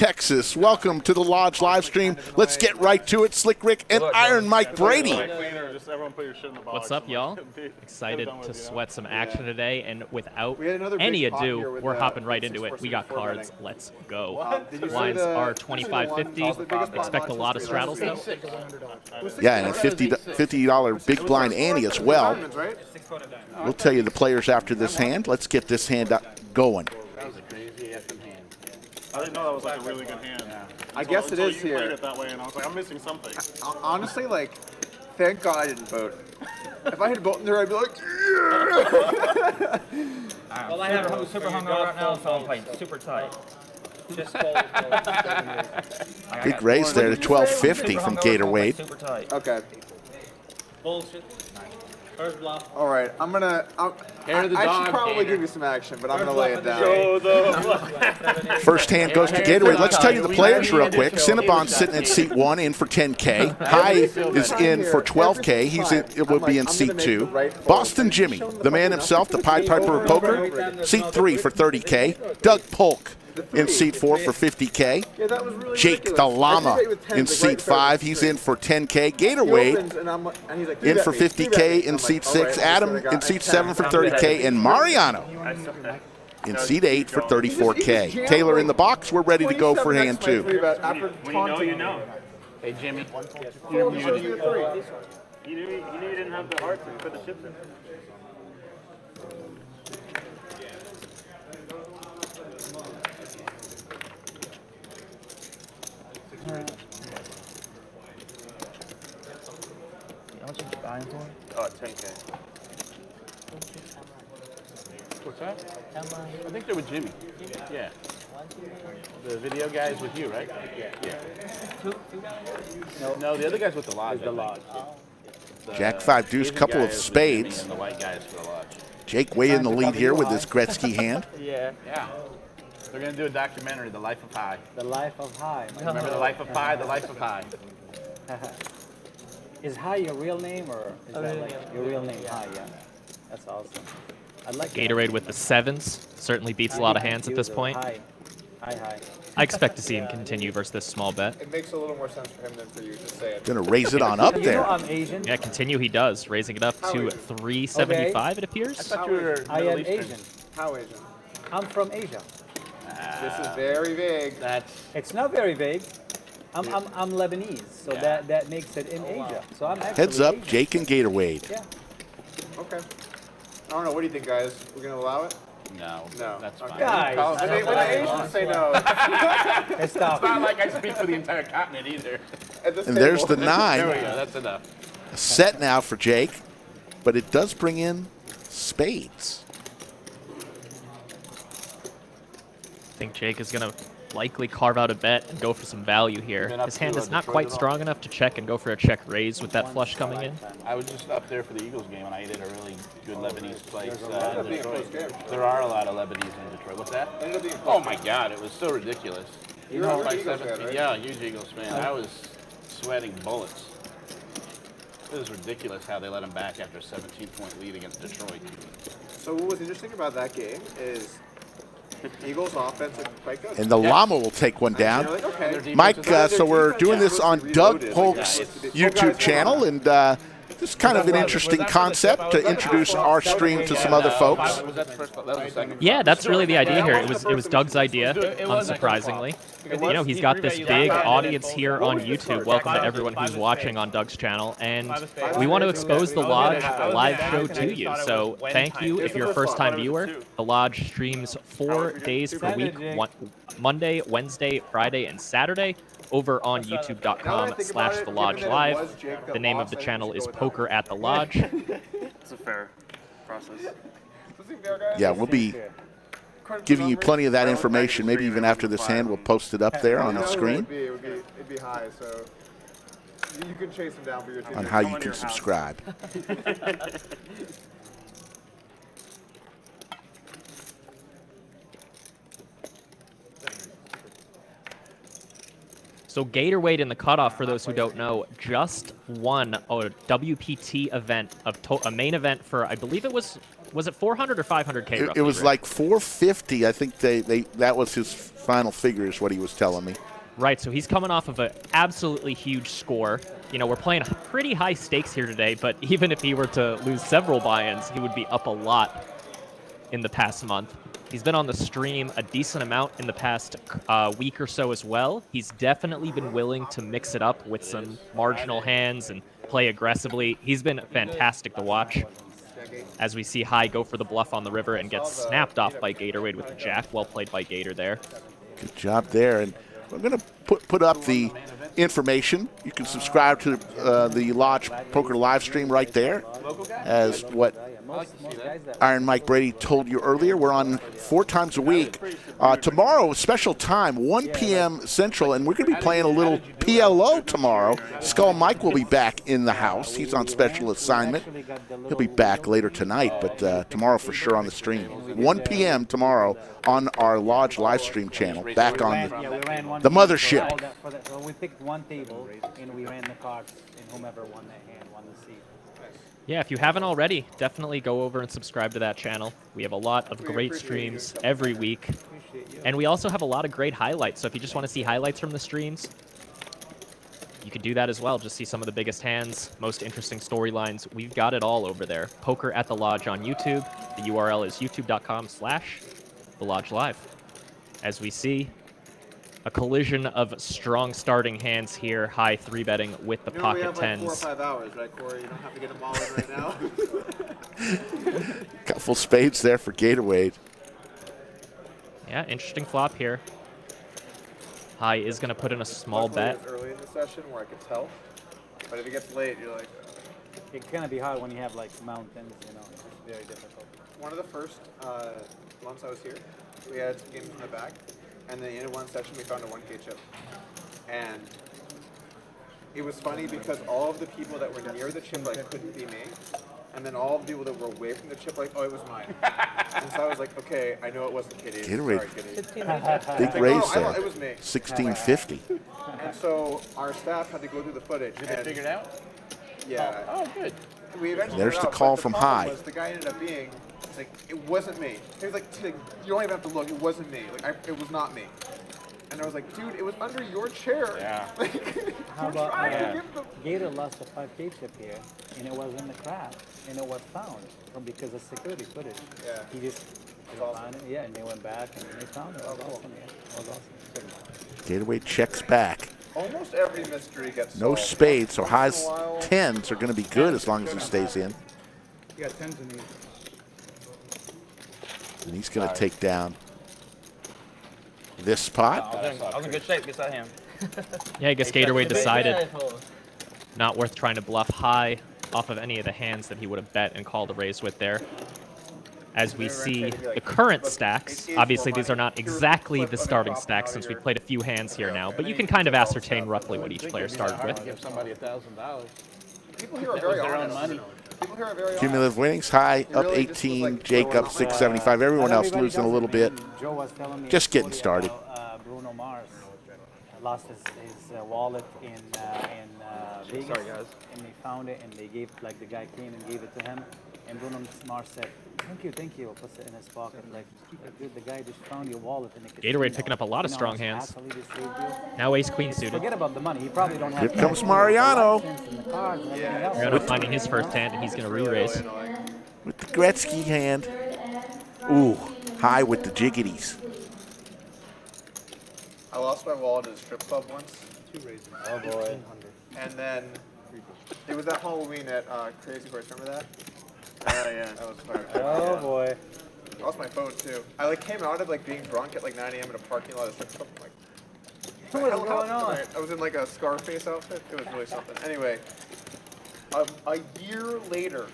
Texas. Welcome to the Lodge live stream. Let's get right to it. Slick Rick and Iron Mike Brady. What's up, y'all? Excited to sweat some action today, and without any ado, we're hopping right into it. We got cards. Let's go. Lines are 25.50. Expect a lot of straddles, though. Yeah, and a $50 big blind ante as well. We'll tell you the players after this hand. Let's get this hand going. I didn't know that was like a really good hand. Yeah. I guess it is you here. Played it that way, and I was like, I'm missing something. Honestly, like, thank God I didn't vote. If I had voted there, I'd be like, yeah. Well, I have super hungover right now, so I'm playing super tight. Just Big raise there to 12.50 from Gatorade. Super tight. Okay. Bullshit. First bluff. All right, I should probably give you some action, but I'm going to lay it down. First hand goes to Gatorade. Let's tell you the players real quick. Cinnabon's sitting in seat 1, in for 10K. High is in for 12K. It will be in seat 2. Boston Jimmy, the man himself, the Pied Piper of Poker, seat 3 for 30K. Doug Polk in seat 4 for 50K. Jake the Llama in seat 5. He's in for 10K. Gatorade in for 50K in seat 6. Adam in seat 7 for 30K. And Mariano in seat 8 for 34K. Taylor in the box. We're ready to go for hand 2. When you know, you know. Hey, Jimmy. You knew you didn't have the heart to put the chips in. How much are you buying for? Oh, 10K. What's that? I think they're with Jimmy. Yeah. The video guy's with you, right? Yeah. No, the other guy's with the Lodge. The Lodge. Jack 5 deuce, couple of spades. And the white guy's for the Lodge. Jake way in the lead here with his Gretzky hand. Yeah. They're going to do a documentary, The Life of Pi. The Life of Pi. Remember The Life of Pi? The Life of Pi. Is Hi your real name, or is that like your real name? Hi, yeah. That's awesome. I'd like Gatorade with the 7s. Certainly beats a lot of hands at this point. Hi. I expect to see him continue versus this small bet. It makes a little more sense for him than for you to say it. Gonna raise it on up You know there. I'm Asian. Yeah, continue he does, raising it up to 375, it appears. I thought you were I Middle am Eastern. Asian. How Asian? I'm from Asia. This is very vague. It's not very vague. I'm Lebanese, so that makes it in Asia. So I'm actually Heads up, Asian. Jake and Gatorade. Yeah. Okay. I don't know. What do you think, guys? We're going to allow it? No, that's fine. Guys, When the Asians say no. it's tough. It's not like I speak for the entire continent either. And there's the There we 9. go. That's enough. Set now for Jake, but it does bring in spades. I think Jake is going to likely carve out a bet and go for some value here. His hand is not quite strong enough to check and go for a check raise with that flush coming in. I was just up there for the Eagles game, and I ate at a really good Lebanese place in Detroit. There are a lot of Lebanese in Detroit. What's that? Oh my God, it was so ridiculous. You're a By Eagles 17, fan, right? yeah, huge Eagles fan. I was sweating bullets. It was ridiculous how they let them back after a 17-point lead against Detroit. So what was interesting about that game is Eagles offense is quite good. And the Llama will take one down. You're like, okay. Mike, so we're doing this on Doug Polk's YouTube channel, and this is kind of an interesting concept to introduce our stream to some other folks. Was that the first? That was the second. Yeah, that's really the idea here. It was Doug's idea, unsurprisingly. You know, he's got this big audience here on YouTube. Welcome to everyone who's watching on Doug's channel, and we want to expose the Lodge live show to you. So thank you if you're a first-time viewer. The Lodge streams 4 days per week, Monday, Wednesday, Friday, and Saturday, over on youtube.com/thelodgelive. The name of the channel is Poker at the Lodge. It's a fair process. Yeah, we'll be giving you plenty of that information. Maybe even after this hand, we'll post it up there on the screen It'd be high, so you can chase him down for your team. on how you can subscribe. So Gatorade in the cutoff, for those who don't know, just won a WPT event, a main event for, I believe it was Was it 400 or 500K? It was like 450. I think that was his final figure, is what he was telling me. Right, so he's coming off of an absolutely huge score. You know, we're playing pretty high stakes here today, but even if he were to lose several buy-ins, he would be up a lot in the past month. He's been on the stream a decent amount in the past week or so as well. He's definitely been willing to mix it up with some marginal hands and play aggressively. He's been fantastic to watch. As we see High go for the bluff on the river and get snapped off by Gatorade with the jack. Well played by Gator there. Good job there. And I'm going to put up the information. You can subscribe to the Lodge Poker live stream right there, as what Iron Mike Brady told you earlier. We're on 4 times a week. Tomorrow, special time, 1 p.m. Central, and we're going to be playing a little PLO tomorrow. Skull Mike will be back in the house. He's on special assignment. He'll be back later tonight, but tomorrow for sure on the stream. 1 p.m. tomorrow on our Lodge live stream channel, back on the mothership. We picked one table, and we ran the cards, and whomever won that hand won the seat. Yeah, if you haven't already, definitely go over and subscribe to that channel. We have a lot of great streams every week. And we also have a lot of great highlights. So if you just want to see highlights from the streams, you can do that as well. Just see some of the biggest hands, most interesting storylines. We've got it all over there. Poker at the Lodge on YouTube. The URL is youtube.com/The Lodge Live. As we see, a collision of strong starting hands here. High 3-betting with the pocket have like 10s. 4 or 5 hours, right, Corey? You don't have to get them all in right now. Couple spades there for Gatorade. Yeah, interesting flop here. High is going to put in a small bet. It was early in the session where I could tell, but if it gets late, you're like... It's gonna be hard when you have like mountains, you know. It's very difficult. One of the first months I was here, we had some games in the back, and then in one session we found a 1K chip. And it was funny because all of the people that were near the chip like couldn't be me, and then all the people that were away from the chip like, oh, it was mine. And so I was like, okay, I know it wasn't Kitty. Gatorade. Sorry, Kitty. Big raise I know, there. it was me. 1650. And so our staff had to go through the footage. Did they figure it out? Yeah. Oh, good. We eventually There's figured the out, call but from problem High. was the guy ended up being, it's like, it wasn't me. He was like, you don't even have to look, it wasn't me. Like, it was not me. And I was like, dude, it was under your chair. Yeah. How about to give them- Gator lost a 5K chip here, and it was in the crap, and it was found because of security footage. Yeah. He just awesome. found it, yeah, and they went back and they found it. It was awesome, yeah. It was awesome. Gatorade checks back. Almost every mystery gets No solved. spades, so Once in a High's while- 10s are going to be good as long as he stays in. You got 10s in these. And he's going to take down this spot. I was in good shape beside him. Yeah, I guess Gatorade decided not worth trying to bluff High off of any of the hands that he would have bet and called a raise with there. As we see the current stacks, obviously these are not exactly the starting stacks since we've played a few hands here now, but you can kind of ascertain roughly what each player started with. Give somebody $1,000. People here are very their own honest. money. People here are very honest. Cumulative winnings, High up 18, Jake up 675. Everyone else Everybody losing a does little it, bit. man. Joe was telling me a Just getting story started. about, Bruno Mars lost his wallet in Vegas. Sorry, guys. And they found it, and they gave, like, the guy came and gave it to him. And Bruno Mars said, thank you. Puts it in his pocket. Like, dude, the guy just found your wallet in the casino. Gatorade picking up a lot of You know, strong how hands. hassle he just saved you? Now ace-queen suited. Forget about the money. He probably don't have Here comes Mariano the cards and everything else. Mariano finding his first hand, and he's going to re-raise. with the Gretzky hand. Ooh, High with the jiggities. I lost my wallet at a strip club once. Oh, boy. And then it was that Halloween at Crazy Horse. Remember that? Yeah. That was fun. Oh, boy. I lost my phone too. I like came out of like being drunk at like 9 a.m. in a parking lot of strip club. I'm like, What is going on? I was in like a Scarface outfit. It was really something. Anyway, a year later,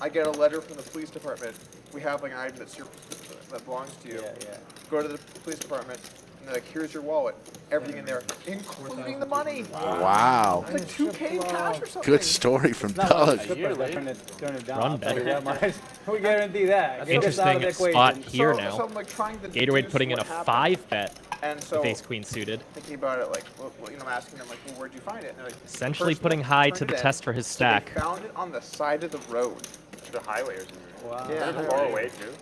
I get a letter from the police department. We have like an item that belongs to you. Yeah. Go to the police department, and they're like, here's your wallet. Everything in there, including the money. Wow. It's like 2K in cash or something. Good story from Not Doug. like strippers that turn it down. Run I'll tell you better. that much. We guarantee that. Get this out of the Interesting spot equation. here So now. I'm like trying to Gatorade deduce putting in a what happened. 5-bet And so with ace-queen suited. thinking about it, like, well, I'm asking them, like, well, where'd you find it? And they're like, Essentially "The person putting that High turned to the it in, test for his so stack. they found it on the side of the road. The highway or something. Wow. They're far away too.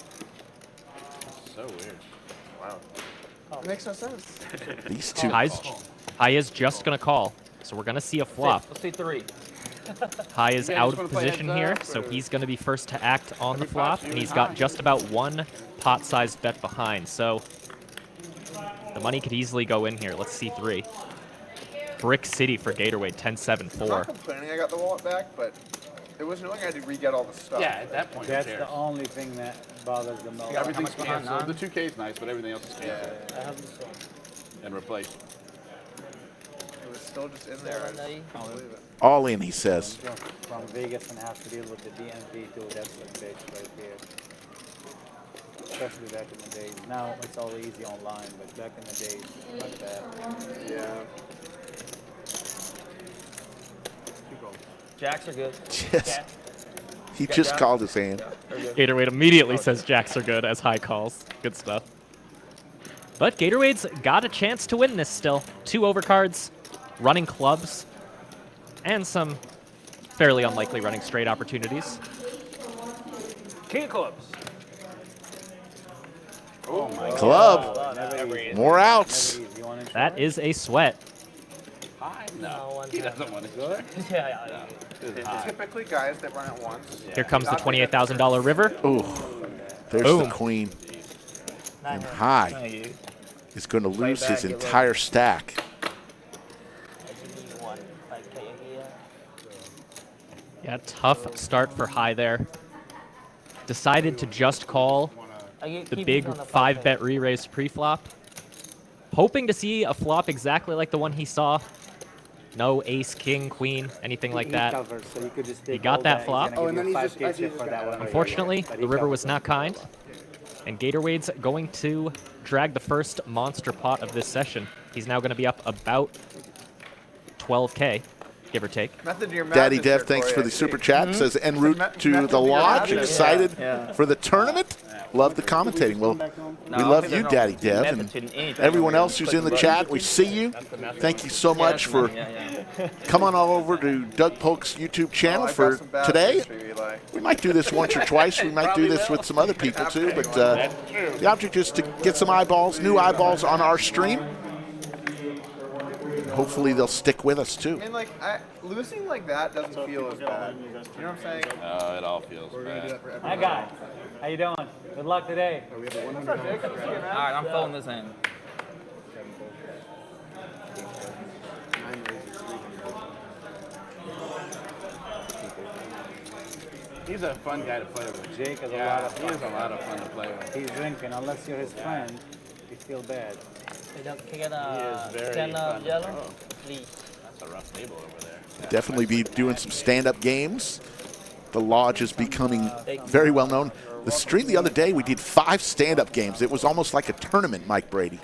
So weird. Wow. It makes no sense. These two. High is just going to call. So we're going to see a flop. Let's see 3. High is You guys out wanna of play position heads here, up, so or- he's going to be first to act on the Every flop, pot, and you he's and got high. just about one pot-sized bet behind. So the money could easily go in here. Let's see 3. Brick City for Gatorade, 10-7-4. I'm not complaining I got the wallet back, but it was annoying I had to re-get all the stuff. Yeah, at that point, who That's cares? the only thing that bothers the most. Everything's How much behind, canceled. huh? The 2K is nice, but everything else is canceled I have this one. and replaced. It was still just in there. I just couldn't believe it. All in, he says. From Vegas and have to deal with the DMV too. That's a bitch right there. Especially back in the days. Now it's all easy online, but back in the days, like that. Yeah. Jacks are good. Yes. He just called his hand. Gatorade immediately says jacks are good as high calls. Good stuff. But Gatorade's got a chance to win this still. 2 overcards, running clubs, and some fairly unlikely running straight opportunities. King of clubs. Oh my Club. Never easy. More outs. Never easy. You want to That is a sweat. High? No. He doesn't want to go. Yeah. Typically, guys that run at once. Here comes the $28,000 river. Ooh. There's Boom. the queen. And High is going to lose his entire stack. Yeah, tough start for High there. Decided to just call the big 5-bet re-raise pre-flop. Hoping to see a flop exactly like the one he saw. No ace, king, queen, anything like that. Covered, so you could just He take got all that He's flop. gonna give you a 5K chip for that one. Unfortunately, But he the river covered was not kind. And Gatorade's going to drag the first monster pot of this session. He's now going to be up about 12K, give or take. Method to your Daddy madness Dev, there, thanks Corey, for I the see. super chat. Says en route to the lodge. Excited for the tournament. Love the commentating. Well, we love you, Daddy Dev, and everyone else who's in the chat. We see you. Thank you so much for coming on over to Doug Polk's YouTube channel I've got for some bad today. news for you, Eli. We might do this once or twice. We might do this with some other people too. But the object is to get some eyeballs, new eyeballs on our stream. Hopefully they'll stick with us too. I mean, like, losing like that doesn't feel as bad. You know what I'm saying? It all feels bad. Hi guys, how you doing? Good luck today. All right, I'm filling this in. He's a fun guy to play with. Jake is a lot Yeah, of he fun. is a lot of fun to play with. He's drinking. Unless you're his friend, you feel bad. Can I get He is very 10 fun. yellow? Please. That's a rough table over there. Definitely be doing some stand-up games. The lodge is becoming very well known. The stream the other day, we did 5 stand-up games. It was almost like a tournament, Mike Brady.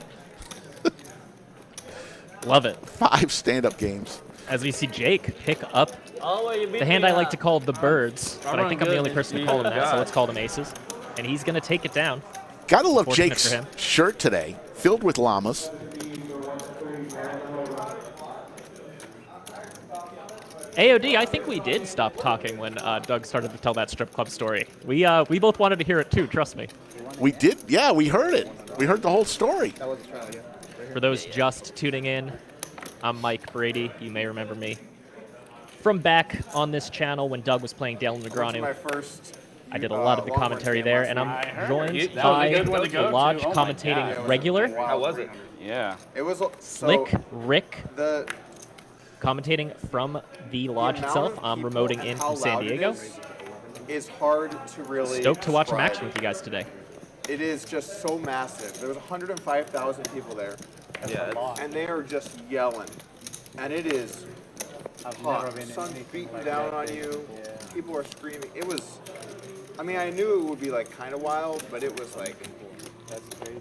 Love it. 5 stand-up games. As we see Jake pick up Oh, the hand I like to call the birds, but I running think I'm the good. only person to call them that, so let's call them aces. And he's going to take it down. Gotta love Fortunate Jake's for him. shirt today, filled with llamas. AOD, I think we did stop talking when Doug started to tell that strip club story. We both wanted to hear it too, trust me. We did, yeah, we heard it. We heard the whole story. For those just tuning in, I'm Mike Brady. You may remember me from back on this channel when Doug was playing Dale My Negreanu. first. I did a lot of the Longhorns commentary game there, last and night. I'm joined That was a by good one to go the to. Lodge Oh my commentating God. regular, How was it? Yeah. It was so Slick Rick, the commentating from the Lodge amount itself. of I'm people remoting and in how from San loud it Diego. is hard to really. Stoked to watch some describe. action with you guys today. It is just so massive. There was 105,000 people there, Yeah. and they are just yelling, and it is I've hot. never been in Sun's anything beating like down that. on you. Yeah. People are screaming. It was. I mean, I knew it would be like kind of wild, but it was like. That's crazy.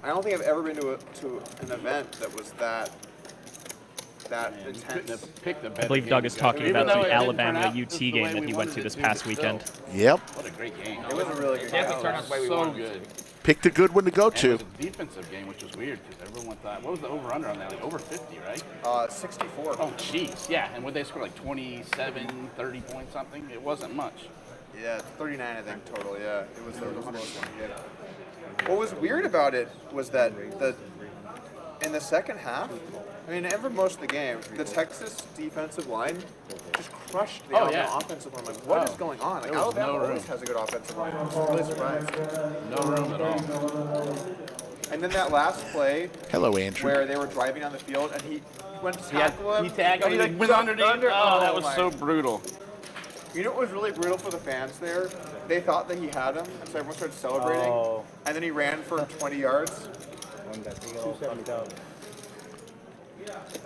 I don't think I've ever been to an event that was that intense. I believe Doug is talking about the Alabama UT game that he went to this past weekend. Yep, What a great game. It was a really good Definitely game. turned out the way we So wanted. good. picked a good one to go And it to. was a defensive game, which was weird because everyone thought, what was the over-under on that? Like over 50, right? 64. Oh, jeez. Yeah, and would they score like 27, 30 points something? It wasn't much. Yeah, 39 I think total. Yeah, it was the lowest one he had. What was weird about it was that in the second half, I mean, and for most of the game, the Texas defensive line just crushed the Alabama offensive line. Like, what is going on? Like, Alabama always has a good offensive line. I'm just really surprised. No room at all. And then that last play, Hello, Andrew. where they were driving on the field, and he went to tackle him. He tagged him. and He went underneath. Oh, that was my. so brutal. You know what was really brutal for the fans there? They thought that he had him, and so everyone started celebrating. Oh. And then he ran for 20 yards. When that thing all fucked up.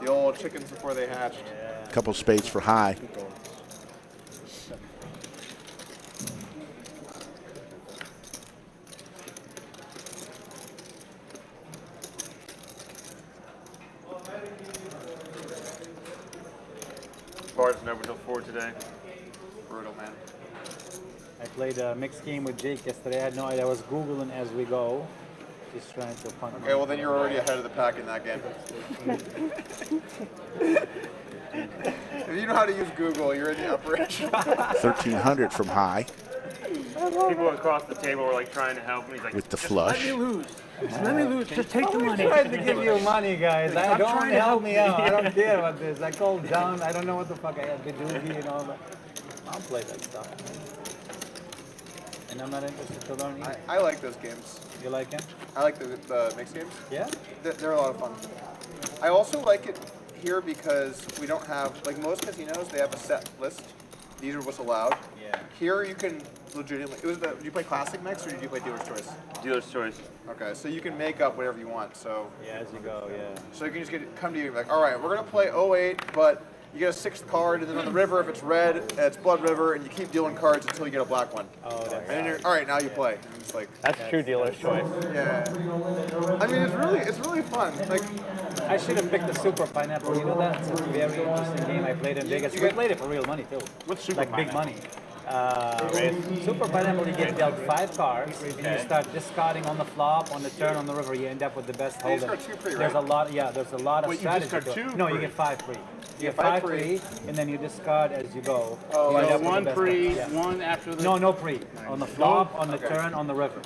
The old chickens before they hatched. Couple spades for high. Bar's never till 4 today. Brutal, man. I played a mixed game with Jake yesterday. I had no idea. I was Googling as we go. Just trying to punt. Okay, well then you're already ahead of the pack in that game. If you know how to use Google, you're in the upper echelon. 1,300 from high People across the table were like trying to help him. He's like, with the flush. let me lose. Just let me lose. Just take the money. I tried to give you money, guys. I don't help me out. I don't care about this. I called down. I don't know what the fuck I had to do and all that. I'll play that stuff. And I'm not interested to learn either. I like those games. You like him? I like the mixed games. Yeah? They're a lot of fun. I also like it here because we don't have, like most casinos, they have a set list. These are what's allowed. Yeah. Here you can legitimately, did you play Classic Mix or did you play Dealer's Choice? Dealer's choice. Okay, so you can make up whatever you want. So Yeah, as you go, yeah. So you can just come to you and be like, all right, we're going to play 08, but you get a 6th card, and then on the river, if it's red, it's Blood River, and you keep dealing cards until you get a black one. Oh, that's And then you're, all right, now you play. And it's like, That's true dealer's choice. yeah. I mean, it's really fun. Like, I should have picked the Super Pineapple. You know, that's a very interesting game. I played in Vegas. We played it for real money, too. What's Super Like big money. Super Pineapple, you get dealt 5 cards, and you start discarding on the flop, on the turn, on the river. You end up with the best you holder. discard 2 free, There's a right? lot, yeah. There's a lot of Wait, you strategy. discard to it. 2 No, you free? get 5 free. You get 5 5 free, and then you discard as you go. Oh, You like end up with One the best pre, one. Yeah. one after the. No pre. On the flop, on the turn, on the river.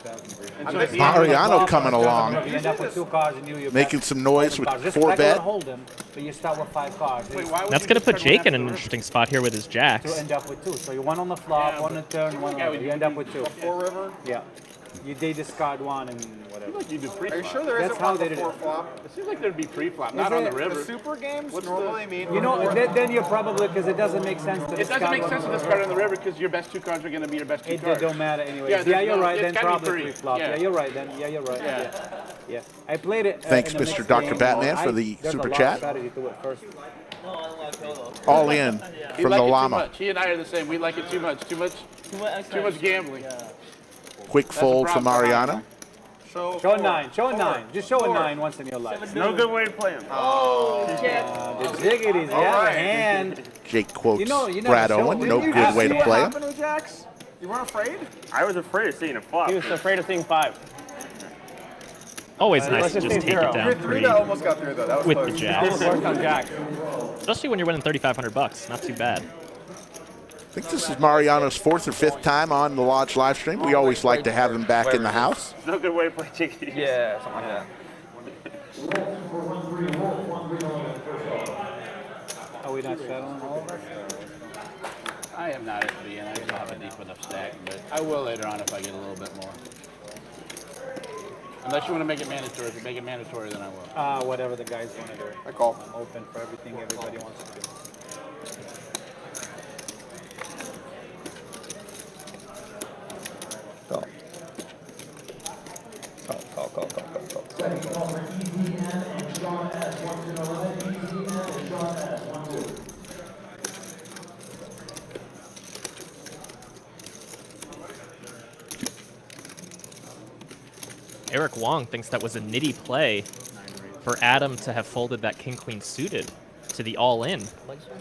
And so at the end, Mariano coming along, You end up with 2 cards, and you making some noise with Just 4 regular bet. hold them, but you start with 5 cards. Wait, why would That's you going to put discard Jake one in an after the interesting spot here with his jacks. To end up with 2. So you one on the flop, Yeah, one on the turn, one on the river. You end up with 2. 4 river. Yeah. They discard 1 and I whatever. feel like you do pre-flop. Are you sure there That's isn't how one they did before it. flop? It seems like there'd be pre-flop, not on the river. The super games What's normally mean You know, before- then you're probably, because it doesn't make sense to It discard doesn't make one sense to on the discard river. on the river because your best 2 cards are going to be your best 2 It cards. don't matter anyways. Yeah, Yeah, there's you're no- right. it's Then gotta be probably free. pre-flop. Yeah. Yeah, you're right. Then you're right. Yeah. Yeah. I played it. Thanks, in a Mr. mixed Dr. game. Batman, for the There's super a lot chat. of strategy to it first. All in We from like the it too llama. much. He and I are the same. We like it too much. Too much gambling. Quick fold from Mariano. So Show a 9. Show a 9. Just show a 9 once in your life. No good way to play him. The jiggities. Yeah, right. and Jake quotes You know, Brad show Owen. it. No You good way See to what play him. happened with Jax? You weren't afraid? I was afraid of seeing a flop. He was afraid of seeing 5. Always nice Let's to just just say take zero. it You down had 3 3 that almost got through though. That was with close. the jacks. Worked on Jack. Especially when you're winning $3,500. Not too bad. I think this is Mariano's 4th or 5th time on the Lodge live stream. We always like to have him back in the house. No good way to play chicken. Yeah, something like that. are we not settling all of us? I am not at the end. I just don't have a deep enough stack, but I will later on if I get a little bit more. Unless you want to make it mandatory. If you make it mandatory, then I will. Whatever the guys want to do. I call. I'm open for everything everybody wants to do. Eric Wong thinks that was a nitty play for Adam to have folded that king-queen suited to the all-in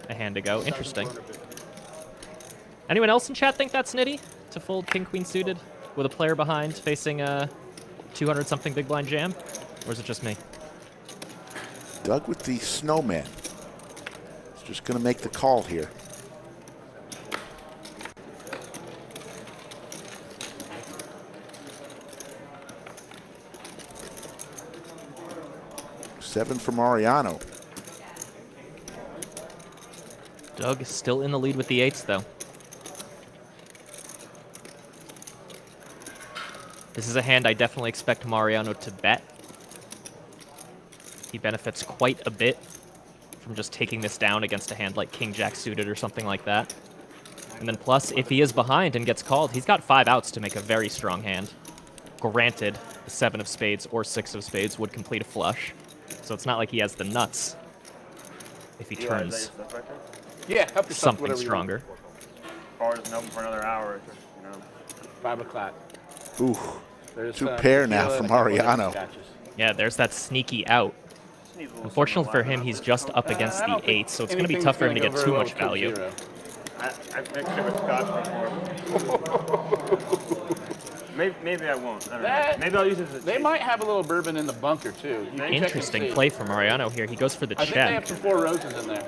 a hand ago. Interesting. Anyone else in chat think that's nitty to fold king-queen suited with a player behind facing a 200-something big blind jam? Or is it just me? Doug with the snowman. He's just going to make the call here. 7 for Mariano. Doug is still in the lead with the 8s, though. This is a hand I definitely expect Mariano to bet. He benefits quite a bit from just taking this down against a hand like King-Jack suited or something like that. And then plus, if he is behind and gets called, he's got 5 outs to make a very strong hand. Granted, the 7 of spades or 6 of spades would complete a flush. So it's not like he has the nuts if he turns Yeah, help yourself, something whatever you want. stronger. Bars been open for another hour, you know. 5 o'clock. Ooh, There's 2 pair now tequila for and a couple of Mariano. scotches. Yeah, there's that sneaky out. Unfortunately for him, he's just up against the 8, so it's going to be tough for him to get too much value. I've mixed it with scotch before. Maybe I won't. I don't know. Maybe I'll use it as a They might have a little bourbon in the bunker, too. You can check and Interesting see. play for Mariano here. He goes for the I think they have check. some 4 roses in there.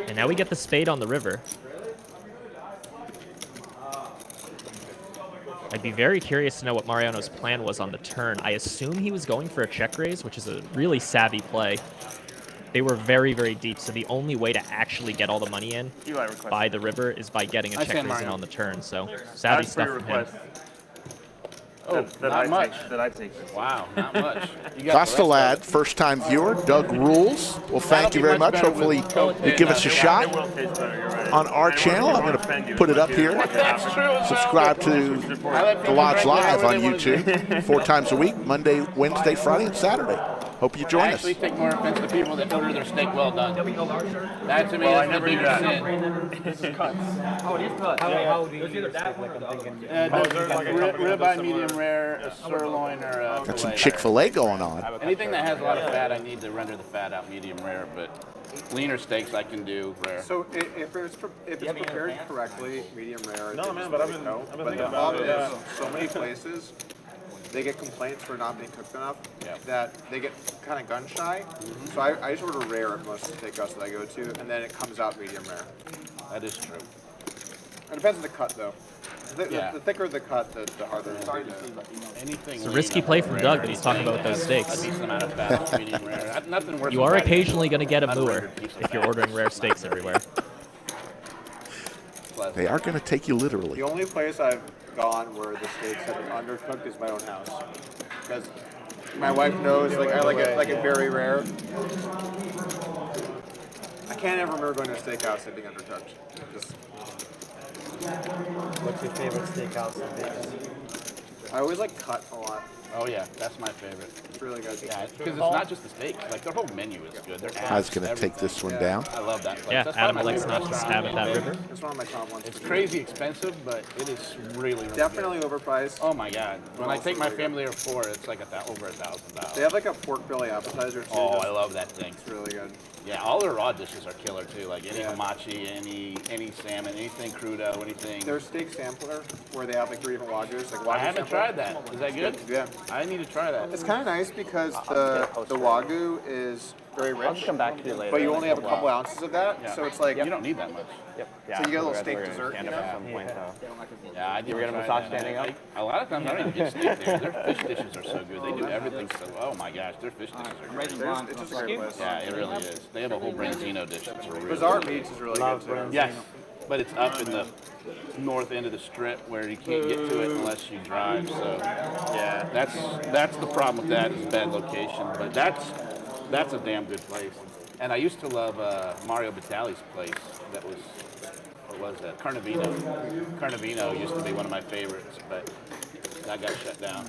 And now we get the spade on the river. I'd be very curious to know what Mariano's plan was on the turn. I assume he was going for a check raise, which is a really savvy play. They were very, very deep, so the only way to actually get all the money in by the river is by getting a check raise in on the turn. So savvy stuff from him. Oh, not much. That I take this. Wow, not much. You got the Costalad, rest of first-time viewer, Doug Rules. Well, thank you very much. Hopefully you give us a shot on our channel. I'm going to put it up here. That's true. Subscribe to The Lodge Live on YouTube 4 times a week, Monday, Wednesday, Friday, and Saturday. Hope you I join us. actually take more offense to people that order their steak well done. That to me is the bigger sin. This is cuts. Oh, it is cuts. How do you eat a steak? Like I'm thinking. Ribeye medium rare, a sirloin, or a Got some filet. Chick-fil-A going on. Anything that has a lot of fat, I need to render the fat out medium rare, but leaner steaks I can do rare. So if it's prepared correctly, medium rare. No, man, but I've been thinking the about problem it, yeah. is, so many places, they get complaints for not being cooked enough that they get kind of gun shy. So I just order rare at most of the steakhouse that I go to, and then it comes out medium rare. That is true. It depends on the cut, though. Yeah. The thicker the cut, the harder it is. Anything It's a risky play from Doug that he's talking about with those A steaks. decent amount of fat, medium rare. Nothing worse You than are Friday. occasionally going to get a mooer Unrendered piece of if you're fat. ordering rare steaks everywhere. They are going to take you literally. The only place I've gone where the steaks have been undercooked is my own house, because my wife knows I like it very rare. I can't ever remember going to a steakhouse and being undercooked. Just What's your favorite steakhouse in Vegas? I always like cut a lot. Oh yeah, that's my favorite. It's really good. Yeah, because it's not just the steaks. Like their whole menu is good. Their I was apps, going to take everything. this one down. I love that place. Yeah, That's Adam probably my likes favorite not to restaurant stab in at that Vegas. river. It's one of my top ones. It's crazy expensive, but it is really, really Definitely good. overpriced. Oh my god! When I Also take my really good. family of 4, it's like over $1,000. They have like a pork belly appetizer too. Oh, that's I love that thing. really good. Yeah, all their raw dishes are killer too. Like any Yeah. hamachi, any salmon, anything crudo, anything. Their steak sampler, where they have like 3 different wagyus, like wagyu I haven't sampler. tried that. Is that good? Yeah. I need to try that. It's kind of nice because the wagyu is very rich, back to you later. but you only have a couple ounces of that, Yeah. so it's like You don't need that much. so you get a little steak dessert. You know? Yeah, I do. gonna massage standing up? A lot of times I don't even get steak there. Their fish dishes are so good. They do everything so. Oh my gosh, their fish dishes are great. It's just a great place. Yeah, it really is. They have a whole branzino dish that's really Bizarre good. Meats is really good too. Yes, but it's up in the north end of the strip where you can't get to it unless you drive. So yeah, that's the problem with that is bad location. But that's a damn good place. And I used to love Mario Batali's place. That was what was that? Carnavino. Carnavino used to be one of my favorites, but that got shut down.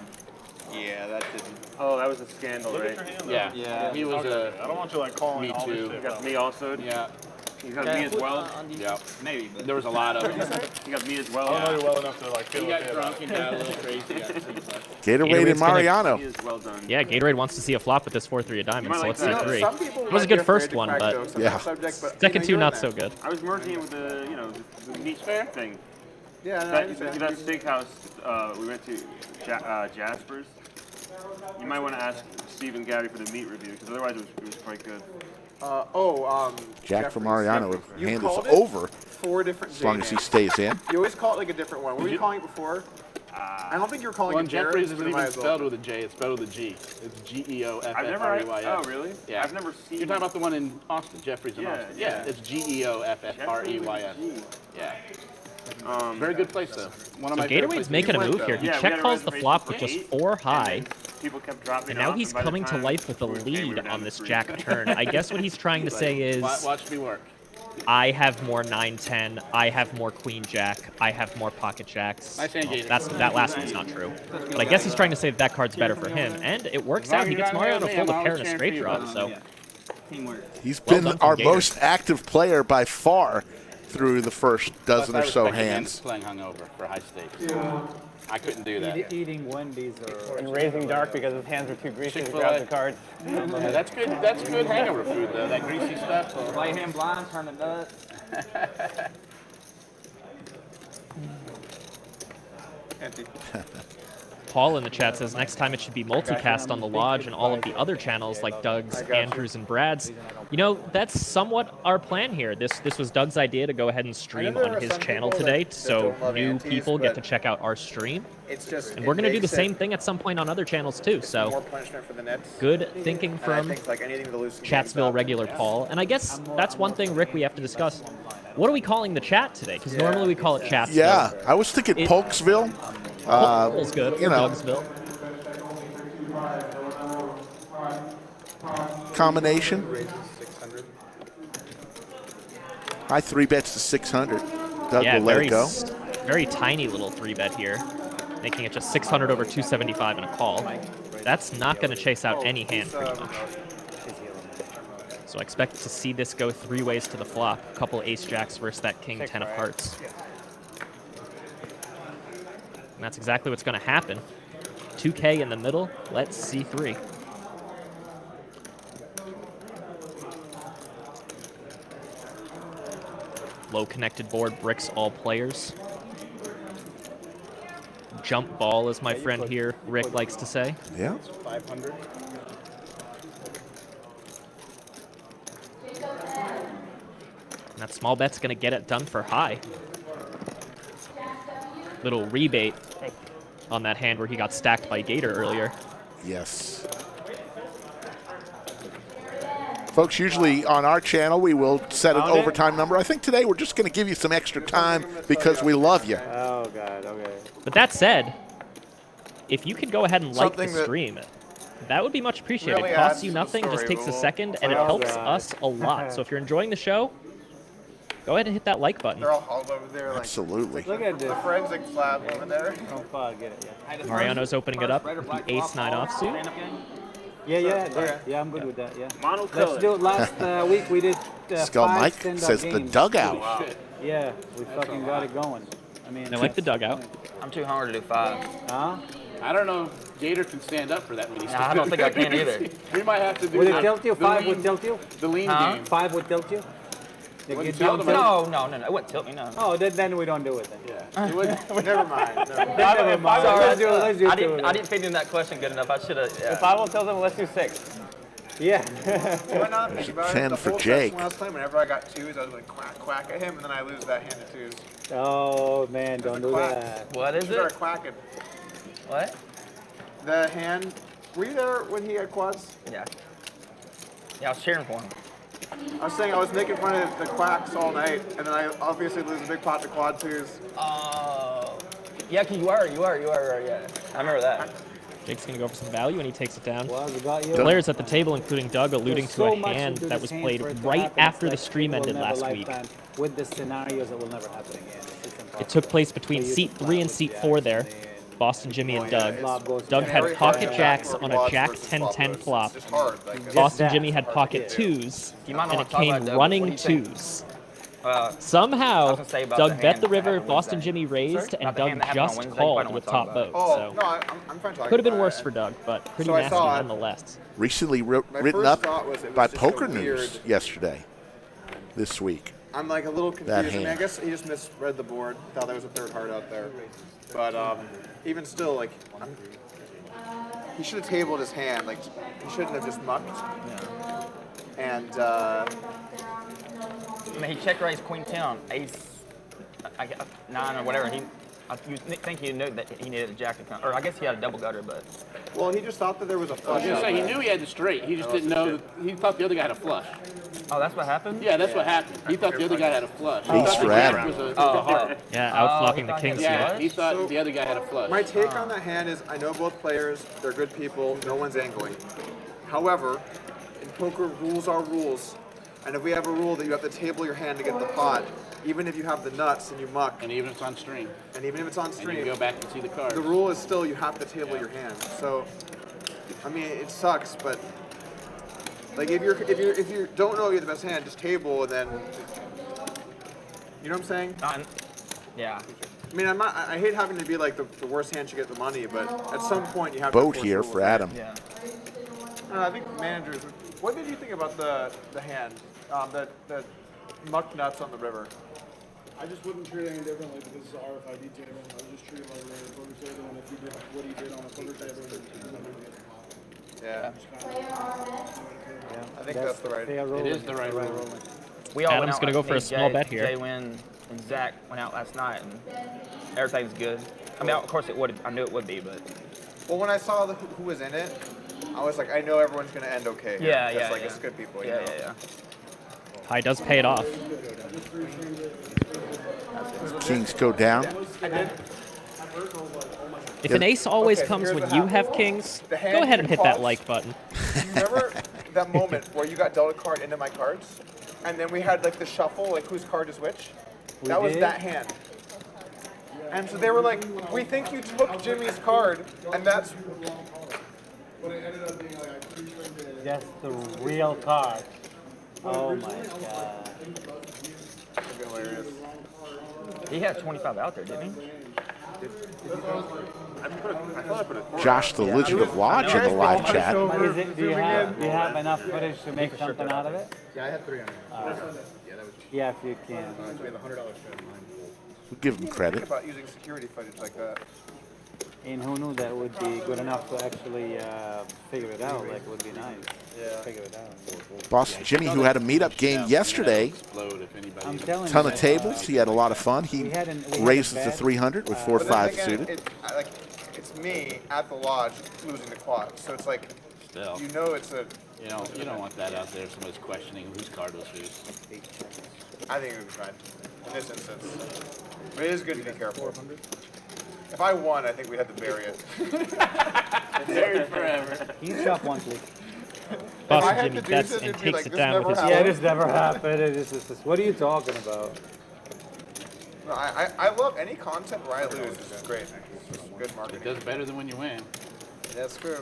Yeah, that didn't. Oh, that was a scandal, right? Yeah, he was a I don't want you calling Me all Too. this shit. You got me also. yeah. You got me as well. Yeah, Maybe. there was a lot of them. You got me as well. I don't know well enough to feel He got drunk and got a little crazy. Gatorade and Mariano. Me as well done. Yeah, Gatorade wants to see a flop with this 4-3 of diamonds, so like let's that. see You know, 3. Some people It was a might good be first afraid to one, crack but jokes on yeah. that subject, but, second you 2 know, not you're so in there. good. I was merging it with the meat fair thing. Yeah, no, I That understand. steakhouse, we went to Jasper's. You might want to ask Steve and Gary for the meat review, because otherwise it was quite good. Jack Jeffrey's. for Mariano. You Hand is called it over 4 different as long as he J names. stays in. You always call it like a different one. What were you calling it before? I don't think you're calling Well, it Jeffries Jared, isn't but it even might as well spelled be. with a J. It's spelled with a G. It's Geoffreys. I've never. Oh, really? Yeah. I've never seen. You're talking about the one in Austin, Jeffries in Yeah, Austin. yeah. It's Geoffreys. Yeah. Very good place though. One of So my favorite Gatorade's places. making a went, move though. here. He Yeah, we check had a calls the reservation flop for with just 8, 4 high. and then people kept dropping And now off, he's by the coming to time life with a we came, we were lead down on to this 3. jack turn. I guess what he's trying to say is, Watch me work. I have more 9-10, I have more queen jack, I have more pocket jacks. Nice hand, Gator. That last one's not true. But I guess he's trying to say that card's better for him, and it works As long out. as He you're gets not Mariano hitting me, full I'm of pair and always a straight cheering for draw, you, so Yeah. Teamwork. He's Well been done from our Gator. most active player by far through the first dozen Plus, or so I respect the man hands. that's playing hungover for high stakes. I couldn't do that. Eating Wendy's or And raising dark because his hands are too greasy to Chick-fil-A. grab the cards. Yeah, that's good. That's good hangover food though. That greasy stuff. Play him blind, turn the nuts. Empty. Paul in the chat says next time it should be multicast on the Lodge and all of the other channels like Doug's, Andrew's, and Brad's. You know, that's somewhat our plan here. This was Doug's idea to go ahead and stream there are on his some channel people today, that so don't love new antes, people get to but check out our stream. It's just. And we're going to do the makes same it thing at some point on other channels too, more so punishment for the Nets. good thinking And I from think like anything to loosen Chatsville games up. regular Paul. And I guess that's one thing, Rick, we have to discuss. What are we calling the chat today? Because normally we call it Chatsville. Yeah, I was thinking It- Polksville. Polkville's good, you or know. Dougsville. Combination. Raises 600. I 3-bets to 600. Doug Yeah, will let very, it go. very tiny little 3-bet here, making it just 600 over 275 and a call. That's not going to chase out any hand pretty much. So I expect to see this go 3 ways to the flop. A couple ace-jacks versus that king-10 of hearts. And that's exactly what's going to happen. 2K in the middle, let's C3. Low connected board, bricks all players. Jump ball, as my friend here, Rick, likes to say. Yeah. 500. And that small bet's going to get it done for high. Little rebate on that hand where he got stacked by Gator earlier. Yes. Folks, usually on our channel we will set an overtime number. I think today we're just going to give you some extra time because we love you. Oh, God, okay. But that said, if you could go ahead and like the Something that stream, that would be much appreciated. really It costs adds you to the nothing, just story. takes a We'll- second, and it Oh, helps God. us a lot. So if you're enjoying the show, go ahead and hit that like button. They're all over there. Like, Absolutely. Look at this. the forensic flap over there. don't get it. Yeah, Mariano's opening it up with the ace-9 offsuit. yeah, I'm good with that. Yeah. Monocolor. Let's do it. Last week we did Skull 5 Mike stand-up says the games. dugout. Yeah, we fucking got it going. I mean, I like the dugout. I'm too hungry to do 5. Huh? I don't know if Gator can stand up for that many. Nah, I don't think I can either. We might have to do Would it the- tilt you? the 5 lean- would tilt you? The lean Huh? game. 5 would tilt you? You Wouldn't down tilt him. tilt? No, it wouldn't tilt me, no. Oh, then we don't do it then. Yeah. It would- Never mind. Never mind. Never mind. Sorry, Let's do it. Let's do I it. didn't fit in that question good enough. I should have. If I will tell them, let's do 6. Yeah. Why not think about 10 it? The for whole Jake. session last time, whenever I got 2s, I was like quack, quack at him, and then I lose that hand of 2s. Oh man, don't do quack. that. What is You start it? quacking. What? The hand. Were you there when he had quads? Yeah. Yeah, I was cheering for him. I was saying I was making fun of the quacks all night, and then I obviously lose a big pot to quad 2s. Oh. Yeah, 'cause you were, yeah. I remember that. Jake's going to go for some value, and he takes it down. Well, we got you. Players at the table, including Doug, alluding There's to so a much hand into that this was hand played for it to right happen. after the It's like stream it will ended never last week. lifetime with the scenarios that will never happen again. It's impossible. It took place between So you seat can 3 and flop seat with 4 jacks there. and then Boston, Jimmy, and Doug. flop goes Doug to had every pocket hand. jacks on a Quads jack versus 10-10 floppers. flop. It's just hard. Like, Boston that. Jimmy had pocket 2s, You might and not it want to talk about came Doug. running What do you think? 2s. I Somehow, was gonna say about Doug the bet hand the that river, happened Boston Wednesday. Jimmy raised, and About the Doug hand that happened on just Wednesday, you called probably with don't wanna top talk boat. oh, So no, I'm fine talking could have been about worse it. for Doug, but pretty So I nasty saw it. nonetheless. Recently My written first up thought was it was by just a Poker weird- News yesterday, this week. I'm like a little confused. That I mean, I hand. guess he just misread the board. Thought there was a third heart out there. But even still, like, he should have tabled his hand. Like, he shouldn't have just mucked. And I mean, he check raised Queen 10 on ace 9 or whatever. You think he knew that he needed a jack to come, or I guess he had a double gutter, but Well, he just thought that there was a I was flush. gonna out say he there. knew he had the straight. He just didn't know. He thought the other guy had a flush. oh, that's what happened. Yeah, that's what happened. He thought the other guy had a flush. He Ace thought for the Adam. jack was a- Oh, hard. Yeah, outflocking the thought he kings had here. Yeah, he thought the other guy had a flush. My take on that hand is I know both players, they're good people, no one's angling. However, in poker, rules are rules. And if we have a rule that you have to table your hand to get the pot, even if you have the nuts and you muck, And even if it's on stream, and even if it's on and you stream, go back and see the cards. the rule is still you have to table your hand. So, I mean, it sucks, but like if you don't know you're the best hand, just table and then, you know what I'm saying? Yeah. I mean, I hate having to be like the worst hand should get the money, but at some point you have Boat to here for Adam. Yeah. I think managers. What did you think about the hand, the muck nuts on the river? I just wouldn't treat it any differently because it's an RFID table. I would just treat it like a regular poker table, and if you did what he did on a poker table, you wouldn't get the pot. Yeah, I think that's the right. They are It rolling. is the right They're rule. rolling. We all Adam's went out gonna go last for a night. small bet here. Jay Wynn and Zach went out last night, and everything's good. I mean, of course it would. I knew it would be, but Well, when I saw who was in it, I was like, I know everyone's gonna end okay. Here. Yeah, It's yeah, like yeah. it's good people. yeah, you know? yeah. High does pay it off. Kings go down. I did. If an ace always Okay, comes here's when what you happened. have kings, The hand go ahead and you hit that tossed. like button. You remember that moment where you got dealt a card into my cards, and then we had like the shuffle, like whose card is which? That was did? that hand. And so they were like, we think you took Jimmy's card, and that's But it ended up being like I pre-trimmed it. That's the real card. Oh my god. hilarious. He had 25 out there, didn't he? I thought I put a Josh, the Legend of Lodge in the live chat. But is it, do you have enough footage to make something out of it? Yeah, I had 300. Yeah, if you can. We have a $100 shred. We'll give him Think credit. about using security footage like that. And who knew that would be good enough to actually figure it out? Like, it would be nice. Yeah. Figure it out. Boston Jimmy, who had a meetup game yesterday, Explode if anybody. I'm telling ton you. of tables. He had a lot of fun. He We had a raises to bet, 300 with But then 4-5 again, suited. it's me at the lodge losing the quad. So it's like, Still, you know, it's a. you don't want that out there. Somebody's questioning whose card was whose. I think it would be fine in this instance. But it is good to be careful. If I won, I think we'd have to bury it. Buried forever. Can you shop one, please? Boston had Jimmy to do bets this, and it'd be takes like, it this down never with his happened. Yeah, this never happened. What are you talking about? No, I love any content where I lose. This is great. It's good It marketing. does better than when you win. That's true.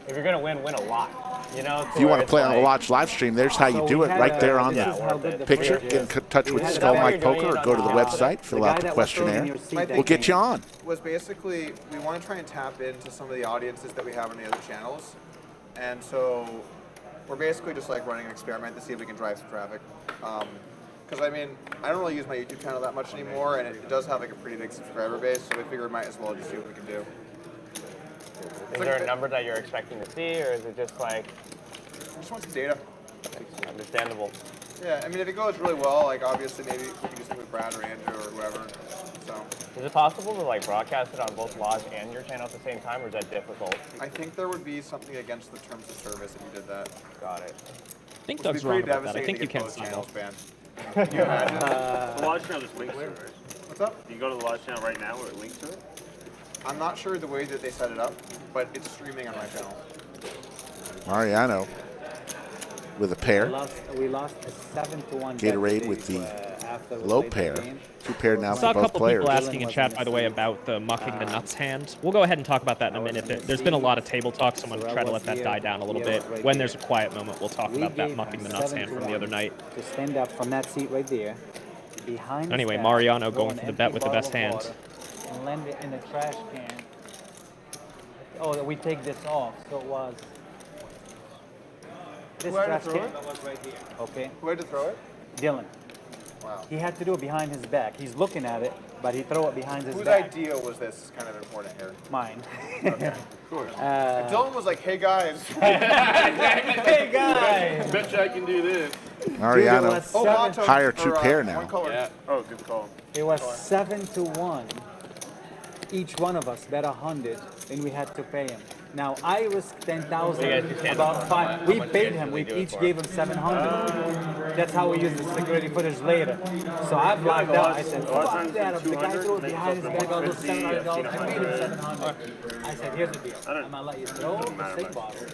If you're gonna win a lot. You know. If you want to play on the Lodge live stream, there's how you So do we it had right a- there on this the is how good the picture. footage Get in is. touch We with had a Skull guy Mike Poker or go to the website, fill the out guy the that was throwing questionnaire. your seat My that We'll get you game. on. Was basically we want to try and tap into some of the audiences that we have on the other channels, and so we're basically just like running an experiment to see if we can drive some traffic. Because I mean, I don't really use my YouTube channel that much anymore, and it does have like a pretty big subscriber base, so we figured we might as well just see what we can do. Is there a number that you're expecting to see, or is it just like I just want some data. understandable? Yeah, I mean, if it goes really well, like obviously maybe we can do something with Brad or Andrew or whoever. So Is it possible to like broadcast it on both Lodge and your channel at the same time, or is that difficult? I think there would be something against the terms of service if you did that. Got it. I think Which would Doug's be wrong pretty about that. I devastating think to you get can both sign channels off. banned. Can you imagine? The Lodge channel just links to it, right? What's up? You can go to the Lodge channel right now where it links to it. I'm not sure the way that they set it up, but it's streaming on my channel. Mariano with a pair. We lost a 7-1 Gatorade bet with the after we low played the pair. game. 2 pair now I saw for a both couple players. people asking in chat, by the way, about the mucking the nuts hand. We'll go ahead and talk about that in a minute. There's been a lot of table talk, so I'm going to try to let that die down a little bit. When there's a quiet moment, we'll talk We about that gave mucking the him nuts hand from the 7-1 other night. To stand up from that seat right there, behind. the Anyway, stack, Mariano throw going an for the empty bet with the bottle best of hand. water, and land it in the trash can. Oh, we take this off. So it was. This Who had to trash throw can. it? That was right here. Okay, Who had to throw it? Dylan. Wow. He had to do it behind his back. He's looking at it, but he throw it behind his Whose back. idea was this? Is kind of important here. Mine. Of course. If Dylan was like, "Hey guys." Hey guys. Bet you I can do this. Mariano was monotone higher for, 2 pair one now. color. Yeah. Oh, good call. It was 7-1. each one of us bet 100, and we had to pay him. Now I risked 10,000. About 5. We paid him. We each gave him 700. That's how we used the security footage later. So I blacked out. I said, "Fuck that!" The guy threw it behind his back. All those $700. I paid him 700. I said, "Here's the deal. I'm gonna let you throw the steak bottle."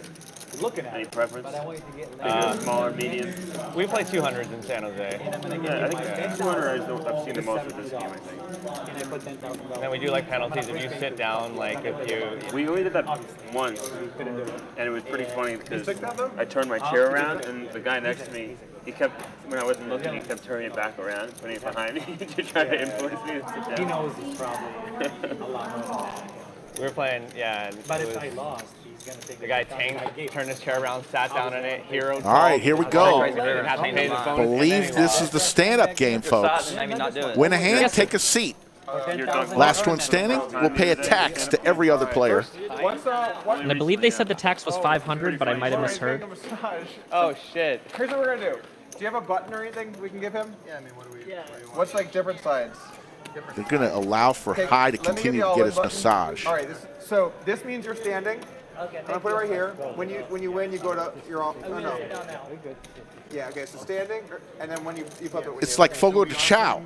Looking at Any it, preference? but I want you to get Smaller, medium? We play 200s in San Jose. Yeah, I think 200 is the I've seen the most with this game, I think. and I put $10,000. And then we do like penalties if you sit down, like if you. We only did that once, and it was pretty funny because I turned my chair around, and the guy next to me, he kept, when I wasn't looking, he kept turning it back around, putting it behind me to try to influence me to sit down. He knows it's probably a lot more than that. We were playing, yeah. And But it if was- I lost, he's gonna take the guy turned his chair around, sat down in it, hero. All right, here we go. I Believe this is the stand-up game, folks. Maybe not do it. Win a hand, take a seat. Last one standing will pay a tax to every other player. And I believe they said the tax was 500, but I might have misheard. Oh shit. Here's what we're gonna do. Do you have a button or anything we can give him? Yeah, I mean, what do we? What's like different sides? They're going to allow for Okay, High to let me give continue you to all get the his buttons. massage. All right, so this means you're standing. Okay. I'm gonna put it right here. When you win, you go to you're off. Oh, no. Yeah. Okay. So standing, and then when you flip it. It's like Fogo de Chao.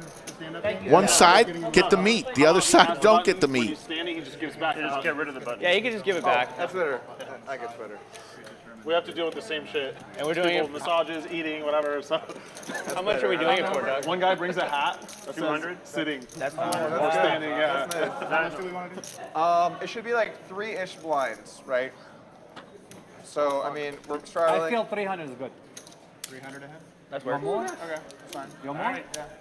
One side, get the meat. The other side, don't get the meat. Standing, he just gives back. Just get rid of the button. Yeah, you can just give it back. That's better. I get better. We have to deal with the same shit. And we're doing People, it. massages, eating, whatever. So How much are we doing it for, Doug? one guy brings a hat. That 200? says sitting. That's Or fine. standing. Yeah. It should be like 3-ish blinds, right? So I mean, we're I straddling. feel 300 is good. 300 ahead. That's weird. Okay, that's fine. You want more?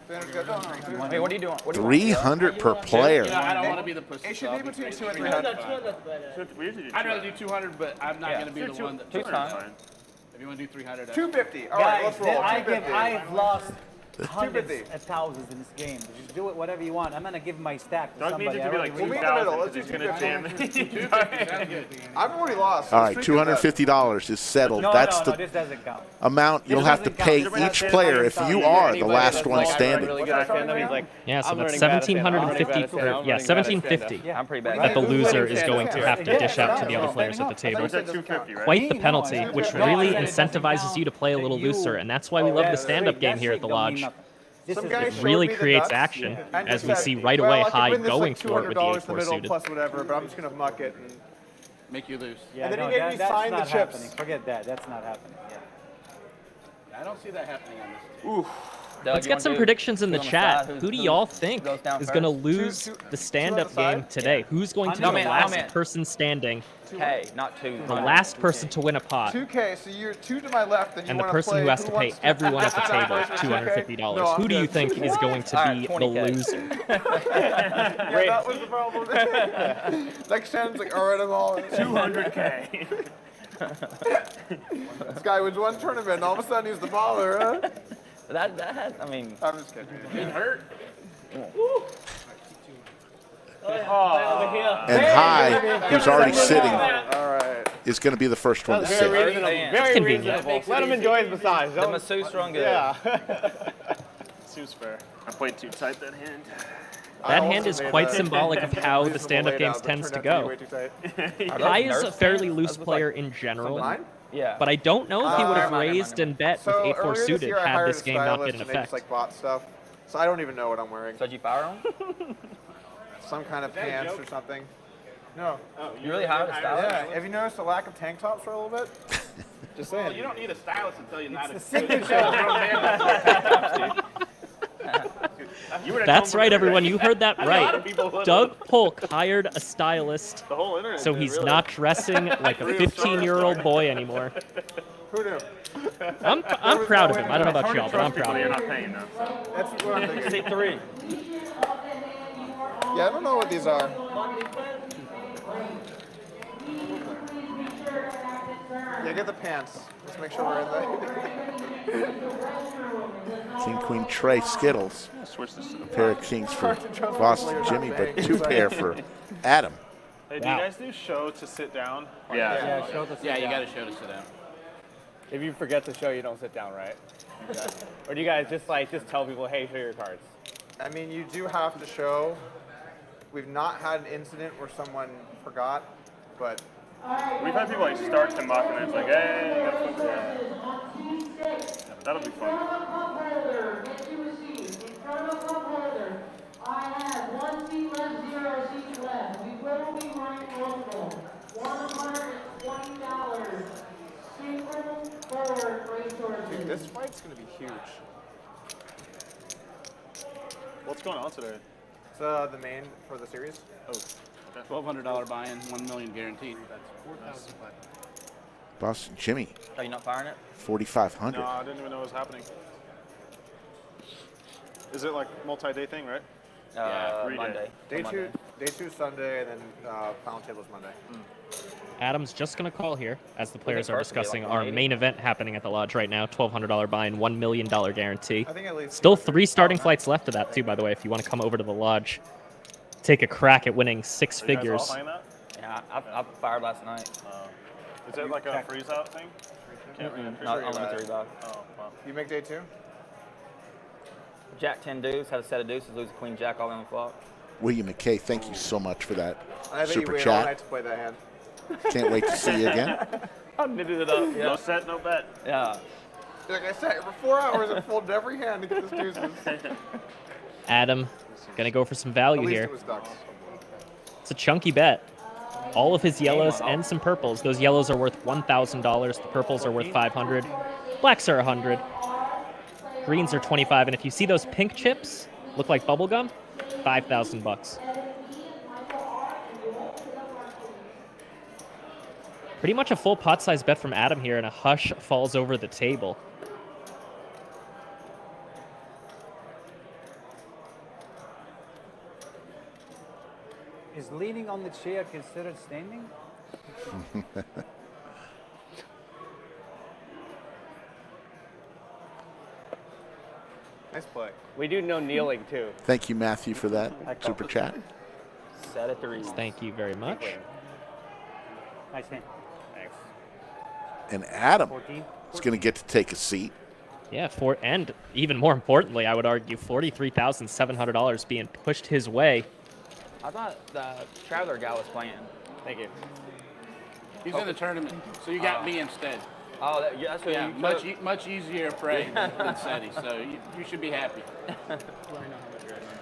That's good. No, no, Wait, what are you doing? What do you 300 per player. I don't want to be the pussy. It should be between 2 and 300. We usually do I'd rather do 200, but I'm not going to be the one that. 200 is fine. If you want to do 300, 250. All right, let's roll. I've 250. lost hundreds 250. and thousands in this game. Just do it whatever you want. I'm gonna give my stack to Doug needs somebody. it to be like We'll meet in the middle. 2,000 Let's because do he's going to jam. I've already lost. All right, $250 is settled. No, That's no, the this doesn't count. amount you'll have to pay each player if you are the last one standing. Really good at stand-up. He's like, Yeah, so I'm that's learning bad at stand-up. I'm 1,750. learning bad at stand-up. I'm Yeah, learning bad at 1,750. stand-up. I'm pretty bad. That the loser is going to have to dish out to the other players at the table. It's at 250, right? Quite the penalty, which really incentivizes you to play a little looser, and that's why we love the stand-up game here at the Lodge. Some guy It showed really me the creates nuts action, and as just we said, see right well, away I could High win this, going like, for it with the $200 in the 8-4 middle suited. plus whatever, but I'm just gonna muck it. And make you lose. Yeah, And then no, he gave me that's sign the not chips. happening. Forget that. That's not happening. Yeah. I don't see that happening on this team. Let's get some predictions in the chat. Who do y'all think is going to lose the stand-up game today? Who's going to be the last person standing, Hey, not 2. the last person to win a pot, 2K, so you're 2 to my left, and you and the want person who has to pay everyone at the table $250? No, I'm Who do you good. think is going to be the 20K. loser? Yeah, that was the problem. Next time's like, all right, I'm all in. 200K. This guy wins one tournament, and all of a sudden he's the baller, huh? That has, I mean, I'm just kidding. It hurt. And High, who's already sitting, All right. is going to be the first one to sit. Very convenient. reasonable. Let him enjoy his massage. the masseuse strong good. Seems fair. I played too tight that hand. That hand is quite symbolic of how the stand-up games tends to go. High is a fairly loose player in general, Mine? Yeah. but I don't know if he would have Mine. raised and bet with So 8-4 earlier this suited year, I had hired this a game not been stylist, in and they just effect. like bought stuff. So I don't even know what I'm wearing. So did you fire him? Some kind of pants or something. No. You really hired a stylist? Yeah. Have you noticed a lack of tank tops for a little bit? Just saying. Well, you don't need a stylist to tell you not to. That's right, everyone. You heard that right. Doug Polk hired a stylist, The whole internet. so he's not dressing like a 15-year-old boy anymore. Who knew? I'm proud of him. I don't know about y'all, but I'm proud You're of him. not paying them. So. That's what I'm thinking. Seat 3. Yeah, I don't know what these are. Yeah, get the pants. Let's make sure we're in there. King, Queen, Trey, Skittles. Switch this to the A pair of kings for Boston Jimmy, but 2 pair for Adam. Hey, do you guys do show to sit down? Yeah. Yeah, you got to show to sit down. If you forget to show, you don't sit down, right? Or do you guys just tell people, hey, show your cards? I mean, you do have to show. we've not had an incident where someone forgot, but We've had people like start to mock and then it's like, hey, you gotta put that. That'll be fun. I have 1 seat left, 0 seats left. We will be running local. $120. Single forward resources. this fight's gonna be huge. What's going on today? It's the main for the series. Oh, $1,200 buy-in, $1 million guaranteed. Boston Jimmy, Are you not firing it? 4,500. no, I didn't even know it was happening. Is it like multi-day thing, right? Monday. Day Monday. two Sunday, and then final table's Monday. Adam's just going to call here as the players are first would be discussing like our 180. main event happening at the lodge right now. $1,200 buy-in, $1 million guarantee. I think at least Still 3 starting flights left of that too, by the way, if you want to come over to the lodge. Take a crack at winning 6 Are you guys all figures. playing that? Yeah, I fired last night. Is it like a freeze-out thing? Can't read. Not unlimited rebuy. Oh, wow. You make day 2? Jack 10 deuce, have a set of deuces, lose queen jack all on the flop. William McKay, thank you so much for that I bet you super wait all night chat. to play that hand. Can't wait to see you again. I knitted it up. No set, no bet. Yeah. Like I said, for 4 hours I folded every hand to get this deuces. Adam, going to go for some At value least here. it was ducks. It's a chunky bet. All of his yellows and some purples. Those yellows are worth $1,000. The purples are worth $500. Blacks are $100. Greens are $25. And if you see those pink chips look like bubble gum, $5,000. Pretty much a full pot size bet from Adam here, and a hush falls over the table. Is leaning on the chair considered standing? Nice play. We do no kneeling too. Thank you, Matthew, for that super chat. Set of 3. Thank you very much. Nice hand. Thanks. And Adam 14. is going to get to take a seat. Yeah, and even more importantly, I would argue $43,700 being pushed his way. I thought the Traveler guy was playing. Thank you. He's in the tournament, so you got me instead. Oh, that's what Yeah, you much easier prey than SETI, so you should be happy.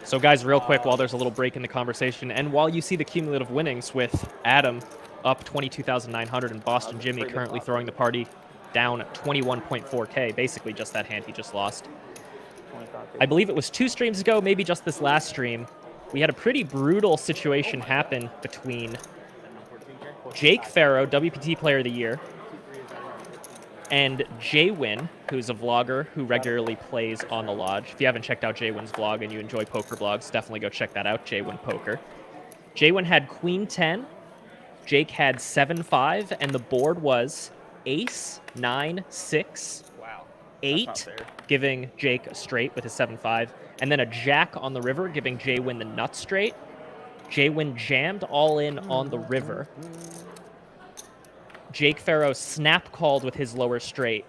So guys, real quick, while there's a little break in the conversation, and while you see the cumulative winnings with Adam up 22,900 and Boston Jimmy currently throwing the party down 21.4K, basically just that hand he just lost. I believe it was 2 streams ago, maybe just this last stream, we had a pretty brutal situation happen between Jake Farrow, WPT Player of the Year, and Jwin, who's a vlogger who regularly plays on the lodge. If you haven't checked out Jwin's vlog and you enjoy poker vlogs, definitely go check that out, Jwin Poker. Jwin had Queen 10, Jake had 7-5, and the board was Ace, 9, 6, Wow. 8, giving Jake a straight with his 7-5, and then a jack on the river, giving Jwin the nut straight. Jwin jammed all in on the river. Jake Farrow snap called with his lower straight.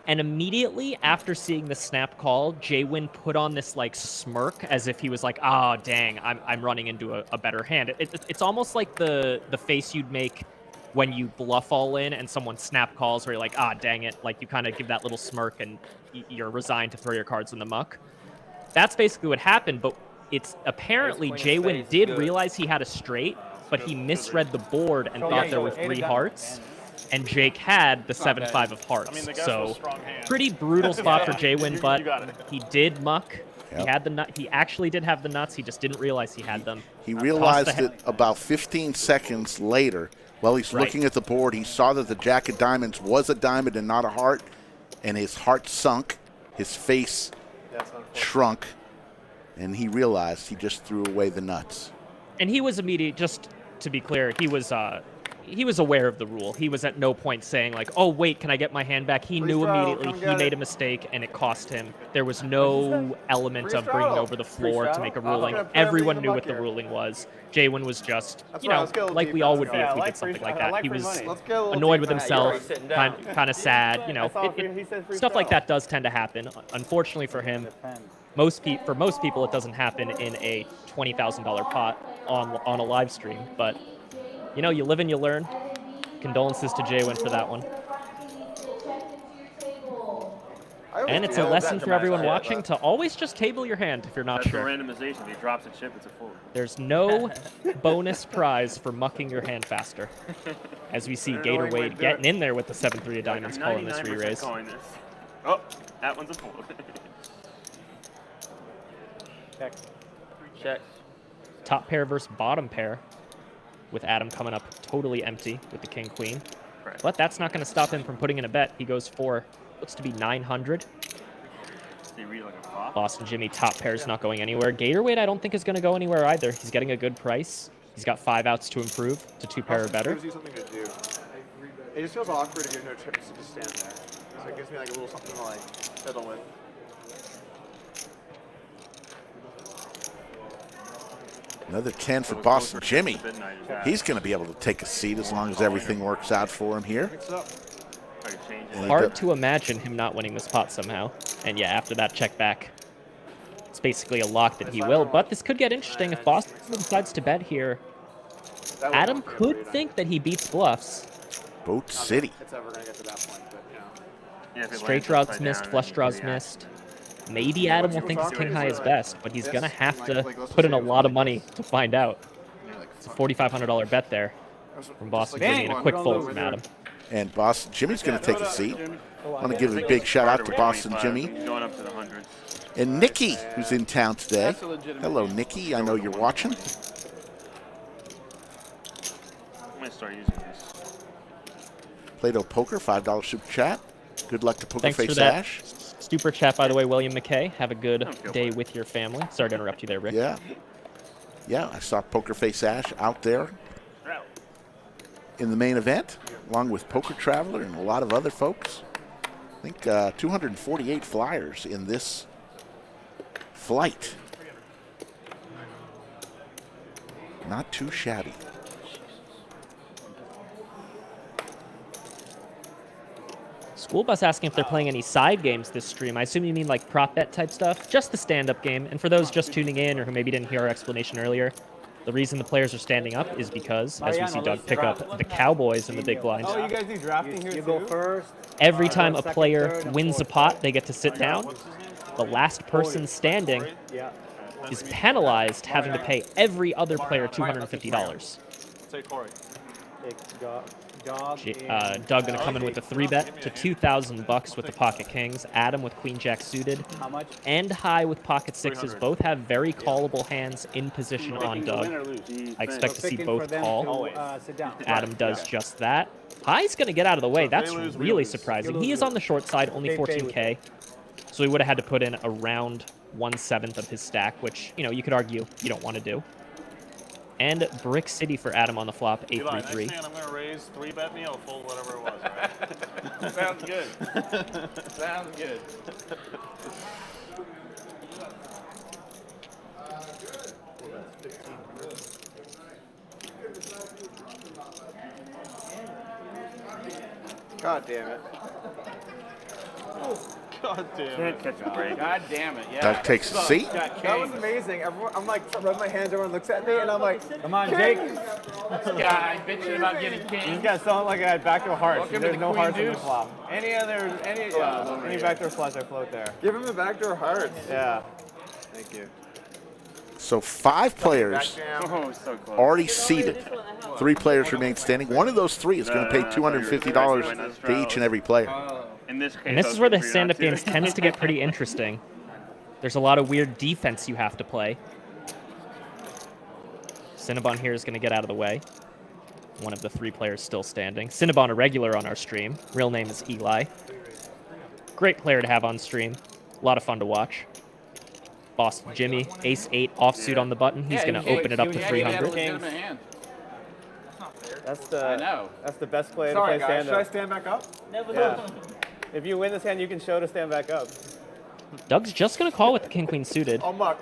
And immediately after seeing the snap call, Jwin put on this like smirk as if he was like, "Oh, dang, I'm running into a better hand." It's almost like the face you'd make when you bluff all in and someone snap calls where you're like, "Ah, dang it." Like you kind of give that little smirk and you're resigned to throw your cards in the muck. That's basically what happened, but it's apparently Jwin did realize he had a straight, but he misread the board and thought there were 3 hearts. And Jake had the 7-5 of hearts. I mean, the guy's so got a strong hand. pretty brutal spot for Jwin, but you got it. he did muck. Yep. He had the nut. He actually did have the nuts. He just didn't realize he had them. He realized it about 15 seconds later. While he's looking at the board, he saw that the jack of diamonds was a diamond and not a heart, and his heart sunk, his face shrunk, and he realized he just threw away the nuts. And he was immediate. Just to be clear, he was aware of the rule. He was at no point saying like, "Oh wait, can I get my hand back?" He knew immediately he made a mistake and it cost him. There was no element of bringing over the floor to make a ruling. Everyone knew what the ruling was. Jwin was just, you know, like we all would be if we did something like that. He was annoyed with himself, kind of sad. You know, stuff like that does tend to happen. Unfortunately for him, for most people, it doesn't happen in a $20,000 pot. on a live stream. But, you know, you live and you learn. Condolences to Jaywin for that one. And it's a lesson for everyone watching to always just table your hand if you're not That's sure. for randomization. If he drops a chip, it's a fold. There's no bonus prize for mucking your hand faster. As we see Gatorade getting in there with the 7-3 of diamonds, calling this re-raise. Oh, that one's a fold. Check. Check. Top pair versus bottom pair, with Adam coming up totally empty with the king-queen. Right. But that's not going to stop him from putting in a bet. He goes for, looks to be 900. Boston Jimmy, top pair's not going anywhere. Gatorade, I don't think is going to go anywhere either. He's getting a good price. He's got 5 outs to improve to 2 pair or better. It gives you something to do. It just feels awkward if you have no chips to just stand there. So it gives me like a little something to like fiddle with. Another 10 for Boston Jimmy. He's going to be able to take a seat as long as everything works out for him here. Hard to imagine him not winning this pot somehow. And yeah, after that check back, it's basically a lock that he will. But this could get interesting if Boston decides to bet here. Adam could think that he beats bluffs. Boat City. Straight draws missed, flush draws missed. Maybe Adam will think his king high is best, but he's going to have to put in a lot of money to find out. It's a $4,500 bet there from Boston Jimmy and a quick fold from Adam. And Boston Jimmy's going to take a seat. I want to give a big shout out to Boston Jimmy. Going up to the hundreds. And Nikki, who's in town today. Hello, Nikki. I know you're watching. I'm going to start using this. Play-Doh Poker, $5 super chat. Good luck to Poker Thanks Face for that Ash. Super chat, by the way, William McKay. Have a good day with your family. Sorry to interrupt you there, Rick. Yeah. Yeah, I saw Poker Face Ash out there in the main event, along with Poker Traveler and a lot of other folks. I think 248 flyers in this flight. Not too shabby. School Bus asking if they're playing any side games this stream. I assume you mean like prop bet type stuff. Just the stand-up game. And for those just tuning in or who maybe didn't hear our explanation earlier, the reason the players are standing up is because, as we see Doug pick up the Cowboys in the big blind. Oh, you guys do drafting here You too? go first. Every time a player wins a pot, they get to sit down. The last person standing is penalized, having to pay every other player $250. Say Corey. Doug going to come in with a 3-bet to $2,000 with the pocket kings. Adam with queen jack suited. How much? And high with pocket sixes. Both have very callable hands in position on Doug. I expect to see both call. Sit down. Adam does just that. High's going to get out of the way. That's really surprising. He is on the short side, only 14K. So he would have had to put in around 1/7 of his stack, which, you know, you could argue you don't want to do. And Brick City for Adam on the flop, 8-3-3. Next hand, I'm going to raise 3-bet me. I'll fold whatever it was, right? Sounds good. Sounds good. God damn it. God damn it. Can't catch a break. God damn it, yeah. Doug takes a seat. That was amazing. Everyone, I'm like, rub my hands, everyone looks at me, and I'm like, Come on, Jake. Guy bitching about getting king. These guys sound like I had backdoor hearts. Welcome to There's the no queen hearts in the deuce. flop. Any backdoor flush I float there. give him a backdoor heart. Yeah. Thank you. So 5 players Oh, so close. already seated. 3 players remain standing. One of those 3 is going to pay $250 to each and every player. In this case, And this is where the stand-up games tends to get pretty interesting. There's a lot of weird defense you have to play. Cinnabon here is going to get out of the way. One of the 3 players still standing. Cinnabon, a regular on our stream. Real name is Eli. Great player to have on stream. A lot of fun to watch. Boston Jimmy, ace-8 offsuit on the button. He's going to open it up to 300. That's I know. That's the best play Sorry, to play guys. Should I stand-up. stand back up? Yeah. If you win this hand, you can show to stand back up. Doug's just going to call with the king-queen suited. I'll muck.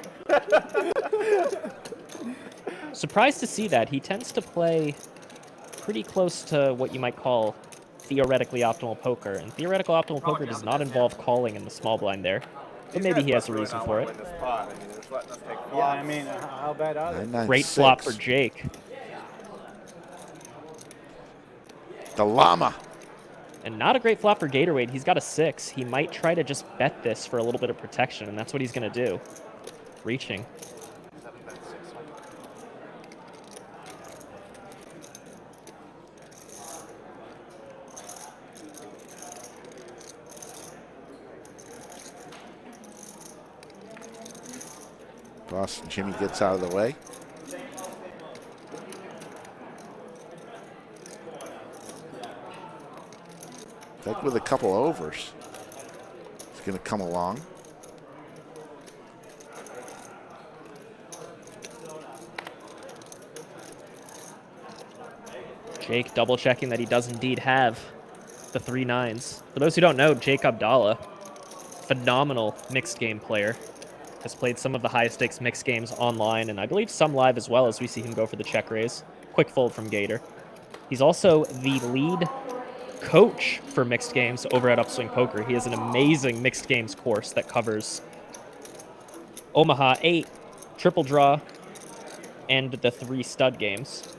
Surprised to see that. He tends to play pretty close to what you might call theoretically optimal poker. And theoretical optimal poker does not involve calling in the small blind there. But maybe he has a reason for it. Yeah, I mean, how bad are they? Great flop for Jake. The llama. And not a great flop for Gatorade. He's got a 6. He might try to just bet this for a little bit of protection, and that's what he's going to do. Reaching. Boston Jimmy gets out of the way. Doug with a couple overs. He's going to come along. Jake double checking that he does indeed have the 3 9s. For those who don't know, Jake Abdalla, phenomenal mixed game player, has played some of the highest stakes mixed games online, and I believe some live as well, as we see him go for the check raise. Quick fold from Gator. He's also the lead coach for mixed games over at Upswing Poker. He has an amazing mixed games course that covers Omaha 8, triple draw, and the 3 stud games.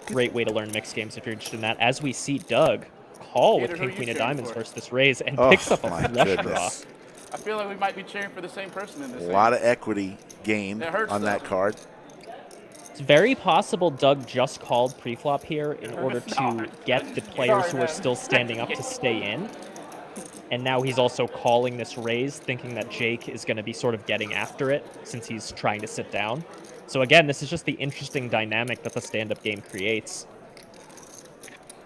Great way to learn mixed games if you're interested in that. As we see Doug call with King Queen of Diamonds versus this raise and picks up a flush draw. I feel like we might be cheering for the same person in this. A lot of equity gained on that card. It's very possible Doug just called preflop here in order to get the players who are still standing up to stay in. And now he's also calling this raise, thinking that Jake is going to be sort of getting after it since he's trying to sit down. So again, this is just the interesting dynamic that the stand-up game creates.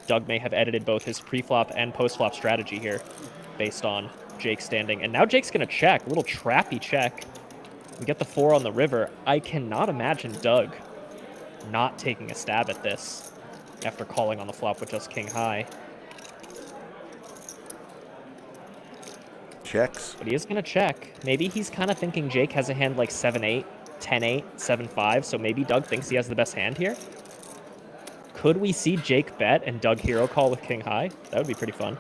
Doug may have edited both his preflop and postflop strategy here based on Jake standing. And now Jake's going to check, a little trappy check. We get the 4 on the river. I cannot imagine Doug not taking a stab at this after calling on the flop with just king high. Checks. But he is going to check. Maybe he's kind of thinking Jake has a hand like 7-8, 10-8, 7-5, so maybe Doug thinks he has the best hand here. Could we see Jake bet and Doug hero call with king high? That would be pretty fun.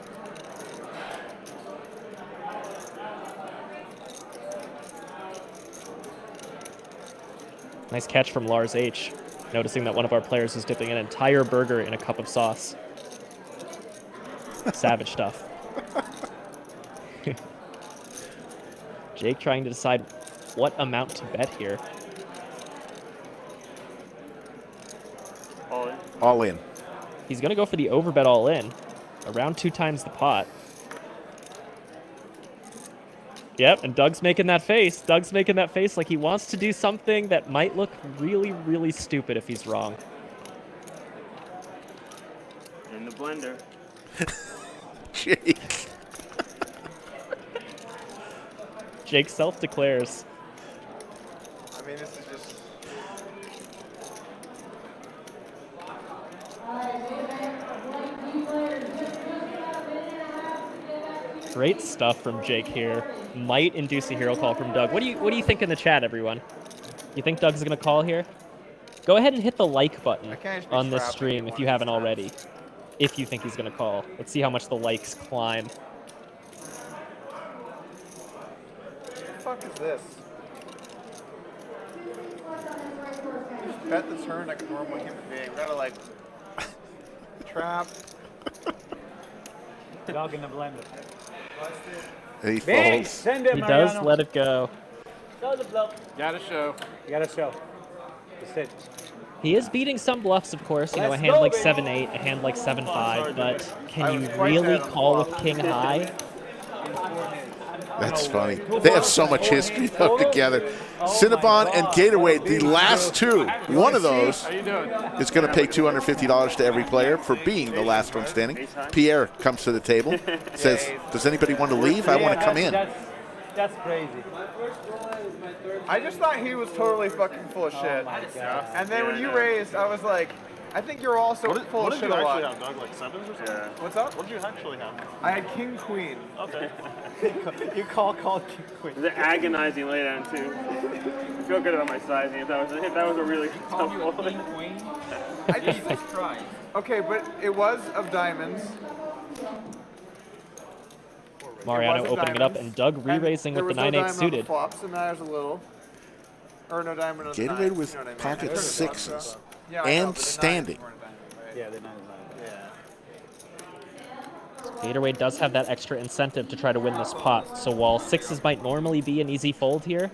Nice catch from Lars H, noticing that one of our players is dipping an entire burger in a cup of sauce. Savage stuff. Jake trying to decide what amount to bet here. All in. All in. He's going to go for the overbet all in, around 2 times the pot. Yep, and Doug's making that face. Doug's making that face like he wants to do something that might look really, really stupid if he's wrong. In the blender. Jake. Jake self-declares. I mean, this is just... Great stuff from Jake here. Might induce a hero call from Doug. What do you think in the chat, everyone? You think Doug's gonna call here? Go ahead and hit the like button on this stream if you haven't already. If you think he's gonna call. Let's see how much the likes climb. What the fuck is this? Just bet the turn like a normal human being. We gotta like trap. Dog in the blender. And he Bang! folds. Send it, He Mariano. does let it go. Gotta show. You gotta show. Just sit. He is beating some bluffs, of course. You know, a Let's hand go, like baby. 7-8, a hand like 7-5, but can you really call with king high? That's funny. They have so much history though together. Cinnabon and Gatorade, the last two. One of those is going to pay $250 to every player for being the last one standing. Pierre comes to the table, says, "Does anybody want to leave? I want to come in." That's crazy. I just thought he was totally fucking full of shit. And then when you raised, I was like, I think you're also full What of did shit you a actually lot. have, Doug? Like 7s or something? Yeah. What's up? What did you actually have? I had king queen. Okay. You call king queen. It was an agonizing laydown too. I feel good about my sizing. If that was a really tough one. I just okay, but it was of diamonds. Mariano wasn't opening it up, diamonds, and Doug re-raising there with the was no 9-8 diamond on the suited. flops, and matters a little. Or no diamond on the Gatorade nines, with you know what I mean? pocket I turned it sixes up, so- Yeah, I know, and but the nines standing. weren't a diamond, right? Yeah, they're not. Yeah. Gatorade does have that extra incentive to try to win this pot, so while sixes might normally be an easy fold here,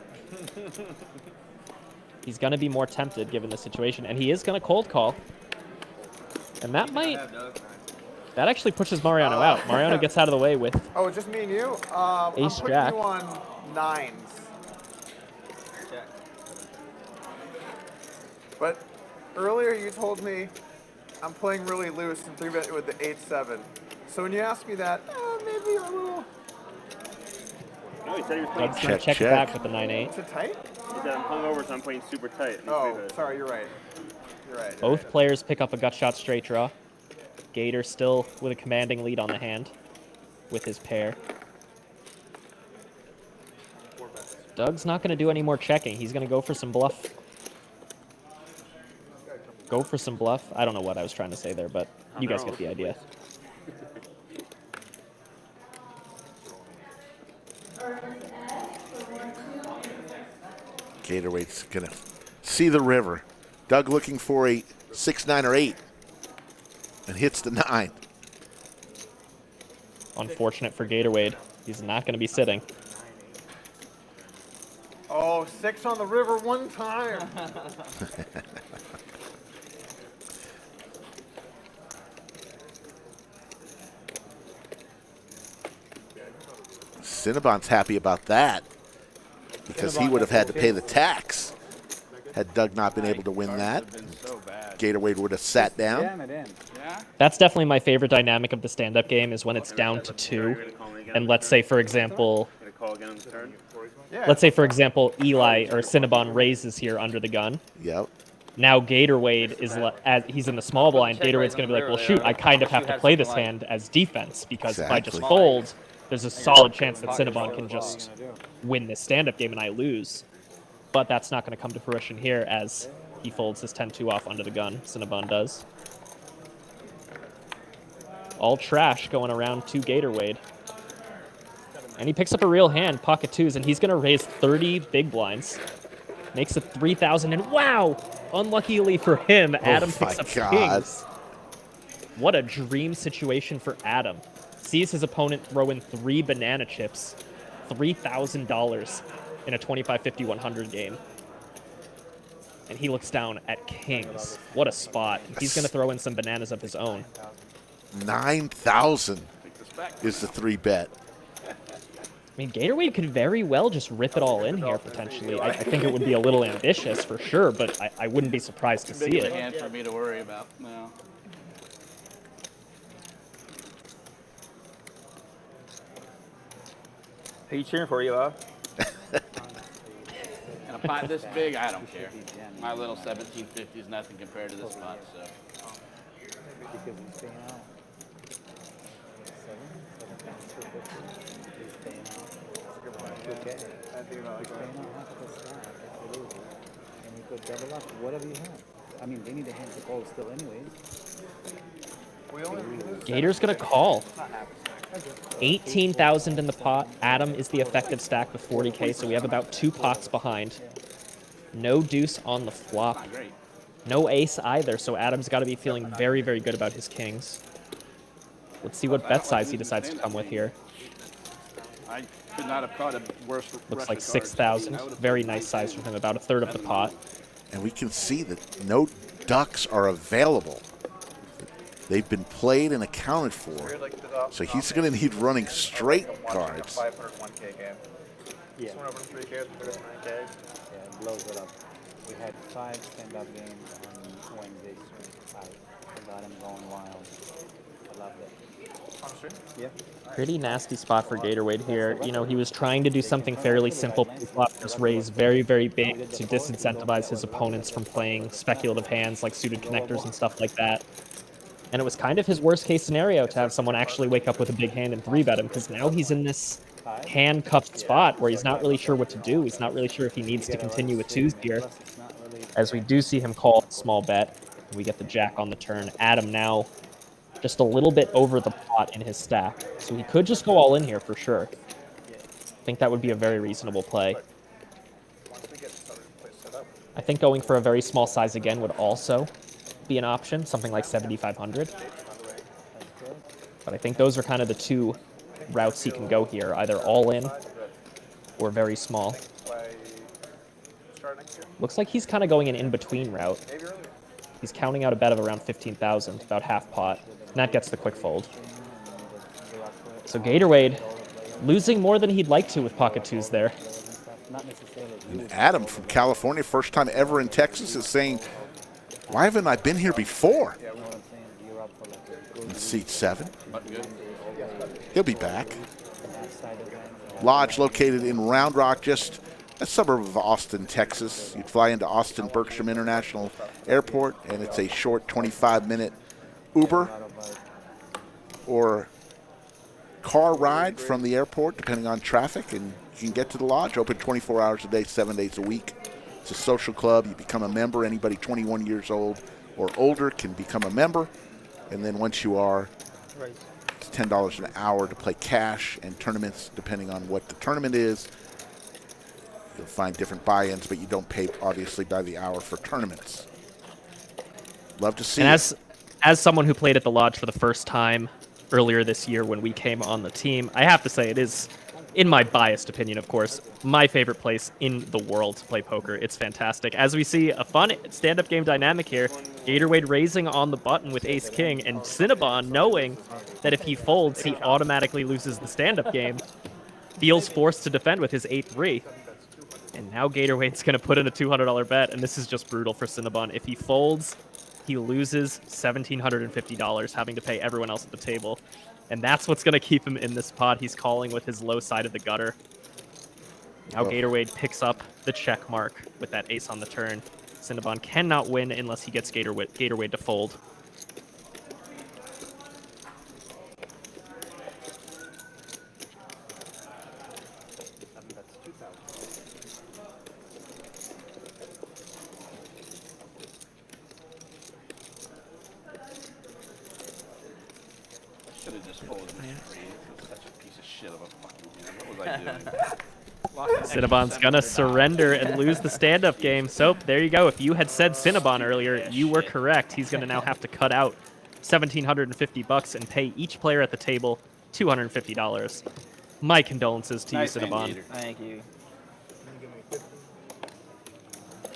he's going to be more tempted given the situation, and he is going to cold call. And that might... That actually pushes Mariano out. Mariano gets out of the way with... Oh, just me and you? I'm Ace putting Jack. you on nines. But earlier you told me I'm playing really loose and 3-bet with the 8-7. So when you asked me that, maybe a little... No, he said he was playing Doug's going to check it check. back with the 9-8. Is it tight? He said I'm hungover, so I'm playing super tight. Oh, sorry, you're right. You're right. You're Both right. players pick up a gut shot straight draw. Gator still with a commanding lead on the hand with his pair. Doug's not going to do any more checking. He's going to go for some bluff. Go for some bluff. I don't know what I was trying to say there, but you guys get the idea. Gatorade's going to see the river. Doug looking for a 6, 9, or 8. And hits the 9. Unfortunate for Gatorade. He's not going to be sitting. Oh, 6 on the river one time. Cinnabon's happy about that because he would have had to pay the tax had Doug not been able to win that. Gatorade would have sat down. Jam it in. That's definitely my favorite dynamic of the stand-up game is when it's down to 2. And let's say, for example, Eli or Cinnabon raises here under the gun. Yep. Now Gatorade is, as he's in the small blind, Gatorade's going to be like, well, shoot, I kind of have to play this hand as defense because if I just fold, there's a solid chance that Cinnabon can just win this stand-up game and I lose. But that's not going to come to fruition here as he folds his 10-2 off under the gun. Cinnabon does. All trash going around to Gatorade. And he picks up a real hand, pocket 2s, and he's going to raise 30 big blinds. Makes it 3,000, and wow! Unluckily for him, Adam picks up kings. What a dream situation for Adam. Sees his opponent throw in 3 banana chips, $3,000 in a 25-50-100 game. And he looks down at kings. What a spot. He's going to throw in some bananas of his own. 9,000 is the 3-bet. I mean, Gatorade could very well just rip it all in here, potentially. I think it would be a little ambitious, for sure, but I wouldn't be surprised to see Big of it. a hand for me to worry about now. Who you cheering for, Eli? And a pot this big, I don't care. My little 1750 is nothing compared to this pot, so. Because he's staying out. 7, 7, okay. He's staying out half of the stack. Absolutely. And you could double up whatever you have. I mean, they need a hand to call still anyways. Gator's going to call. 18,000 in the pot. Adam is the effective stack with 40K, so we have about 2 pots behind. No deuce on the flop. No ace either, so Adam's got to be feeling very, very good about his kings. Let's see what bet size he decides to come with here. I could not have caught a worse. Looks like 6,000. Very nice size from him, about a third of the pot. And we can see that no ducks are available. They've been played and accounted for. So he's going to need running straight cards. 501K game. Yeah. Someone over 3K, we got 9K. Yeah, it blows it up. We had 5 stand-up games on Wednesday straight. I got him going wild. I loved it. On stream? Yeah. Pretty nasty spot for Gatorade here. You know, he was trying to do something fairly simple. Flop just raise very, very big to disincentivize his opponents from playing speculative hands like suited connectors and stuff like that. And it was kind of his worst case scenario to have someone actually wake up with a big hand and 3-bet him, because now he's in this handcuffed spot where he's not really sure what to do. He's not really sure if he needs to continue with 2s here. As we do see him call small bet, we get the jack on the turn. Adam now just a little bit over the pot in his stack. So he could just go all in here for sure. I think that would be a very reasonable play. I think going for a very small size again would also be an option, something like 7,500. But I think those are kind of the two routes he can go here, either all in or very small. Looks like he's kind of going an in-between route. He's counting out a bet of around 15,000, about half pot, and that gets the quick fold. So Gatorade losing more than he'd like to with pocket twos there. And Adam from California, first time ever in Texas, is saying, why haven't I been here before? In seat 7. He'll be back. Lodge located in Round Rock, just a suburb of Austin, Texas. You'd fly into Austin Bergstrom International Airport, and it's a short 25-minute Uber or car ride from the airport, depending on traffic, and you can get to the lodge. Open 24 hours a day, 7 days a week. It's a social club. You become a member. Anybody 21 years old or older can become a member, and then once you are, it's $10 an hour to play cash and tournaments, depending on what the tournament is. You'll find different buy-ins, but you don't pay, obviously, by the hour for tournaments. Love to see and it. As someone who played at the lodge for the first time earlier this year when we came on the team, I have to say it is, in my biased opinion, of course, my favorite place in the world to play poker. It's fantastic. As we see a fun stand-up game dynamic here, Gatorade raising on the button with ace-king, and Cinnabon knowing that if he folds, he automatically loses the stand-up game, feels forced to defend with his 8-3. And now Gatorade's going to put in a $200 bet, and this is just brutal for Cinnabon. If he folds, he loses $1,750, having to pay everyone else at the table. And that's what's going to keep him in this pot. He's calling with his low side of the gutter. Now Gatorade picks up the check mark with that ace on the turn. Cinnabon cannot win unless he gets Gatorade to fold. Cinnabon's gonna surrender and lose the stand-up game. So there you go. If you had said Cinnabon earlier, you were correct. He's gonna now have to cut out $1,750 and pay each player at the table $250. My condolences to you, Cinnabon. Thank you.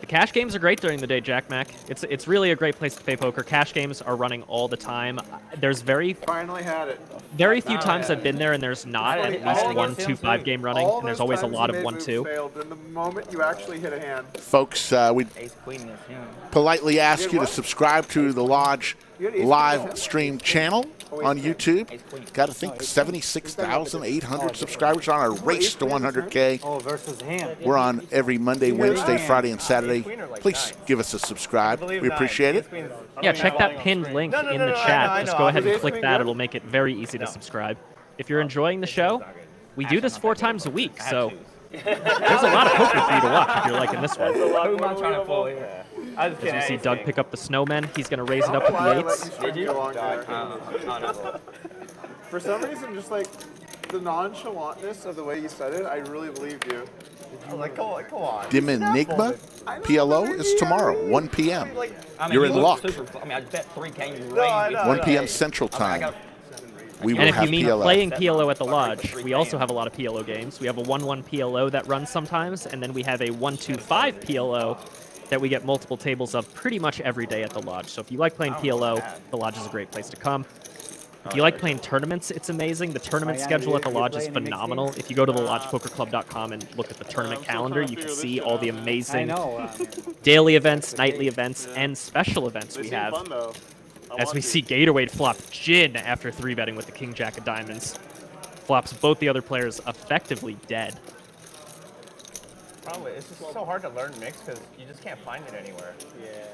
The cash games are great during the day, Jack Mac. It's really a great place to play poker. Cash games are running all the time. There's Finally had it. very few times I've been there and there's not at least 1 2-5 game running, and there's always a lot of 1-2. Then the moment you actually hit a hand. Folks, we politely ask you to subscribe to the Lodge live stream channel on YouTube. Got to think 76,800 subscribers on our race to 100K. Oh, versus him. We're on every Monday, Wednesday, Friday, and Saturday. Please give us a subscribe. We appreciate it. Yeah, check that pinned link in the chat. Just go ahead and click that. It'll make it very easy to subscribe. If you're enjoying the show, we do this 4 times a week, so there's a lot of poker for you to watch if you're liking this one. Who am I trying to fool here? As we see Doug pick up the snowmen, he's going to raise it up with the 8s. Did you? For some reason, just like the nonchalantness of the way you said it, I really believed you. Like, come on. Dim Enigma PLO is tomorrow, 1 p.m. You're in luck. I bet 3K. 1 p.m. Central Time. We will And if have you mean PLO. playing PLO at the Lodge, we also have a lot of PLO games. We have a 1-1 PLO that runs sometimes, and then we have a 1-2-5 PLO that we get multiple tables of pretty much every day at the Lodge. So if you like playing PLO, the Lodge is a great place to come. If you like playing tournaments, it's amazing. The tournament schedule at the Lodge is phenomenal. If you go to thelodgepokerclub.com and look at the tournament calendar, you can see all the amazing daily events, nightly events, and special events we have. As we see Gatorade flop Gin after 3-betting with the King Jack of Diamonds. Flops both the other players effectively dead. Probably. It's just so hard to learn mix because you just can't find it anywhere. Yeah.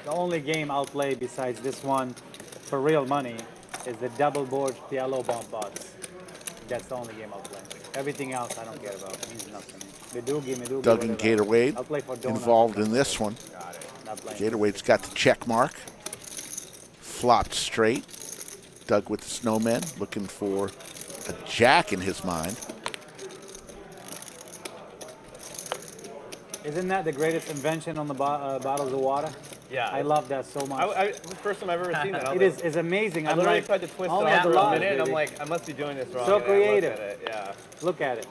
The only game I'll play besides this one for real money is the double board PLO bomb bots. That's the only game I'll play. Everything else I don't care about. It means nothing to me. Medugi, Doug and Gatorade I'll play for involved in this one. Gatorade's got the check mark. Flopped straight. Doug with the snowmen, looking for a jack in his mind. Isn't that the greatest invention on the bottles of water? Yeah. I love that so much. It's the first time I've ever seen that. It is. It's amazing. I I'm literally like, tried to twist it only off the for a laws, minute, and I'm baby. like, I must be doing this wrong. So and I looked creative. at it, yeah. Look at it.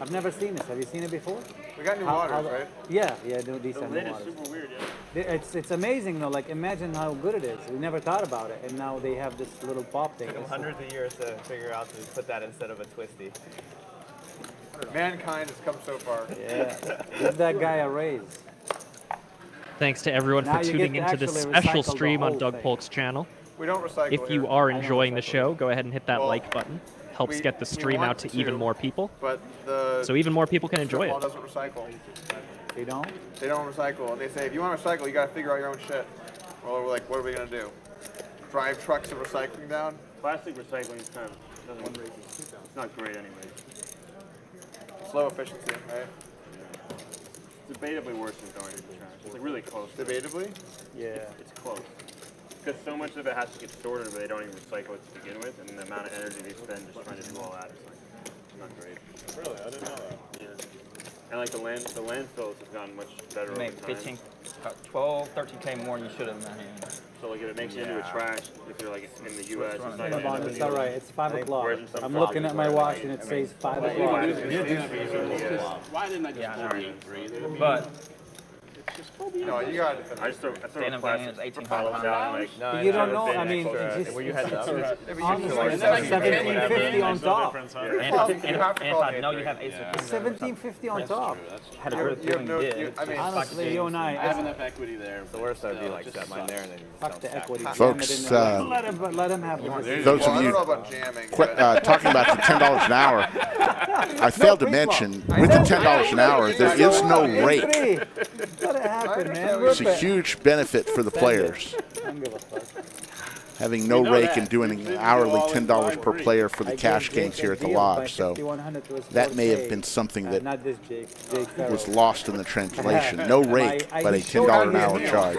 I've never seen this. Have you seen it before? We got new waters, right? Yeah, these The are new lid is waters. super weird, yeah. It's amazing though. Like imagine how good it is. We never thought about it, and now they have this little pop thing. Took them hundreds of years to figure out to put that instead of a twisty. Mankind has come so far. Yeah, give that guy a raise. Thanks to everyone Now for you tuning get to into this actually special recycle the stream on whole Doug thing. Polk's channel. We don't recycle If you here. are I don't enjoying the recycle. show, go ahead and hit that Well, like button. Helps get the we stream want out to even more people, But the so even more people can enjoy strip mall it. doesn't recycle. They don't. They don't recycle. And they say, if you want to recycle, you got to figure out your own shit. Well, we're like, what are we going to do? Drive trucks of recycling down? Plastic recycling is kind of it's not great anyway. Slow efficiency, right? It's debatably worse than throwing it in the trash. It's like really close. Debatably? Yeah. It's close. Because so much of it has to get sorted, but they don't even recycle it to begin with, and the amount of energy they spend just trying to do all that is like not great. Really? I didn't know that. Yeah. And like the landfills have gotten much better You over make time. 15, 12, 13K more than you should have in that hand. So like if it makes it into a trash, if you're like in the U.S. it's like Cinnabon, it's all right. It's 5 o'clock. Whereas in some I'm looking at my watch and it says 5 o'clock. Why didn't I just Yeah, pour you three? But No, you got it. I just throw stand up plastic games, 18 bottles out and like No, You don't know. I mean, extra. it's just Where you had honestly, numbers. it's 1750 on top. No, you have 8 1750 on top. Had a good You have feeling no, you did. you, I mean, Honestly, you and I have I, enough equity there. The worst I'd be like set mine there and then fuck the equity. Folks, Let him have the those well, of I you don't know about jamming. but talking about the $10 an hour, I failed to mention, with the $10 an hour, there is no rate. Let it happen, man. It's a huge benefit for the players. Don't give a fuck. Having no rake and doing an hourly $10 per player for the cash games here at the lodge. So that may have been something that Not this Jake. Jake Farrell. was lost in the translation. No rake, but a $10 an hour charge.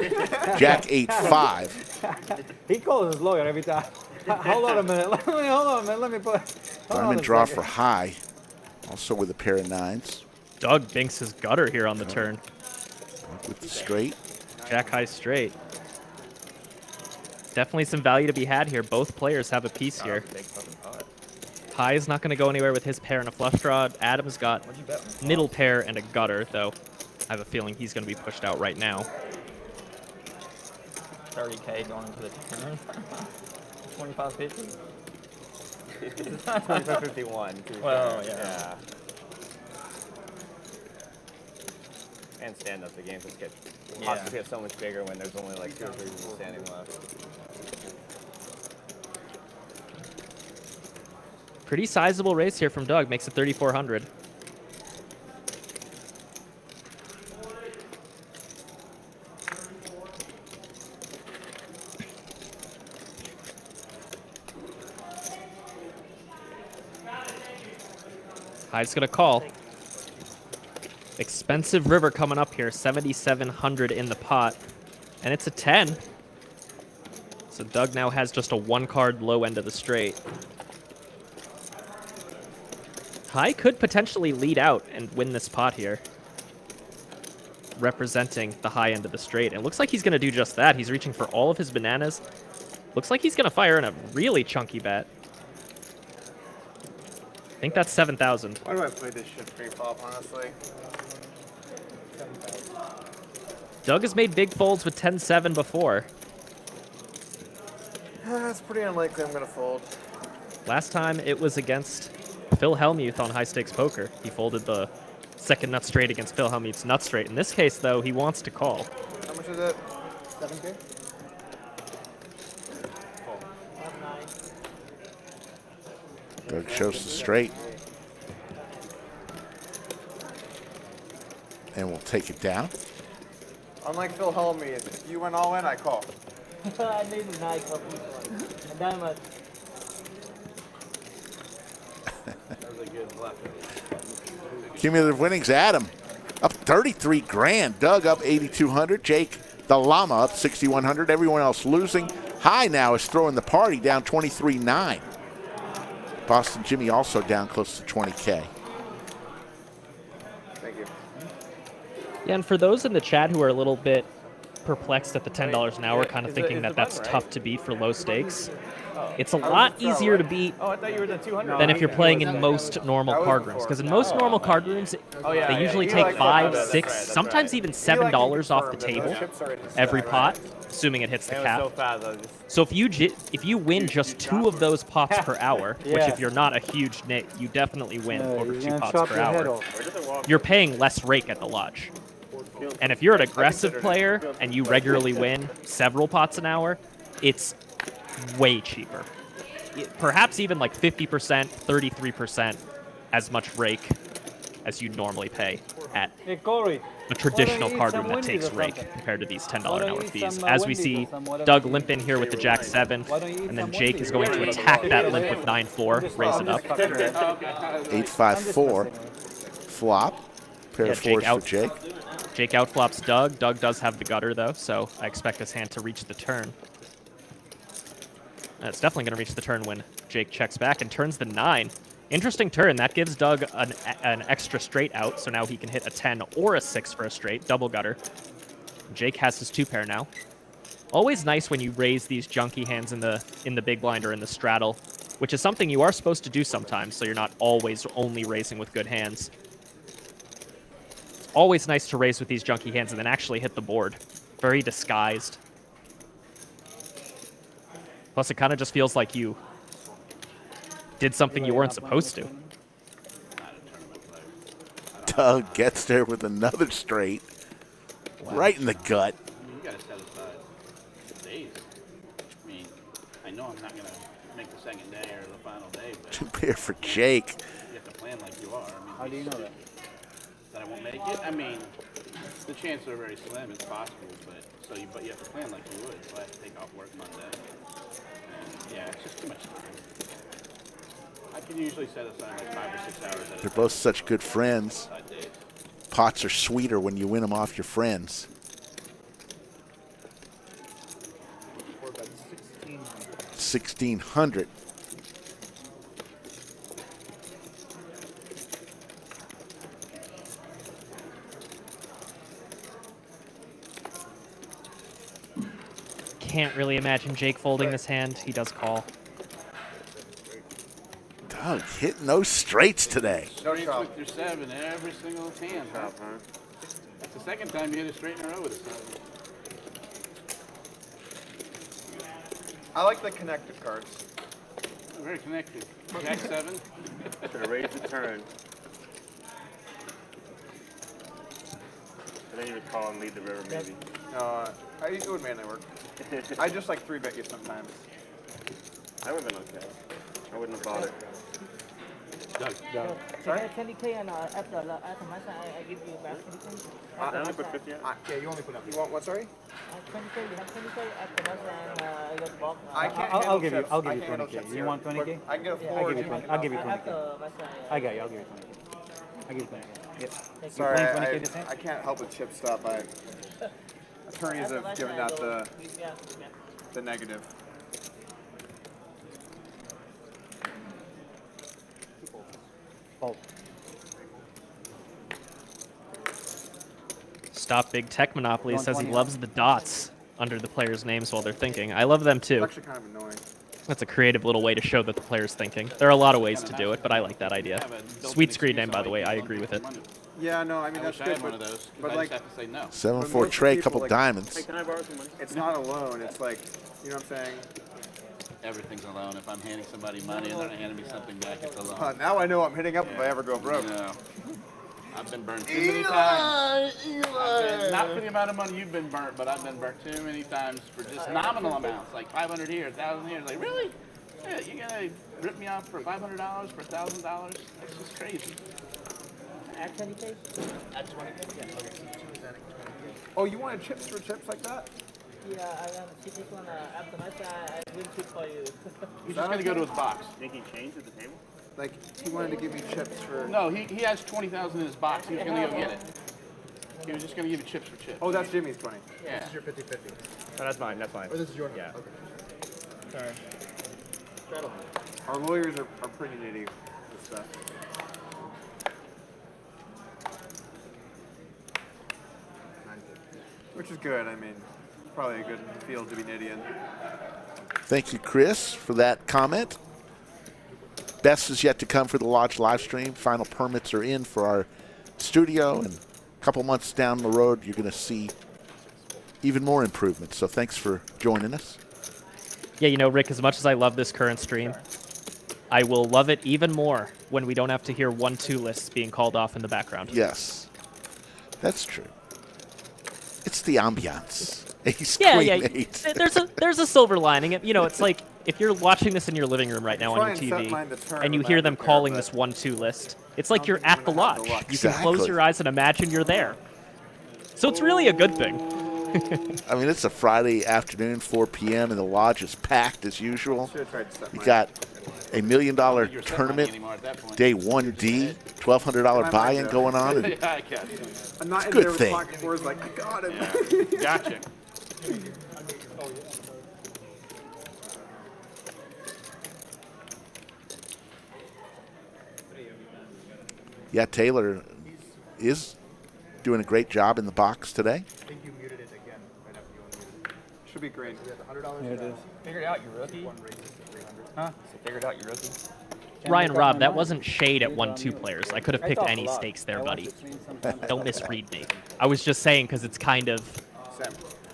Jack 8-5. He calls his lawyer every time. Hold on a minute. Hold on a minute. Let me put. Hold on Diamond a draw second. for high. Also with a pair of nines. Doug binks his gutter here on the turn. With the straight. Jack high straight. Definitely some value to be had here. Both players have a piece here. High is not going to go anywhere with his pair and a flush draw. Adam's got middle pair and a gutter, though I have a feeling he's going to be pushed out right now. 30K going into the turn. 25.50. 25.51. Well, yeah. And stand-ups, the games just get Yeah. possibly get so much bigger when there's only like 2 or 3 people standing left. Pretty sizable race here from Doug. Makes it 3,400. High's gonna call. Expensive river coming up here, 7,700 in the pot, and it's a 10. So Doug now has just a 1-card low end of the straight. High could potentially lead out and win this pot here, representing the high end of the straight. It looks like he's gonna do just that. He's reaching for all of his bananas. Looks like he's gonna fire in a really chunky bet. I think that's 7,000. Why do I play this shit pre-flop, honestly? Doug has made big folds with 10-7 before. It's pretty unlikely I'm going to fold. Last time it was against Phil Hellmuth on High Stakes Poker. He folded the second nut straight against Phil Hellmuth's nut straight. In this case, though, he wants to call. How much is it? 7K? Doug shows the straight. And we'll take it down. Unlike Phil Hellmuth, if you went all in, I call. I need a nice one. A diamond. Cumulative winnings, Adam up 33 grand. Doug up 8,200. Jake the Llama up 6,100. Everyone else losing. High now is throwing the party down 23-9. Boston Jimmy also down close to 20K. Thank you. Yeah, and for those in the chat who are a little bit perplexed at the $10 an hour, kind of thinking that that's tough to beat for low stakes, it's a lot easier to beat Oh, I thought you were the 200. than if you're playing in most normal card rooms. Because in most normal card rooms, they usually take $5, $6, sometimes even $7 off the table every pot, assuming it hits the cap. So if you win just 2 of those pots per hour, which if you're not a huge nit, you definitely win over 2 pots per hour, you're paying less rake at the lodge. And if you're an aggressive player and you regularly win several pots an hour, it's way cheaper. Perhaps even like 50%, 33% as much rake as you normally pay at a traditional card room that takes rake compared to these $10 an hour fees. As we see Doug limp in here with the Jack 7, and then Jake is going to attack that limp with 9-4, raise it up. 8-5-4. Flop. Pair of fours for Jake. Jake outflops Doug. Doug does have the gutter, though, so I expect this hand to reach the turn. And it's definitely going to reach the turn when Jake checks back and turns the 9. Interesting turn. That gives Doug an extra straight out, so now he can hit a 10 or a 6 for a straight, double gutter. Jake has his 2-pair now. Always nice when you raise these junky hands in the big blind or in the straddle, which is something you are supposed to do sometimes, so you're not always only raising with good hands. Always nice to raise with these junky hands and then actually hit the board. Very disguised. Plus, it kind of just feels like you did something you weren't supposed to. Doug gets there with another straight. Right in the gut. You got to set aside days. I mean, I know I'm not going to make the second day or the final day, but 2-pair for Jake. you have to plan like you are. I mean, How do you know that? That I won't make it? I mean, the chances are very slim. It's possible, but you have to plan like you would. So I have to take off work Monday. And yeah, it's just too much time. I can usually set aside like 5 or 6 hours at a time. They're both such good friends. Pots are sweeter when you win them off your friends. 1,600. Can't really imagine Jake folding this hand. He does call. Doug hitting those straights today. Straights with your 7 every single hand, huh? That's the second time you hit a straight in a row with a 7. I like the connected cards. Very connected. Jack 7. Should raise the turn. And then you would call and lead the river, maybe. No, it would mainly work. I just like 3-bet you sometimes. I would have been okay. I wouldn't have bought it. Doug. Sorry? 20K and after my side, I give you back 20K. I only put 50 out. Yeah, you only put up. You want what, sorry? 20K, you have 20K after my side, and I got the box. I'll give you 20K. You want 20K? I can get a 4. I'll give you 20K. After my side. I got you. I'll give you 20K. I'll give you 20K. Yep. Sorry, You playing 20K this hand? I can't help with chip stuff. Attorneys have given out the negative. Stop Big Tech Monopoly says he loves the dots under the players' names while they're thinking. I love them too. It's actually kind of annoying. That's a creative little way to show that the player's thinking. There are a lot of ways to do it, but I like that idea. Sweet screen name, by the way. I agree with it. Yeah, no, I mean, that's I good. had one of those. But I like, just have to say no. 7-4 tray, couple diamonds. Hey, can I borrow some money? it's not a loan. It's like, you know what I'm saying? Everything's a loan. If I'm handing somebody money and they're not handing me something back, it's a loan. Now I know I'm hitting up if I ever go broke. No. I've been burned too many times. Not for the amount of money you've been burnt, but I've been burnt too many times for just nominal amounts, like 500 here, 1,000 here. Like, really? Yeah, you're gonna rip me off for $500, for $1,000? That's just crazy. At 20K? At 20K? Yeah. Okay. Oh, you wanted chips for chips like that? Yeah, I want to keep this one after my side. I will keep for you. He's just gonna go to his box. Making change at the table? Like, he wanted to give me chips for... No, he has 20,000 in his box. He was gonna go get it. He was just gonna give you chips for chips. Oh, that's Jimmy's 20. Yeah. Oh, that's mine. That's mine. Or this is your Yeah. Okay. turn. Our lawyers are pretty nitty with stuff. Which is good. I mean, probably a good field to be nitty in. Thank you, Chris, for that comment. Best is yet to come for the Lodge live stream. Final permits are in for our studio, and a couple months down the road, you're going to see even more improvements. So thanks for joining us. Yeah, you know, Rick, as much as I love this current stream, I will love it even more when we don't have to hear 1-2 lists being called off in the background. Yes, that's true. It's the ambiance. Ace, Yeah, queen, yeah. 8. There's a silver lining. You know, it's like if you're watching this in your living room right now on your TV and you hear them calling this 1-2 list, it's like you're at the lodge. You can close your eyes and imagine you're there. So it's really a good thing. I mean, it's a Friday afternoon, 4 p.m., and the lodge is packed as usual. You got a $1 million tournament, day 1D, $1,200 buy-in going on. And I'm not it's a in good there with thing. pocket fours like, I got him. Gotcha. Yeah, Taylor is doing a great job in the box today. I think you muted it again right after you unmuted it. Should be green. Here it is. Figured out, you rookie. Huh? So figured out, you rookie. Ryan, Rob, that wasn't shade at 1-2 players. I could have picked any stakes there, buddy. Don't misread me. I was just saying because it's kind of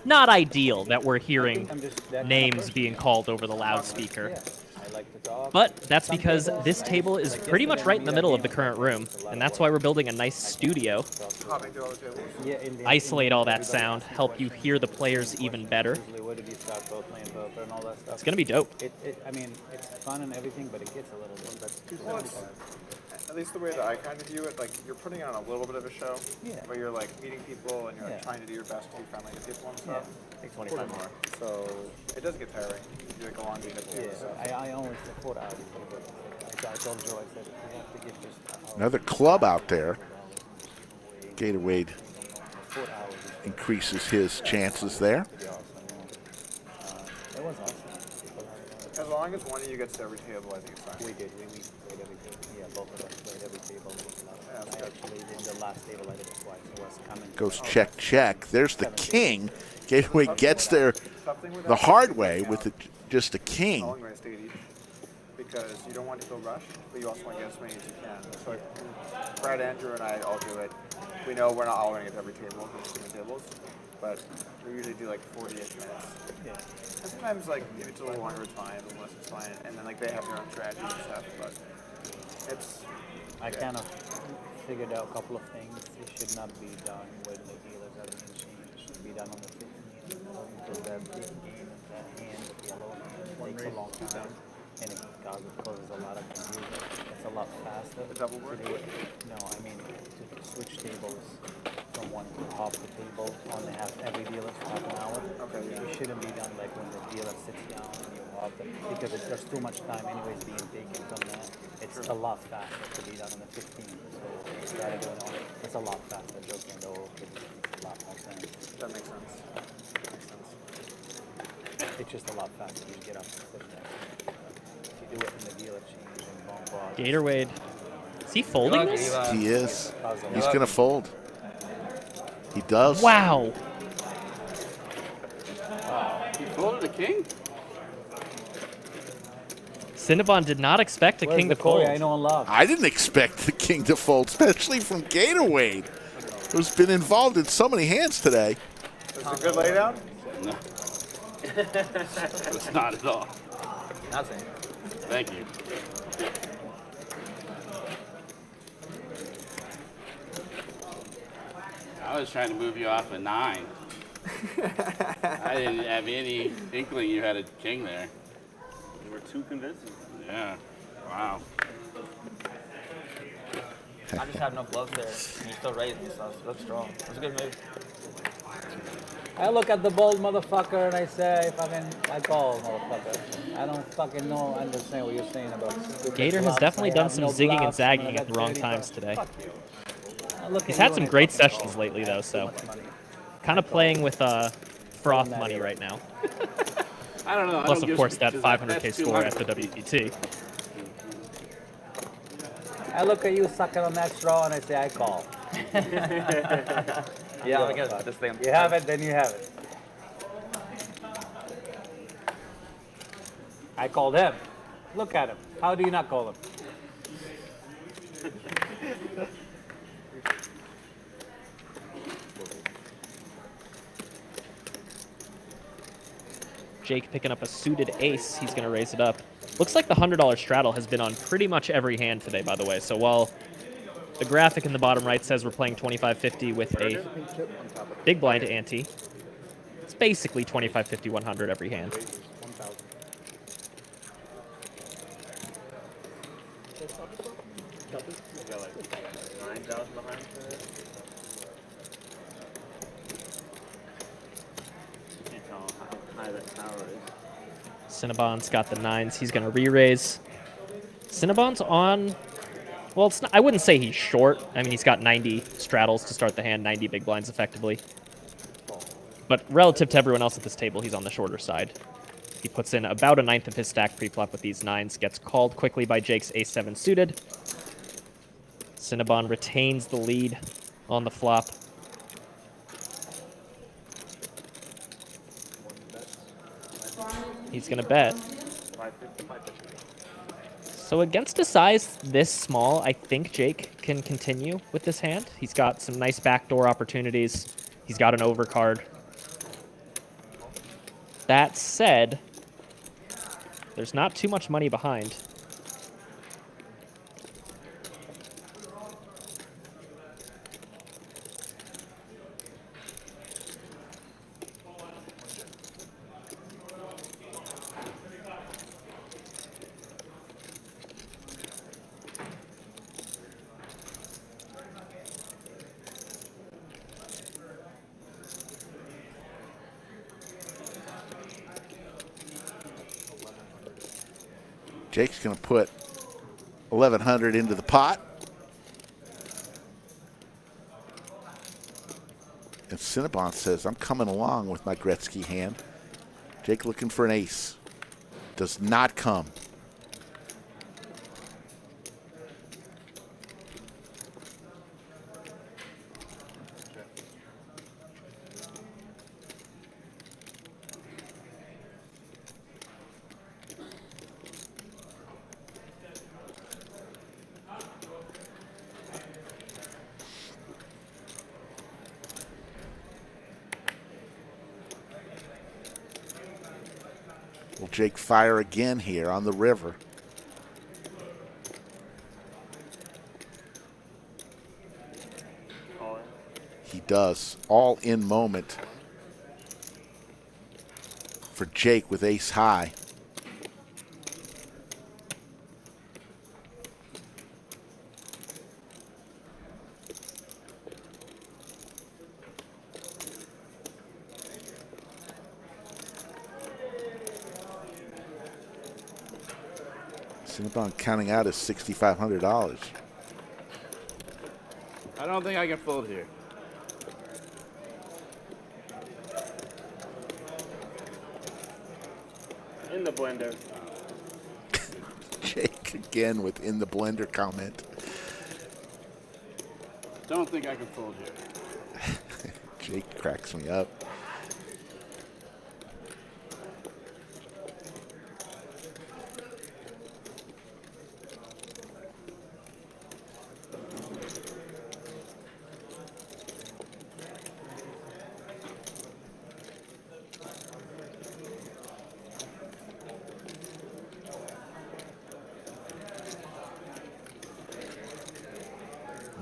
not ideal that we're hearing names being called over the loudspeaker. But that's because this table is pretty much right in the middle of the current room, and that's why we're building a nice studio. Isolate all that sound, help you hear the players even better. It's going to be dope. I mean, it's fun and everything, but it gets a little bit. At least the way that I kind of view it, like you're putting on a little bit of a show, where you're like meeting people and you're like trying to do your best to be friendly to people and stuff. Takes 25 more. So it does get tiring. You like a long day of games. I only said 4 hours. I told Joe, I said, we have to give just Another club out there. Gatorade increases his chances there. It was awesome. As long as one of you gets to every table, I think it's fine. We did. We played every table. Yeah, both of us played every table. I actually did the last table. I did it twice. It was coming. Goes check, check. There's the king. Gateway gets there the hard way with just a king. Because you don't want to feel rushed, but you also want to get as many as you can. So like, Brad, Andrew, and I all do it. We know we're not all going to get to every table, there's 2 tables, but we usually do like 40-ish minutes. Yeah. And sometimes like if it's a little longer, it's fine, a little less, it's fine. And then like they have their own strategies and stuff, but it's. I kind of figured out a couple of things. It should not be done when the dealers are being changed. It should be done on the 15th. Because that big game, that hand, the yellow, takes a long time. And it causes a lot of confusion. It's a lot faster. The double work? No, I mean to switch tables from one to half the table on the half every dealer for half an hour. Okay, yeah. It shouldn't be done like when the dealer sits down and you half them because there's too much time anyways being taken from that. It's a lot faster to be done on the 15th. So try to do it on it. It's a lot faster. Joe can go a lot more sense. That makes sense. It's just a lot faster. You get up and sit there. Do it in the dealer change and bump. Gatorade. Is he folding this? He is. He's going to fold. He does. Wow. He folded the king? Cinnabon did not expect the king to fold. I know and love. I didn't expect the king to fold, especially from Gatorade, who's been involved in so many hands today. Is it a good laydown? No. It's not at all. Nothing. Thank you. I was trying to move you off a 9. I didn't have any inkling you had a king there. You were too convincing. Yeah. Wow. I just have no gloves there, and you still raised me, so it looks strong. It was a good move. I look at the bold motherfucker and I say, I call motherfucker. I don't fucking know, understand what you're saying about stupid Gator has bluffs. definitely I done have some no zigging and bluffs, zagging I at the got wrong 30 times today. Look He's at had you some and great I- sessions lately, though, so kind of playing with froth money right now. I don't know. Plus, of course, that 500K score at the WPT. I look at you sucking on that straw and I say, I call. Yeah, I guess this thing. You have it, then you have it. I called him. Look at him. How do you not call him? Jake picking up a suited ace. He's going to raise it up. Looks like the $100 straddle has been on pretty much every hand today, by the way. So while the graphic in the bottom right says we're playing 25-50 with a big blind ante, it's basically 25-50, 100 every hand. Got like 9,000 behind for it. Can't tell how high that tower is. Cinnabon's got the 9s. He's going to re-raise. Cinnabon's on... Well, it's not, I wouldn't say he's short. I mean, he's got 90 straddles to start the hand, 90 big blinds effectively. But relative to everyone else at this table, he's on the shorter side. He puts in about a 1/9 of his stack pre-flop with these 9s, gets called quickly by Jake's ace-7 suited. Cinnabon retains the lead on the flop. He's going to bet. So against a size this small, I think Jake can continue with this hand. He's got some nice backdoor opportunities. He's got an overcard. That said, there's not too much money behind. Jake's going to put 1,100 into the pot. And Cinnabon says, I'm coming along with my Gretzky hand. Jake looking for an ace. Does not come. Will Jake fire again here on the river? He does. All in moment for Jake with ace high. Cinnabon counting out his $6,500. I don't think I can fold here. In the blender. Jake again with in the blender comment. Don't think I can fold here. Jake cracks me up.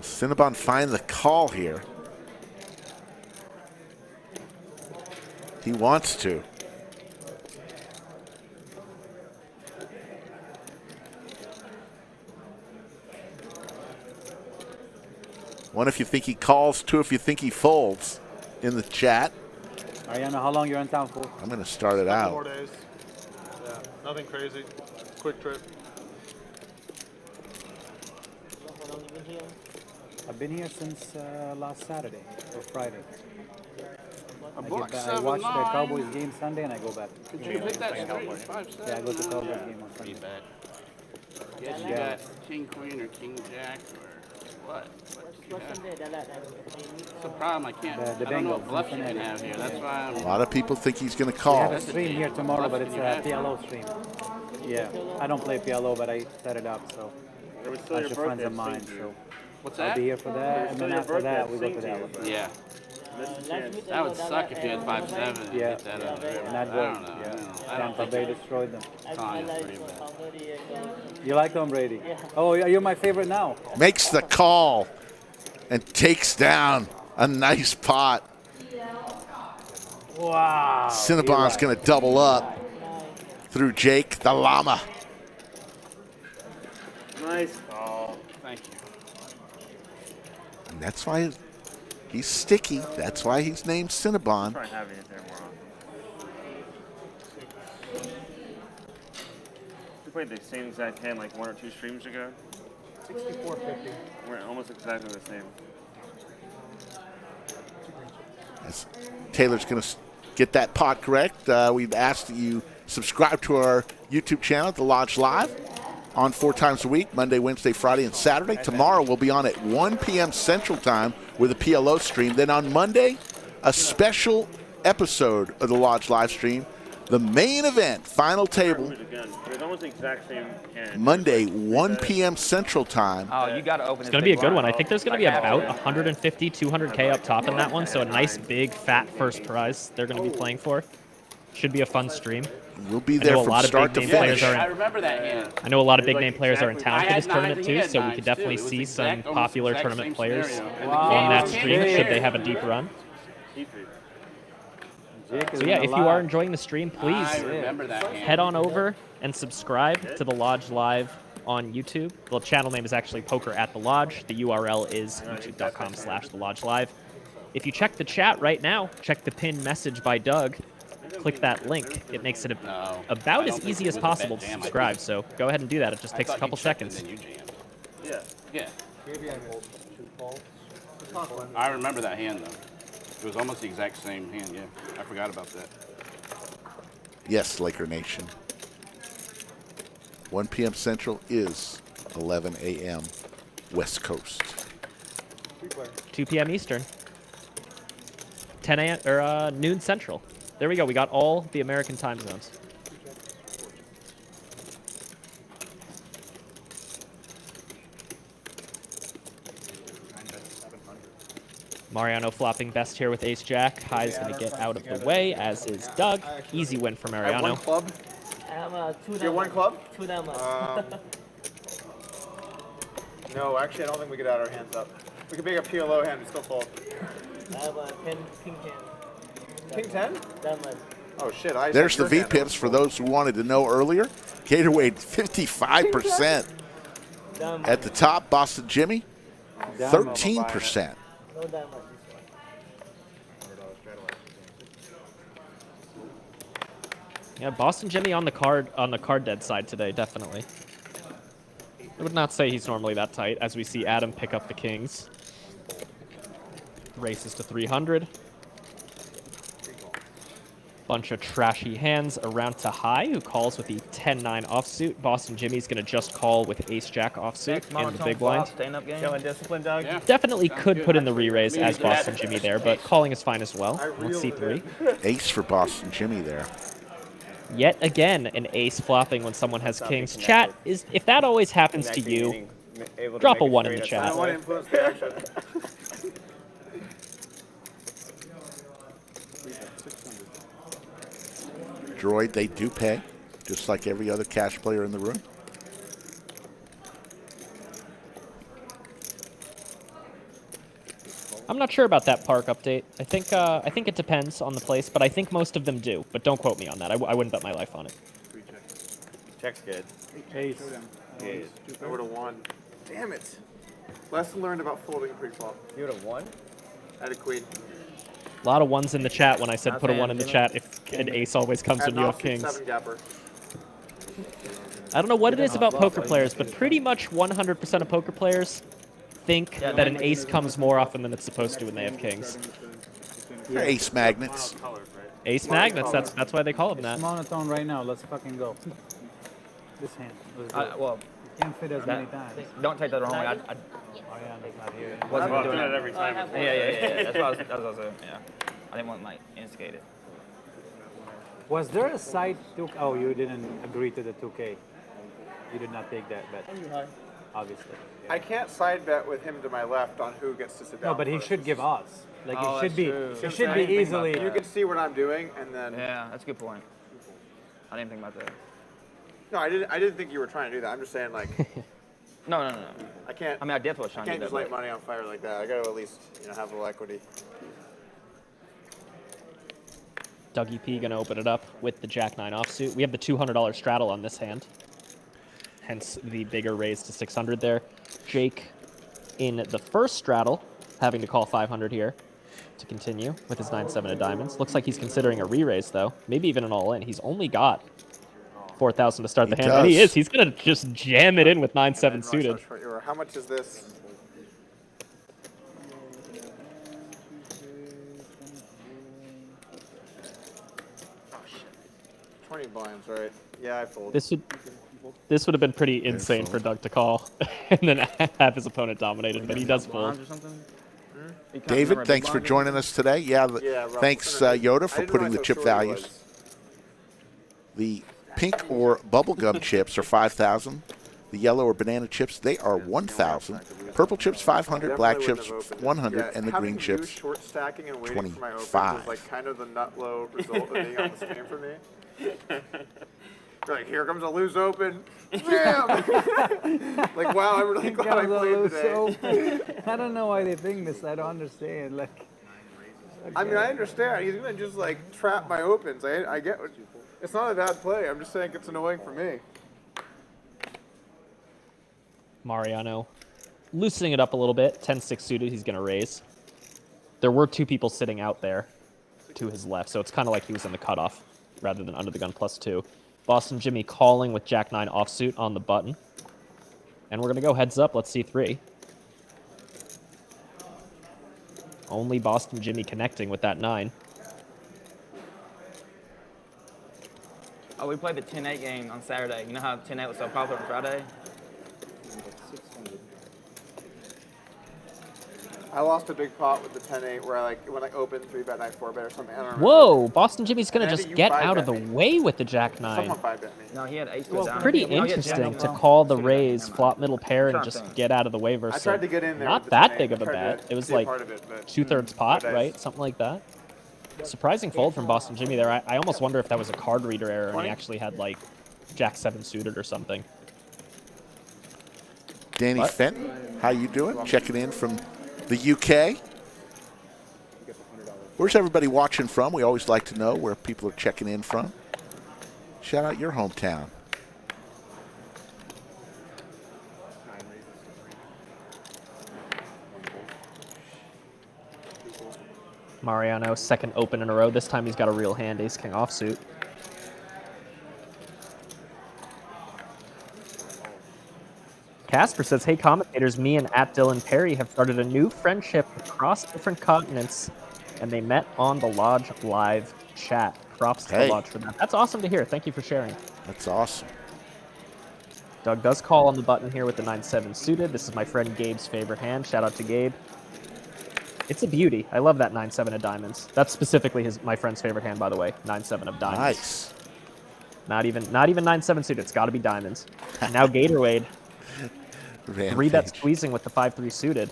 Cinnabon find the call here. He wants to. One if you think he calls, two if you think he folds in the chat. Mariano, how long you're in town for? I'm going to start it out. 4 days. Yeah, nothing crazy. Quick trip. How long you been here? I've been here since last Saturday or Friday. I watch the Cowboys game Sunday and I go back. Could you hit that straight 5-7? Yeah, I go to Cowboys game on Sunday. Yes, you got king, queen, or king, jack, or what? What Sunday? That's the problem. I can't. The I don't know Bengals, what bluff you can Cincinnati. have here. That's why A lot of people think he's going to We call. have a stream here tomorrow, but it's a PLO stream. Yeah, I don't play PLO, but I set it up, so It was a still bunch your of friends birthday. of mine. Sing So What's I'll that? be here for that, and still then your after that birthday, we go to sing that to one. Yeah. Missed the chance. That would suck if you had 5-7 and Yeah. hit that up. Not I good. don't know. Yeah. I don't Tampa think Bay destroyed them. Tanya's pretty bad. You like Tom Brady? Oh, you're my favorite now. Makes the call and takes down a nice pot. Wow. Cinnabon's going to double up through Jake the Llama. Nice call. Thank you. And that's why he's sticky. That's why he's named Cinnabon. Try having it there more often. We played the same exact hand like 1 or 2 streams ago. 64.50. We're almost exactly the same. As Taylor's going to get that pot correct. We've asked that you subscribe to our YouTube channel, The Lodge Live, on 4 times a week, Monday, Wednesday, Friday, and Saturday. Tomorrow we'll be on at 1 p.m. Central Time with a PLO stream. Then on Monday, a special episode of the Lodge live stream, the main event, final table, It's almost the exact same hand. Monday, 1 p.m. Central Time. Oh, you got to open It's going to be a good one. I think there's going to be about 150, 200K up top in that one, so a nice, big, fat first prize they're going to be playing for. Should be a fun stream. We'll be I there know a from lot of start to big name players finish. are I in, remember that hand. I know a lot of big name players are in town I for had this tournament nines, too, he had so we nines, could too. definitely It was see the some exact- almost popular exact tournament same players scenario. And the on that game stream was should they here. have a deep run. Seafood. So yeah, if you are enjoying the stream, please I remember that hand. head on over and subscribe to the Lodge Live on YouTube. The channel name is actually Poker at the Lodge. The URL is youtube.com/The Lodge Live. If you check the chat right now, check the pinned message by Doug, click that link. It makes it about as easy as possible to subscribe. So go ahead and do that. It just takes a couple seconds. Yeah. Yeah. I remember that hand though. It was almost the exact same hand. Yeah, I forgot about that. Yes, Laker Nation. 1 p.m. Central is 11 a.m. West Coast. 2 p.m. Eastern. 10 a.m. or noon Central. There we go. We got all the American time zones. Mariano flopping best here with Ace Jack. High's going to get out of the way, as is Doug. Easy win for I have Mariano. one club. I have 2 You have one club? 2 diamonds. No, actually, I don't think we could add our hands up. We could make a PLO hand and still fold. I have a 10 king 10. King 10? Diamond. Oh, shit. There's the V-pips for those who wanted to know earlier. Gatorade, 55%. At the top, Boston Jimmy, 13%. No diamond. Yeah, Boston Jimmy on the card dead side today, definitely. I would not say he's normally that tight, as we see Adam pick up the kings. Races to 300. Bunch of trashy hands around to High, who calls with the 10-9 offsuit. Boston Jimmy's going to just call with Ace-Jack offsuit in the big blind. Showing discipline, Doug. Yeah. Definitely could put in the re-raise as Boston Jimmy there, but calling is fine as well. On C3. Ace for Boston Jimmy there. Yet again, an ace flopping when someone has kings. Chat, is if that always happens to you, drop a 1 in the I chat. don't want to influence the action. Droid, they do pay, just like every other cash player in the room. I'm not sure about that park update. I think it depends on the place, but I think most of them do. But don't quote me on that. I wouldn't bet my life on it. Check's good. Ace. I would have won. Damn it. Lesson learned about folding pre-flop. You would have won? I had a queen. A lot of ones in the chat when I said put a 1 in the chat if an ace always comes when you have kings. 7 gapper. I don't know what it is about poker players, but pretty much 100% of poker players think that an ace comes more often than it's supposed to when they have kings. They're ace magnets. Ace magnets. That's why they call them that. It's monotone right now. Let's fucking go. This hand. Let's go. Well, you can't fit as many times. don't take that the wrong way. I wasn't I'm doing doing it it every time. Yeah. That's what I was saying. Yeah. I didn't want like instigate it. Was there a side 2K? Oh, you didn't agree to the 2K. You did not take that bet. Obviously. I can't side bet with him to my left on who gets to sit down. No, but he should give odds. Like Oh, it should that's be. true. It should be easily. You can see what I'm doing, and then. Yeah, that's a good point. I didn't think about that. No, I didn't think you were trying to do that. I'm just saying, like. No. I can't. I mean, I definitely was I trying to can't do just that. light money on fire like that. I got to at least, have a little equity. Dougie P gonna open it up with the Jack 9 offsuit. We have the $200 straddle on this hand. Hence the bigger raise to 600 there. Jake in the first straddle, having to call 500 here to continue with his 9-7 of diamonds. Looks like he's considering a re-raise though. Maybe even an all-in. He's only got 4,000 to start the hand. And he is. He's gonna just jam it in with 9-7 suited. How much is this? Oh shit. 20 blinds, right? Yeah, I fold. This would have been pretty insane for Doug to call and then have his opponent dominated, but he does fold. David, thanks for joining us today. Thanks, Yoda, for putting the chip values. The pink or bubblegum chips are 5,000. The yellow or banana chips, they are 1,000. Purple chips, 500. Black chips, 100. And the green chips, short stacking and waiting for my opens 25. was like kind of the nut low result of being on the screen for me. Like, here comes a loose open. Bam! Like, wow, I'm really glad I played today. I don't know why they think this. I don't understand. Like, I mean, I understand. He's gonna just like trap my opens. I get what it's not a bad play. I'm just saying it's annoying for me. Mariano loosening it up a little bit. 10-6 suited, he's going to raise. There were two people sitting out there to his left, so it's kind of like he was in the cutoff rather than under the gun +2. Boston Jimmy calling with Jack 9 offsuit on the button. And we're going to go heads up. Let's see 3. Only Boston Jimmy connecting with that 9. Oh, we played the 10-8 game on Saturday. You know how 10-8 was so popular on Friday? I lost a big pot with the 10-8 where I when I opened 3-bet, 4-bet or something. I don't remember. Whoa, Boston Jimmy's going to just Andy, you get out of 5-bet the me. way with the Jack 9. Someone 5-bet me. No, he had ace Well, down. pretty No, he had interesting jack to down. call the raise, flop middle pair, and Trying to just think. get out of the way versus I tried to get in there not with the that 10-8. big of a I tried bet. to It was see a like part of it, but- 2/3 pot, but I- right? Something like that. Surprising fold from Boston Jimmy there. I almost wonder if that was a card reader error and he actually had like Jack 7 suited or something. Danny Fenton, how you doing? Checking in from the UK. Where's everybody watching from? We always like to know where people are checking in from. Shout out your hometown. Mariano, second open in a row. This time he's got a real hand, ace-king offsuit. Casper says, hey commentators, me and @DylanPerry have started a new friendship across different continents, and they met on the Lodge live chat. Props to the Lodge for that. That's awesome to hear. Thank you for sharing. That's awesome. Doug does call on the button here with the 9-7 suited. This is my friend Gabe's favorite hand. Shout out to Gabe. It's a beauty. I love that 9-7 of diamonds. That's specifically my friend's favorite hand, by the way. 9-7 of diamonds. Nice. Not even 9-7 suited. It's got to be diamonds. Now Gatorade. 3-bet squeezing with the 5-3 suited.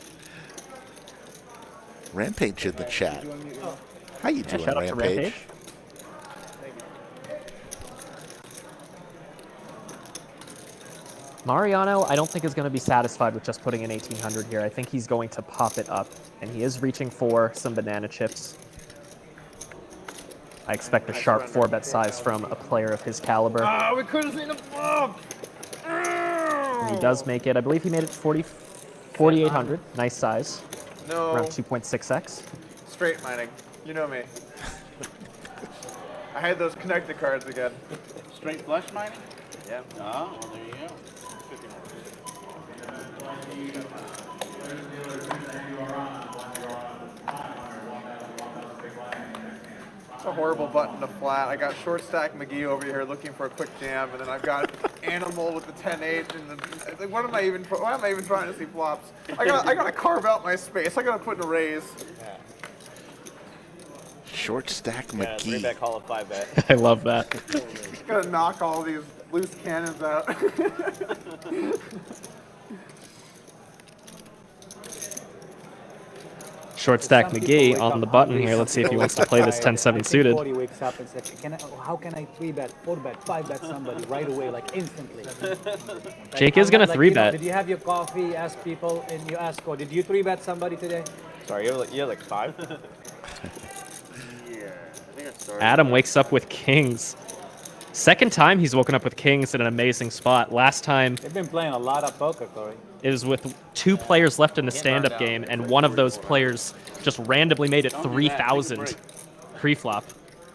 Rampage in the chat. How you doing, shout out to Rampage? Rampage. Mariano, I don't think is going to be satisfied with just putting in 1,800 here. I think he's going to pop it up, and he is reaching for some banana chips. I expect a sharp 4-bet size from a player of his caliber. Oh, we could have seen a bump! And he does make it. I believe he made it 4,800. Nice size. No. Around 2.6x. Straight mining. You know me. I had those connected cards again. Straight flush mining? Yeah. Oh, well, there you go. a horrible button to flat. I got short stack McGee over here looking for a quick jam, and then I've got Animal with the 10-8, and like, why am I even trying to see flops? I gotta carve out my space. I gotta put in a raise. Short stack Yeah, McGee. 3-bet call of 5-bet. I love that. Gotta knock all these loose cannons out. Short stack McGee on the button here. Let's see if he wants to play this 10-7 suited. He wakes up and says, how can I 3-bet, 4-bet, 5-bet somebody right away, like instantly? Jake is going to 3-bet. Did you have your coffee, ask people, and you ask, did you 3-bet somebody today? Sorry, you're like 5? Yeah, I think I started. Adam wakes up with kings. Second time he's woken up with kings in an amazing spot. Last time They've been playing a lot of poker, Corey. it was with 2 players left in the stand-up game, and one of those players just randomly made it 3,000 pre-flop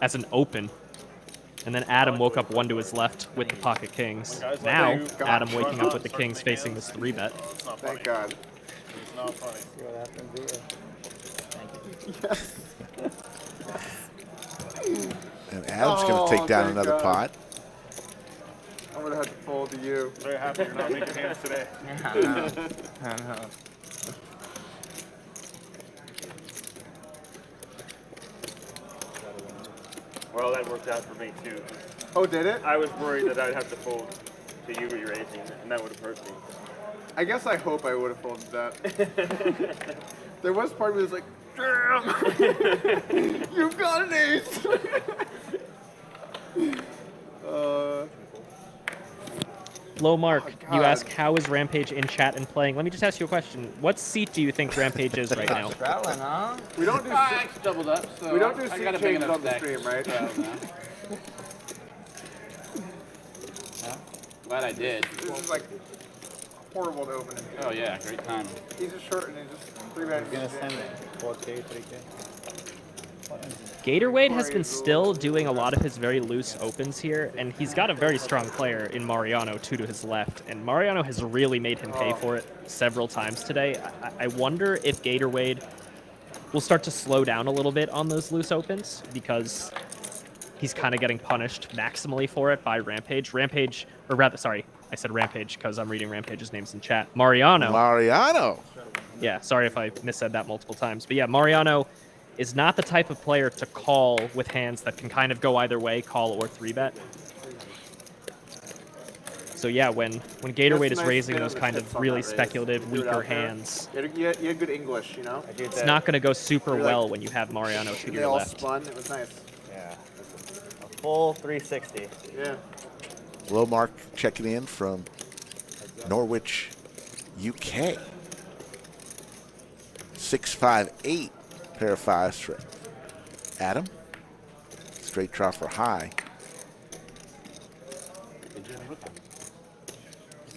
as an open. And then Adam woke up 1 to his left with the pocket kings. Now, Adam waking up with the kings facing this 3-bet. Thank God. It's not funny. See what happens here. Yes. And Adam's going to take down thank another God. pot. I'm gonna have to fold to you. Very happy you're not making hands today. I know. I know. Well, that worked out for me too. Oh, did it? I was worried that I'd have to fold to you re-raising, and that would have hurt me. I guess I hope I would have folded that. There was part of me that was like, damn! You've got an ace! Low Mark, Oh, you God. ask, how is Rampage in chat and playing? Let me just ask you a question. What seat do you think Rampage is right now? Straddling, huh? We don't do I doubled up, so we don't do I seat got a big changes enough on the deck stream, to right? straddle now. Glad I did. This is like horrible to open. Oh yeah, great timing. He's just short and he's just 3-bet. He's gonna send it. 4K, 3K. Gatorade has been still doing a lot of his very loose opens here, and he's got a very strong player in Mariano, 2 to his left, and Mariano has really made him pay for it several times today. I wonder if Gatorade will start to slow down a little bit on those loose opens, because he's kind of getting punished maximally for it by Rampage. Rampage, or rather, sorry, I said Rampage because I'm reading Rampage's names in chat. Mariano. Yeah, sorry if I missaid that multiple times. But yeah, Mariano is not the type of player to call with hands that can kind of go either way, call or 3-bet. So yeah, when Gatorade is nice raising spin on those the kind tips of on really that raise. speculative, Do it weaker out there. hands, You had good English, you know? it's not going to go super You're like- well when you have Mariano 2 to They your all left. spun. It was nice. Yeah. A full 360. Yeah. Low Mark checking in from Norwich, UK. 6-5-8 pair of fives for Adam. Straight draw for high. This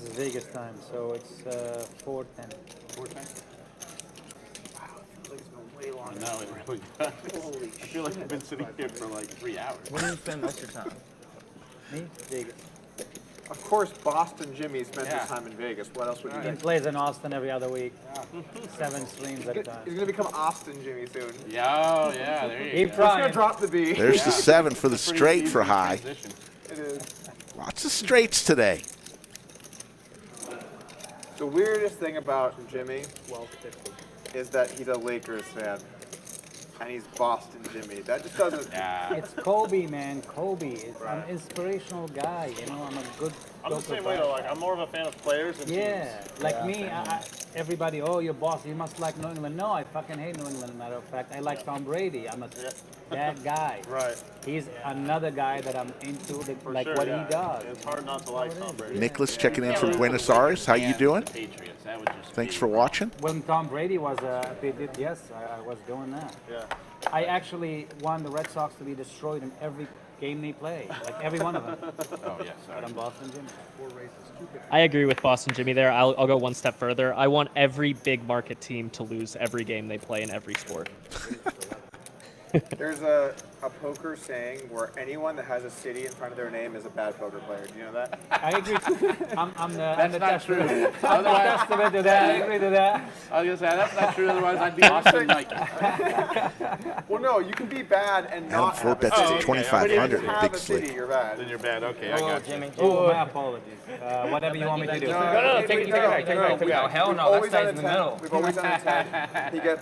is Vegas time, so it's 4:10. 410? I know, it really does. I feel like I've been sitting here for like 3 hours. When do you spend most of your time? Me? Vegas. Of course, Boston Jimmy spends Yeah. his time in Vegas. What else would you He do? plays in Austin every other week. 7 streams at a He's time. gonna become Austin Jimmy soon. Yeah, oh, yeah, there you Keep go. Just gonna trying. drop the B. There's the 7 for the Pretty straight easy for high. transition. It is. Lots of straights today. The weirdest thing about Jimmy is that he's a Lakers fan. And he's Boston Jimmy. That just doesn't. Yeah. It's Kobe, man. Kobe. I'm an inspirational guy. You know, I'm a good. I'm the poker same way player. though. Like I'm more of a fan of players than Yeah, teams. like me, everybody, oh, you're Boston, you must like New England. No, I fucking hate New England, matter of fact. I like Tom Brady. I'm a that guy. Right. He's another guy that I'm into, like sure, what yeah. he does. It's hard not to like Tom Brady. Nicholas checking in from Buenos Aires. How you And doing? the Patriots, that would just Thanks be- for watching. When Tom Brady was yes, I was doing that. Yeah. I actually want the Red Sox to be destroyed in every game they play, like every one of them. Oh, yeah, sorry. But I'm Boston Jimmy. I agree with Boston Jimmy there. I'll go one step further. I want every big market team to lose every game they play in every sport. There's a a poker saying where anyone that has a city in front of their name is a bad poker player. Do you know that? I agree. I'm the not true. testament to that. I agree to that. I was gonna say that's not true. Otherwise, I'd be Austin Nike. Well, no, you can be bad and Adam not four have a bets city. to 2,500 When you in have Big a city, Slick. you're bad. Then you're bad. Okay, I got you. Jimmy. Oh, my apologies. Whatever you want me to do. No, take it back. No, hell no. That Always stays done in the 10. middle. We've always done a 10.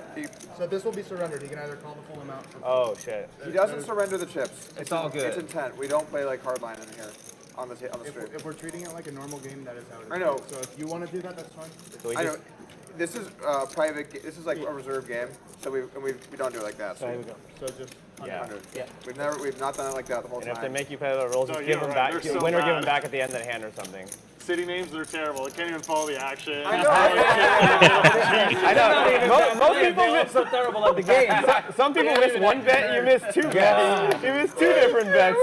So this will be surrendered. He can either call the full amount. Oh shit. He doesn't surrender the chips. It's all good. It's intent. We don't play like hardline in here on the street. If we're treating it like a normal game, that is how it is. I know. So if you want to do that, that's fine. I know. This is private. This is like a reserve game, so we don't do it like that. So There we go. So just 100. Yeah. We've not done it like that the whole And time. if they make you play the rules, No, just you're give them right. back. They're so Winner, give them bad. back at the end of the hand or something. City names, they're terrible. They can't even follow the action. I know. I know. Most people miss. so terrible at the game. Some people miss one bet. You miss two bets. You miss two different bets.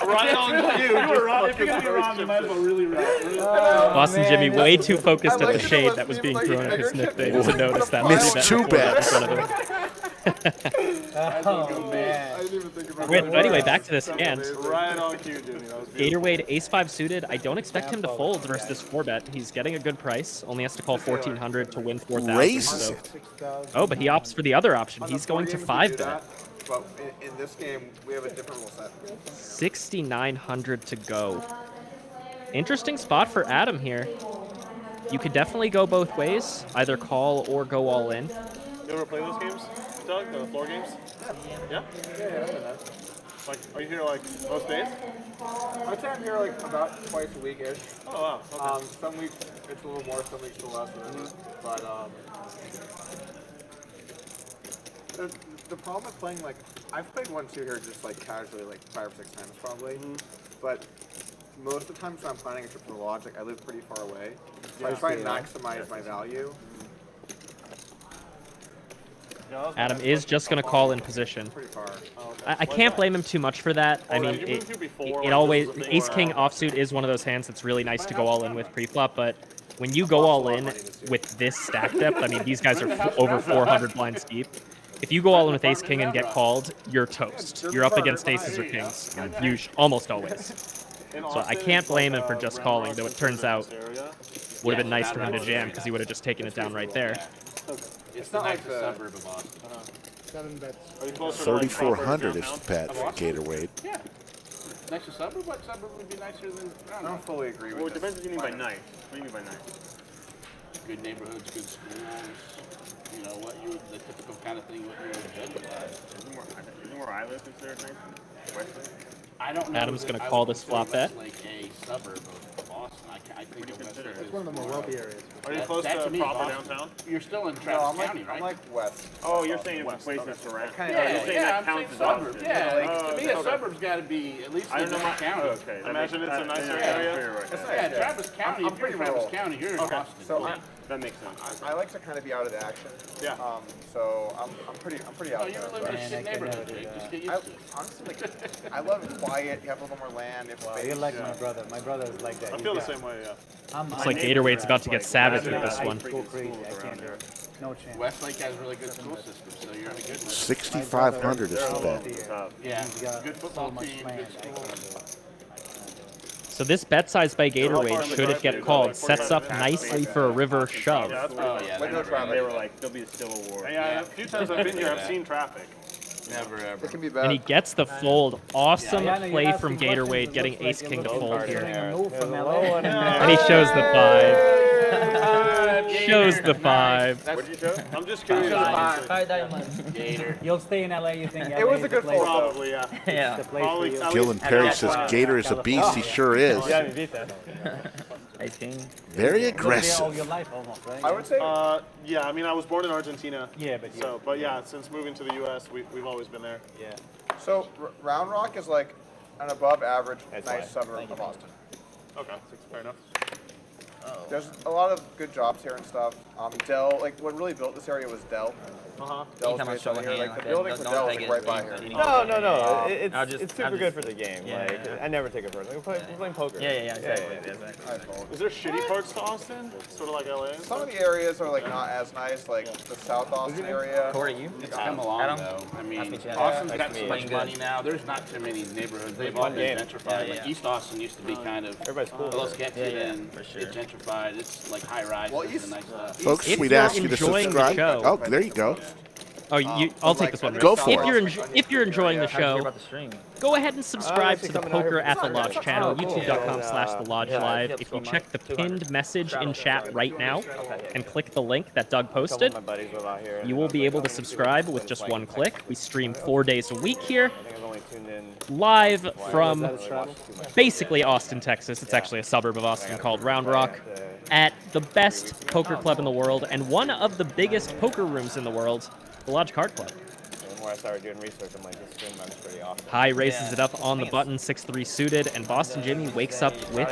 Right on cue. You were wrong. If you're gonna be wrong, you might as well really wrong. Boston Jimmy way too focused I at like the it shade when that was people being like thrown at his bigger nickname chips. to notice that Missed bet two before right in bets. front of him. Oh, man. I didn't even think about But anyway, back to this hand. Right on cue, Jimmy. That was beautiful. Gatorade ace-5 suited. I don't expect him to fold versus this 4-bet. He's getting a good price. Only has to call 1,400 to win 4,000. Raises So. it. Oh, but he opts for the other option. On the He's four going to games we do 5-bet. that, But in this game, we have a different rule set. 6,900 to go. Interesting spot for Adam here. You could definitely go both ways, either call or go all in. You ever play those games, Doug? The floor games? Yeah? Yeah. Like, are you here like most days? I'd say I'm here like about twice a week-ish. Oh, wow. Okay. Some weeks it's a little more, some weeks a little less. But the problem with playing, like, I've played 1-2 here just like casually, like 5 or 6 times probably. But most of the times when I'm planning a trip to the lodge, like I live pretty far away, so I try and maximize my value. Adam is just going to call in position. Pretty far. I can't blame him too much for that. I mean, it always ace-king offsuit is one of those hands that's really nice to go all in with pre-flop, but when you go all in with this stack depth, I mean, these guys are over 400 blinds deep. If you go all in with ace-king and get called, you're toast. You're up against aces or kings, almost always. So I can't blame him for just calling, though it turns out would have been nice for him to jam because he would have just taken it down right there. It's not like the suburb of Austin. 7 bets. 3,400 is the bet for Gatorade. Yeah. Next to suburb? What suburb would be nicer than? I don't fully agree with Well, it depends what you mean by nice. What do you mean by nice? Good neighborhoods, good schools. You know what the typical kind of thing what you would judge by. Isn't where I live considered nice? Westlake? I don't know. Adam's going to call this flop bet. Like a suburb of Boston. I think of Westlake. It's one of the more wealthy areas. Are you close That to me, proper Boston. downtown? You're still in No, Travis County, right? I'm like west. Oh, you're saying it's a place that's around. Yeah, you're saying yeah, that counts as suburb. Austin. Yeah, to me a okay. suburb's got to be at least I in don't know that county. Okay. that Imagine makes- it's a that- nicer yeah, area. fair, right. Yeah, Travis County. I'm If you're in pretty Travis rural. County, you're in Okay, Austin. so That makes sense. I like to kind of be out of the action. Yeah. So I'm pretty Oh, out you're there. living in a Man, I shit could never neighborhood, do Jake. Just that. get used to it. Honestly, like, I love it quiet. You have a little more land. If Wow, you're like my brother. My brother is like that. I He's feel the got- same way, yeah. It's like Gatorade's about to get savage with this one. I go crazy. I can't do it. No chance. Westlake has really good school systems, so you're in a good one. 6,500 is the bet. Yeah, He's got good so football much team, land. good I school. can't do it. So this bet size by Gatorade, should it get called, sets up nicely for a river shove. Yeah, that's Oh, pretty yeah, Like they're no never, traffic. They were like, there'll be a civil war. Yeah, a few times I've been here, I've seen traffic. never ever. It can be And he bad. gets the fold. Awesome Yeah, no, you're play asking from questions, Gatorade, it getting looks like ace it king to looks fold like here. you're doing a move from There's a LA. low one in there. And he shows the 5. Shows the 5. What did you show? I'm just curious. Five diamonds. Gator. You'll stay in LA, you think LA It was is a the good place- fold, though. Probably, yeah. Yeah. the place for Probably- you. at Gillen least- Perry says Gator is a beast. He sure is. Yeah, you beat that. I think. Very You've been there all aggressive. your life almost, right? I would say Yeah, I mean, I was born in Argentina. Yeah, but So, but yeah, since moving to the U.S., we've always been there. yeah. so. Round Rock is like an above average That's nice fine. suburb of Austin. Okay, fair enough. There's a lot of good jobs here and stuff. Dell, like what really built this area was Dell. Dell's Anytime I based show on a here. hand, Like the then building for don't Dell is take like it right by as here. any- No. It's I'll just- super I'll good just- for the game. yeah, Like yeah. I never take it personally. We're playing poker. Yeah, exactly. Is there shitty parts to Austin? Sort of like LA? Some of the areas are like not as nice, like the South Austin area. Corey, you? It's come along, Adam? though. I mean, Nice to meet you. Austin's Nice got to so meet much you. money now. There's not too many neighborhoods. They've all been gentrified. Yeah, Like yeah. East Austin used to be kind of, Everybody's cool. well, let's get to Yeah, it, yeah, and for sure. it's gentrified. It's like high rise and nice stuff. Folks, If we'd you're ask you to enjoying the subscribe. show- Oh, there you go. Oh, I'll take this one. Go for if it. You're enjoying the How'd you hear show, about the stream? go ahead and subscribe actually to the coming out Poker here at the for Lodge Sunday. channel, Oh, cool. youtube.com/thelodge Yeah, live. yep, If you so check the 200. pinned message in chat right now and click the link that Doug A couple posted, of my buddies live out here. you will be able to subscribe with just one click. We stream 4 days a week here, I think I've only tuned in. live from basically Austin, Texas. It's actually a suburb of Austin called Round Rock, at the best poker club in the world and one of the biggest poker rooms in the world, the Lodge Card Club. The more I started doing research, I'm like, this stream runs pretty often. High raises it up on the button, 6-3 suited, and Boston Jimmy wakes up with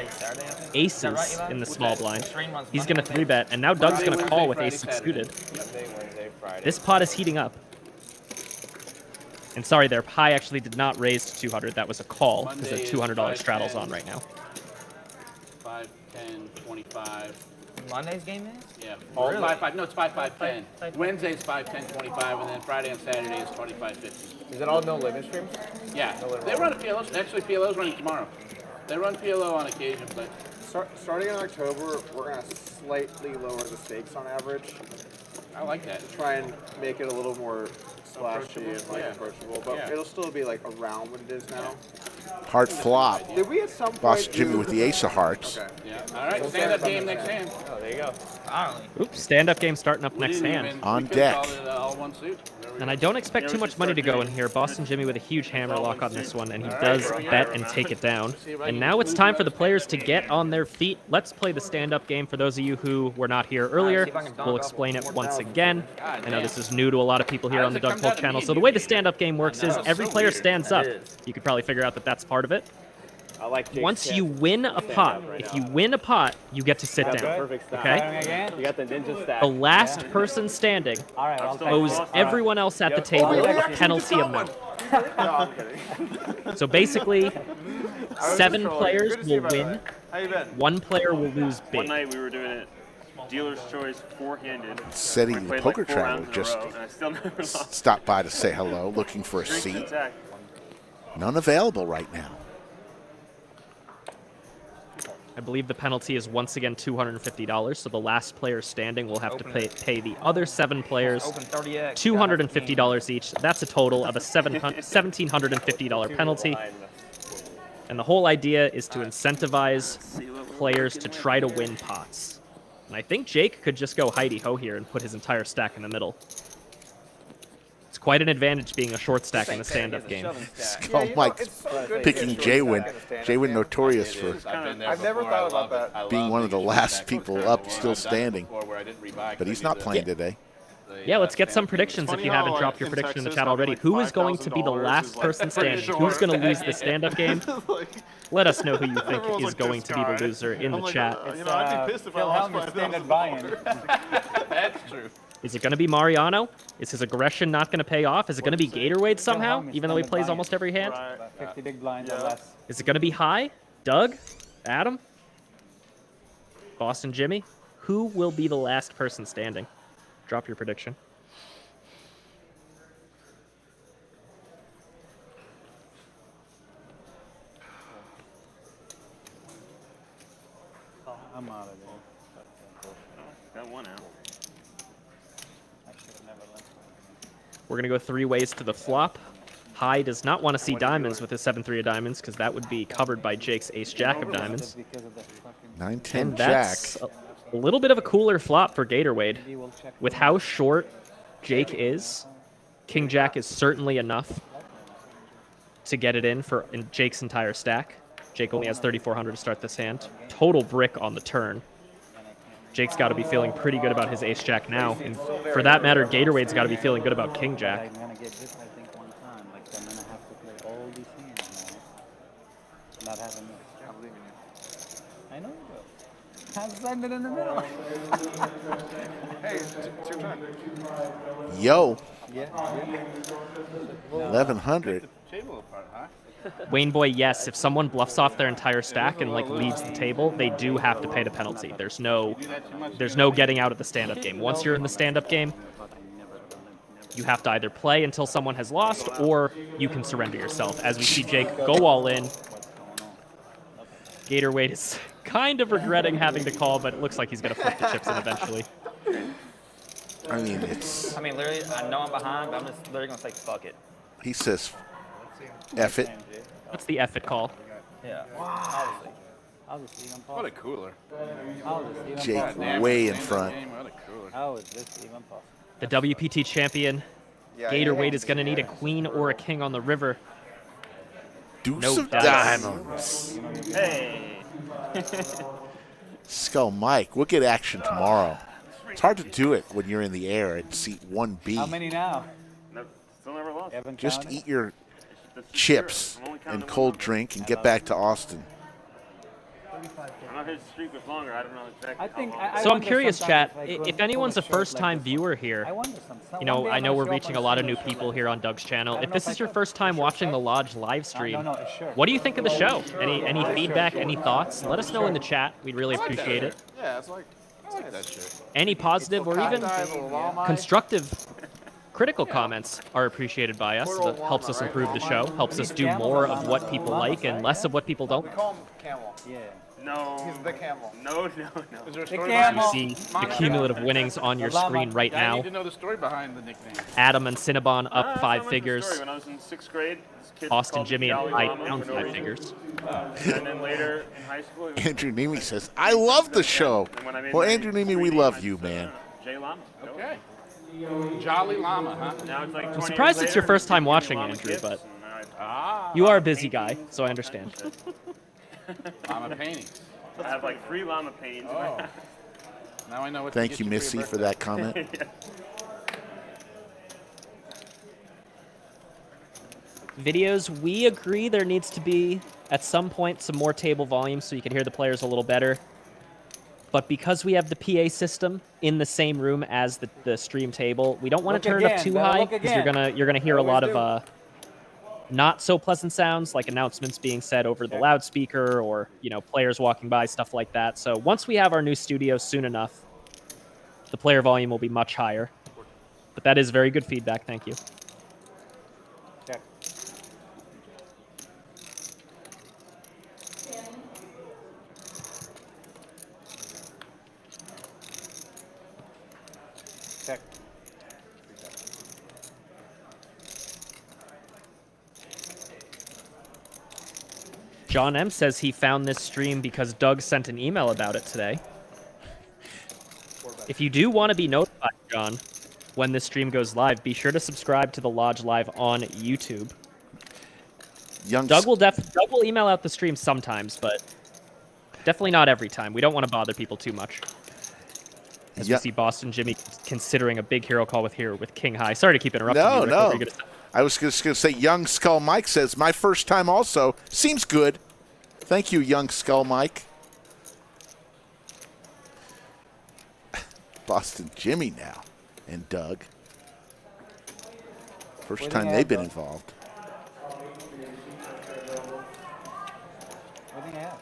aces in the small blind. He's going to 3-bet, and now Doug's going to call with ace-6 suited. Monday, Wednesday, Friday. This pot is heating up. And sorry there, High actually did not raise to 200. That was a call, because the $200 straddles on right now. 5, 10, 25. Monday's game is? Yeah. Oh, 5, 5. No, it's 5, 5, 10. Wednesday's 5, 10, 25, and then Friday and Saturday is 25, 50. Is it all no limit streams? Yeah. They run a PLO. Actually, PLO's running tomorrow. They run PLO on occasion, but Starting in October, we're gonna slightly lower the stakes on average. I like that. Try and make it a little more splashy and like approachable, but it'll still be like around what it is now. Heart flop. Did we at some point Boston Jimmy do- with the ace of hearts. Okay. Yeah. All right. Stand-up game next hand. Oh, there you go. Finally. Oops, stand-up game starting up We next didn't hand. even- On we could've deck. called it, all one suit. There we And go. I don't expect too much money to go in here. Boston Jimmy with a huge hammer lock on this one, and he does bet and take it down. And now it's time for the players to get on their feet. Let's play the stand-up game. For those of you who were not here earlier, we'll explain it once again. I know this is new to a lot of people here on the Doug Polk channel. So the way the stand-up game works is every player stands up. You could probably figure out that that's part of it. I like Jake's Once tip. you win a pot, if you win a pot, you get to sit down. Perfect style. Okay? You got the ninja stack. The last person standing All right, I'll take owes everyone else at the table a penalty amount. No, I'm kidding. So basically, 7 players will win. How you been? 1 player will lose One big. night we were doing it dealer's choice 4-handed. Setting We the played poker like 4 traveler rounds in a just row, and I still never lost. stopped by to say hello, looking for a Drinks and seat. attack. None available right now. I believe the penalty is once again $250, so the last player standing will have to pay the other 7 players Open 30x. $250 each. That's a total of a $1,750 penalty. And the whole idea is to incentivize players to try to win pots. And I think Jake could just go Heidi-ho here and put his entire stack in the middle. It's quite an advantage being a short stack in the stand-up game. Oh, Mike, picking Jaywin. Jaywin notorious for I've been there I've never before. thought I about love it. that. I being love one of the being last short people stack up, before. still I've done it standing. before where I didn't rebuy But he's 'cause I not knew playing the- today. Yeah, let's get some stand-up predictions if Funny you how, haven't like, dropped your in prediction in the Texas, chat already. having, Who like, is going to be the $5,000 last is, like, person pretty standing? Who's going to short. lose the stand-up game? Like, Let us know who you think everyone's is like, going this to be the guy. loser in I'm the like, chat. you know, I'd be pissed if I Phil lost Helmut standard $5,000. buy-in. That's true. Is it going to be Mariano? Is his aggression not going to pay off? Is it going to be Gatorade somehow, Helmut even though he standard plays buy-in. almost every hand? Right. About 50 big blinds or Yeah. less. Is it going to be High? Doug? Adam? Boston Jimmy? Who will be the last person standing? Drop your prediction. Oh, I'm out of there. Got one out. I should have never left. We're going to go 3 ways to the flop. High does not want to see diamonds with his 7-3 of diamonds because that would be covered by Jake's ace-jack of diamonds. Because of the fucking 9-10 And jack. that's a little bit of a cooler flop for Gatorade. we'll check. With how short Jake is, King Jack is certainly enough to get it in Jake's entire stack. Jake only has 3,400 to start this hand. Total brick on the turn. Jake's got to be feeling pretty good about his ace-jack now. And for that matter, Gatorade's got to be feeling good about King Jack. I'm gonna get this, I think, one time. Like, I'm gonna have to play all these hands now. Not having this. I know you will. Send it in the middle. Hey, it's your turn. Yo, Yeah. 1100. Table apart, huh? Wayne Boy, yes, if someone bluffs off their entire stack and like leads the table, they do have to pay the penalty. There's no getting out of the stand-up game. Once you're in the stand-up game, you have to either play until someone has lost, or you can surrender yourself. As we see Jake go all in. Gatorade is kind of regretting having to call, but it looks like he's going to flip the chips in eventually. I mean, it's. I mean, literally, I know I'm behind, but I'm just literally going to say fuck it. He says, F it. What's the F it call? Yeah. Obviously. Obviously, even What a possible. cooler. Obviously, even Jake possible. way in front. What a cooler. How is this even possible? The WPT champion, Gatorade, is going to need a queen or a king on the river. Deuce No of dice. diamonds. Hey. Skull Mike, we'll get action tomorrow. It's hard to do it when you're in the air at seat 1B. How many now? Still never lost. Haven't Just counted? eat your That's the chips spirit. I'm only counting and one cold number. drink and get back to Austin. I'm not his streak was longer. I don't know exactly. I think. how long. I So I'm wonder curious, sometimes chat, if I if go anyone's a pull a shirt first-time like this. viewer here, I wonder you know, I know we're reaching a lot of new shirt people like here this. on Doug's channel. I don't If know this if is I your could. first time watching the Lodge live No, stream, no, it's shirt. what do you think of the show? Any feedback, any thoughts? Let us know in the chat. We'd really appreciate it. Yeah, it's like, I like that shit. Any positive or even constructive critical comments are appreciated by us. That helps us improve the show, helps us do more of what people like and less of what people don't. Call him Camel. Yeah. No. He's the camel. No. Is there a The story camel. behind You see the cumulative winnings on your screen right I need now. to know the story behind the nickname. Adam and Cinnabon Ah, up that's 5 not much of a figures. story. When I was in 6th grade, this kid Austin, called me Jimmy, and Jolly I Llama down for no 5 reason. figures. And then later in high school, it was Andrew Nemi says, I love the show. and when I made Well, my Andrew Nemi, we 3D, love I you, just said, man. Jay Llama. Okay. Jolly Llama, huh? Now it's like 20 I'm surprised years it's your later, first time they give me watching, llama Andrew, gifts, but and now you are a busy guy, so I understand. Llama paintings. I have like 3 llama paintings. Oh. Now I know what to Thank get you, for your Missy, for birthday. that comment. Videos, we agree there needs to be, at some point, some more table volume so you can hear the players a little better. But because we have the PA system in the same room as the stream table, we don't want to Look turn it up again, too Bella, high look because again. you're gonna hear a Always lot do. of not so pleasant sounds like announcements being said over the loudspeaker or players walking by, stuff like that. So once we have our new studio soon enough, the player volume will be much higher. But that is very good feedback. Thank you. Check. Check. John M says he found this stream because Doug sent an email about it today. If you do want to be notified, John, when this stream goes live, be sure to subscribe to the Lodge Live on YouTube. Doug will email out the stream sometimes, but definitely not every time. We don't want to bother people too much. As we see Boston Jimmy considering a big hero call with King High. Sorry to keep interrupting you, Rick. What were you gonna say? I was just going to say, Young Skull Mike says, my first time also. Seems good. Thank you, Young Skull Mike. Boston Jimmy now and Doug. First time they've been involved. What do you have?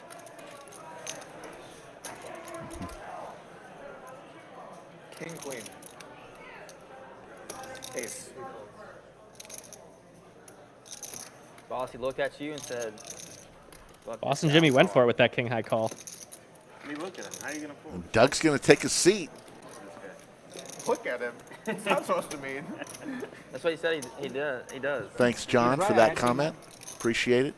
King, queen. Ace. Boss, he looked at you and said, "Fuck Boston this Jimmy out." went for it with that King High call. I mean, look at him. How are you going to fool? Doug's going to take a seat. Look at him. It's not supposed to mean. That's what he said he does. Thanks, John, for that comment. Appreciate it.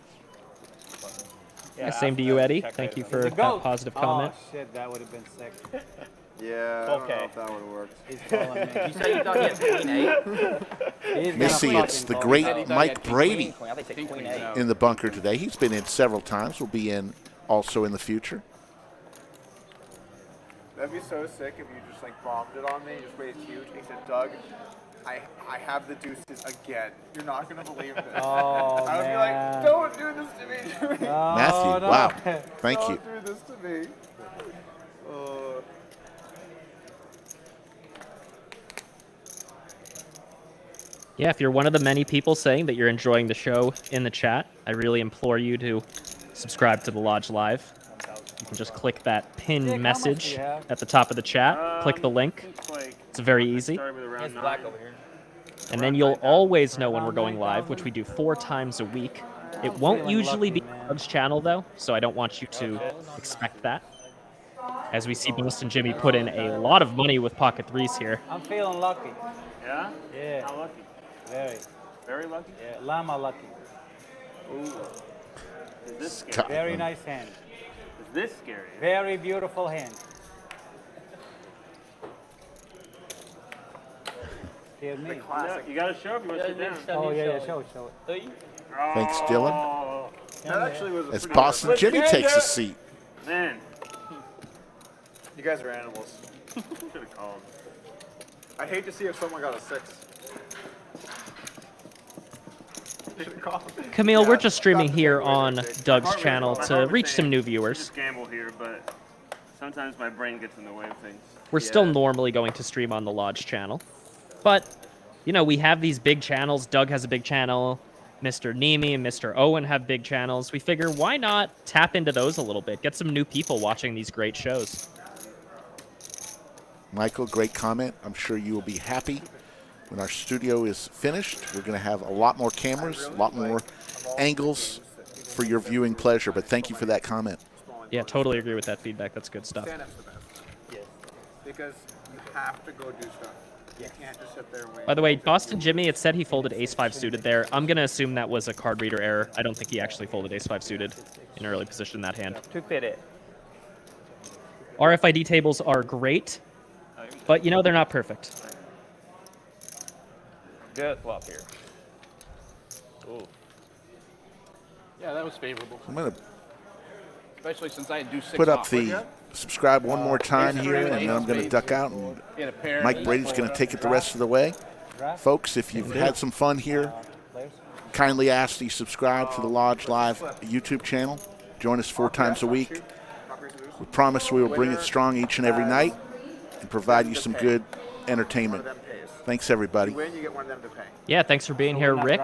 Yeah, same to you, Eddie. Thank you for that positive comment. Oh shit, that would have been sick. Yeah, I don't know if that would have worked. He's calling me. You said you thought he had queen 8? He's Missy, gonna it's fucking the call great me. Mike Brady I think he said queen 8. in the bunker today. He's been in several times. Will be in also in the future. That'd be so sick if you just like bombed it on me, just made it huge. And he said, Doug, I have the deuces again. You're not gonna believe this. Oh, I would be like, don't do this to me. Matthew, no. wow. Thank you. Don't do this to me. Yeah, if you're one of the many people saying that you're enjoying the show in the chat, I really implore you to subscribe to the Lodge Live. You can just click that pinned message at the top of the chat. Click the link. It's very easy. It's black over here. And then you'll always know when we're going live, which we do 4 times a week. It won't usually be Doug's channel, though, so I don't want you to expect that. As we see Boston Jimmy put in a lot of money with pocket threes here. I'm feeling lucky. Yeah? Yeah. How lucky? Very. Very lucky? Yeah, llama lucky. Ooh. Is this scary? Very nice hand. Is this scary? Very beautiful hand. Scared me. You gotta show if you want to sit down. Oh, yeah, show it. Thanks, Dylan. That actually was a As pretty Boston good- Jimmy takes a seat. Man. You guys are animals. Should have called. I'd hate to see if someone got a 6. Camille, we're just streaming here on Doug's channel to reach some new viewers. Just gamble here, but sometimes my brain gets in the way of things. We're still normally going to stream on the Lodge channel. But, you know, we have these big channels. Doug has a big channel. Mr. Nemi and Mr. Owen have big channels. We figure, why not tap into those a little bit? Get some new people watching these great shows. Michael, great comment. I'm sure you will be happy when our studio is finished. We're going to have a lot more cameras, a lot more angles for your viewing pleasure. But thank you for that comment. Yeah, totally agree with that feedback. That's good stuff. Stand-up's the best. Yes. Because you have to go do stuff. You can't just sit there and wait. By the way, Boston Jimmy, it said he folded ace-5 suited there. I'm going to assume that was a card reader error. I don't think he actually folded ace-5 suited in early position in that hand. To fit it. RFID tables are great, but, you know, they're not perfect. Good flop here. Ooh. Yeah, that was favorable. I'm going to Especially since I do 6 put up off. the subscribe one more time here, and then I'm going to duck out, and Mike Brady's going to take it the rest of the way. Folks, if you've had some fun here, kindly ask that you subscribe to the Lodge Live YouTube channel. Join us 4 times a week. We promise we will bring it strong each and every night and provide you some good entertainment. Thanks, everybody. You win, you get one of them to pay. Yeah, thanks for being here, Rick.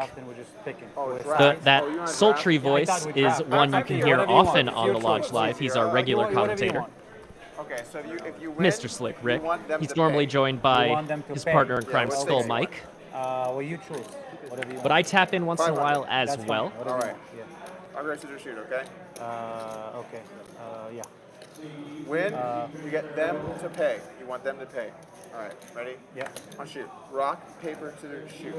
That sultry voice is one you can hear often on the Lodge Live. He's our regular commentator. Okay, so if you win, Mr. Slick Rick. you want them He's to normally pay. joined by his partner in crime, Skull Mike. Well, you choose. Whatever you But I tap in once in a while as well. All right. I'm ready to shoot, okay? Okay. Yeah. Win, you get them to pay. You want them to pay. All right, ready? Yeah. On shoot. Rock, paper, scissors, shoot.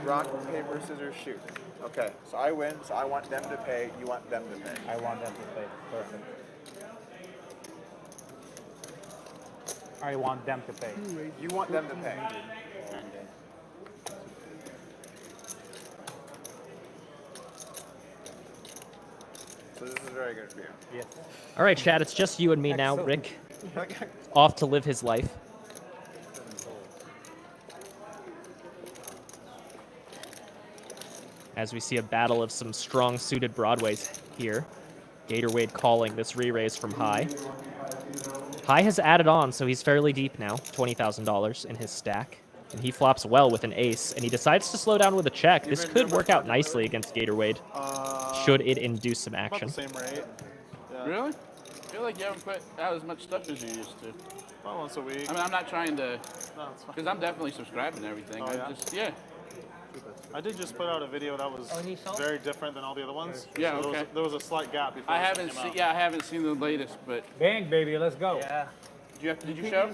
Rock, paper, scissors, shoot. Okay, so I win, so I want them to pay. You want them to pay. I want them to pay. Perfect. I want them to pay. You want them to pay. So this is very good for you. Yes. All right, Chad, it's just you and me now. Rick off to live his life. As we see a battle of some strong suited Broadways here. Gatorade calling this re-raise from High. High has added on, so he's fairly deep now, $20,000 in his stack. And he flops well with an ace, and he decides to slow down with a check. This could work out nicely against Gatorade, should it induce some action. About the same rate. Yeah. Really? I feel like you haven't put out as much stuff as you used to. About once a week. I mean, I'm not trying to, No, it's fine. because I'm definitely subscribing and everything. Oh, yeah? Yeah. I did just put out a video that was very different than all the other ones. Yeah, So okay. there was a slight gap before I this haven't came seen. out. Yeah, I haven't seen the latest, but Bang, baby, let's go. Yeah. did you show?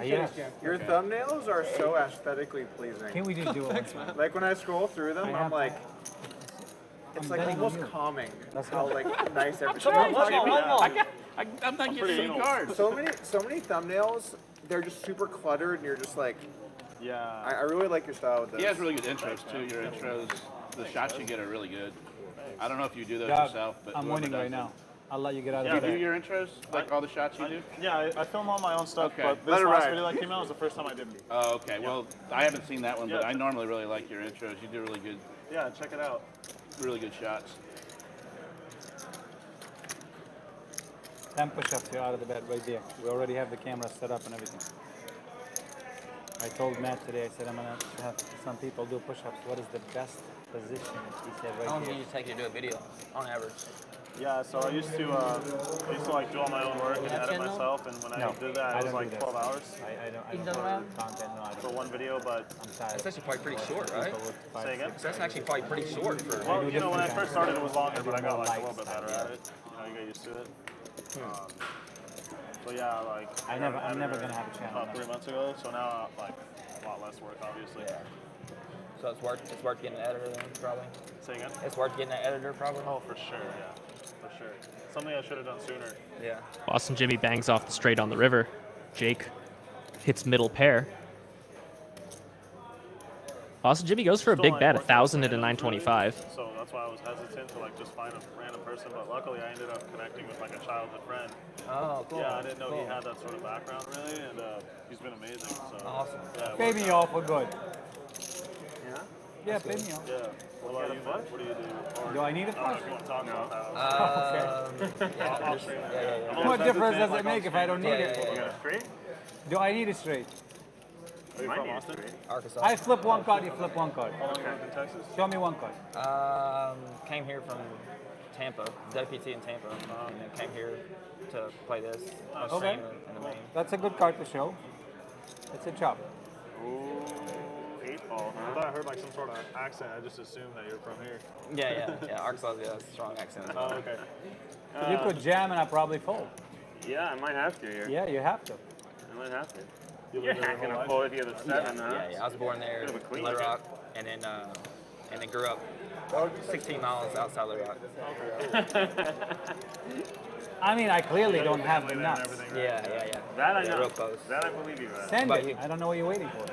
Yes. Your thumbnails are so aesthetically pleasing. Can we just do it once, man? Like when I scroll through them, I'm like, it's like betting on almost you. calming Let's how go. like nice everything. Come on, come on. I'm not getting any cards. So many thumbnails. They're just super cluttered, and you're just like, Yeah. I really like your style with this. He has really good intros too. Your intros, the shots you get are really good. I don't know if you do those Doug, yourself, but I'm whoever winning does right now. them. I'll let you get out Do of you the do your intros, like all the shots you do? Yeah, I film all my own stuff, Okay. but this Let it last ride. video that came out was the first time I did it. Oh, okay. Well, I haven't seen that one, but Yeah. I normally really like your intros. You do really Yeah, check it out. good shots. 10 push-ups, you're out of the bed right there. We already have the camera set up and everything. I told Matt today, I said I'm going to have some people do push-ups. What is the best position? He said How right long do here. you take to do a video on average? Yeah, so I used to like do all my own work and edit myself, and when I did that, it was like 12 hours. I don't put content. No, I don't. For one video, but I'm tired. That's actually probably pretty short, right? say again? So that's actually probably pretty short for. Well, you know, when I first started, it was longer, but I got like a little bit better at it. You know, you get used to it. So yeah, like I'm never gonna have a channel. about 3 months ago, so now like a lot less work, obviously. Yeah. So it's worth getting an editor then, probably. Say again? It's worth getting an editor, probably. Oh, for sure, yeah, for sure. Something I should have done sooner. Yeah. Boston Jimmy bangs off the straight on the river. Jake hits middle pair. Boston Jimmy goes for a big bet, 1,000 at a 925. So that's why I was hesitant to like just find a random person, but luckily I ended up connecting with like a childhood friend. Oh, cool. Yeah, I didn't know cool. he had that sort of background really, and he's been amazing. So Awesome. Yeah, Pay me off for good. Yeah. Yeah, pay me off. Yeah. What about you? What do you do? Or, Do I need a if flush? you want to talk about that. Yeah. What difference does it make if I don't need Yeah, it? yeah, You got a straight? Do I need it straight? Are you Might from need a Austin? straight. Arkansas. I flip one card, you flip one card. How long have you been in Texas? Show me one card. Came here from Tampa, WPT in Tampa, and then came here to play this. I was Okay. training in the main. That's a good card to show. It's a chop. Ooh, 8-ball. I thought I heard like some sort of accent. I just assumed that you're from here. Yeah. Arkansas has a strong accent. As well. Oh, okay. You could jam and I probably fold. Yeah, I might have to here. Yeah, you have to. I might have to. You You're lived there not your gonna whole life? pull it the other 7, huh? Yeah. I was born there Bit of a in queen, Little okay. Rock, and then grew up 16 miles outside Little Rock. I mean, I clearly don't have the nuts. Yeah. That I Yeah, know. real close. That I believe you, man. Send But it. you- I don't know what you're waiting for.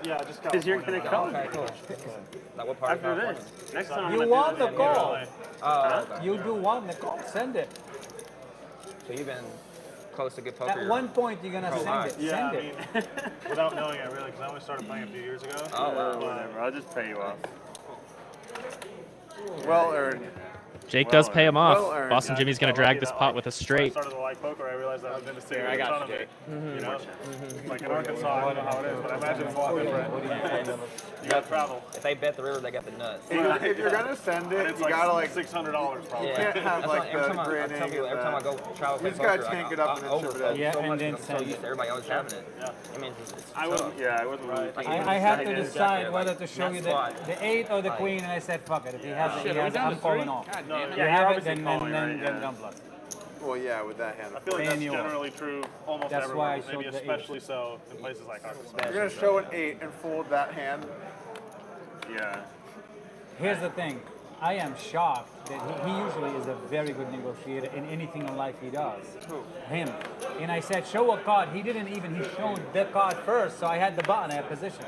Yeah, just Because you're California. gonna Oh, come. okay, cool. Like what part of After California? this. Next time I'm You gonna want do the this. call. Oh, okay. You do want the call. Send it. So you've been close to good poker. At one point, you're gonna send it. Yeah, Send I it. mean, without knowing it really, because I only started playing a few years ago. Oh, wow. Whatever. I'll just pay you off. Well earned. Jake does pay him off. Well earned. Boston Jimmy's going to drag this pot with a When I straight. started to like poker, I realized that I was in the city I in got front of you, me. Jake. You know, like in Arkansas, I don't know how it is, but I imagine it's a lot different. You got to travel. If they bet the river, they got the nuts. If you're gonna send it, It's you like gotta like $600 probably. You can't have That's like why every the time I tell grinning people, and every time I the- go travel You play just gotta poker, tank it up and then ship it overflow out. Yeah, so and much then because I'm so send used it. to everybody always having it. Yeah. I mean, it's I tough. wasn't. Yeah, I wasn't really thinking. I had to Exactly. decide whether to show That's you why. the 8 or the queen, and I said, fuck it. If he has it, Shit, he are we has it. down I'm to calling 3? off. No, You Yeah, have you're it, obviously then calling, right? then Yeah. don't bluff. Well, yeah, with that hand. I feel like Paying that's you off. generally true almost That's everywhere, why I but maybe showed the especially so in places like Arkansas. You're gonna show an 8 and fold that hand. Yeah. Here's the thing. I am shocked that he usually is a very good negotiator in anything in life he does. Him. And I said, show a card. He didn't even, he showed the card first, so I had the button, I had position.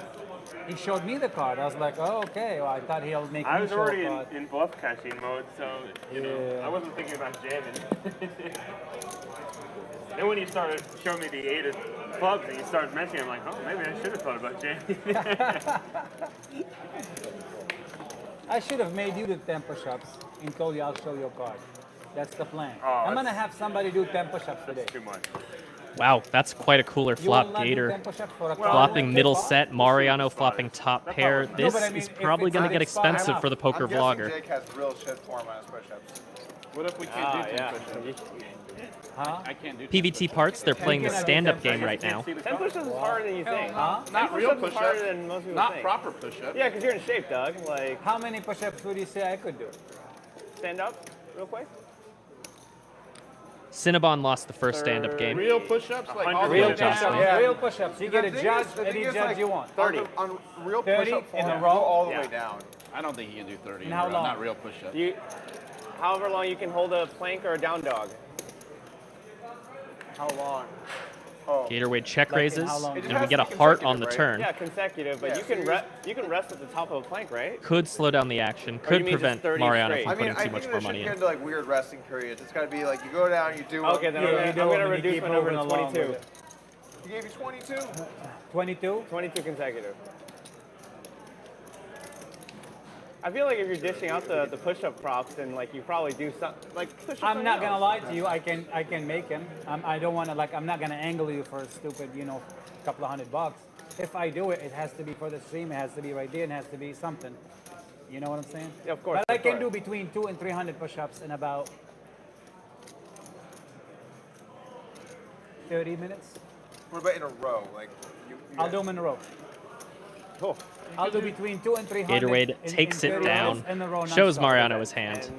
He showed me the card. I was like, oh, okay. Well, I thought he'll make I me was show already a card. in bluff catching mode, so you know, Yeah. I wasn't thinking about jamming. Then when you started showing me the 8 of clubs and you started mentioning, I'm like, oh, maybe I should have thought about jamming. I should have made you do 10 push-ups and told you I'll show you a card. That's the plan. Oh, I'm going to that's- have somebody do 10 push-ups today. Too much. Wow, that's quite a cooler You will flop, not do Gator. 10 push-ups for a card Flopping like middle this? set, Mariano flopping top pair. No, This but I mean, is if probably it's going to not get expired, I'm expensive out. for the poker I'm guessing vlogger. Jake has real shit form on his push-ups. What if we can't do 10 push-ups? Huh? I can't do 10 PVT parts, they're playing the stand-up game right now. 10 push-ups is harder than you think. Huh? Not real Push-ups is harder push-ups. than most people Not think. proper push-ups. Yeah, because you're in shape, Doug. Like, How many push-ups would you say I could do? stand up real quick. Cinnabon lost the first stand-up game. Real push-ups, like all the Real way down. push-ups. Yeah. Real push-ups. You get a The thing judge, is- the any thing is, judge like, you want. 30. On real 30 push-up in a form, row? go all the Yeah. way down. I don't think he can do 30 in And a how row, long? not real push-ups. However long you can hold a plank or a down dog. How long? Oh. Gatorade check Like in raises, how long? It just and we has get to a be heart on the consecutive, turn. Yeah, consecutive, but Yeah, you so can you're you can rest at the top of a plank, right? Could slow down the action, you could mean just prevent 30 Mariano straight? from I mean, putting I too think much there more should money get in. into like weird resting periods. It's gotta be like you go down, you do. Okay, then Yeah, I'm you gonna, do I'm them gonna and you reduce keep mine over to moving along 22. with it. He gave you 22. 22? 22 consecutive. I feel like if you're dishing out the push-up props, then like you probably do something like push-ups. I'm not gonna lie to you. I can make him. I don't want to like. I'm not gonna angle you for a stupid, couple of $100. if I do it, it has to be for the stream. It has to be right there. And it has to be something. You know what I'm saying? Yeah, of course. But I can do between 200 and 300 push-ups in about 30 minutes. What about in a row? Like I'll do them in a row. Cool. I'll do between 200 and 300. Gatorade takes in it 30 down, minutes in a row, shows nonstop. Mariano his hand.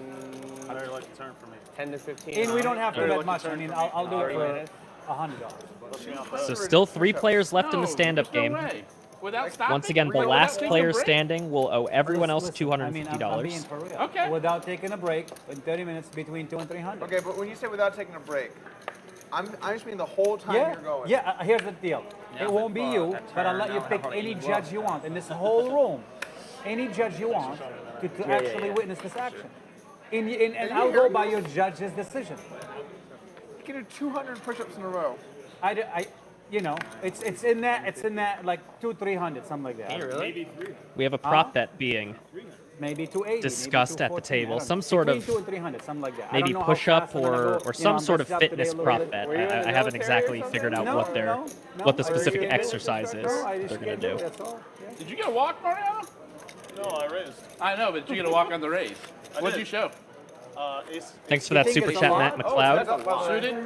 I very like the turn for me. 10 to 15. And we don't have to Very bet lucky much. turn I mean, for me. I'll do it 30 for minutes. $100. So still 3 players left in the No, stand-up there's game. no way. Without stopping? Once again, the Without last taking a player break? standing will owe everyone else Listen, I mean, I'm being $250. for real. Okay. Without taking a break, in 30 minutes between 200 and 300. Okay, but when you say without taking a break, I just mean the whole time Yeah, you're going. yeah. Here's the deal. Yeah, it won't be but, you, that but I'll turn, let you how pick hard any you judge you want in this whole room. Any judge you want to actually witness this action. And I'll go by your judge's decision. You can do 200 push-ups in a row. You know, it's in that like 200-300, something like that. Hey, really? We have a prop bet being Maybe 280. discussed maybe at the 214, I table. don't Some know. sort Between of 200 and 300, something like that. I maybe don't know how push-up fast I'm gonna or go. some I'm sort of dressed up today fitness a little prop bit. bet. Were you in the I haven't military or exactly something? figured out No, what their no, what the no, specific I- exercise is No, I just they're gonna can't do. it, That's all. Yeah. Did you get a walk, Mariano? No, I raised. I know, but did you get a walk on the race? What'd did. you show? Ace. Thanks for that think super it's a chat, lot? Matt Oh, McLeod. that's up. Suited?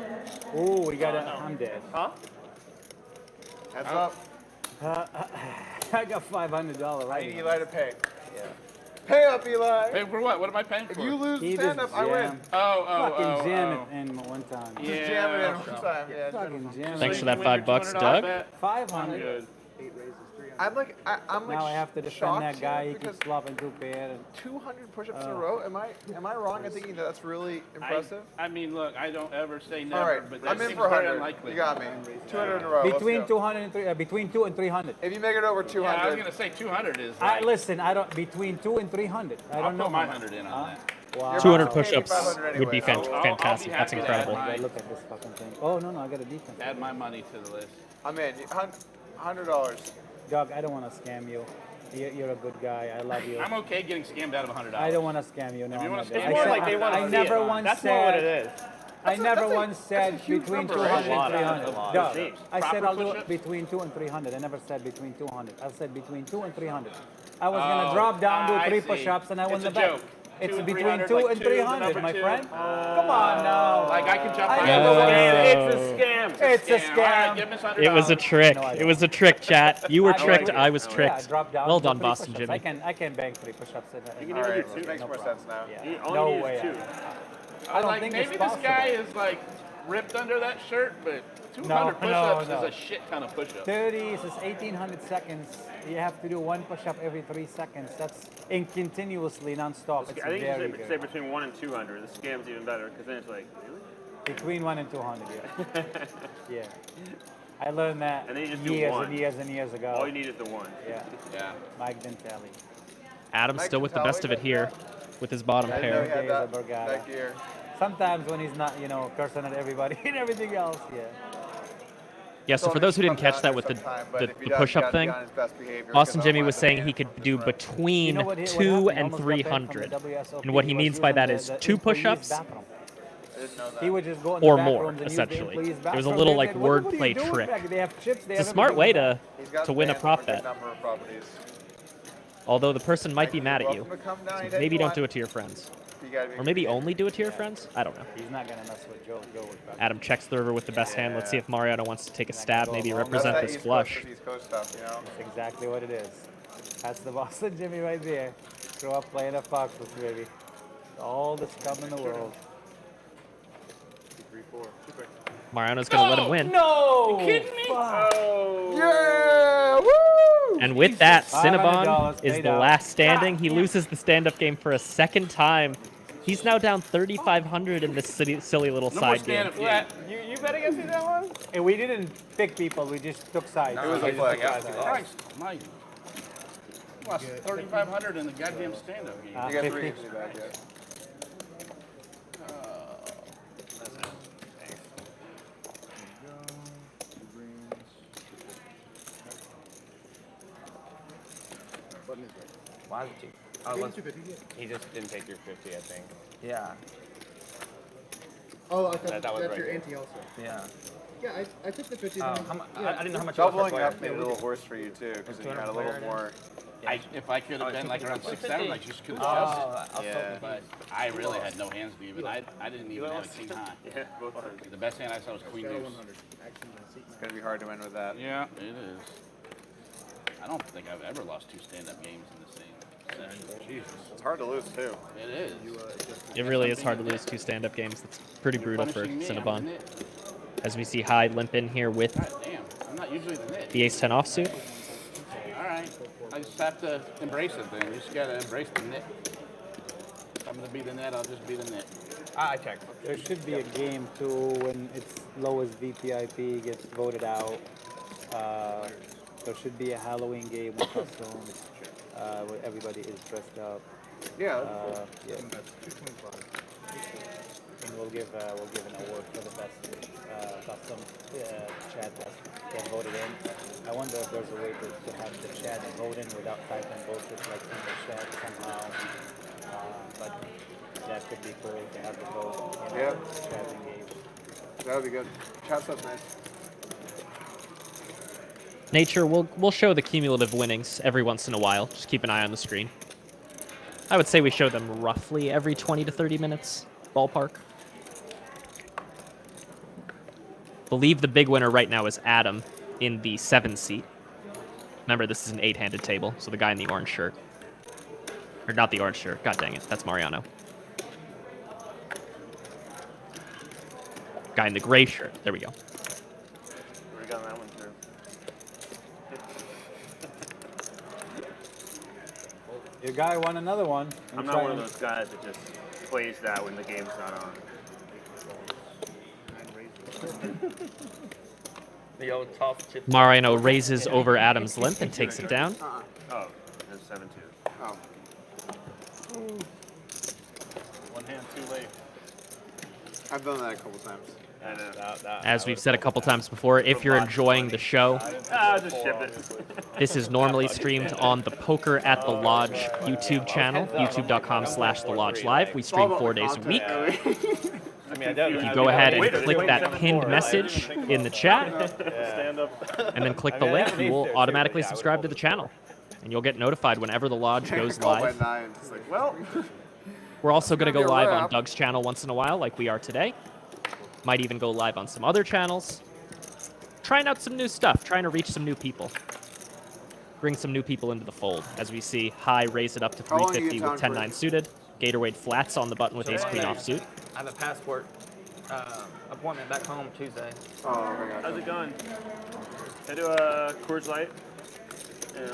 Oh, we got I'm dead. Huh? Heads up. I got $500 I right need now. Eli to pay. Pay up, Eli. Hey, for what? What am I paying If for? you lose He stand-up, just I win. jammed. Oh, Fucking jam it in one time. Yeah. Just jam it in one time. Yeah, Fucking jam Thanks it. for that $5, Doug. 500. Good. I'm like Now I have to defend shocked that guy. He because keeps flopping too bad. And 200 push-ups in a row. Am I wrong in thinking that that's really impressive? I mean, look, I don't ever say never, All right, but that I'm in seems for very 100. unlikely. You got me. 200 in a row. between Let's go. 200 and between 2 and 300. If you make it over Yeah, 200, I was gonna say 200 is. Like, Listen, I don't between 2 and 300. I I'll don't know. put my how much. 100 in on that. Wow. 200 Wow. push-ups 500 would be anyway. I'll be fantastic. That's happy to add incredible. my- Look at this fucking thing. Oh no, I got a defense. Add my money to the list. I'm in. $100. Doug, I don't want to scam you. You're a good guy. I love you. I'm okay getting scammed out of $100. I don't want to scam you. No, If you I'm wanna not scam there. me, More I like they want to I see never it. once That's more what it said. is. I never once said huge between number, 200 right? and 300. That's a lot. Doug, Seems. I said Proper I'll do push-ups? it between 2 and 300. I never said between 200. I said between 2 and 300. I was going to drop down, do I 3 see. push-ups, and I won It's the a bet. joke. It's 2 and between 300, 2 like and 2 is the 300, number my 2. friend. Come on now. Like I can jump I right never over once there. said It's a scam. it's a All right, scam. give us $100. It was a trick. It was a trick, chat. You were tricked. I was Yeah, tricked. drop down, Well do done, 3 Boston push-ups. Jimmy. I can bang 3 push-ups. You can All even right, do 2. makes more sense now. Yeah. All No you need way. is 2. I don't like, think maybe it's this possible. guy is like ripped under that shirt, but 200 push-ups is a shit ton of push-ups. 30 is 1,800 seconds. You have to do 1 push-up every 3 seconds. That's in continuously, non-stop. It's I think very you should say good. between 1 and 200. The scam's even better because then it's like, really? Between 1 and 200, yeah. Yeah. I learned that And then you just do years one. and years and years ago. All you need is the 1. Yeah. Yeah. Mike Dentelli. Adam's still with the best of it here with his bottom I didn't know he pair. had that, Days of Borgata. that gear. Sometimes when he's not, cursing at everybody and everything else, yeah. Yeah, so for those who didn't catch that with the push-up thing, Boston Jimmy was saying he could do between You know what 2 happened? and Almost got banned from 300. the WSOP. And what he was means by using that is 2 employees' push-ups bathroom. I didn't know that. He would just go in the or back more, rooms and use the essentially. employees' It was a bathroom. little They like said, "What are you wordplay doing trick. back there? They have chips. They It's a have smart way everything." He's got to win a banned prop from a bet. good number of properties. Although the person might be mad at you. Welcome to come down So anytime maybe you don't want. do it to your friends. You gotta be Or maybe creative. only do it to your friends? I don't know. He's not gonna mess with Joe. Joe would probably- Adam checks the river with the best hand. Let's see if Mariano wants to take a stab, maybe That's represent that this East flush. Coast, East Coast stuff, you know? That's exactly what it is. That's the Boston Jimmy right there. Grow up playing a Foxes, baby. All the scum in the world. 3, 4. Super. Mariano's going to let him win. No! You kidding me? Yeah! Woo! And with that, $500 Cinnabon is paid the out. last standing. He loses the stand-up game for a second time. He's now down 3,500 in this silly little No more side game. stand-up game. You bet against me that one? And we didn't pick people, we just took sides. It was a flag. Christ almighty. Lost 3,500 in the goddamn stand-up game. You got 3 50. easy back yet. Why did you? He just didn't take your 50, I think. Yeah. Oh, I thought That was that's right your here. ante also. Yeah. Yeah, I took the 50. I didn't know how much. Doubling up made it a little worse for you too, because you had a little more. If I could have been like around 6-7, I just could have adjusted. Yeah, but I really had no hands to even. I didn't even have a king high. Yeah, both are. The best hand I saw was queen deuce. It's gonna be hard to win with that. Yeah, it is. I don't think I've ever lost 2 stand-up games in the same session. Jesus. It's hard to lose too. It is. It really is hard to lose 2 stand-up games. That's pretty brutal for Punishing me, I'm Cinnabon. the nit. As we see High limp in here with God damn, I'm not usually the nit. the ace-10 offsuit. All right, I just have to embrace it then. You just gotta embrace the nit. If I'm gonna be the net, I'll just be the nit. I checked. There should be a game too when its lowest VPIP gets voted out. There should be a Halloween game with costumes where everybody is dressed up. Yeah. Yeah. And we'll give an award for the best custom chat that get voted in. I wonder if there's a way to have the chat vote in without typing bullshit like in the chat somehow. But that could be cool to have the vote. Yeah. Chat engaged. That would be good. Chat stuff's nice. Nature, we'll show the cumulative winnings every once in a while. Just keep an eye on the screen. I would say we show them roughly every 20 to 30 minutes, ballpark. Believe the big winner right now is Adam in the 7 seat. Remember, this is an 8-handed table, so the guy in the orange shirt. Or not the orange shirt. God dang it. That's Mariano. Guy in the gray shirt. There we go. We got that one through. Your guy won another one. I'm not one of those guys that just plays that when the game's not on. The old tough chip. Mariano raises over Adam's limp and takes it down. Oh, there's 7-2. Oh. One hand too late. I've done that a couple times. I know. As we've said a couple times before, if you're enjoying the show, Just ship it. this is normally streamed on the Poker at the Lodge YouTube channel, youtube.com/The Lodge Live. We stream 4 days a week. If you go ahead and click that pinned message in the chat, and then click the link, you will automatically subscribe to the channel. And you'll get notified whenever the Lodge goes live. It's like, well, We're also going to go live on Doug's channel once in a while, like we are today. Might even go live on some other channels. Trying out some new stuff, trying to reach some new people. Bring some new people into the fold. As we see, High raise it up to 350 with 10-9 suited. Gatorade flats on the button with ace-queen offsuit. I have a passport appointment back home Tuesday. oh my god. How's it going? Can I do a Coors Light? Yeah.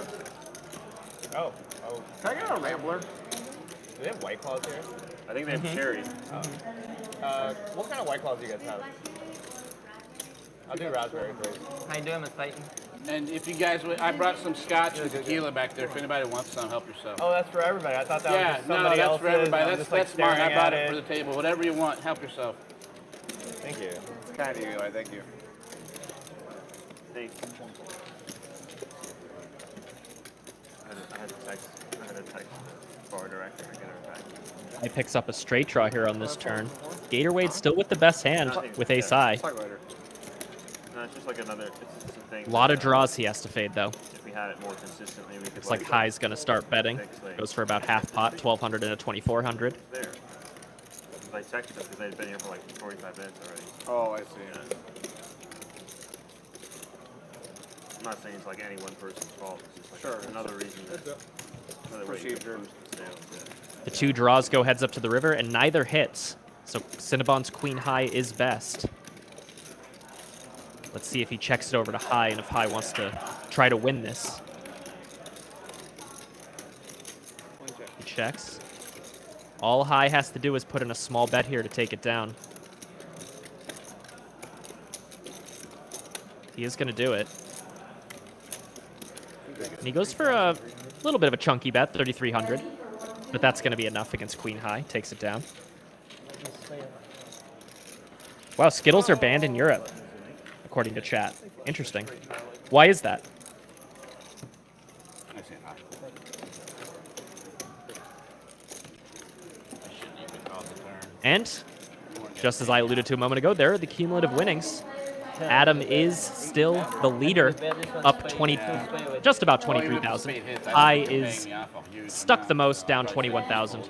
Oh. Can I get a Rambler? Do they have White Claws here? I think they have cherry. What kind of White Claws do you guys have? I'll do raspberry, please. How you doing, Miss Peyton? And if you guys would, I brought some scotch and tequila back there. If anybody wants some, help yourself. Oh, that's for everybody. I thought that was Yeah, just no, somebody that's else's. for everybody. I'm That's just, smart. I staring brought at it for the table. Whatever you want, help yourself. Thank you. It's kind of you, Eli. Thank you. Thanks. I had to text bar director to get her back. He picks up a straight draw here on this turn. Gatorade still with the best hand with ace high. Talk later. No, it's just like another. It's a thing. A lot of draws he has to fade though. If we had it more consistently, we could. Looks like High's going to start betting. Goes for about half pot, 1,200 and a 2,400. There. I texted them because they'd been here for like 45 minutes already. Oh, I see. Yeah. I'm not saying it's like any one person's fault. It's just like another reason. Another way you can boost the sales. Yeah. The 2 draws go heads up to the river, and neither hits. So Cinnabon's queen high is best. Let's see if he checks it over to High, and if High wants to try to win this. He checks. All High has to do is put in a small bet here to take it down. He is going to do it. And he goes for a little bit of a chunky bet, 3,300. But that's going to be enough against queen high. Takes it down. Wow, Skittles are banned in Europe, according to chat. Interesting. Why is that? And, just as I alluded to a moment ago, there are the cumulative winnings. Adam is still the leader, up 20, just about 23,000. High is stuck the most, down 21,000.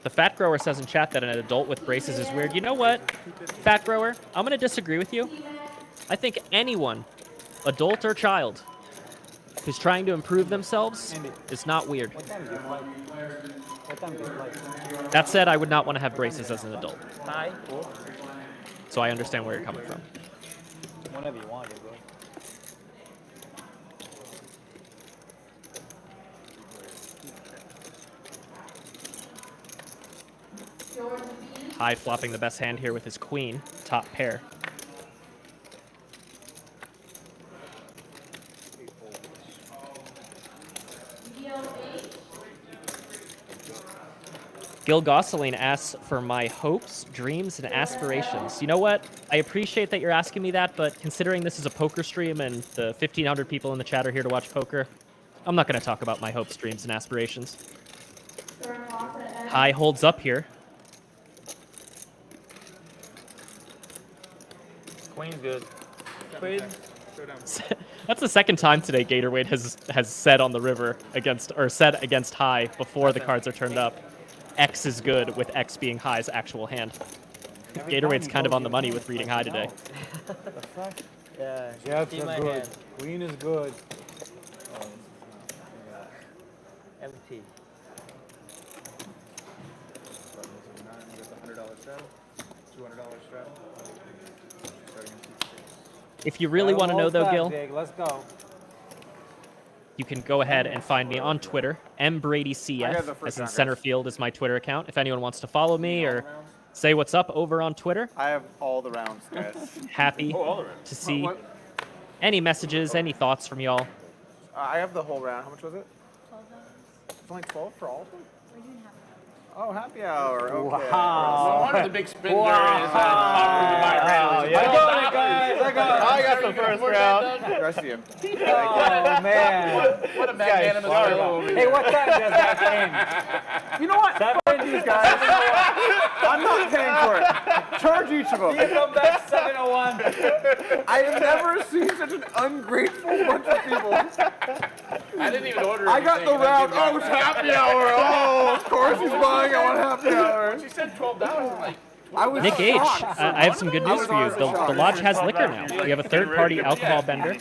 The Fat Grower says in chat that an adult with braces is weird. You know what, Fat Grower? I'm going to disagree with you. I think anyone, adult or child, who's trying to improve themselves is not weird. That said, I would not want to have braces as an adult. So I understand where you're coming from. Whenever you want it, bro. High flopping the best hand here with his queen, top pair. Gil Gosselin asks for my hopes, dreams, and aspirations. You know what? I appreciate that you're asking me that, but considering this is a poker stream and the 1,500 people in the chat are here to watch poker, I'm not going to talk about my hopes, dreams, and aspirations. High holds up here. Queen's good. Queen. That's the second time today Gatorade has said on the river against, or said against High before the cards are turned up. X is good, with X being High's actual hand. Gatorade's kind of on the money with reading High today. The fuck? Yeah, Jacks see are my good. hand. Queen is good. Empty. If you really want to know, though, Gil, Let's go. you can go ahead and find me on Twitter. MBradyCF, as in center field, is my Twitter account. If anyone wants to follow me or say what's up over on Twitter, I have all the rounds, guys. happy to see any messages, any thoughts from y'all. I have the whole round. How much was it? It's only 12 for all of them? Oh, happy hour. Okay. No wonder the big spin Wow. there is Wow, yeah. I got it, guys. I got the first round. The rest of you. Oh, man. What a magnanimous fellow over Hey, here. what time does that end? You know what? 7 guys. I'm not paying for it. Charge each of You them. come back 7:01. I have never seen such an ungrateful bunch of people. I didn't even order I got the anything, and round. then Oh, it's happy hour. Oh, of course he's buying. I want happy hour. she said $12. I'm like, I was Nick H, shocked. I have some good news for you. The lodge has liquor now. We have a third-party alcohol vendor,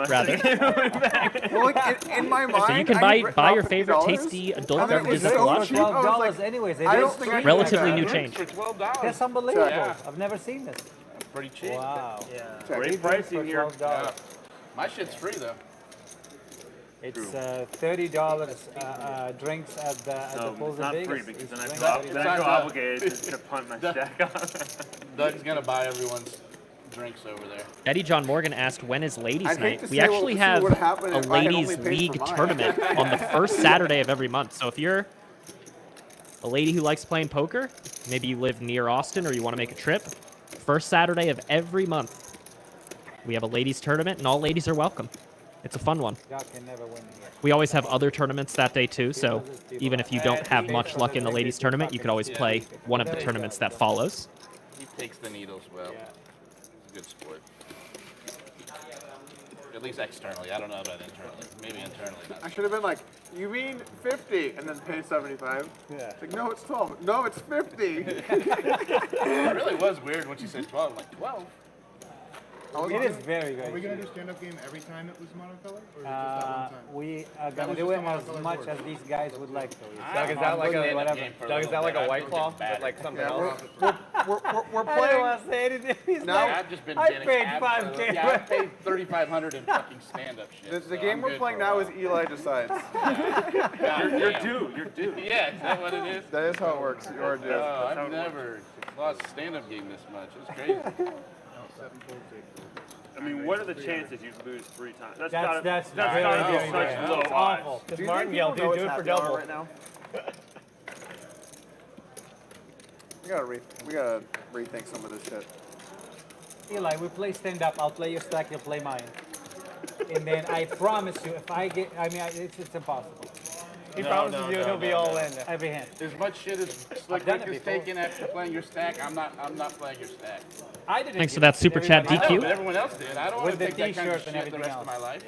rather. Well, like, in my mind, So you can buy your favorite tasty adult I mean, beverages it's at the so lodge. cheap. I was $12 like, anyways. I don't think I can Relatively do new that. change. for $12. That's unbelievable. Yeah. I've never seen this. Pretty cheap. Wow. Great pricing here. Yeah. My shit's free though. It's $30 drinks at the No, Pools it's in not Vegas. free because Each then I drink feel, $30. then I feel obligated to punt my stack off. Doug's gonna buy everyone's drinks over there. Eddie John Morgan asked, when is ladies I'd hate night? to We say actually what have would happen a if I had ladies only paid league for mine. tournament on the first Saturday of every month. So if you're a lady who likes playing poker, maybe you live near Austin or you want to make a trip, first Saturday of every month, we have a ladies tournament and all ladies are welcome. It's a fun one. Y'all can never win here. We always have other tournaments that day too, so even if you don't have much luck in the ladies tournament, you could always play one of the tournaments that follows. He takes the needles well. He's a good sport. At least externally. I don't know about internally. Maybe internally. I should have been like, you mean 50 and then pay 75? Yeah. It's like, no, it's 12. No, it's 50. It really was weird when she said 12. I'm like, 12? It is very good. Are we going to do stand-up game every time it was monocolor? Or just that one time? We are That gonna was do just it a as monocolored much board. as these guys would like to. Doug, is that like whatever. Doug, is that like a White Claw with like something else? We're I don't playing. want to say anything. He's No. like, I've just been I getting paid absolute- 5K. Yeah, I paid $3,500 in fucking stand-up shit. The game we're playing now is Eli decides. You're due. You're due. Yeah, is that what it is? That is how it works. You are due. Oh, I've never lost a stand-up game this much. It's crazy. I mean, what are the chances you lose 3 times? That's That's very, such very bad. low It's odds. awful. Do Because you Martin think yelled, people dude, know do it it's for happy hour double. right now? We gotta rethink some of this shit. Eli, we play stand up. I'll play your stack, you'll play mine. and then I promise you, if I get, it's impossible. He promises you he'll be all in. Every hand. As much shit as Slick done Rick it is before. taking after playing your stack, I'm not playing your stack. I didn't. Thanks for get that it. super chat, Everybody I know, DQ. but everyone else did. I don't want With to the take that kind of t-shirt and shit the everything rest else. of my life.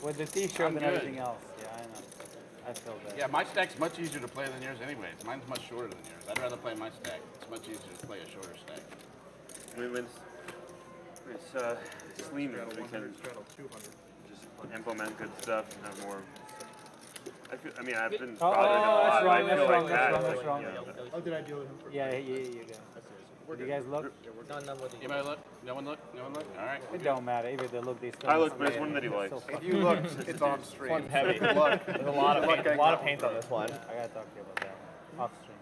With the T-shirt I'm and good. everything else. Yeah, I know. I feel that. Yeah, my stack's much easier to play than yours anyways. Mine's much shorter than yours. I'd rather play my stack. It's much easier to play a shorter stack. When it's slim, we can just implement good stuff and have more. I mean, I've been bothering him a lot. That's wrong, I feel like that. that's wrong. How did I deal with him first? Yeah, you go. Did you guys look? Anybody look? No one look? No one look? All right. It don't matter. Even if they look, they still. I look, but it's one that he likes. If you look, it's on stream. One's heavy. Good luck. There's a lot of paint on this one. I gotta talk to you about that. Off stream.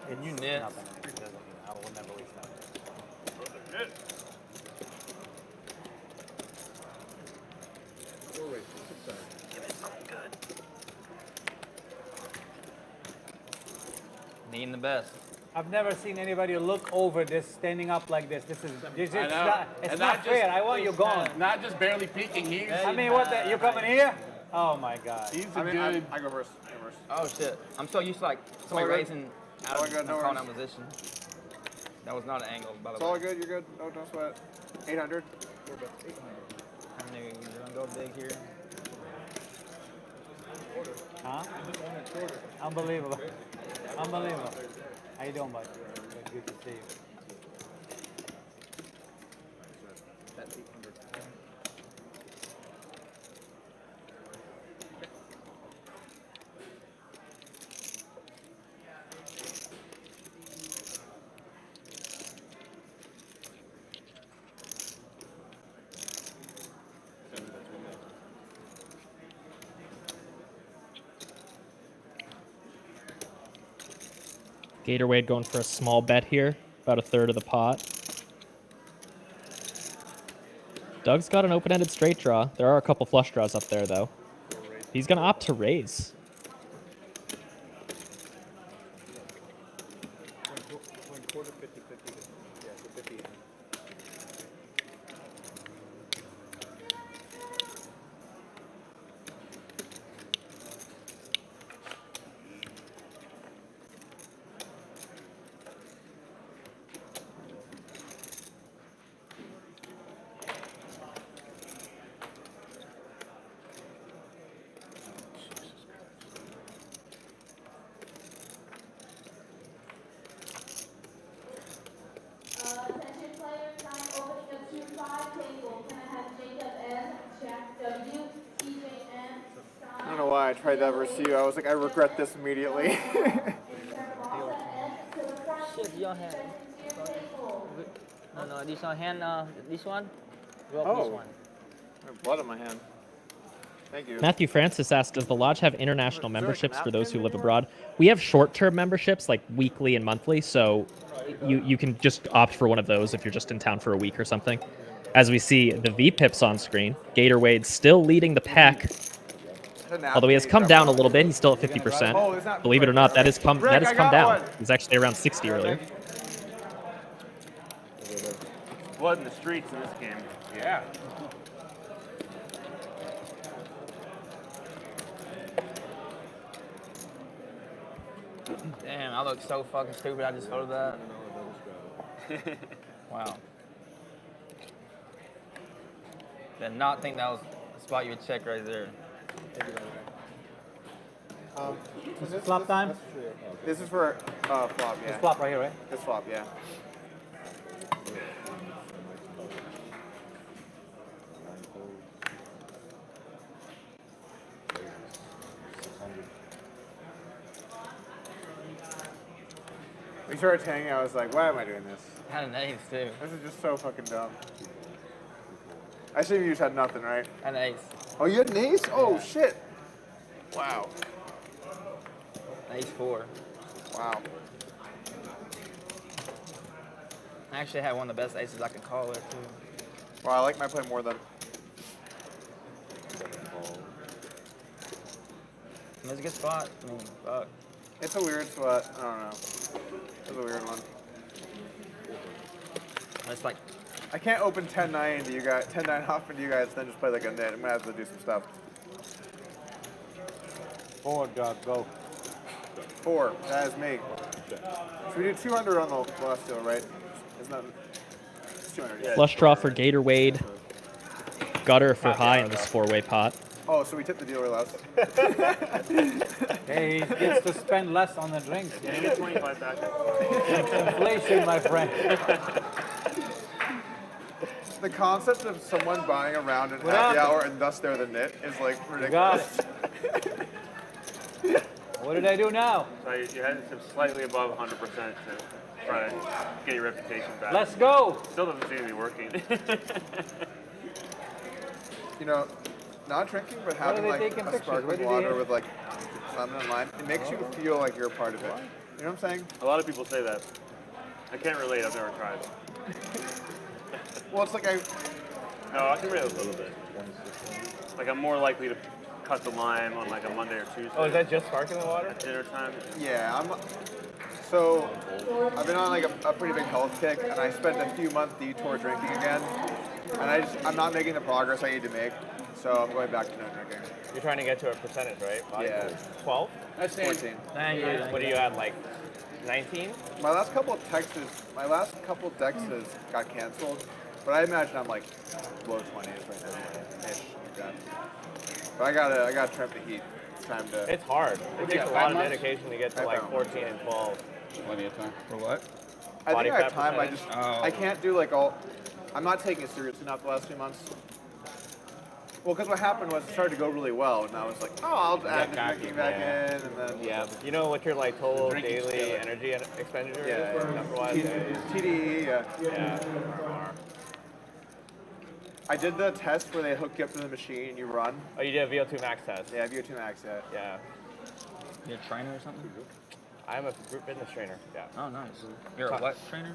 And you knit. Nothing. It doesn't mean I will never waste time. Needing the best. I've never seen anybody look over this standing up like this. This is it's I know. not, it's And not fair. I want you gone. Not just barely peeking. I mean, what the? You coming here? Oh my God. He's a I mean, good. I go first. I go first. Oh shit. I'm so used to like somebody all good. raising out All of good, no calling worries. out position. That was not an angle, by the It's way. all good. You're good. No, don't sweat. 800. How many you gonna go big here? Huh? Unbelievable. Unbelievable. How you doing, bud? Good to see you. Gatorade going for a small bet here, about a third of the pot. Doug's got an open-ended straight draw. There are a couple flush draws up there, though. He's going to opt to raise. Quarter 50-50. Yeah, so 50. Attention players, time opening of 2-5 table. Can I have Jacob M, Jack W, TJ M, I don't know why I tried that versus you. I was like, I regret this immediately. Shit, your hand. No, this one hand, this one? Drop Oh. this one. I have blood on my hand. Thank you. Matthew Francis asked, does the lodge have international memberships for those who live abroad? We have short-term memberships, like weekly and monthly, so you can just opt for one of those if you're just in town for a week or something. As we see the V-pips on screen, Gatorade still leading the pack, although he has come down a little bit. He's still at 50%. Believe it or not, that has come down. He's actually around 60 earlier. Blood in the streets in this game. Yeah. Damn, I look so fucking stupid. I just thought of that. Wow. Did not think that was the spot you would check right there. Is this flop time? This is for flop, yeah. This flop right here, right? This flop, yeah. We started hanging. I was like, why am I doing this? Had an ace too. This is just so fucking dumb. I assume you just had nothing, right? Had an ace. Oh, you had an ace? Oh, shit. Wow. Ace 4. Wow. I actually had one of the best aces I could call there too. Wow, I like my play more than. It was a good spot. I mean, fuck. It's a weird spot. I don't know. It's a weird one. It's like I can't open 10-9 into you guys, 10-9 off into you guys, then just play like a nit. I'm gonna have to do some stuff. 4, Doug, go. 4. That is me. So we do 200 on the last deal, right? Isn't that? It's 200. Yeah. Flush draw for Gatorade. Gutter for high in this 4-way pot. Oh, so we tipped the dealer last. Hey, he gets to spend less on the drinks. Yeah, you get 25 back. Inflation, my friend. The concept of someone buying a round in happy hour and thus they're the nit is like ridiculous. What did I do now? So you had to slightly above 100% to try to get your reputation back. Let's go. Still doesn't seem to be working. You know, not drinking, but having like a sparkling water with like lemon and lime, it makes you feel like you're a part of it. You know what I'm saying? A lot of people say that. I can't relate. I've never tried. Well, it's like No, I can relate a little bit. Like I'm more likely to cut the lime on like a Monday or Tuesday. Oh, is that just sparkling water? At dinner time. Yeah, so I've been on like a pretty big health kick, and I spent a few months detour drinking again, and I'm not making the progress I need to make, so I'm going back to no drinking. You're trying to get to a percentage, right? Body Yeah. 12? That's 14. What are you at, like 19? My last couple of dexes got canceled, but I imagine I'm like low 20s right now. Ish, like that. But I gotta trimp the heat. It's time to. It's hard. It takes a lot of dedication to get to like 14 and 12. Plenty of time. For what? I Body think I have fat time. percentage? I can't do like all. I'm not taking it seriously enough the last few months. Well, because what happened was it started to go really well, and I was like, oh, I'll add the drinking back in, and then. Yeah, but you know what your like total daily energy expenditure is? Number-wise? TDE, yeah. Yeah. I did the test where they hook you up to the machine and you run. Oh, you did a VO2 max test? Yeah, VO2 max, yeah. Yeah. You a trainer or something? I'm a group fitness trainer, yeah. Oh, nice. You're a what trainer?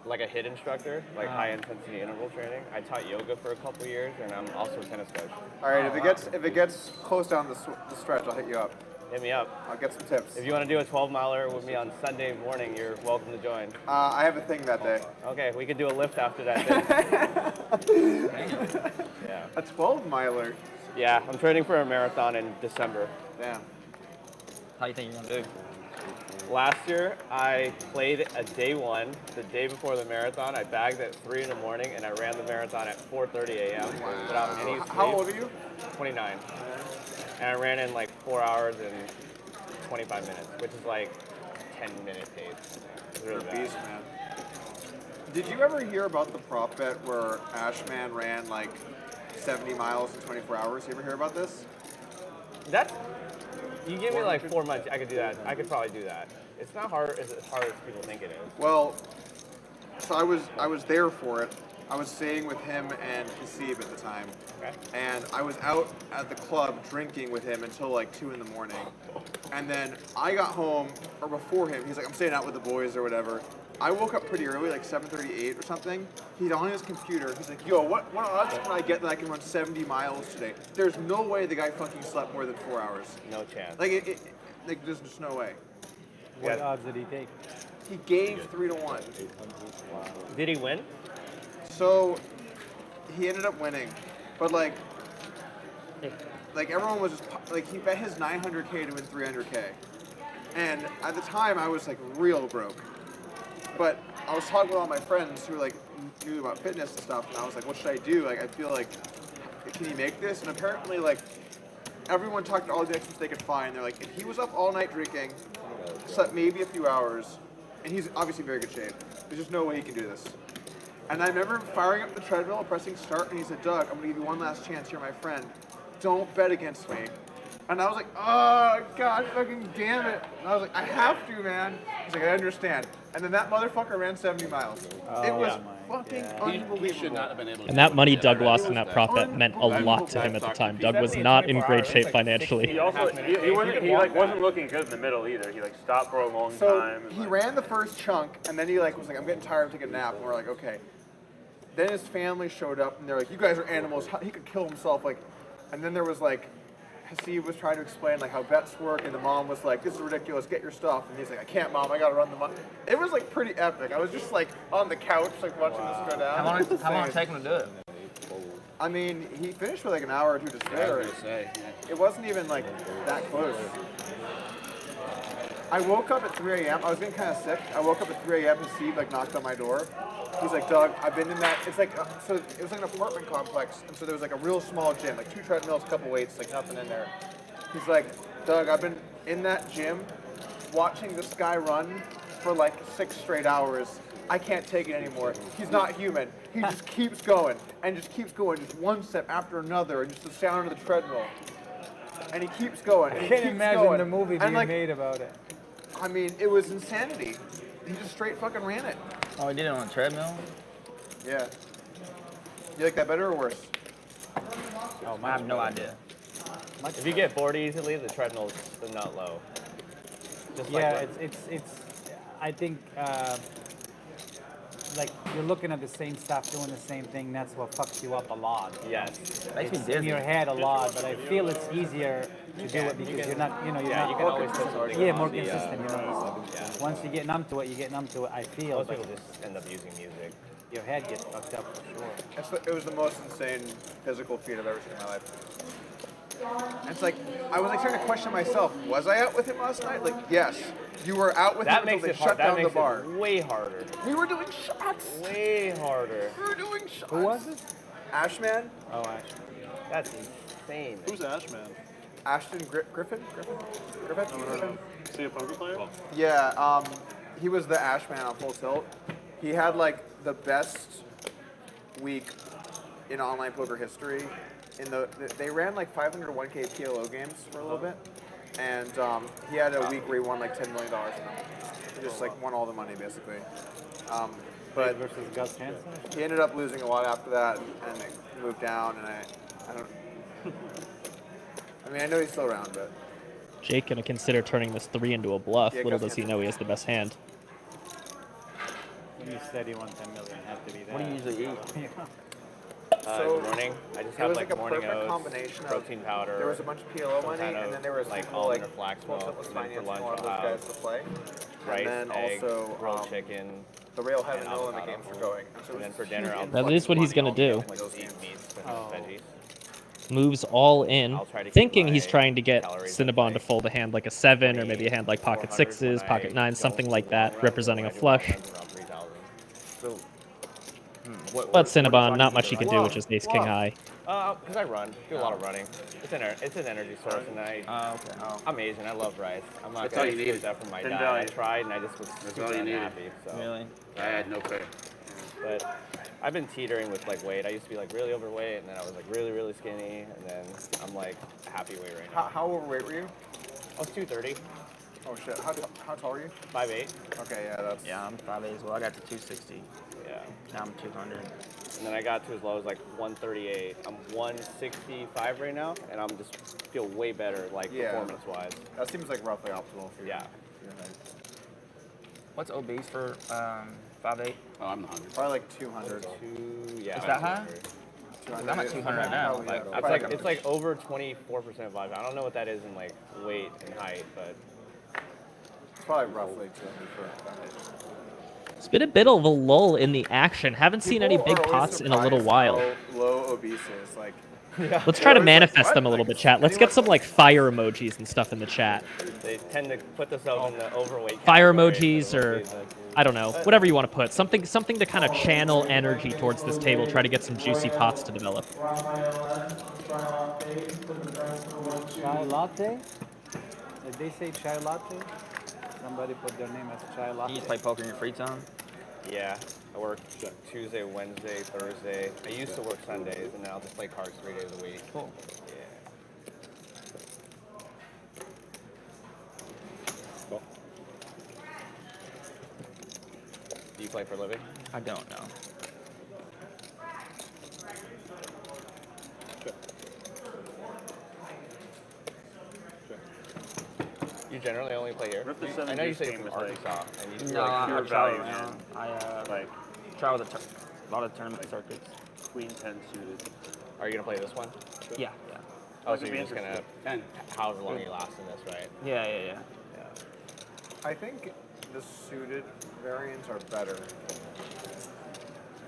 Like a HIIT instructor, like high intensity interval training. I taught yoga for a couple years, and I'm also a tennis coach. All right, if it gets close down the stretch, I'll hit you up. Hit me up. I'll get some tips. If you want to do a 12-miler with me on Sunday morning, you're welcome to join. I have a thing that day. Okay, we could do a lift after that day. Yeah. A 12-miler? Yeah, I'm training for a marathon in December. Damn. How do you think you're going to do? Last year, I played a day one, the day before the marathon. I bagged at 3 in the morning, and I ran the marathon at 4:30 a.m. without any sleep. How old are you? 29. And I ran in like 4 hours and 25 minutes, which is like 10-minute pace. It's really bad. Beast, man. Did you ever hear about the prop bet where Ashman ran like 70 miles in 24 hours? You ever hear about this? That's, you give me like 4 months, I could do that. I could probably do that. It's not hard as people think it is. Well, so I was there for it. I was staying with him and Hasib at the time. Okay. And I was out at the club drinking with him until like 2 in the morning. And then I got home, or before him, he's like, I'm staying out with the boys or whatever. I woke up pretty early, like 7:38 or something. He's on his computer. He's like, yo, what odds can I get that I can run 70 miles today? There's no way the guy fucking slept more than 4 hours. No chance. Like, there's just no way. What odds did he take? He gave 3 to 1. Did he win? So, he ended up winning. But like everyone was just, like, he bet his 900K to win 300K. And at the time, I was like real broke. But I was talking with all my friends who like knew about fitness and stuff, and I was like, what should I do? Like, I feel like, can he make this? And apparently, like, everyone talked to all the experts they could find. They're like, if he was up all night drinking, slept maybe a few hours, and he's obviously in very good shape, there's just no way he can do this. And I remember firing up the treadmill, pressing start, and he said, Doug, I'm gonna give you one last chance. You're my friend. Don't bet against me. And I was like, oh, God, fucking damn it. And I was like, I have to, man. He's like, I understand. And then that motherfucker ran 70 miles. It was fucking unbelievable. He should not have been able to. And that money Doug lost in that prop bet meant a lot to him at the time. Doug was not in great shape financially. He also he wasn't looking good in the middle either. He like stopped for a long time. So he ran the first chunk, and then he like was like, I'm getting tired of taking a nap. And we're like, okay. Then his family showed up, and they're like, you guys are animals. He could kill himself. Like, and then there was like Steve was trying to explain like how bets work, and the mom was like, "This is ridiculous. Get your stuff." And he's like, "I can't, Mom. I gotta run the money." It was like pretty epic. I was just like on the couch, like watching this go down. How long did it take him to do it? I mean, he finished with like an hour or two to spare. It wasn't even like that close. I woke up at 3 a.m. I was getting kind of sick. I woke up at 3 a.m. and Steve like knocked on my door. He's like, "Doug, I've been in that." It's like so it was like an apartment complex, and so there was like a real small gym, like 2 treadmills, a couple weights, like nothing in there. He's like, "Doug, I've been in that gym, watching this guy run for like 6 straight hours. I can't take it anymore. He's not human. He just keeps going and just keeps going, just one step after another, and just the sound of the treadmill. And he keeps going. And I he can't keeps imagine going. the movie And, being like, made about it. I mean, it was insanity. He just straight fucking ran it. Oh, he did it on a treadmill? Yeah. You like that better or worse? Oh, I have no idea. If you get bored easily, the treadmill's not low. Just Yeah, like it's. I think like you're looking at the same stuff, doing the same thing. That's what fucks you up a lot. Yes. Makes me It's in dizzy. your head a lot, but I feel it's easier to do it because you're not, you're not. you can always put something Yeah, on more the, consistent. Once you get numb to it, you get numb to it. I feel. Most But people just end up using music. your head gets fucked up for sure. It was the most insane physical feat I've ever seen in my life. And it's like, I was like starting to question myself, was I out with him last night? Like, yes, you were out with That him makes until it they hard. shut That down the makes bar. it way harder. We were doing shots. Way harder. We were doing shots. Who was it? Ashman. Oh, Ash. That's insane. Who's Ashman? Ashton Griffin? Griffin? Is he a poker player? Yeah, he was the Ashman on Full Tilt. He had like the best week in online poker history. They ran like 500 1K PLO games for a little bit, and he had a week where he won like $10 million in them. He just like won all the money basically. But versus Gus Hansen? he ended up losing a lot after that, and it moved down. And I don't. I mean, I know he's still around, but Jake gonna consider turning this 3 into a bluff. Yeah, Little Gus does he know he has the best hand. When you said he won 10 million, it had to be that. What do you usually eat? So, morning, I just it have was like like a morning perfect oats, combination protein of, powder. There was a bunch of PLO some money, kind and of, then there was like people almond like or flax Full milk, Tilt was and then for financing lunch a lot of I'll those guys have to play. rice, and then egg, also grilled chicken, the rail heaven and mill and the avocado. games were going. And, so And it then was for dinner, I'll That is what he's gonna do. like eat meats and veggies. Moves all in, I'll try to keep thinking my he's trying to get calories Cinnabon to like fold a hand like a 7 or maybe a hand like pocket 6s, pocket 9s, something like that, representing a flush. So, But Cinnabon, not much he can do, which is ace king high. Because I run, do a lot of running. It's an energy source, and I'm Asian. I love rice. I'm not That's all gonna you exclude need. that from my Then diet. value. I tried, and I just was That's super all you needed. unhappy. So. really? I had no pay. But I've been teetering with like weight. I used to be like really overweight, and then I was like really, really skinny, and then I'm like happy weight right now. How overweight were you? I was 230, Oh shit, how tall are you? 5'8". Okay, yeah, that's... Yeah, I'm 5'8" as well. I got to 260. Yeah. Now I'm 200. And then I got to as low as like 138. I'm 165 right now, and I'm just feel way better like Yeah. performance-wise. That seems like roughly optimal for you. Yeah. What's obese for 5'8"? Oh, I'm the 100. Probably like 200. Yeah. Is that high? 200. I'm at 200 now. Like, It's like over 24% body. I don't know what that is in like weight and height, but It's probably roughly 200 for foundation. It's been a bit of a lull in the action. Haven't seen any People big are always pots in a little surprised while. how low obese is. Like, Let's try to Everyone's like, manifest "What?" them a little Like, bit, chat. Let's get some like fire emojis and stuff in the chat. they tend to put themselves in the overweight Fire category, emojis so or it's like- I don't know, whatever you want to put. Something to kind of channel energy towards this table. Try to get some juicy pots to develop. Chai latte? Did they say chai latte? Somebody put their name as chai latte. you just play poker in your free time? Yeah, I work Tuesday, Wednesday, Thursday. I used to work Sundays, and now I'll just play cards 3 days a week. Cool. Yeah. Do you play for a living? I don't know. You generally only play here? Rip the I seven know you deuce say game from is like- Arkansas, and you No, like I pure travel value, around. I Like travel a lot of tournament circuits. Queen 10 suited. are you gonna play this one? Yeah, yeah. Oh, so you're just gonna, and however long you last in this, right? Yeah. I think the suited variants are better.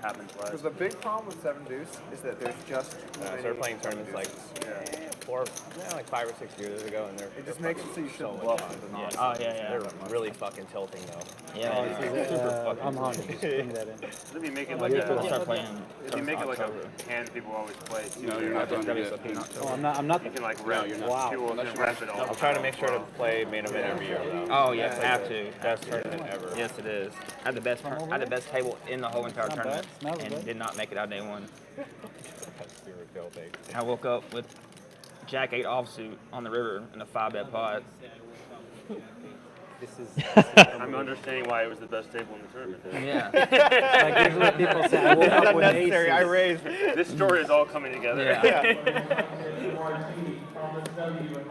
Happens less. Because the big problem with 7 Deuce is that there's just too So many we're playing tournaments like like 5 or 6 years ago, and it just makes it so you shouldn't bluff with the nonsense. Oh, yeah. They're really fucking tilting though. Yeah. I'm hungry. Just bring that in. If you make it Like like we'll start a, playing. if you make it like a hand people always play. No, you're not done yet. Oh, I'm not. You can like rep. you're not. Wow. People can rep it all. I'll try to make sure to play main event every year though. Oh yeah, That's have like to. the best tournament ever. Yes, it is. I had the best. I had the best table in the whole entire Not bad. tournament, Smells and good. did not make it out day one. We were tilting. I woke up with Jack 8 offsuit on the river in a 5-bet pot. This is. I'm understanding why it was the best table in the tournament. Yeah. Like usually people say, I woke up with Unnecessary. I aces. raised. This story is all coming together. Yeah.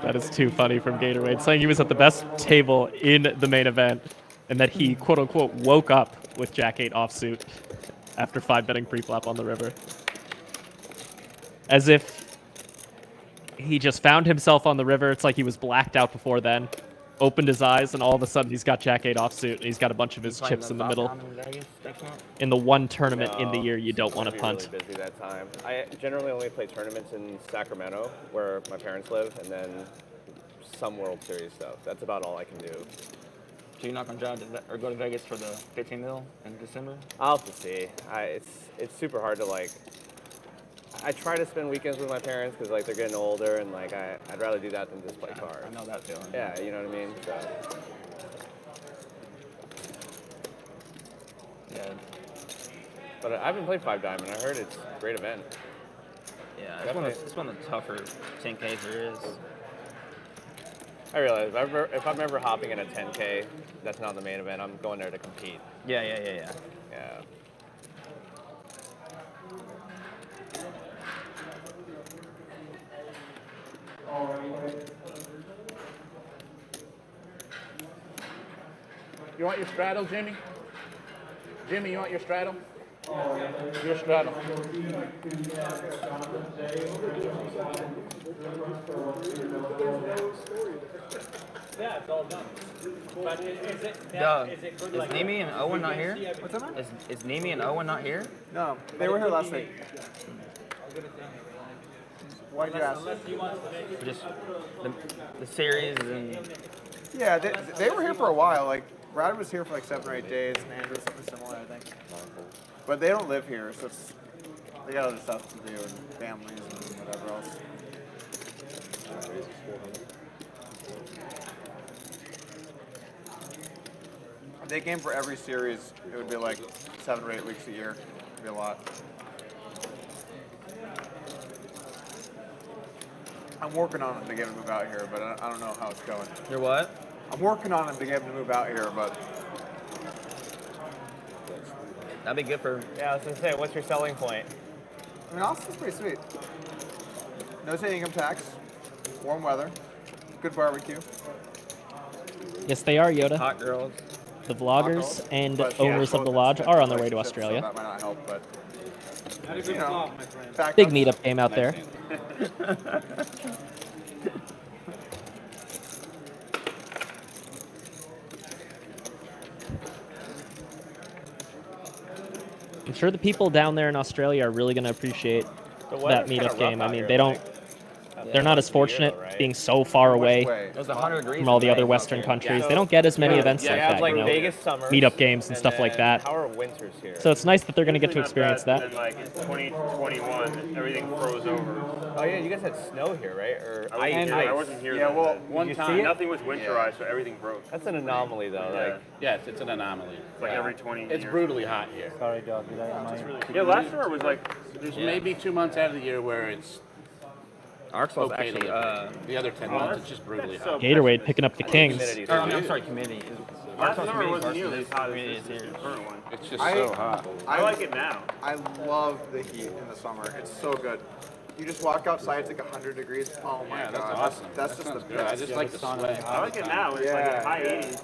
That is too funny from Gatorade, saying he was at the best table in the main event, and that he quote unquote woke up with Jack 8 offsuit after 5-betting pre-flop on the river. As if he just found himself on the river. It's like he was blacked out before then, opened his eyes, and all of a sudden he's got Jack 8 offsuit, and he's got a bunch of his chips in the middle. In the one tournament in the year you don't want to punt. Really busy that time. I generally only play tournaments in Sacramento, where my parents live, and then some World Series stuff. That's about all I can do. So you're not gonna drive or go to Vegas for the 15 mil in December? I'll have to see. It's super hard to like. I try to spend weekends with my parents because like they're getting older, and like I'd rather do that than just play cards. I know that feeling. Yeah, you know what I mean. So. Yeah. But I haven't played 5 Diamond. I heard it's a great event. Yeah, it's one of the tougher 10Ks there is. I realize if I'm ever hopping in a 10K, that's not the main event. I'm going there to compete. Yeah. Yeah. You want your straddle, Jimmy? Jimmy, you want your straddle? Your straddle. Yeah, it's all done. But is it Is Nemi and Owen not here? What's that, man? Is Nemi and Owen not here? No, they were here last night. Why did you ask? Just the series and Yeah, they were here for a while. Like, Brad was here for like 7 or 8 days, and Andrew was something similar, I think. But they don't live here, so they got other stuff to do and families and whatever else. If they came for every series, it would be like 7 or 8 weeks a year. It'd be a lot. I'm working on them to get them to move out here, but I don't know how it's going. you're what? I'm working on them to get them to move out here, but That'd be good for. Yeah, I was gonna say, what's your selling point? I mean, Austin's pretty sweet. No state income tax, warm weather, good barbecue. Yes, they are, Yoda. Hot girls. The vloggers and But, yeah, owners of the both lodge expensive are on their way to relationships, Australia. So that might not help, but you know, Big meetup game out there. I'm sure the people down there in Australia are really going to appreciate that meetup game. I mean, they don't. They're not as fortunate being so far away It was 100 degrees from all the in other May. Western countries. They don't get as many events like that, like you know, Vegas summers, meetup games and stuff like that. How are winters here? So it's nice that they're going to get to experience that. And like in 2021, everything froze over. Oh yeah, you guys had snow here, right? Or I wasn't here. Yeah, then, well, but one you time- see it? Nothing was winterized, so everything broke. That's an anomaly though. Yeah. Like Yes, it's an anomaly. It's like every 20 It's years. brutally hot here. Sorry, dog. Did I Yeah, last summer was like There's maybe 2 months out of the year where it's Arkansas okay to actually. live. The other 10 months, it's just brutally so hot. Gatorade picking up the Kings. humidity. I'm sorry, committee. last Arkansas summer committee wasn't versus nearly as hot as committee this is here. current one. It's just so hot. I like it now. I love the heat in the summer. It's so good. You just walk outside, it's like 100 degrees. Oh my Yeah, that's god, awesome. that's That just the sounds good. I best. just like the sweat. I like it now. It's like Yeah. high 80s.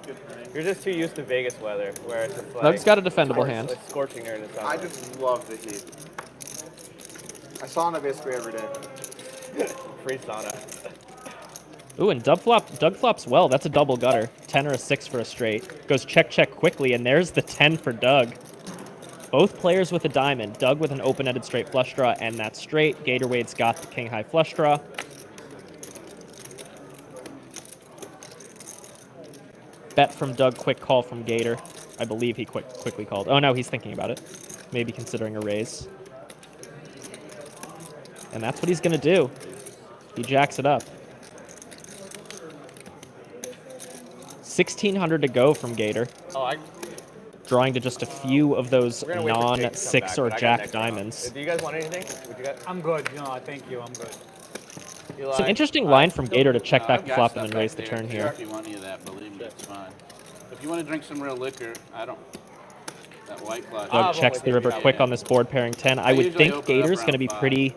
Good for me. You're just too used to Vegas weather, where it's just like Doug's got a defendable hand. It's scorching during the summer. I just love the heat. I sauna basically every day. Free sauna. Ooh, and Doug flops well. That's a double gutter. 10 or a 6 for a straight. Goes check, check quickly, and there's the 10 for Doug. Both players with a diamond. Doug with an open-ended straight flush draw, and that's straight. Gatorade's got the king high flush draw. Bet from Doug, quick call from Gator. I believe he quickly called. Oh, no, he's thinking about it. Maybe considering a raise. And that's what he's going to do. He jacks it up. 1,600 to go from Gator. Oh, Drawing to just a few of those We're gonna wait for Jake to come non-6 back, or but I got jack next round. diamonds. Do you guys want anything? Would you guys? I'm good. You know, thank you. I'm good. It's an interesting line from Gator to check back I've the got flop stuff and then raise the back there. turn here. If you want any of that, believe me, it's fine. If you want to drink some real liquor, I don't. That White Claw. Doug checks the river quick on this board pairing 10. I would usually think open up Gator's going to around be 5. pretty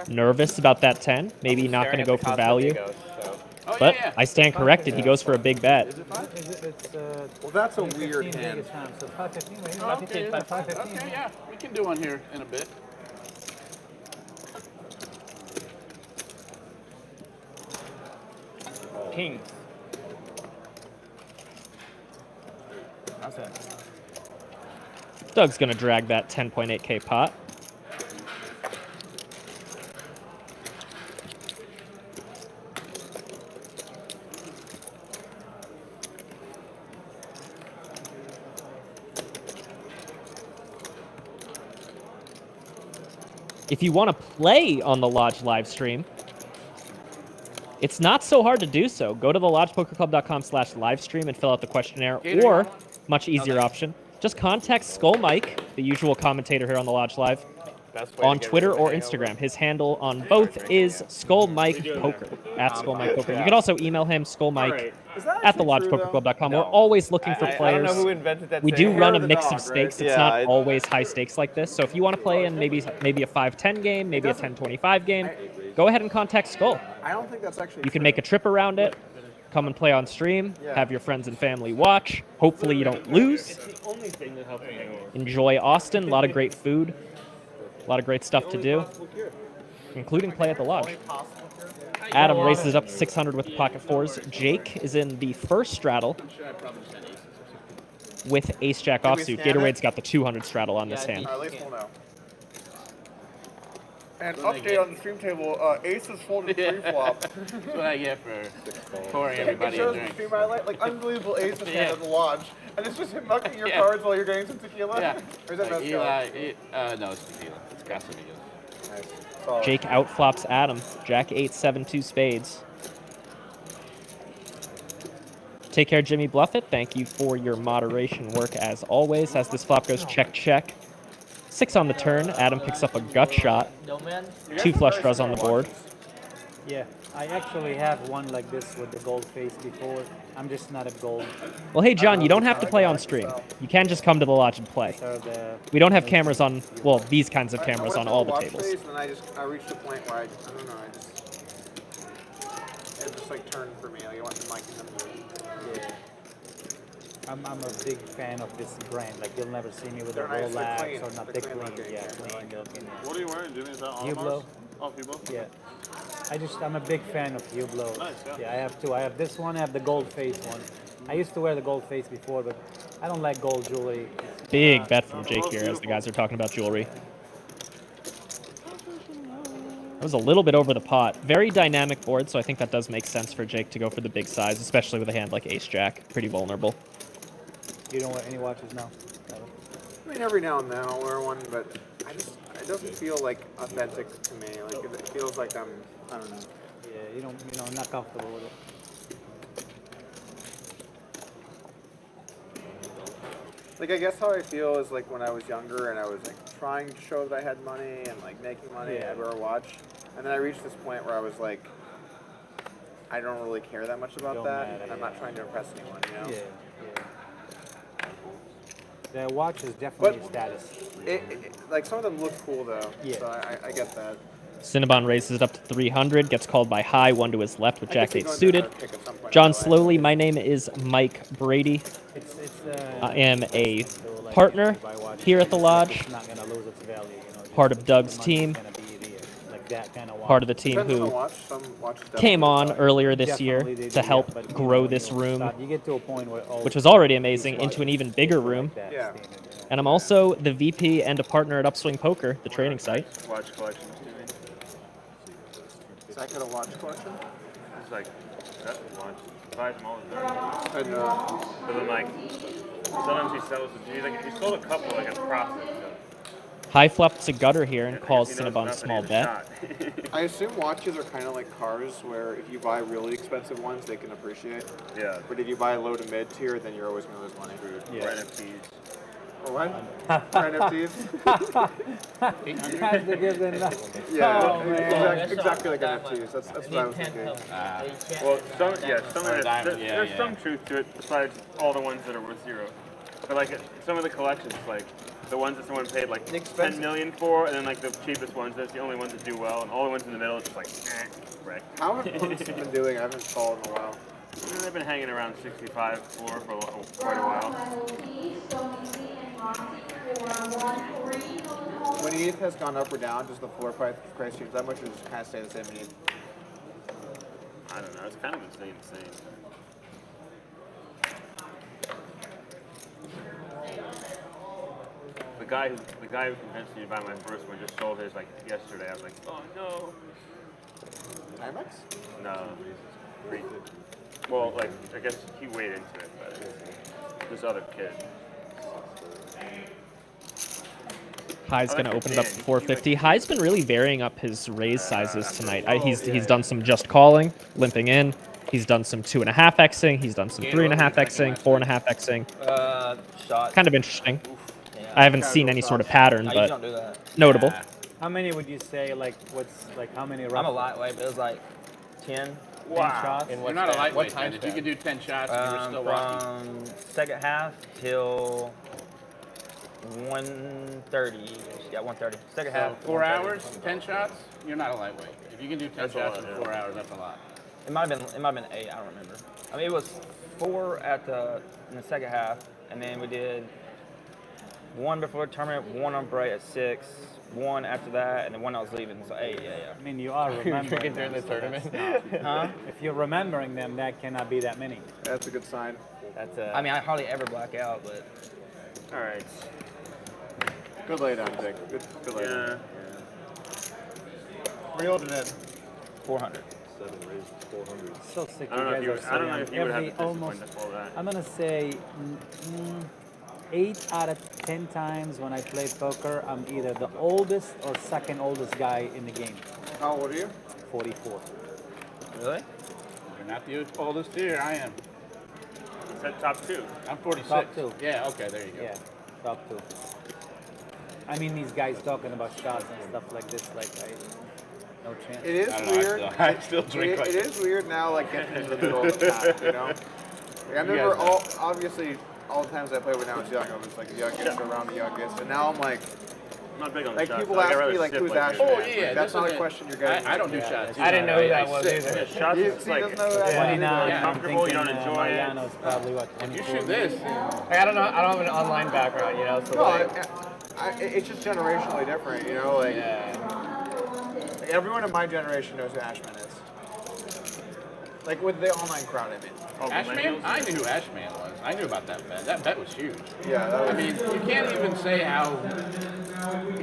nervous about that 10. Maybe not going to go for value. Oh, But yeah. I stand corrected. He goes for a big bet. Well, that's a weird hand. So 515, wait, Oh, okay. 515. Okay, yeah. We can do one here in a bit. Kings. That's it. Doug's going to drag that 10.8K pot. If you want to play on the Lodge live stream, it's not so hard to do so. Go to the lodgepokerclub.com/livestream and fill out the questionnaire, or much easier option, just contact Skull Mike, the usual commentator here on the Lodge Live, on Twitter or Instagram. His handle on both is Skull Mike Poker, at Skull Mike Poker. You can also email him, skullmike at thelodgepokerclub.com. We're always looking for players. I don't know who invented that We do saying. run a mix of stakes. It's Yeah, not always high stakes like this. So if you want to play in maybe a 5-10 game, maybe a 10-25 game, go ahead and contact Skull. I don't think that's actually You can make a trip around it, come and play on stream, have your friends and family watch. Hopefully you don't lose. It's the only thing that helps me anymore. Enjoy Austin. A lot of great food. A lot of great stuff to do, including play at the Lodge. Adam races up to 600 with the pocket fours. Jake is in the first straddle with ace-jack offsuit. Gatorade's got the 200 straddle on this hand. At least we'll know. And update on the stream table, Ace is folded pre-flop. That's what I get for pouring everybody It a shows drink. the stream highlight, like unbelievable Ace hand at the Lodge. And it's just him mucking your Yeah. cards while you're getting some tequila? Yeah. Or is that Like mezcal? no, it's tequila. It's Casamigos. Nice. Solid. Jake outflops Adam. Jack 8, 7, 2 spades. Take care, Jimmy Bluffett. Thank you for your moderation work as always. As this flop goes check, check. 6 on the turn. Adam picks up a gut shot. 2 flush draws on the board. Yeah, I actually have one like this with the gold face before. I'm just not a gold. Well, hey, John, you don't have to play on stream. You can just come to the Lodge and play. So the We don't have cameras on, well, these kinds of cameras on all the watch tables. Face, and I reached a point where I don't know, it just like turned for me. Like I went from liking them to I'm a big fan of this brand. Like you'll never see me with a They're nice, they're Rolex clean. or not. They're They're clean clean. looking. Yeah, clean looking. What are you wearing, Jimmy? Is that Hublot. Oh, Hublot? Yeah. I'm a big fan of Hublot. Nice, yeah. I have two. I have this one. I have the gold face one. I used to wear the gold face before, but I don't like gold jewelry. Big bet from Jake here as the guys are talking about jewelry. That was a little bit over the pot. Very dynamic board, so I think that does make sense for Jake to go for the big size, especially with a hand like ace-jack. Pretty vulnerable. You don't wear any watches now? I mean, every now and then I'll wear one, but it doesn't feel like authentic to me. Like it feels like I don't know. Yeah, you don't, not comfortable with it. Like I guess how I feel is like when I was younger and I was like trying to show that I had money and like making money. Yeah. I'd wear a watch, and then I reached this point where I was like, I don't really care that much about Don't that. matter, I'm not trying to impress anyone, you know. Yeah. The watch is definitely But- status. Like some of them look cool though. Yeah. So I get that. Cinnabon raises it up to 300, gets called by high, 1 to his left with I Jack could 8 go into suited. another pick at some point, John by the way. Slowly, my name is Mike Brady. It's I am a so, like, partner if you buy watches, here at the it's Lodge. not gonna lose its value, you know. Part Just of Doug's the money's team. gonna be there. Like like that kind of watch. part of the team Depends on the who watch. Some watches came on definitely earlier this year Definitely they to do, help yeah, but, you grow know, this room, you get to a point where all which was already these amazing, into watches an even bigger look room. like that, Yeah. standard, you know. And I'm also the VP and a partner at Upswing Poker, the training site. Watch collections, do you mean? Is that got a watch collection? It's like, that's a watch. Buys them all the time. And But then, like, sometimes he sells it. He sold a couple, like, in profit. High fluffs a gutter here and calls He knows Cinnabon nothing, small he's a bet. shot. I assume watches are kind of like cars, where if you buy really expensive ones, they can appreciate. Yeah. But if you buy low to mid tier, then you're always going to lose money. Or NFTs. Or what? Or NFTs? Trying to give them that. Yeah, Oh, man. exactly like NFTs. That's what I was thinking. Well, there's some truth to it besides all the ones that are worth zero. But like some of the collections, like the ones that someone paid like 10 million for, and then like the cheapest ones, that's the only ones that do well, and all the ones in the middle, it's just like, wreck. How have punks been doing? I haven't followed in a while. They've been hanging around 65 floor for quite a while. When ETH has gone up or down, does the floor price change that much, or does it kind of stay the same in ETH? I don't know. It's kind of insane. The guy who convinced me to buy my first one just sold his like yesterday. I was like, oh no. IMAX? No. Well, like I guess he weighed into it, but this other kid. High's going to open it up to 450. High's been really varying up his raise sizes tonight. He's done some just calling, limping in. He's done some 2.5xing. He's done some 3.5xing, 4.5xing. Shot. Kind of interesting. I haven't seen any sort of pattern, I but don't do that. notable. How many would you say, like, how many rough? I'm a lightweight, but it was like 10. Wow. shots? You're not a lightweight, then. If you could do 10 shots, you were still walking. From second half till 1:30. Yeah, 1:30. Second half. 4 hours, 10 shots, you're not a lightweight. If you can do 10 shots in 4 hours, that's a lot. It might have been 8. I don't remember. I mean, it was 4 in the second half, and then we did 1 before the tournament, 1 on break at 6, 1 after that, and then 1 I was leaving. So 8, yeah. I mean, you are remembering during the them, so tournament. that's not- Huh? If you're remembering them, that cannot be that many. That's a good sign. That's I mean, I hardly ever black out, but All right. Good lay down, Jake. Good lay down. What are you holding in? 400. So sick. I don't know if you you guys would, I don't know are if so you would young. have the discipline to pull that. I'm gonna say 8 out of 10 times when I play poker, I'm either the oldest or second oldest guy in the game. How old are you? 44. Really? You're not the oldest here, I am. It's at top 2. I'm 46. Top 2. Yeah, okay, there you go. Yeah, top 2. I mean, these guys talking about shots and stuff like this, like, no chance. It is I don't know, weird. I still drink like It is weird now, like getting into the middle of the pack, you know? Like, I remember obviously all the times I played when I was young, I was like the youngest around the youngest, and now I'm like, I'm not big on like shots. people I'd ask rather me like sip who's like Ashman. Oh, yeah, That's this not a isn't- question you're getting. I don't do shots. I didn't know who that was Yeah, either. shots You is see, like doesn't know that. 29, Yeah. I'm Comfortable, you thinking don't enjoy it. Mariano's probably what, If you 24? shoot this, Hey, I don't have an online background, you know. So No, like, it's just generationally different, you know. Like, like everyone in my generation knows who Ashman is. Like with the online crowd, I mean. oh, Ashman? I knew who Ashman was. I knew about that bet. That bet was huge. Yeah, that was, I mean, you can't even say how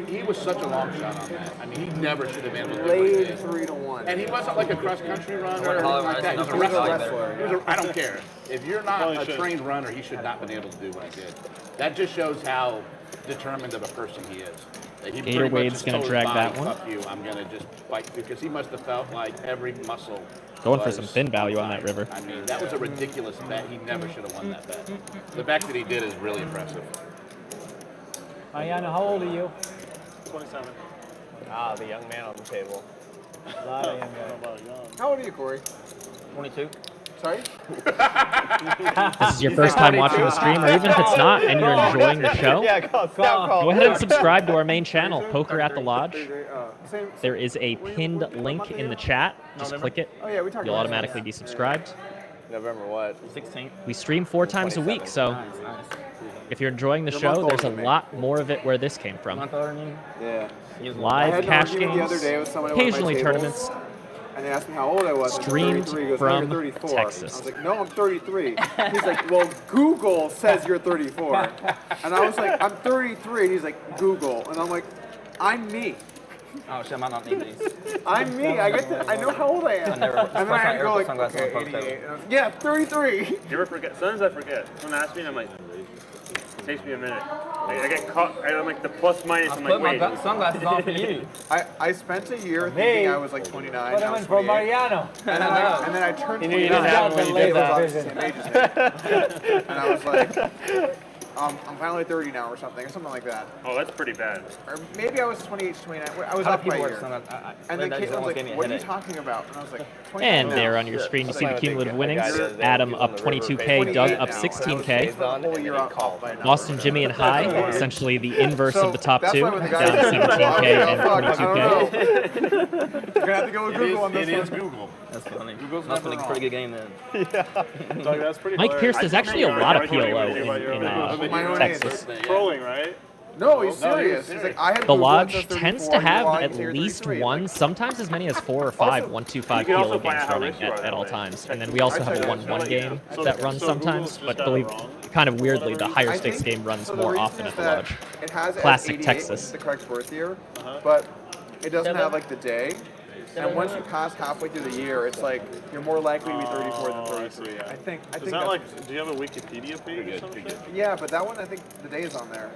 he was such a long shot on that. I mean, he never should have been able to do what he laid did. 3-1. And he wasn't like a cross-country runner or Hollywood, anything like that. He was a he was a wrestler. wrestler. I don't care. If you're not Probably a should. trained runner, he should not have been able to do what he did. That just shows how determined of a person he is. That he pretty Gator much Wade's just gonna told his drag body, that one. Fuck you, I'm going to just fight you. Because he must have felt like every muscle Going for was some thin value on that fire. river. I mean, that was a ridiculous bet. He never should have won that bet. The fact that he did is really impressive. Mariano, how old are you? 27. ah, the young man on the table. A lot of young guys. About young. How old are you, Corey? 22. Sorry? This is your first time watching the stream, or even if it's not and you're enjoying the show, Yeah, call. go ahead and subscribe to our main channel, Poker at the Lodge. Same. There is a pinned link in the chat. Just click it. Oh yeah, we talked You'll about automatically be subscribed. November what? 16th. We stream 4 times a week, so Nice, nice. If you're enjoying the You're a show, month there's a older than me. lot more of it where this came from. Yeah. I Live had an cash argument games, the other day with someone at one of my occasionally tables, tournaments. And they asked me how old I was. Streamed 33. He goes, from no, you're 34. Texas. I was like, no, I'm 33. He's like, well, Google says you're 34. And I was like, I'm 33. He's like, Google. And I'm like, I'm me. Oh shit, I might not need these. I'm me. I know how old I am. I never- and then I had to go like, sunglasses okay, on the post 88. And I was, yeah, 33. You ever forget? Sometimes I forget. Someone asks me, and I'm like, it takes me a minute. I get caught. I'm like the plus minus. I'm like, wait. Sunglasses on for you. I spent a year thinking I was like 29. Put I him was in for 28. Mariano. And then I turned 29. You didn't have it when you did that. I was the same age as me. And I was like, I'm finally 30 now or something like that. Oh, that's pretty bad. Or maybe I was 28, 29. I was How do up by a people wear year. sunglasses? And then that Caitlin just was almost gave like, me a what are you headache. talking about? And I was like, 29 And now. there on your screen, you see the cumulative winnings. Yeah. Adam up 22K, Doug up 16K. Whole year off by now. Boston Jimmy and High, essentially the inverse of the top that's two, why when the down guy 17K and fuck, I 22K. don't know. You're gonna have to go with Google on this It one. is Google. That's funny. Google's Must have never been a pretty good game then. Doug, that's pretty Mike hilarious. Pierce does actually a lot of PLO My in own Texas. Trolling, right? No, he's serious. He's like, I had The Google Lodge at 34, tends to have you're at lying, you're least 33. one, Like, sometimes as many as 4 or 5 Also, 1-2-5 you can also PLO find games out how running rich you are at that all way. times. And then we also have a 1-1 game that runs so sometimes, Google's but just believe, wrong. kind of weirdly, the higher I stakes think- game runs so the more reason often is at the that Lodge. It has Classic 88, Texas. the correct birth year, but it doesn't have like the day. And once you pass halfway through the year, it's like you're more likely to be 34 than 33. I think. Is that's that like, do you have a Wikipedia page or something? Yeah, but that one I think the day is on there.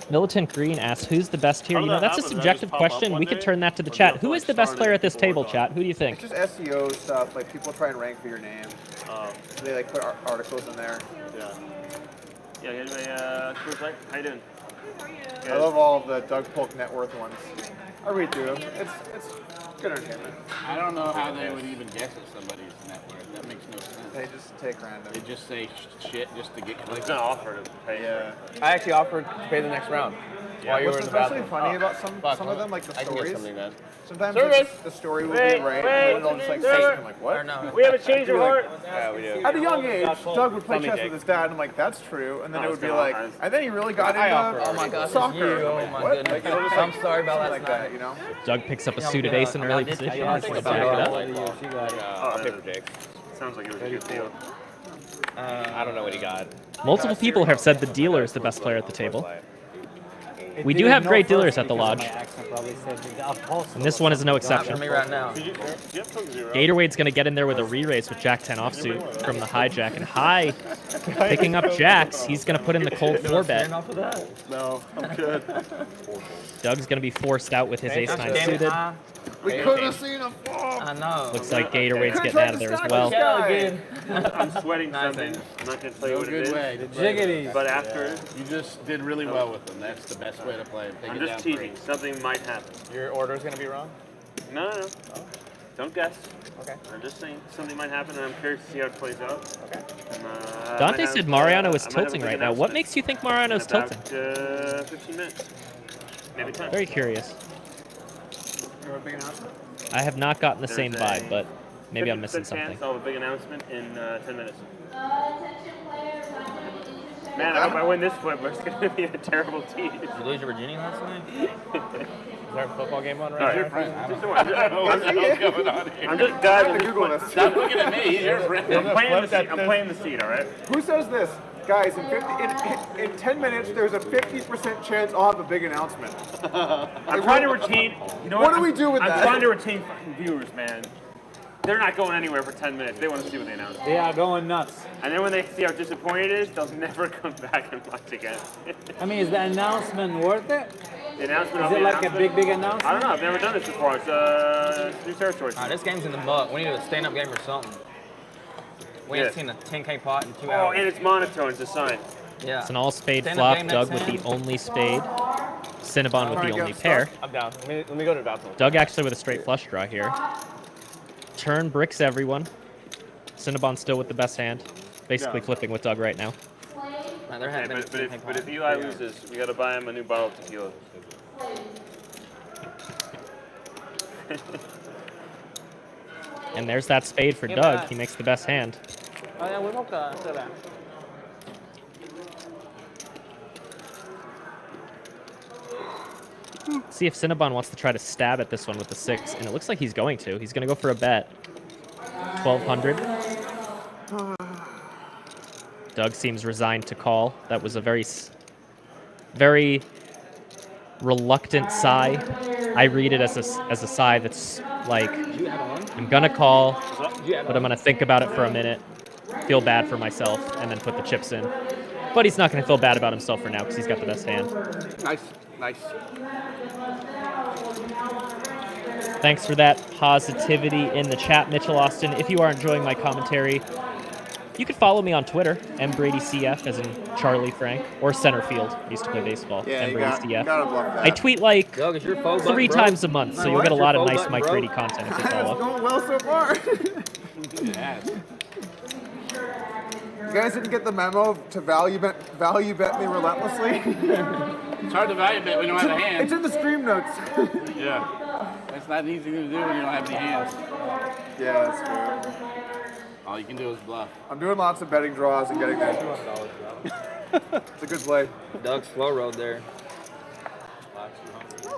Militant Green asks, who's the best here? How You did know, that that's a happen? Did that subjective just pop up question. one We could day? turn that to the Or do you chat. have to, Who like, is the best start player it at this before table, it's chat? Who do you think? It's just SEO stuff. Like people try and rank for your name. So they like put articles in there. Yeah, anyway, Coors Light, how you doing? I love all of the Doug Polk net worth ones. I read through them. It's good entertainment. I don't know how they would even guess at somebody's net worth. That makes no sense. They just take random. They just say shit just to get It's clicks. not offered to pay. Yeah. I actually offered to pay the next round while you were What's in the especially bathroom. funny about some of them, like the I can get stories. something then. Sometimes Service! the story will Wait, be right, wait, and then they'll just like server! say, I'm like, what? Or no. We have a change of heart. Yeah, we do. At a young age, Doug would play Funny chess Jake. with his dad, and I'm like, that's true. And then No, it would it's be not. like, and then he really got I into offer. Oh my gosh, soccer. it's you. And I'm Oh like, my what? goodness. Like, it was just I'm sorry about shit last like night. that, you know? Doug picks up a Yeah, suited I'm ace in gonna- early I did- position. I Let's think back about it it. up. She got it. I'll pay for Jake. Sounds like it was a good deal. I don't know what he got. Multiple people have said the dealer is the best player at the table. It We do didn't have know great first dealers at the because of Lodge. my accent probably said the apostle And this or one is no something. exception. For me right now. Do you have Coke Zero? Gatorade's going to get in there with a re-raise with Jack 10 offsuit from the hijack. And High picking up jacks. He's going to put in the cold 4-bet. Off of that. No, I'm good. Doug's going to be forced out with his ace 9 Damn it, suited. huh? We could have seen a fall. I know. Looks like Gatorade's getting out of there as well. I'm sweating something. I'm not going to tell you No what it good is. way. Jiggity. But after, You just did really well with them. That's the best way to play them. Take I'm it just down teasing. 3. Something might happen. Your order's gonna be wrong? No. Don't guess. Okay. I'm just saying something might happen, and I'm curious to see how it plays out. Okay. And, Dante said Mariano is I might have a tilting big right now. What announcement makes you think Mariano's in about, tilting? 15 minutes. Maybe 10. Very curious. You have a big announcement? I have not gotten the same There's a vibe, but maybe I'm missing 50% something. chance I'll have a big announcement in 10 minutes. Attention players, I'm going to intercept. Man, I hope I win this flip, but it's going to be a terrible tease. Did you lose your virginity last night? Is there a football game on All right right. now? Just don't worry. I don't know what the hell's going on here. I'm just, guys, I'm just Google this. Stop looking at me. He's your friend. I'm playing the seat. I'm playing the seat, all right? Who says this? Guys, in 10 minutes, there's a 50% chance I'll have a big announcement. I'm trying to retain. You know What do we do with I'm that? trying to retain fucking viewers, man. They're not going anywhere for 10 minutes. They want to see what they announce. They are going nuts. And then when they see how disappointed it is, they'll never come back and watch again. I mean, is the announcement worth it? The announcement Is of it the like a announcement- big I announcement? don't know. I've never done this before. It's new territory. Alright, this game's in the muck. We need a stand-up game or something. We ain't Yeah. seen a 10K pot in 2 Oh, hours. and it's monotone. It's a sign. Yeah. It's an all-spade Stand-up flop. game Doug next with the hand. only spade. Cinnabon with the only pair. I'm down. Let me go to the bathroom. Doug actually with a straight flush draw here. Turn bricks everyone. Cinnabon still with the best hand. Basically flipping with Doug right now. Man, there Yeah, had been a but 10K if pot. Eli loses, we got to buy him a new bottle of tequila. And there's that spade for Doug. He makes the best hand. Oh, yeah, we won't go. See if Cinnabon wants to try to stab at this one with the 6, and it looks like he's going to. He's going to go for a bet. 1,200. Doug seems resigned to call. That was a very reluctant sigh. I read it as a sigh that's like, I'm going to call, but I'm going to think about it for a minute, feel bad for myself, and then put the chips in. But he's not going to feel bad about himself for now because he's got the best hand. Nice, nice. Thanks for that positivity in the chat, Mitchell Austin. If you are enjoying my commentary, you can follow me on Twitter, mbradycf, as in Charlie Frank, or Centerfield. I used to play baseball. Yeah, mbradycf. you gotta bluff that. I tweet like Doug, is your phone 3 button times a month, so you'll get a lot of nice button Mike broke? Brady content if you It's follow. going well so far. Yes. You guys didn't get the memo to value bet me relentlessly? It's hard to value bet when you don't have a hand. It's in the stream notes. Yeah. That's not easy to do when you don't have any hands. Yeah, that's true. All you can do is bluff. I'm doing lots of betting draws and getting there. It's a good play. Doug slow road there.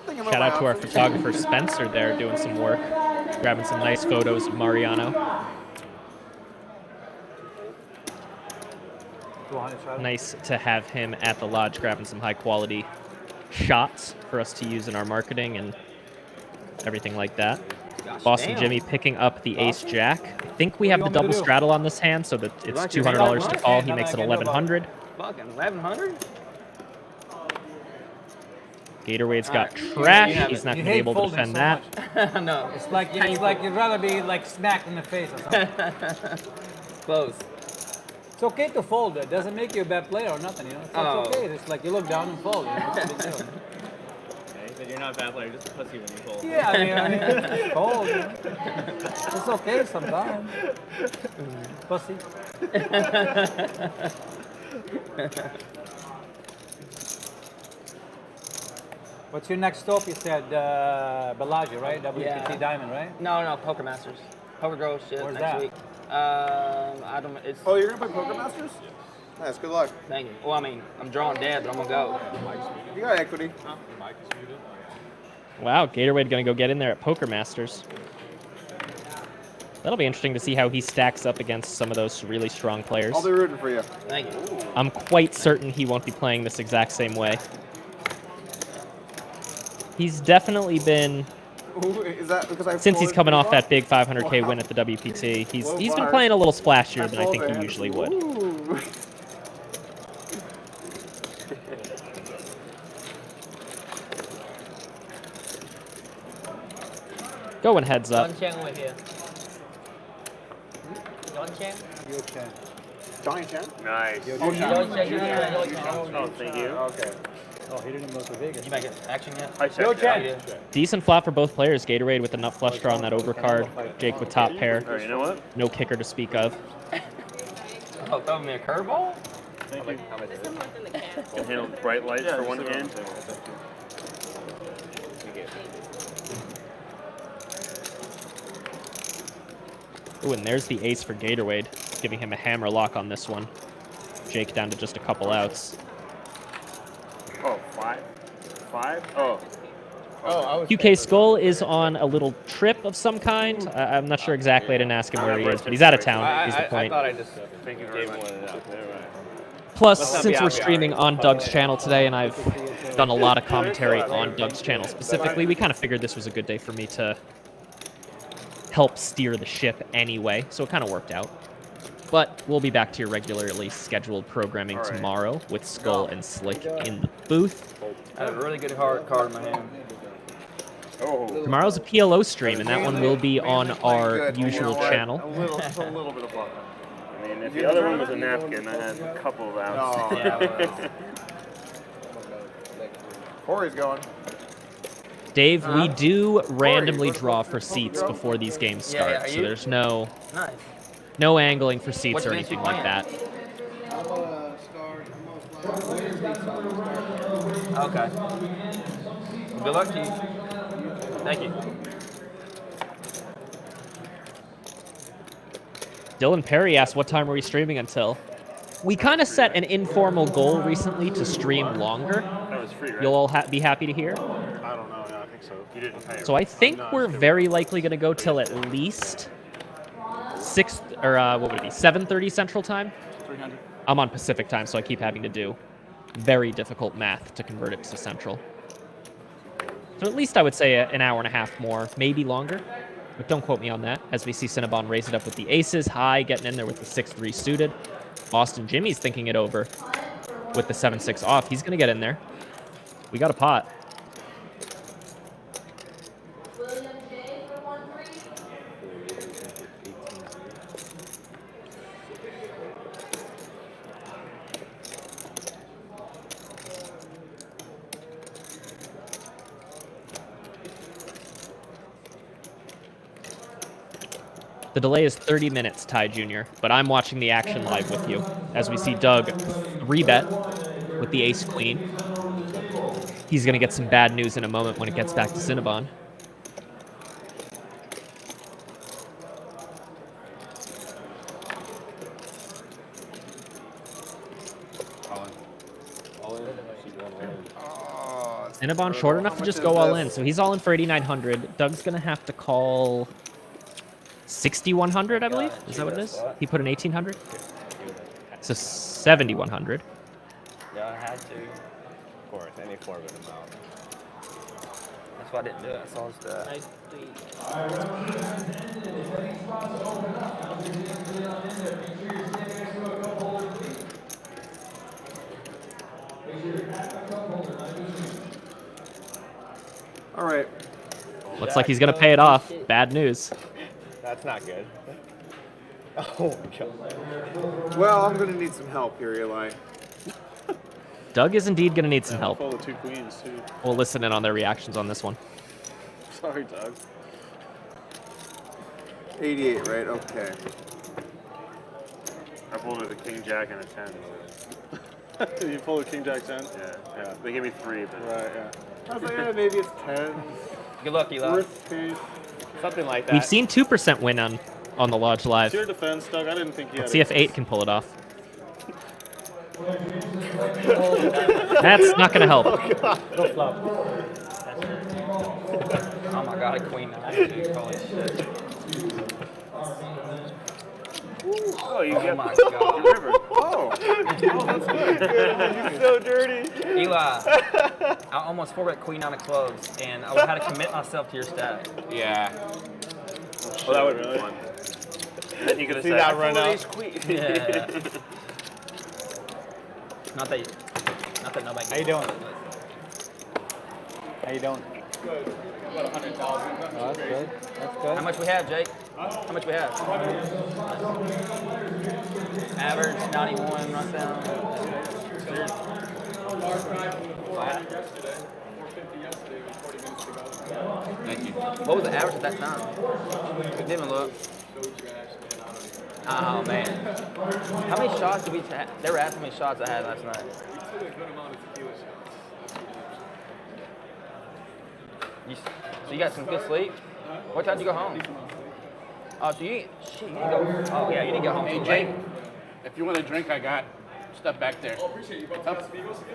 Shout out to our photographer Spencer there doing some work, grabbing some nice photos of Mariano. Nice to have him at the lodge grabbing some high quality shots for us to use in our marketing and everything like that. Boston damn. Jimmy picking up the ace-jack. I think we have the double straddle on this hand, so that it's $200 to call. He makes it 1,100. Fucking 1,100? Gatorade's got trash. He's not going to be able to defend that. No. It's like you'd rather be like smacked in the face or something. Close. It's okay to fold. It doesn't make you a bad player or nothing. You know, it's okay. It's like you look down and fold. You know? It's a big deal. But you're not a bad player, just a pussy when you fold. Yeah, I mean, fold. It's okay sometimes. Pussy. What's your next stop? You said Bellagio, right? WPT Diamond, right? No, Poker Masters. Poker Girls shit Where's next that? week. I don't. It's. Oh, you're gonna play Poker Masters? Nice, good luck. Thank you. Well, I mean, I'm drawing dead, but I'm gonna go. You got equity. Wow, Gatorade going to go get in there at Poker Masters. That'll be interesting to see how he stacks up against some of those really strong players. I'll be rooting for you. Thank you. I'm quite certain he won't be playing this exact same way. He's definitely been, Ooh, is that because I since he's coming off that big 500K win at the WPT, he's been playing a little splashier than I think he usually would. Ooh. Going heads up. Johnny Chen? Nice. Oh, Oh, thank you. okay. Oh, he didn't go to Vegas. Did you make it action yet? I checked it. Decent flop for both players. Gatorade with the nut flush draw on that overcard. Jake with top pair. All right, you know what? No kicker to speak of. Oh, throw me a curveball? Thank you. I'll handle bright lights for one hand. Ooh, and there's the ace for Gatorade, giving him a hammer lock on this one. Jake down to just a couple outs. Oh, five? Oh. QK Skull is on a little trip of some kind. I'm not sure exactly. I didn't ask him where he is, but he's out of town. Is the point. I thought I just Thank you very much. Plus, since we're streaming on Doug's channel today, and I've done a lot of commentary on Doug's channel specifically, we kind of figured this was a good day for me to help steer the ship anyway, so it kind of worked out. But we'll be back to your regularly scheduled programming tomorrow with Skull and Slick in the booth. I had a really good hard card in my hand. Tomorrow's a PLO stream, and that one will be on our usual channel. A little bit of bluffing. I mean, if the other one was a napkin, I had a couple of outs. Corey's going. Dave, we do randomly draw for seats before these games start, so there's no angling for seats or anything like that. Okay. Good luck to you. Thank you. Dylan Perry asked, what time are we streaming until? We kind of set an informal goal recently to stream longer. That was free, right? You'll all be happy to hear. I don't know. You didn't pay. So I think we're very likely going to go till at least 7:30 Central Time. 300. I'm on Pacific Time, so I keep having to do very difficult math to convert it to Central. So at least I would say an hour and a half more, maybe longer. But don't quote me on that, as we see Cinnabon raise it up with the aces, high, getting in there with the 6-3 suited. Boston Jimmy's thinking it over with the 7-6 off. He's going to get in there. We got a pot. The delay is 30 minutes, Ty Jr., but I'm watching the action live with you as we see Doug rebet with the ace-queen. He's going to get some bad news in a moment when it gets back to Cinnabon. Cinnabon short enough to just go all in, so he's all in for 8,900. Doug's going to have to call 6,100, I believe. Is that what it is? He put in 1,800? So 7,100. Yeah, I had to. Of course, any 4-bit amount. That's why I didn't do it. I saw his All right. Looks like he's going to pay it off. Bad news. That's not good. Oh my god. Well, I'm going to need some help here, Eli. Doug is indeed going to need some help. Full of 2 queens, too. We'll listen in on their reactions on this one. Sorry, Doug. 88, right? Okay. I pulled with a king jack and a 10. You pulled a king jack 10? Yeah. They gave me 3, but Right, yeah. I was like, yeah, maybe it's 10. Good luck, Eli. Worst case. Something like that. We've seen 2% win on the Lodge Live. To your defense, Doug, I didn't think he had Let's see if 8 can pull it off. That's not going to help. Go flop. Oh my god, a queen 9. oh, you Oh get my god. river. Oh. That's good. You're so dirty. Eli, I almost 4-bet queen 9 of clubs, and I would have had to commit myself to your stack. Yeah. Well, that would be fun. Then you could have See said, that I run pulled out? ace queen. Yeah. Not that nobody. How you doing? How you doing? Good. About 100,000. Oh, that's good. That's good. How much we have, Jake? How much we have? Average 91 right down. Thank you. What was the average at that time? Didn't even look. Oh man. How many shots did we have? They were asking how many shots I had last night. So you got some good sleep? What time did you go home? Oh, so you didn't go. Oh yeah, you didn't get home. Hey, till Jake, late. if you want a drink, I got stuff back there. Oh, appreciate you.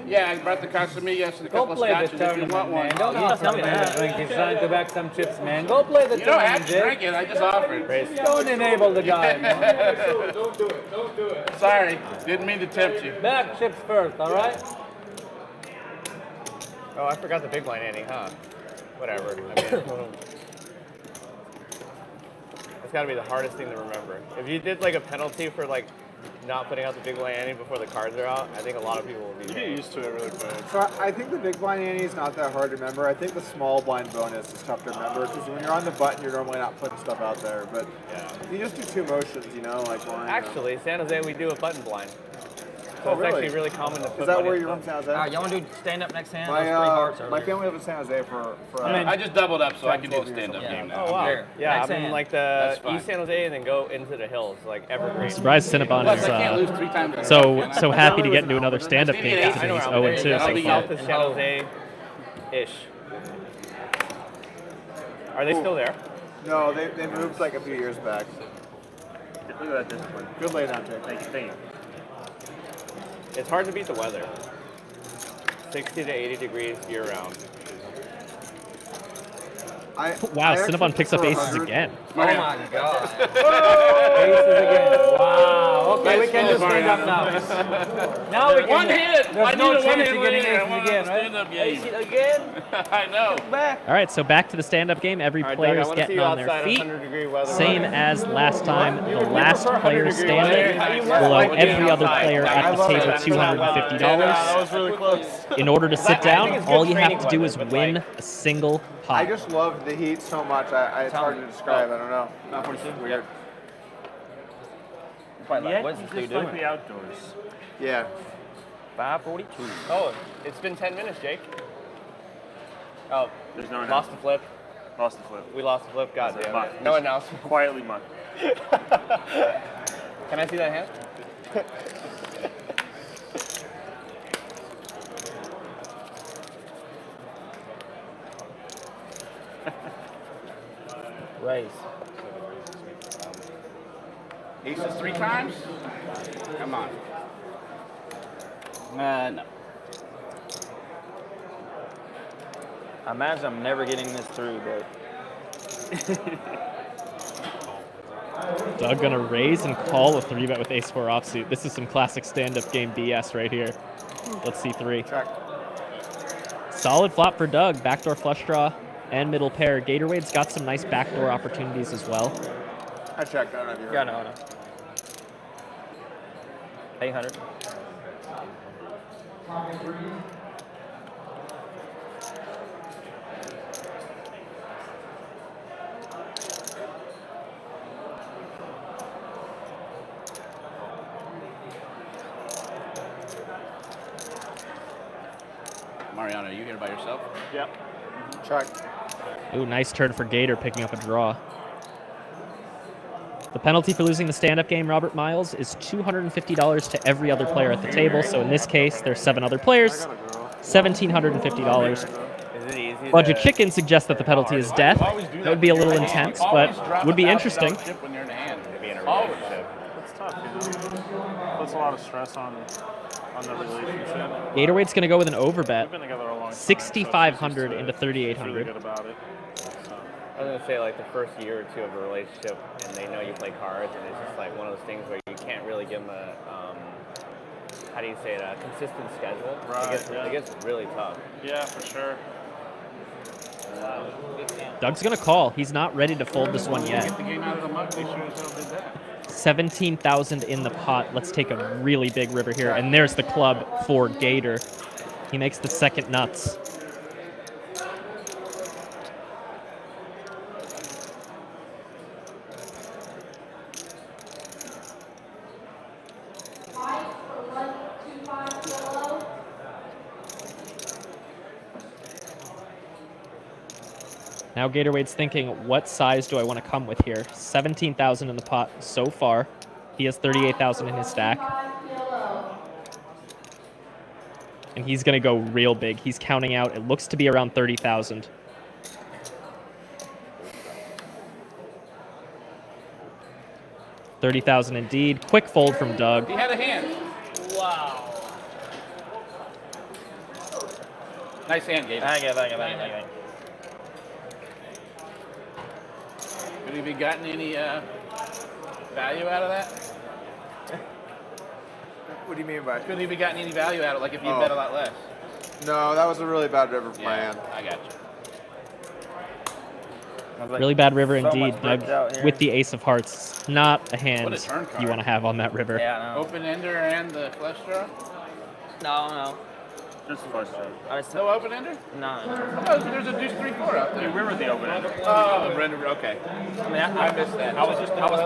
Yeah, I brought the Casamillas and a Go couple of play the scotches if you tournament, want one. man. Don't you offer tell me me that. a drink. He's trying to back some chips, man. Go play the You don't have tournament, to Jake. drink it. I just offered. Don't enable the guy, man. Don't do it. Don't do it. Sorry, didn't mean to tempt you. Back chips first, all right? Oh, I forgot the big blind ante, huh? Whatever. I mean, it's got to be the hardest thing to remember. If you did like a penalty for like not putting out the big blind ante before the cards are out, I think a lot of people will be. You get used to it really quick. So I think the big blind ante is not that hard to remember. I think the small blind bonus is tough to remember because when you're on the button, you're normally not putting stuff out there. But you just do 2 motions, you know, like blind. Actually, San Jose, we do a button blind. So Oh, it's really? actually really common to put Is that money where in you're from, stuff. San Jose? Y'all want to do stand up next hand? My, Those 3 hearts my earlier. family lives in San Jose for I just doubled up so I can do the 12 years stand-up old. game now. Oh wow. Here, Yeah, next I'm in hand. like the That's fine. East San Jose and then go into the hills, like Evergreen. Surprised Cinnabon Plus, is I can't lose 3 times in a row, so can I? so happy to get into another stand-up game Yeah, today. I know He's where 0 I'm 2 at. so I'll be far. south of San Jose-ish. Are they still there? No, they moved like a few years back. Look at that discipline. Good lay down, Jake. Thank you. It's hard to beat the weather. 60 to 80 degrees year round. Wow, Cinnabon picks up aces again. Oh my god. Aces again. Wow. Okay, we can just stand up now. Now we can. One hit. There's no chance of getting aces again, right? Ace again? I know. Back. All right, so back to the stand-up game. Every player's getting on their feet. Same as last time. The last player standing will owe every other player at the table $250. That was really close. In order to sit down, all you have to do is win a single I pot. just love the heat so much. It's hard to describe. I don't know. It's weird. Like, what's this dude Just like doing? the outdoors. Yeah. 542. Oh, it's been 10 minutes, Jake. Oh, There's no lost the flip. Lost the flip. We lost the flip. God That's a damn muck. it. No announcement. Quietly muck. Can I see that hand? Raise. Aces 3 times? Come on. No. I imagine I'm never getting this through, but Doug gonna raise and call a 3-bet with ace-4 offsuit. This is some classic stand-up game BS right here. Let's see 3. Check. Solid flop for Doug. Backdoor flush draw and middle pair. Gatorade's got some nice backdoor opportunities as well. I checked. I don't know if you heard. yeah, no. 800. Mariano, are you here by yourself? Yep. Check. Ooh, nice turn for Gator, picking up a draw. The penalty for losing the stand-up game, Robert Miles, is $250 to every other player at the table. So in this case, there's 7 other players, $1,750. Is it easy? Budget Chicken suggests that the penalty is death. That would be a little intense, but would be interesting. When you're in a hand. Always. It's tough, Puts a lot of stress on the relationship. Gatorade's going to go with an We've overbet. been together a long time. 6,500 into Really 3,800. good about it. I was gonna say like the first year or two of a relationship, and they know you play cards, and it's just like one of those things where you can't really give them a how do you say it, a consistent schedule. Right, It gets really tough. Yeah, for sure. Doug's going to call. He's not ready to fold this one yet. Get the game out of the muck, they sure as hell did that. 17,000 in the pot. Let's take a really big river here. And there's the club for Gator. He makes the second nuts. Now Gatorade's thinking, what size do I want to come with here? 17,000 in the pot so far. He has 38,000 in his stack. And he's going to go real big. He's counting out, it looks to be around 30,000. $30,000 indeed. Quick fold from Doug. He had a hand. Wow. Nice hand, Gator. Thank you. Could he be gotten any value out of that? What do you mean by? Could he be gotten any value out of it, like if you bet a lot less? No, that was a really bad river for my hand. I got you. Really bad river So indeed, much bridge out Doug, here. with the ace of hearts. Not a hand What a turn card. you want to have on that river. Yeah, no. Open ender and the flush draw? No. Just flush draw. No open ender? No. Oh, there's a deuce 3-4 out there. We were the open ender. Oh, the render. Okay. I mean, I missed that. I was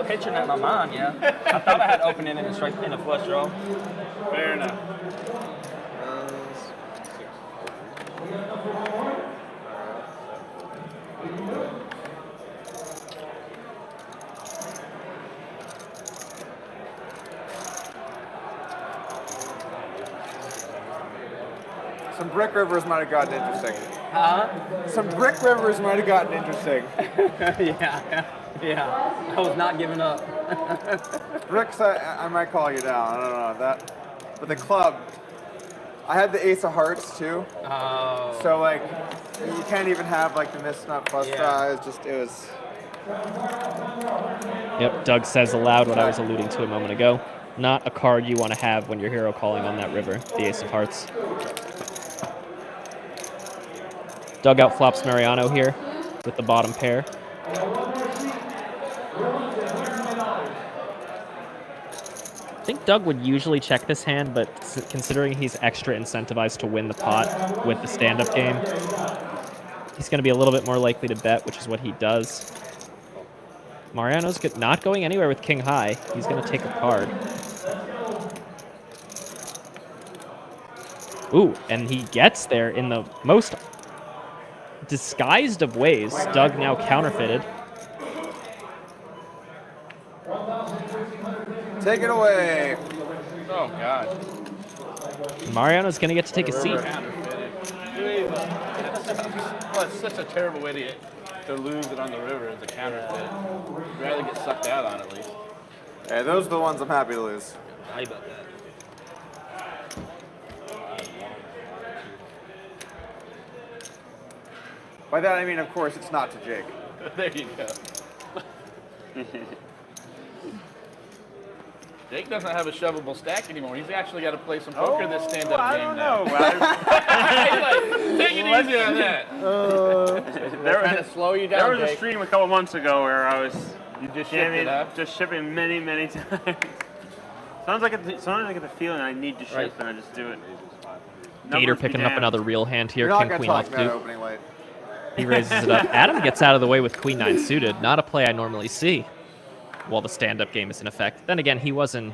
picturing that in my mind, yeah. I thought I had open in and straight in a flush draw. Fair enough. Some brick rivers might have gotten interesting. Huh? Some brick rivers might have gotten interesting. Yeah. I was not giving up. Bricks, I might call you down. I don't know that, but the club. I had the ace of hearts too. Oh. So like, you can't even have like the miss nut flush draw. It was. Yep, Doug says aloud what I was alluding to a moment ago. Not a card you want to have when you're hero calling on that river, the Ace of Hearts. Doug outflops Mariano here with the bottom pair. I think Doug would usually check this hand, but considering he's extra incentivized to win the pot with the stand-up game, he's going to be a little bit more likely to bet, which is what he does. Mariano's not going anywhere with king high. He's going to take a card. Ooh, and he gets there in the most disguised of ways. Doug now counterfeited. Take it away. Oh, God. Mariano's going to get to take a seat. Well, it's such a terrible idiot to lose it on the river as a counterfeit. I'd rather get sucked out on at least. Hey, those are the ones I'm happy to lose. How you about that? By that I mean, of course, it's not to Jake. There you go. Jake doesn't have a shovable stack anymore. He's actually got to play some poker this stand-up I game don't now. know. Take it easy on that. There Trying to slow you down, There was a Jake. stream a couple months ago where I was just shipped it up? just shipping many times. Sometimes I get the feeling I need to ship, and I just do it. Gator Numbers be picking up damned. another real hand here. You're not King going to queen talk about offsuit. opening late. He raises it up. Adam gets out of the way with queen nine suited. Not a play I normally see while the stand-up game is in effect. Then again, he was in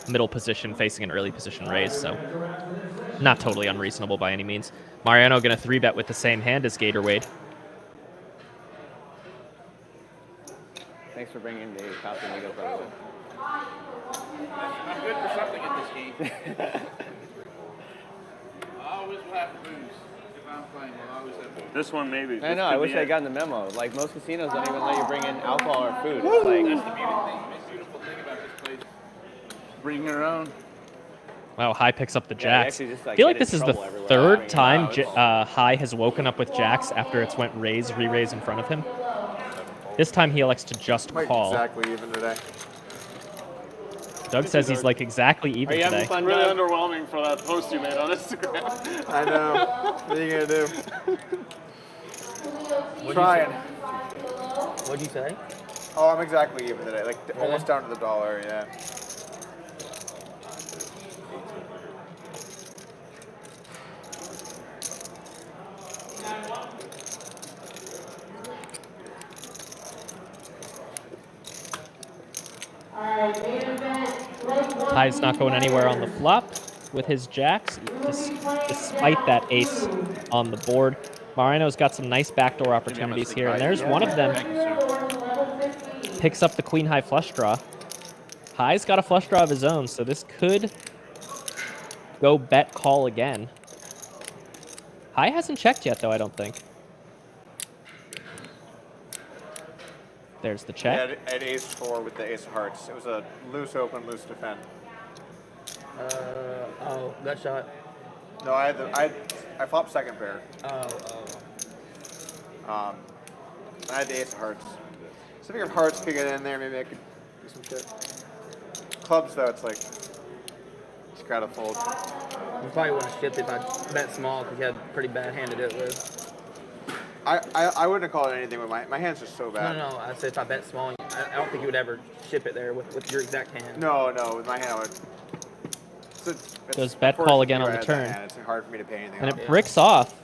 middle position facing an early position raise, so not totally unreasonable by any means. Mariano going to 3-bet with the same hand as Gator Wade. Thanks for bringing the Casamigos over. I'm good for something at this game. I always will have to lose. If I'm playing, I'll always have to lose. This one maybe. I know. I wish I got in the memo. Like most casinos don't even let you bring in alcohol or food. It's like That's the beautiful thing about this place. Bring your own. Wow, High picks up the Yeah, jacks. they actually just, I like, feel like get in this is the trouble everywhere. third time Wow, High has woken up with jacks after it's went raise, re-raise in front of him. This time he elects to just Like call. exactly even today. Doug says he's like exactly even Are you having today. fun, Really Doug? underwhelming for that post you made on Instagram. I know. What are you going to do? Trying. What'd you say? Oh, I'm exactly even today. Like almost down to the dollar, yeah. High's not going anywhere on the flop with his jacks, despite that ace on the board. Mariano's got some nice backdoor opportunities here, and there's one of them. Picks up the queen high flush draw. High's got a flush draw of his own, so this could go bet call again. High hasn't checked yet, though, I don't think. There's the check. I had ace 4 with the ace of hearts. It was a loose open, loose defend. Oh, gut shot. No, I flopped second pair. Oh. I had the ace of hearts. So I figured hearts could get in there. Maybe I could do some shit. Clubs though, it's like just gotta fold. You probably wouldn't have shipped if I bet small because you had a pretty bad hand to do it with. I wouldn't have called it anything, but my hand's just so bad. No. I said if I bet small, I don't think you would ever ship it there with your exact hand. No, with my hand I would. Does bet call again on the turn. It's hard for me to pay anything And off. it bricks off.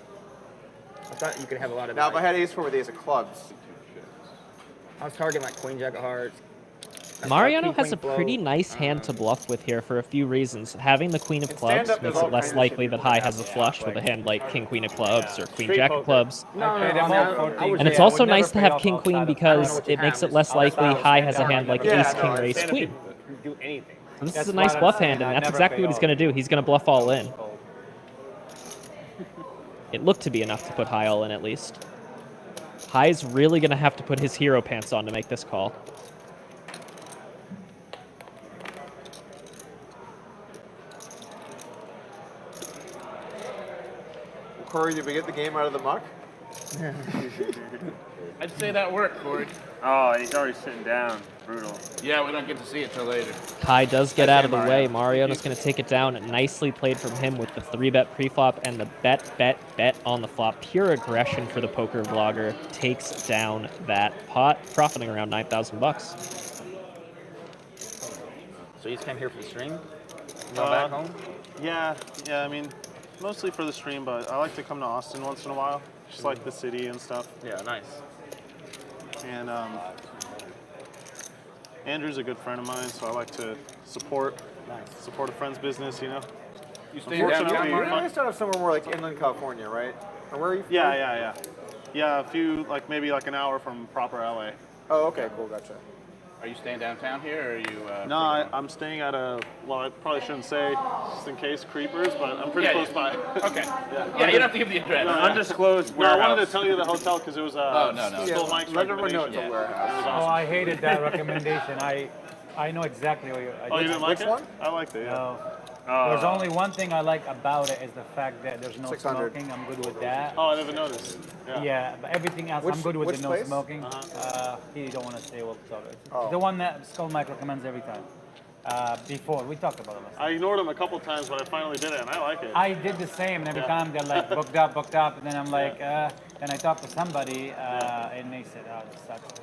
I thought you could have a lot of. Now, if I had ace 4 with ace of clubs, I was targeting like queen jack of hearts. Mariano Queen has a flow. pretty nice hand to bluff with here for a few reasons. Having the queen of clubs stand-up, makes there's it all less kinds of likely shit that people High have has a to flush have, with a like- hand like king queen of clubs or queen Street jack of poker. clubs. No, And it's also nice to have king queen because it makes it less likely High has a hand like ace king or ace queen. Do anything. So this is a nice bluff hand, and that's exactly what he's going to do. He's going to bluff all in. It looked to be enough to put High all in at least. High's really going to have to put his hero pants on to make this call. Corey, did we get the game out of the muck? I'd say that worked, Corey. Oh, he's already sitting down. Brutal. Yeah, we don't get to see it till later. Kai does get out of the way. Mariano's going to take it down. Nicely played from him with the 3-bet preflop and the bet on the flop. Pure aggression for the poker vlogger. Takes down that pot, profiting around $9,000. So you just came here for the stream? Go back home? Yeah. I mean, mostly for the stream, but I like to come to Austin once in a while. Just like the city and stuff. Yeah, nice. And Andrew's a good friend of mine, so I like to support a friend's business, you know. You stay downtown? You're going to start off somewhere more like inland California, right? Or where are you from? Yeah. Yeah, a few, like maybe like an hour from proper LA. Oh, okay, cool, gotcha. Are you staying downtown here, or are you? No, I'm staying at a. Well, I probably shouldn't say, just in case creepers, but I'm pretty close by. Okay. Yeah, you don't have to give the address. No, undisclosed No, I warehouse. wanted to tell you the hotel because it was no. still Mike's Let everyone know recommendation. it's a warehouse. It was Oh, awesome. I hated that recommendation. I know exactly what you. Oh, you didn't like Which it? one? I liked it. Yeah. No. There's only one thing I like about it is the fact that there's no 600. smoking. I'm good with that. Oh, I never noticed. Yeah, but everything else, I'm good with the no place? smoking. He don't want to say what it's called. Oh. The one that Skull Mike recommends every time. Before, we talked about it last time. I ignored them a couple times, but I finally did it, and I like it. I did the same, and every time they're like booked up, and then I'm like, then I talked to somebody, and they said, oh, this sucks.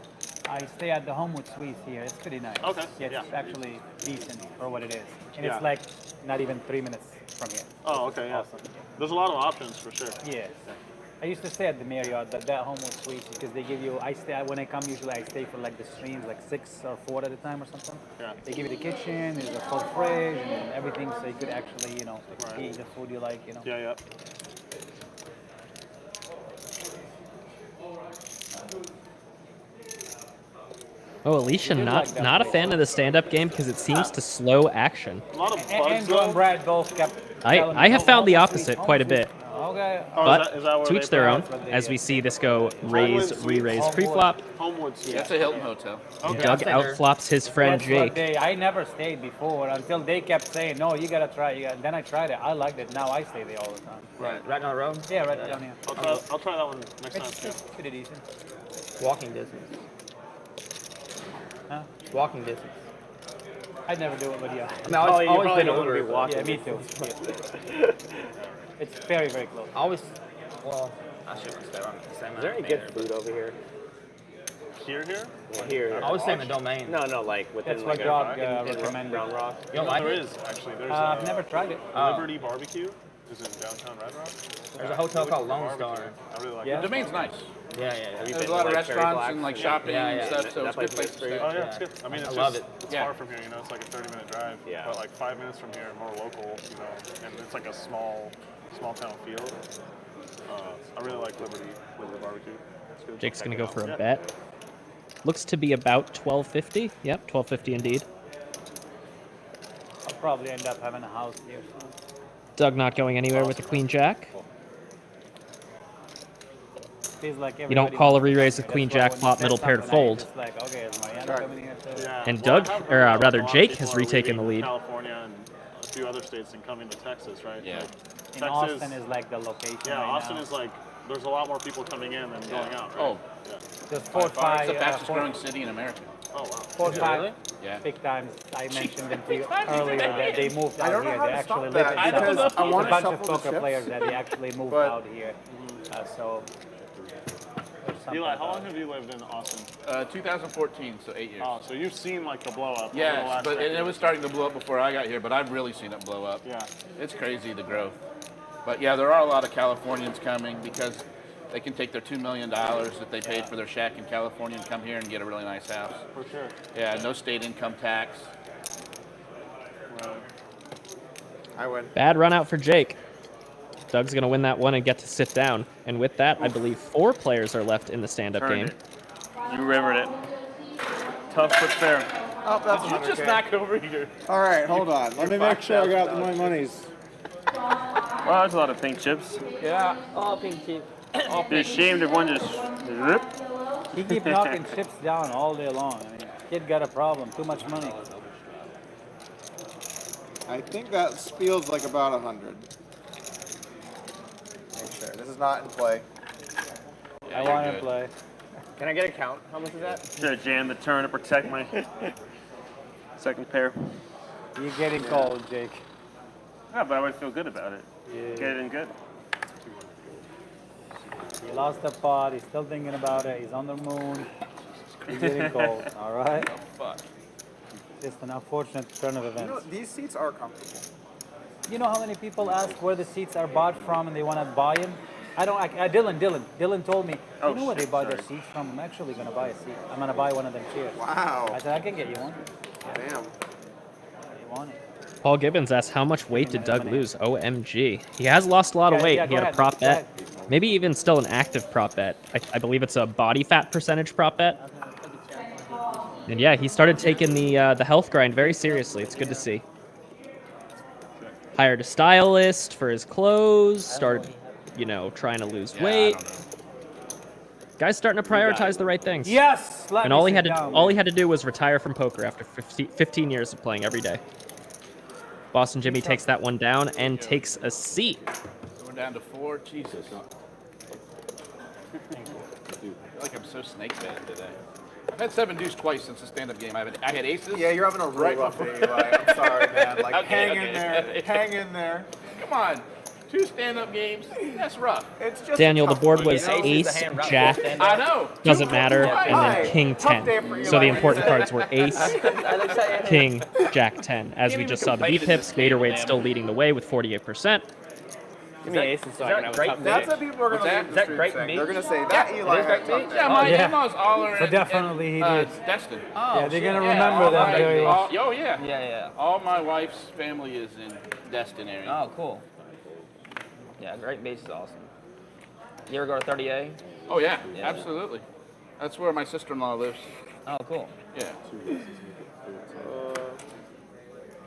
I stay at the Homewood Suites here. It's pretty nice. Okay, Yeah, it's actually decent for what it is. And Yeah. it's like not even 3 minutes from here. Oh, okay, yeah. Awesome. There's a lot of options for sure. Yes. I used to stay at the Marriott, that Homewood Suites, because they give you, when I come, usually I stay for like the streams, like 6 or 4 at a time or something. Yeah. They give you the kitchen, there's a full fridge, and everything, so you could actually, eat the food you like, Yeah. Oh, Alicia, not a fan of the stand-up game because it seems to slow action. A lot of bugs, Andrew and Brad both kept telling I me, have "Oh, found the Homewood opposite Suites, quite a Homewood bit. Suites." Okay. Oh, But is that where to they each their own, play? as we see this go raise, re-raise, pre-flop. Homewood Suites. That's a Hilton hotel. And Doug outflops his friend That's what Jake. I never stayed before until they kept saying, no, you gotta try it. Then I tried it. I liked it. Now I stay there all the time. Right down the road? Yeah, right down here. I'll try that one next time. It's pretty decent. Walking distance. Huh? Walking distance. I'd never do it, but yeah. I mean, I always probably been don't want to be Uber. walking. Yeah, me too. It's very, very close. I always, well, I shouldn't stay on the same Is there any good food over here? Here? Well, here. I always stay in the domain. No, like within That's like what a, Doug in recommended. Round Rock. You don't like There it? is, actually. There's I've never tried it. Liberty Barbecue is in downtown Red Rock. There's a hotel called Lone Star. I really like Yeah. it. The domain's nice. Yeah. Have you There's been a lot to, of like, Cherry restaurants Blocks and like and- shopping Yeah, and yeah. stuff, so That it's a place good place is to great. stay. Oh, yeah, it's good. I mean, I it's love just, it. it's Yeah. far from here, it's like a 30-minute drive. Yeah. But like 5 minutes from here, more local, and it's like a small town feel. I really like Liberty Barbecue. It's good. Jake's Check going it to go out. for a Yeah. bet. Looks to be about 1250. Yep, 1250 indeed. I'll probably end up having a house here. Doug not going anywhere with the queen jack. Feels like You don't call a re-raise with queen jack flop middle pair to fold. It's like, okay, is Mariano coming here too? Yeah. And Well, Doug, I have or heard rather a lot of Jake, people has are retaken the leaving lead. California and a few other states and coming to Texas, right? Yeah. Like, And Texas, Austin is like the location yeah, right Austin now. is like, there's a lot more people coming in than going out, right? Oh, Yeah. There's 4 or it's 5, the fastest growing city in America. Oh, wow. 4 or 5 Yeah. big times. I mentioned them to you earlier that they moved I out don't know here. how They to stop actually live that in because Texas. I There's a wanna bunch of shuffle the poker chips, players that they actually moved but- out here. So there's something Eli, how about long it. have you lived in Austin? 2014, so 8 years. Oh, so you've seen like the blow up. over the Yes, last but decade. it was starting to blow up before I got here, but I've really seen it blow up. Yeah. It's crazy, the growth. But yeah, there are a lot of Californians coming because they can take their $2 million that they paid for their shack in California and come here and get a really nice house. For sure. Yeah, no state income tax. I win. Bad run out for Jake. Doug's going to win that one and get to sit down. And with that, I believe 4 players are left in the stand-up Turned game. it. You rivered it. Tough but fair. Oh, that's Did you just 100K. knock over here? All right, hold on. Let me make sure I got my monies. Wow, that's a lot of pink chips. Yeah. Oh, pink chip. Be ashamed if one just rip. He keep knocking chips down all day long. I mean, kid got a problem. Too much money. I think that feels like about 100. Make sure. This is not in play. I want to play. Can I get a count? How much is that? Should have jammed the turn to protect my second pair. You're getting cold, Jake. Yeah, but I would feel good about it. Yeah. Get it in good. He lost the pot. He's still thinking about it. He's on the moon. He's getting cold. All right. Oh, fuck. Just an unfortunate turn of events. You know, these seats are comfortable. You know how many people ask where the seats are bought from and they want to buy them? Dylan told me, Oh, you know where they shit, buy their sorry. seats from? I'm actually going to buy a seat. I'm going to buy one of them chairs. Wow. I said, I can get you one. Damn. You want it? Paul Gibbons asks, how much weight did Doug lose? OMG. He has lost a lot of weight. yeah, He go had a ahead, prop go bet. Maybe even still an active prop bet. I believe it's a body fat percentage prop bet. And yeah, he started taking the health grind very seriously. It's good to see. Hired a stylist for his clothes. Started, you know, trying to lose weight. Guy's starting to prioritize the right things. Yes! And all he had to do was retire from poker after 15 years of playing every day. Boston Jimmy takes that one down and takes a seat. Going down to 4. Jesus. I feel like I'm so snake bad today. I've had 7 deuce twice since the stand-up game. I had aces. Yeah, you're having a real rough day, Eli. I'm sorry, man. Like, Okay, hang okay. in there. Hang in there. Come on. 2 stand-up games. That's rough. It's just Daniel, the board tough was one, you know? ace, jack, I know. doesn't matter, Hi. and then king Tough day 10. for So the Eli. important cards were ace, king, jack 10. As we just saw the V-pips, Gatorade still leading the way with 48%. Give me ace and so I can have a tough That's day. what people are going to leave Is the that street great saying. meat? They're going to say, that Eli had a tough day. Yeah, my yeah. in-laws Aller So and definitely he did. Destin. Yeah, they're going to Yeah, remember all them my- very well. Oh, yeah. Yeah. All my wife's family is in Destin area. Oh, cool. Yeah, great base is awesome. You ever go to 30A? Oh, yeah, Yeah. absolutely. That's where my sister-in-law lives. Oh, cool. Yeah.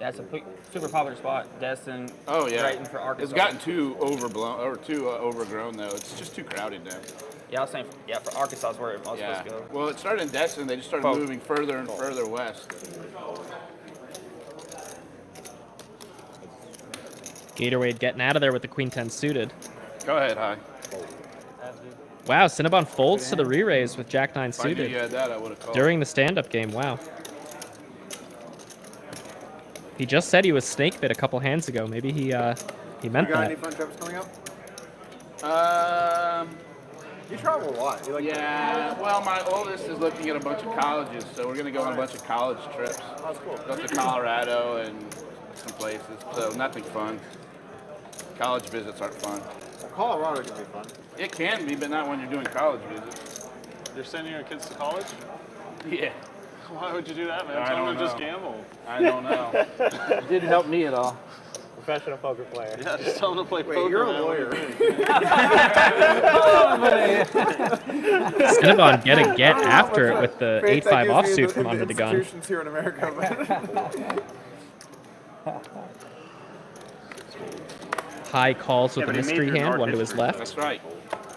Yeah, it's a super popular spot. Destin. Oh, yeah. Right in for Arkansas. It's gotten too overblown or too overgrown, though. It's just too crowded now. Yeah, I was saying, for Arkansas is where I was Yeah. supposed to go. Well, it started in Destin. They just started moving further and further west. Gatorade getting out of there with the queen 10 suited. Go ahead, Hi. Wow, Cinnabon folds to the re-raise with jack 9 If I knew suited. you had that, I would have called. During the stand-up game, wow. He just said he was snake bit a couple hands ago. Maybe he meant You got that. any fun trips coming up? You travel a lot. You like Yeah, well, my oldest is looking at a bunch of colleges, so we're going to go on a bunch of college trips. That's cool. Go to Colorado and some places, so nothing fun. College visits aren't fun. Well, Colorado can be fun. It can be, but not when you're doing college visits. You're sending your kids to college? Yeah. Why would you do that, man? I Tell them don't to just know. gamble. I don't know. It didn't help me at all. Professional poker player. Yeah, just tell them to play poker. Wait, you're a man. lawyer. Cinnabon get after it with the Fates that 8-5 gives you offsuit from in under the gun. institutions here in America. High calls with Yeah, a but he mystery majored in hand, art one to his history. left. That's right.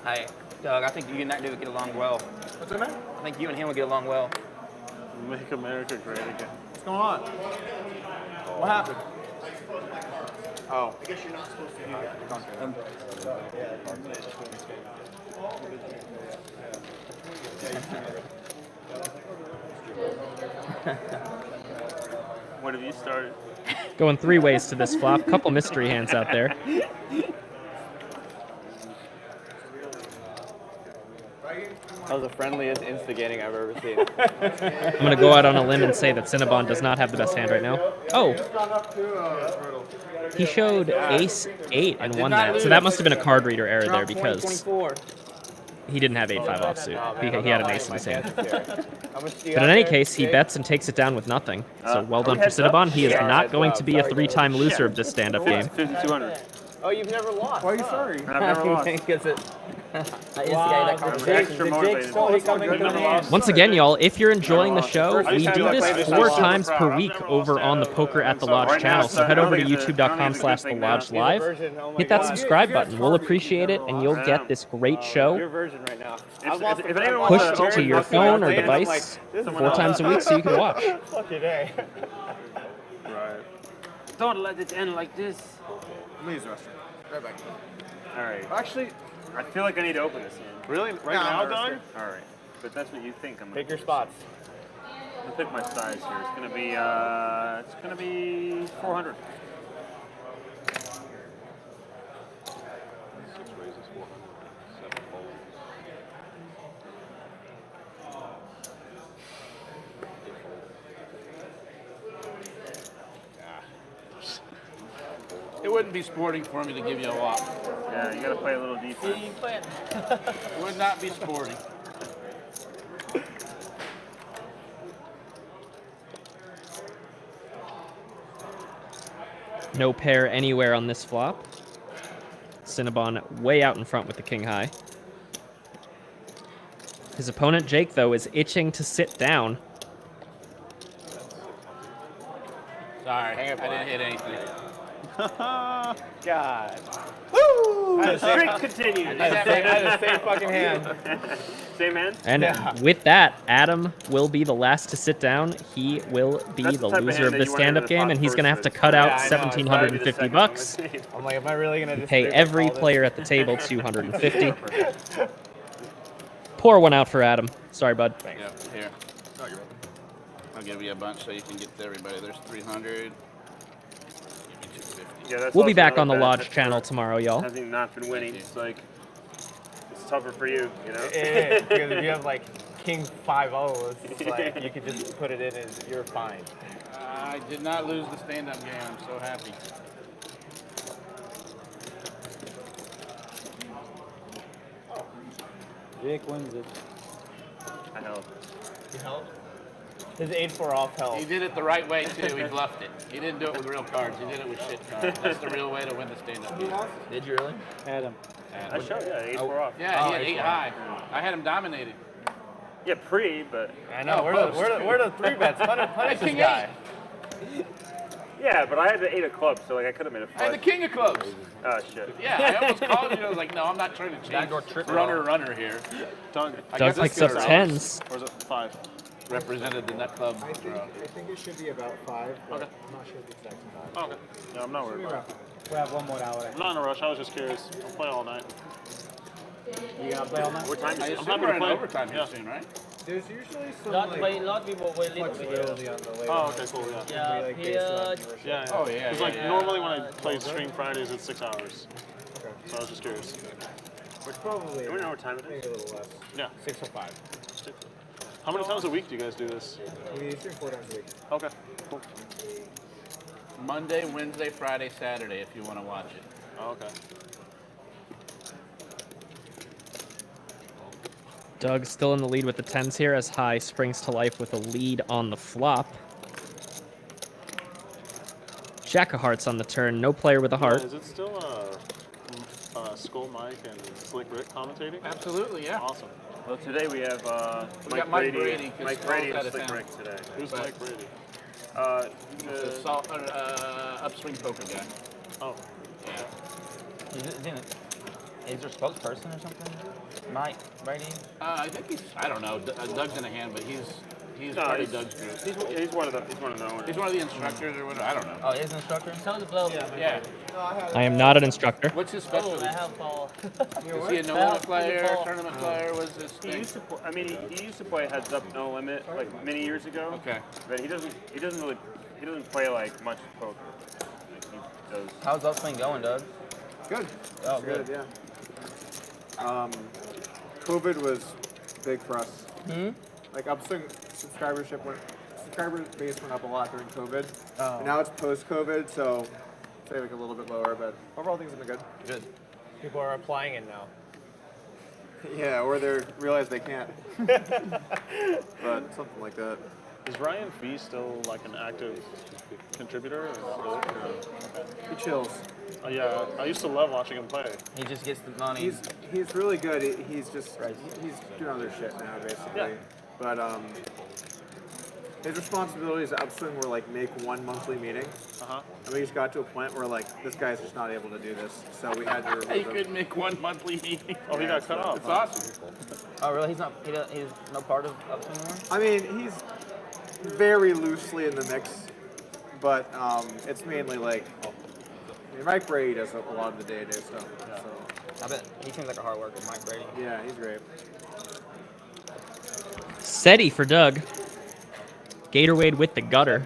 Hey, Doug, I think you and that dude would get along well. What's that, man? I think you and him would get along well. Make America great again. What's going on? What happened? Oh. I guess you're not supposed to do What have you started? Going 3 ways to this flop. Couple mystery hands out there. That was the friendliest instigating I've ever seen. I'm going to go out on a limb and say that Cinnabon does not have the best hand right now. Oh, he showed ace-8 and won that. So that must have been a card reader error there because he didn't have 8-5 offsuit. He had an ace in his hand. But in any case, he bets and takes it down with nothing. So well done for Cinnabon. He is not going to be a 3-time loser of this stand-up game. 5,200. Oh, you've never lost. Why are you sorry? I've never lost. Because it. I instigated that conversation. Extra motivated. Once again, y'all, if you're enjoying the show, we do I this played this 4 so times proud. per I've week never over lost on the at Poker at the so Lodge right now, channel. it's So head not- over to I don't think it's a- I don't think it's a good thing now. youtube.com/the Lodge version, oh my Hit that God. subscribe button. We'll appreciate it, and you'll get this great Your show version right now. If anyone wants pushed to your phone or device 4 times a week so you can watch. Fuck your day. Right. Don't let it end like this. Please, Rustin. Right back. All right. Actually, I feel like I need to open this hand. Really? Right now, Doug? All right. But that's what you think. I'm Pick your spots. I'll pick my size here. It's gonna be 400. 6 raises, 400. 7 folds. It wouldn't be sporting for me to give you a lot. Yeah, you gotta play a little defense. Would not be sporting. No pair anywhere on this flop. Cinnabon way out in front with the king high. His opponent, Jake, though, is itching to sit down. Sorry, I didn't hit anything. God. The streak continues. I had the same fucking hand. Same hand? And with that, Adam will be the last to sit down. He will be That's the the type of loser hand of that the you want into stand-up the game, pot and he's going to have to first, cut right? out Yeah, I know. It's probably the second $1,750. I'm like, am I really gonna just Pay straight every call this? player at the table $250. Pour one out for Adam. Sorry, bud. Yeah, here. I'll give you a bunch so you can get to everybody. There's 300. Give me 250. Yeah, that's We'll be also back on the another Lodge benefit channel for tomorrow, y'all. having not been winning. It's like, it's tougher for you, you know? Yeah, because if you have like King 5-0, it's like you could just put it in and you're fine. I did not lose the stand-up game. I'm so happy. Jake wins it. I held. You held? His 8-4 off held. He did it the right way, too. He bluffed it. He didn't do it with real cards. He did it with shit cards. That's the real way to win the stand-up game. Did you really? Adam. I showed, yeah, 8-4 off. Yeah, he had 8 high. I had him dominated. Yeah, but... I know, we're the 3 bets. Punish this guy. Yeah, but I had the 8 of clubs, so like I could have made a I had the flush. king of clubs. Oh, shit. Yeah, I almost called you. I was like, no, I'm not trying to change runner here. Doug, Doug picks up tens. or is it 5? Represented the nut club. I think it should be about 5, but Okay. I'm not sure the exact time. Oh, okay. Yeah, I'm not worried about it. We have 1 more hour. I'm not in a rush. I was just curious. I'll play all night. You gonna play all night? What time I is it? assume happy we're to in play. overtime here Yeah. soon, right? There's usually some Not like, people will leave flexibility on the later Oh, ones. okay, cool, yeah. Yeah, Like, he, based on viewership. Yeah, Oh, yeah, Because yeah, like yeah. normally when I play stream Fridays, it's 6 hours. Okay. So I was just curious. Which probably Do we know what time it maybe is? a little less. Yeah. 605. How many times a week do you guys do this? We stream 4 times a week. Okay, cool. Monday, Wednesday, Friday, Saturday, if you want to watch it. Oh, okay. Doug still in the lead with the tens here as High springs to life with a lead on the flop. Jack of hearts on the turn. No player with a heart. Yeah, is it still Skull Mike and Slick Rick commentating? Absolutely, yeah. Awesome. Well, today we have We got Mike Brady, 'cause Mike Skull's Brady out and of Slick town. Rick today. Who's But- Mike Brady? The upswing poker guy. Oh, Is there a spokesperson or something? Mike Brady? I think I don't know. Doug's in a hand, but he's No, part of he's- Doug's group. He's one of the owners. He's one of the instructors or whatever. I don't know. Oh, he's an instructor? Tell the blow. Yeah. I am not an instructor. What's his Oh, specialty? I have ball. Is he a no-limit player, tournament player? What's his He thing? used to. I mean, he used to play Heads Up No Limit like many years ago. Okay. But he doesn't play like much poker. Like he does. How's upswing going, Doug? Good. Oh, Good, good. yeah. COVID was big for us. Hmm? Like upswing subscriber base went up a lot during COVID. Oh. And now it's post-COVID, so say like a little bit lower, but overall things have been good. Good. People are applying it now. Yeah, or they realize they can't. But something like that. is Ryan Fee still like an active contributor or not really? He chills. Yeah, I used to love watching him play. He just gets the money. He's really good. He's just he's doing other shit now, basically. Yeah. But his responsibilities at upswing were like make 1 monthly meeting. And we just got to a point where like this guy's just not able to do this, so we had to remove He him. couldn't make 1 monthly meeting. Oh, he got cut off. It's awesome. Oh, really? He's no part of upswing anymore? I mean, he's very loosely in the mix, but it's mainly like I mean, Mike Brady does a lot of the day-to-day stuff. So I bet he seems like a hard worker, Mike Brady. Yeah, he's great. SETI for Doug. Gatorade with the gutter.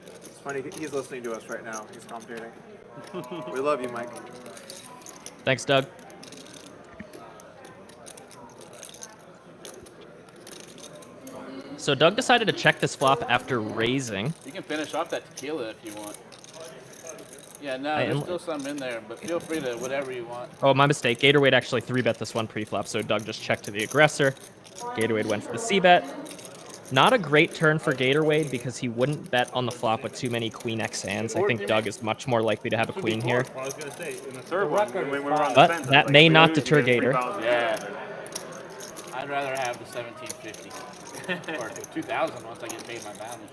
It's funny, he's listening to us right now. He's commentating. We love you, Mike. Thanks, Doug. So Doug decided to check this flop after raising. You can finish off that tequila if you want. Yeah, no, there's still some in there, but feel free to whatever you want. Oh, my mistake. Gatorade actually 3-bet this one pre-flop, so Doug just checked to the aggressor. Gatorade went for the C-bet. Not a great turn for Gatorade because he wouldn't bet on the flop with too many queen X hands. I think Doug is much more likely to have a queen here. I was going to say, in the third one, when we were on the But fence, that may not deter Gator. Yeah. I'd rather have the 1750 or 2000 once I get paid my bounty.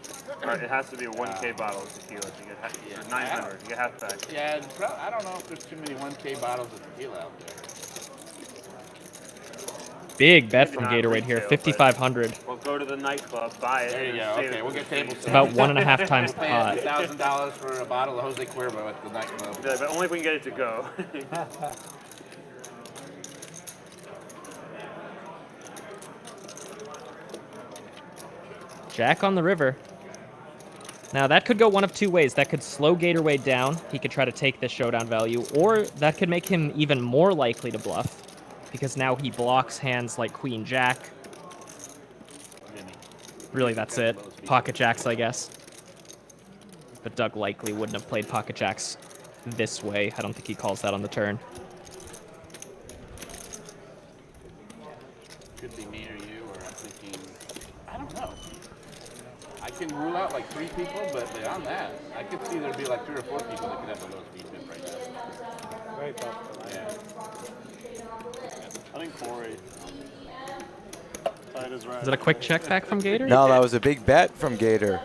Right, it has to be a 1K bottle of tequila to get 900. You get half back. Yeah, I don't know if there's too many 1K bottles of tequila out there. Big bet from Gatorade here, 5,500. Well, go to the nightclub, buy it. There you go. Okay, we'll get tables. It's about 1.5 times the pot. $1,000 for a bottle of Jose Cuervo at the nightclub. Yeah, but only if we can get it to go. Jack on the river. Now, that could go one of two ways. That could slow Gatorade down. He could try to take this showdown value, or that could make him even more likely to bluff, because now he blocks hands like Queen Jack. Really, that's it. Pocket Jacks, I guess. But Doug likely wouldn't have played Pocket Jacks this way. I don't think he calls that on the turn. Could be me or you, or I'm thinking, I don't know. I can rule out like 3 people, but beyond that, I could see there'd be like 3 or 4 people that could have the lowest beat right now. Very possible. Yeah. I think Corey. Tide is right. Is that a quick check back from Gator? No, that was a big bet from Gator.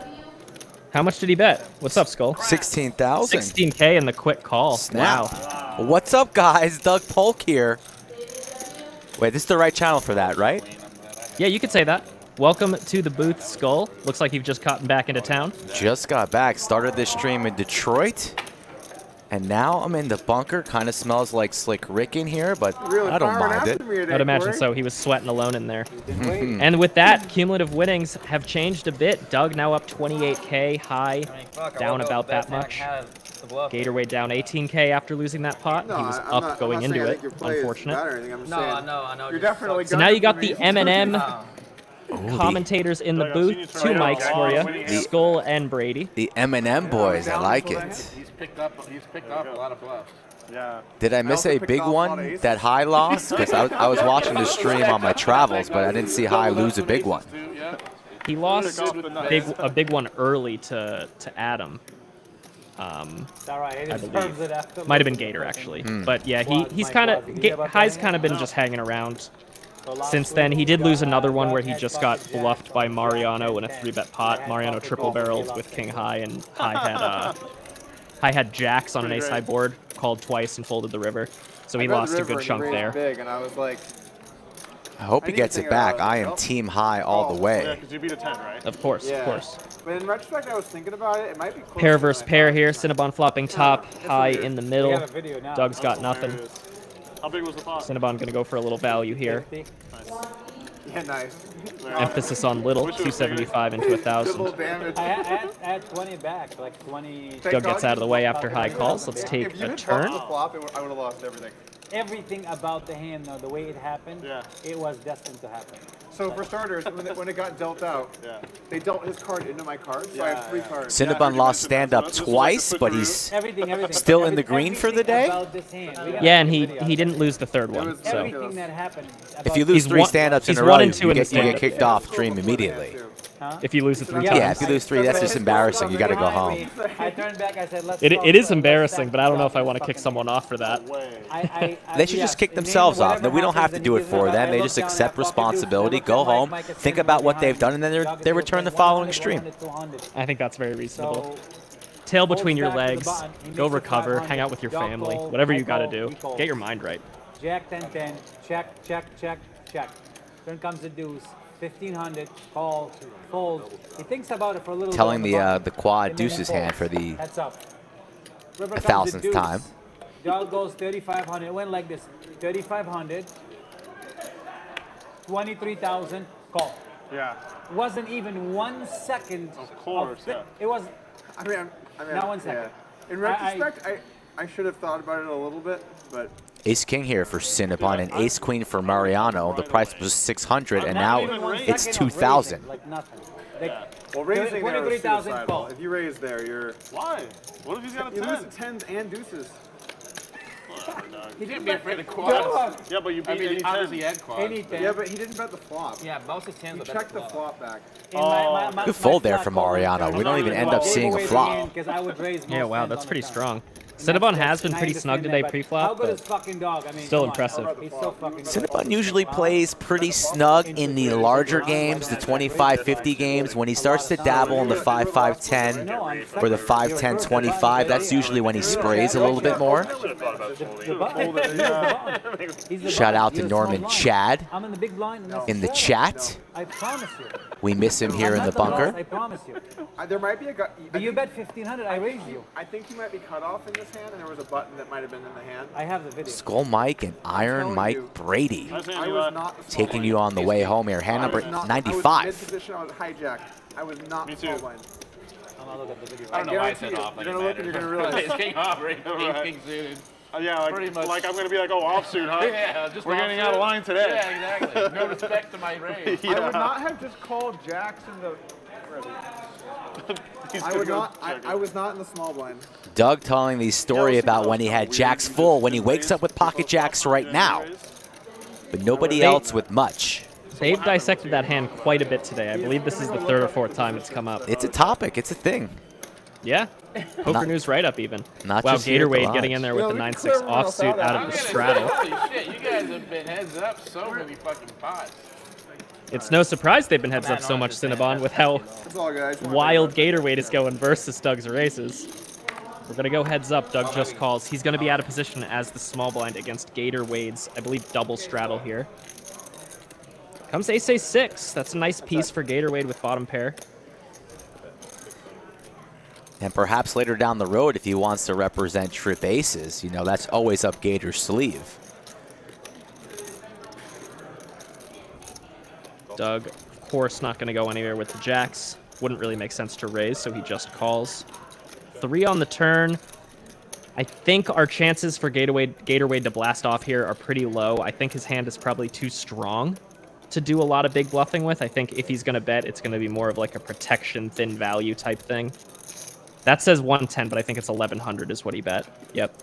How much did he bet? What's up, Skull? 16,000. 16K in the quick call. Snap. Wow. What's up, guys? Doug Polk here. Wait, this is the right channel for that, right? Yeah, you could say that. Welcome to the booth, Skull. Looks like you've just gotten back into town. Just got back. Started this stream in Detroit. And now I'm in the bunker. Kind of smells like Slick Rick in here, but I don't mind it. I'd imagine so. He was sweating alone in there. And with that, cumulative winnings have changed a bit. Doug now up 28K, high down about that much. Gatorade down 18K after losing that pot. He was up going into it. Unfortunate. I know. You're definitely So now you got the M&M commentators in the booth. 2 mics for you, Skull and Brady. The M&M boys, I like it. He's picked up a lot of bluffs. Yeah. Did I miss a big one that High lost? Because I was watching the stream on my travels, but I didn't see High lose a big one. He lost a big one early to Adam. I believe. Might have been Gator, actually. But yeah, he's kind of High's kind of been just hanging around since then. He did lose another one where he just got bluffed by Mariano in a 3-bet pot. Mariano triple barreled with King High, and High had jacks on an ace high board, called twice and folded the river. So he lost a good chunk there. Big, and I was like, I hope he gets it back. I am team High all the Yeah, way. because you beat a 10, right? Of course, yeah. of course. But in retrospect, I was thinking about it. It might be closer Pair than versus I pair thought. here. Cinnabon flopping top, High in the middle. got a video now. Doug's got nothing. How big was the pot? Cinnabon going to go for a little value here. Yeah, nice. Emphasis on little, 275 into 1,000. Double damage. I had 20 back, like 20. Doug gets out of the way after High calls. Let's take If you a had turn. the flop, I would have lost everything. Everything about the hand, though, the way it happened, Yeah. it was destined to happen. So for starters, when it got dealt out, Yeah. they dealt his card into my card, so I have 3 cards. Cinnabon lost stand-up twice, but he's Everything. still in the green for the day? About this hand. We got Yeah, and he video. didn't lose the third one. So Everything that happened. If you about lose He's 3 one- stand-ups in he's a row, 1 you and 2 in the get stand-up. kicked off stream immediately. if you lose it 3 Yeah, times. if you lose 3, that's just embarrassing. You got to go home. I turned back. I said, "Let's." It is embarrassing, but I don't know if I want to kick someone off for that. They should just kick themselves off. No, we don't have to do it for them. They just accept responsibility, go home, think about what they've done, and then they return the following stream. I think that's very reasonable. Tail between your legs, go recover, hang out with your family, whatever you got to do. Get your mind right. Jack 10-10, check. Turn comes the deuce, 1,500, call, fold. He thinks about it for a little Telling bit. the quad deuces hand for the Heads up. River comes 1,000th deuce. time. Doug goes 3,500. It went like this: 3,500, 23,000. Call. Yeah. Wasn't even 1 second. Of course. It was. I mean, Not 1 second. In retrospect, I should have thought about it a little bit, but. Ace King here for Cinnabon and Ace Queen for Mariano. The price was 600, and now it's 2,000. Like nothing. Well, raising there was 23,000 suicidal. call. If you raise there, you're. Why? What if he's got a You 10? lose to tens and deuces. You can't be afraid of quads. Yeah, but you beat I mean, any obviously 10. he had quads. Anything. Yeah, but he didn't bet the flop. Yeah, most of 10s He are better checked the flop back. Good fold there from Mariano. We don't even end up seeing a flop. Yeah, wow, that's pretty strong. Cinnabon has been pretty snug today pre-flop, but still impressive. Cinnabon usually plays pretty snug in the larger games, the 25-50 games. When he starts to dabble in the 5-5-10 or the 5-10-25, that's usually when he sprays a little bit more. Shout out to Norman Chad in the chat. I promise you. We miss him here in the bunker. I promise you. There might be a guy. You bet 1,500. I raised you. I think he might be cut off in this hand, and there was a button that might have been in the hand. I have the video. Skull Mike and Iron Mike Brady I was not taking you on the way home here. Hand number I was 95. mid-position, I was hijacked. I was not small blind. I'm gonna look at the video. I don't know why I said off. You're gonna look and you're gonna realize. Ace King off, right? Ace King suited. Yeah, Pretty much. like I'm going to be like, oh, offsuit, huh? Yeah, just We're getting offsuit. out of line today. Yeah, exactly. No respect to my raise. I would not have just called jacks in the. I would not. I was not in the small blind. Doug telling the story about when he had jacks full, when he wakes up with pocket jacks right now, but nobody else with much. They've dissected that hand quite a bit today. I believe this is the 3rd or 4th time it's come up. It's a topic. It's a thing. Yeah. Poker News write-up even. Not wow, just here at the Gatorade getting in there with the 9-6 offsuit out of the straddle. Holy shit, you guys have been heads up so many fucking pots. It's no surprise they've been heads up so much, Cinnabon, with how wild Gatorade is going versus Doug's races. We're going to go heads up. Doug just calls. He's going to be out of position as the small blind against Gatorwade's, I believe, double straddle here. Comes ace-6. That's a nice piece for Gatorade with bottom pair. And perhaps later down the road, if he wants to represent trip aces, you know, that's always up Gator's sleeve. Doug, of course, not going to go anywhere with the jacks. Wouldn't really make sense to raise, so he just calls. 3 on the turn. I think our chances for Gatorade to blast off here are pretty low. I think his hand is probably too strong to do a lot of big bluffing with. I think if he's going to bet, it's going to be more of like a protection, thin value type thing. That says 110, but I think it's 1,100 is what he bet. Yep.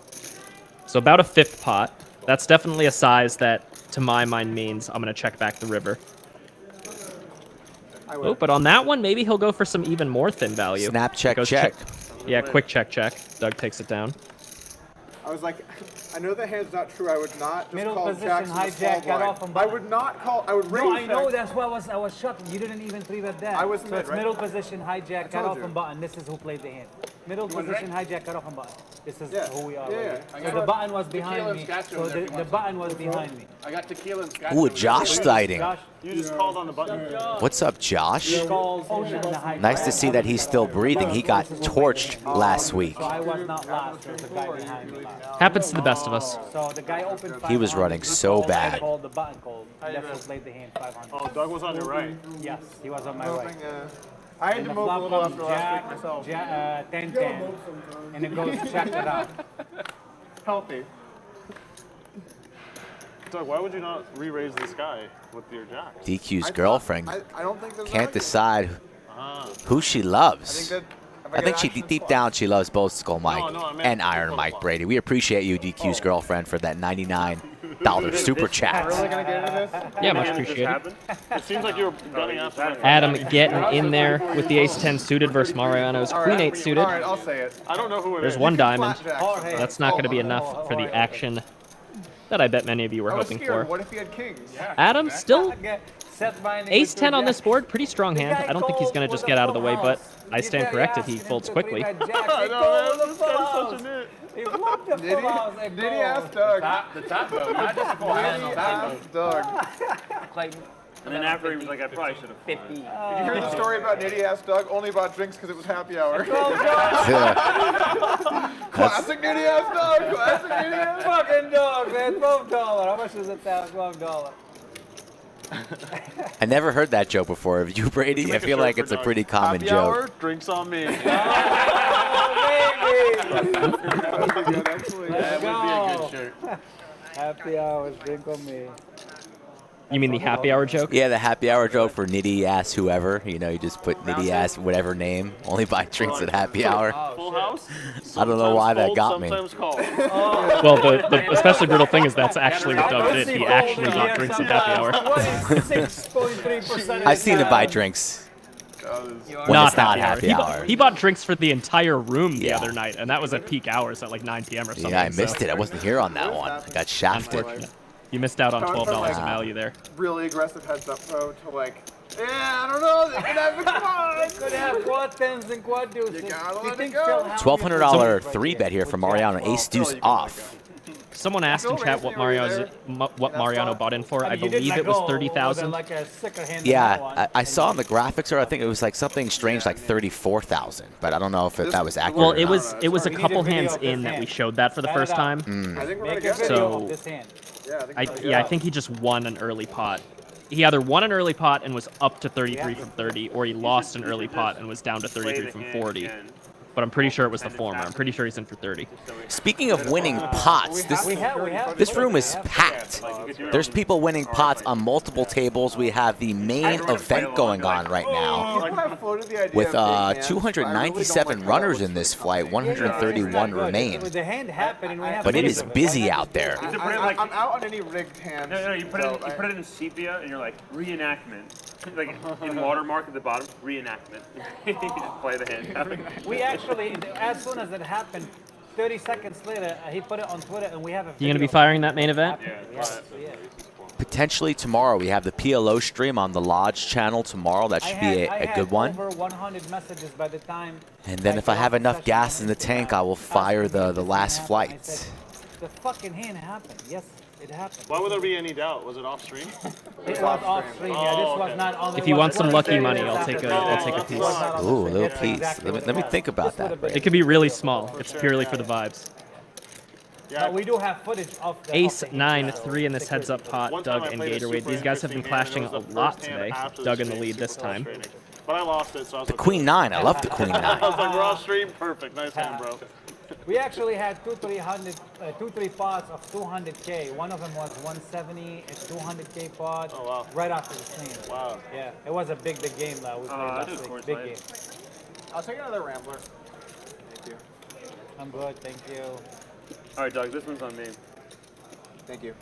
So about a 5th pot. That's definitely a size that, to my mind, means I'm going to check back the river. Oh, but on that one, maybe he'll go for some even more thin value. Snap, check, Goes check. Yeah, quick check, check. Doug takes it down. I was like, I know the hand's not true. I would not just Middle call position, jacks in the small hijack, got blind. off and I would not call. I would raise. No, I know. check. That's why I was shocked. You didn't even 3-bet that. I was so mid, it's right? middle position, hijack, cut told off you. and button. This is who played the hand. Middle You want a position, hijack, cut off and button. This is Yeah. who we are. Yeah, right yeah. here. So the button was behind Tequila me. and scotch So over there if you the want button was behind me. I got tequila and scotch. Ooh, Josh sighting. Josh You just called on the button. What's up, Josh? calls in the hijack. Nice to see that he's still breathing. He got torched last week. So I was not last. There was a guy behind me last. Happens to the best of us. So the guy opened 500. He was running so bad. Called the button called. Definitely played the hand 500. Oh, Doug was on your right. Yes, he was on my right. Moving, I had And to the move a flop little comes after last week myself. 10-10. And it goes check it out. Healthy. Doug, why would you not re-raise this guy with your jack? DQ's girlfriend I don't think there's can't an decide who she loves. argument. I think she deep down she loves both Skull Mike no, I meant and Iron Mike Brady. We appreciate you, DQ's girlfriend, for that $99 super chat. Really gonna get into this? Yeah, much Did this appreciated. happen? It seems like you were gunning after my Adam getting in there with the ace-10 suited versus Mariano's queen-8 suited. All right, I'll say it. I don't know who it There's is. one diamond. Flat jack. That's not going to be enough for the action that I bet many of you were I was hoping scared. for. What if he had kings? Adam still Seth binding ace-10 on this board. Pretty strong hand. I don't think he's going to just get out of the way, but I stand corrected. He folds quickly. I know, man. This guy's such a nit. He blocked the full house. Did he ask Doug? The top vote, not just the full house, the top vote. Doug. Like, And then after he was like, I probably should have 50. Did you hear the story about nitty-ass Doug only bought drinks because it was happy hour? Classic nitty-ass Doug! Classic nitty-ass Fucking dog, man. $12. How much is it? $12. I never heard that joke before of you, Brady. I feel like it's a pretty common Happy joke. hour, drinks on me. Let's go. Happy hours, drink on me. You mean the happy hour joke? Yeah, the happy hour joke for nitty ass whoever. You know, you just put nitty ass whatever name. Only buy drinks at happy hour. Full house. I don't know why that got me. Sometimes cold. Well, the especially brutal thing is that's actually what Doug did. He actually bought drinks at happy hour. 6.3%. I've seen him buy drinks when it's not happy hour. He bought drinks for the entire room the other night, and that was at peak hours at like 9 p.m. or something. Yeah, I missed it. I wasn't here on that one. I got shafted. You missed out on $12 of value there. Really aggressive heads up though to like, yeah, I don't know, they could have quads. Could have quad tens and quad deuces. You gotta let it Phil go. Howard- $1,200 three bet here from Mariano. Ace deuce off. Someone asked in chat what Mariano bought in for. I believe it was 30,000. Like a sicker hand than that Yeah, one. I saw on the graphics, or I think it was like something strange, like 34,000. But I don't know if that was accurate. Well, or it not. was a couple hands in that we showed that for the first time. I think we're Make gonna a get video So- of this hand. I think he just won an early pot. He either won an early pot and was up to 33 from 30, or he lost an early pot and was down to 33 from 40. But I'm pretty sure it was the former. I'm pretty sure he's in for 30. Speaking of winning pots, this room is packed. There's people winning pots on multiple tables. We have the main event going on right now with 297 runners in this flight, 131 remain. The hand happened and we have But it is busy out there. I'm out on any rigged hand. No, you put it in sepia, and you're like reenactment, like in watermark at the bottom, reenactment. You just play the hand. We actually, as soon as it happened, 30 seconds later, he put it on Twitter, and we have a You gonna be video. firing that main event? Yeah. Potentially tomorrow. We have the PLO stream on the Lodge channel tomorrow. That should be a good one. Over 100 messages by the time. And then if I have enough gas in the tank, I will fire the last flight. The fucking hand happened. Yes, it happened. Why would there be any doubt? Was it off stream? It was off stream. Yeah, this was not on. If you want some lucky money, I'll take a piece. Ooh, a little piece. Let me think about that. It could be really small. It's purely for the vibes. Yeah, we do have footage of the Ace 9-3 in this heads-up pot. Doug and Gatorade. These guys have been clashing a lot today. Doug in the lead this time. But I lost it, so I was The like, Queen 9. I love the Queen 9. I was like, we're off stream, perfect, nice hand, bro. We actually had two, three pots of 200K. One of them was 170, a 200K pot. Oh, wow. Right after the same. Wow. Yeah, it was a big game that we played last week. Big game. I'll take another Rambler. Thank you. I'm good, thank you. All right, Doug, this one's on me. Thank you.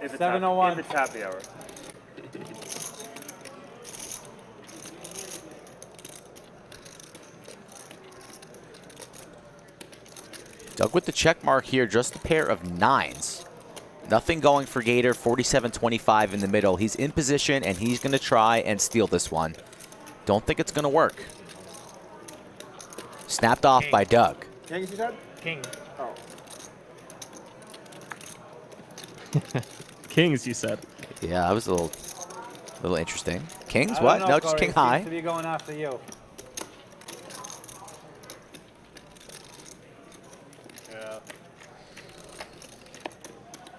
If it's 701. If it's happy hour. Doug with the check mark here, just a pair of 9s. Nothing going for Gator, 47-25 in the middle. He's in position, and he's going to try and steal this one. Don't think it's going to work. Snapped off by Doug. Kings, you said? King. Oh. Kings, you said. Yeah, that was a little interesting. Kings, I don't what? know, No, just Corey. king Seems high. to be going after you. Yeah.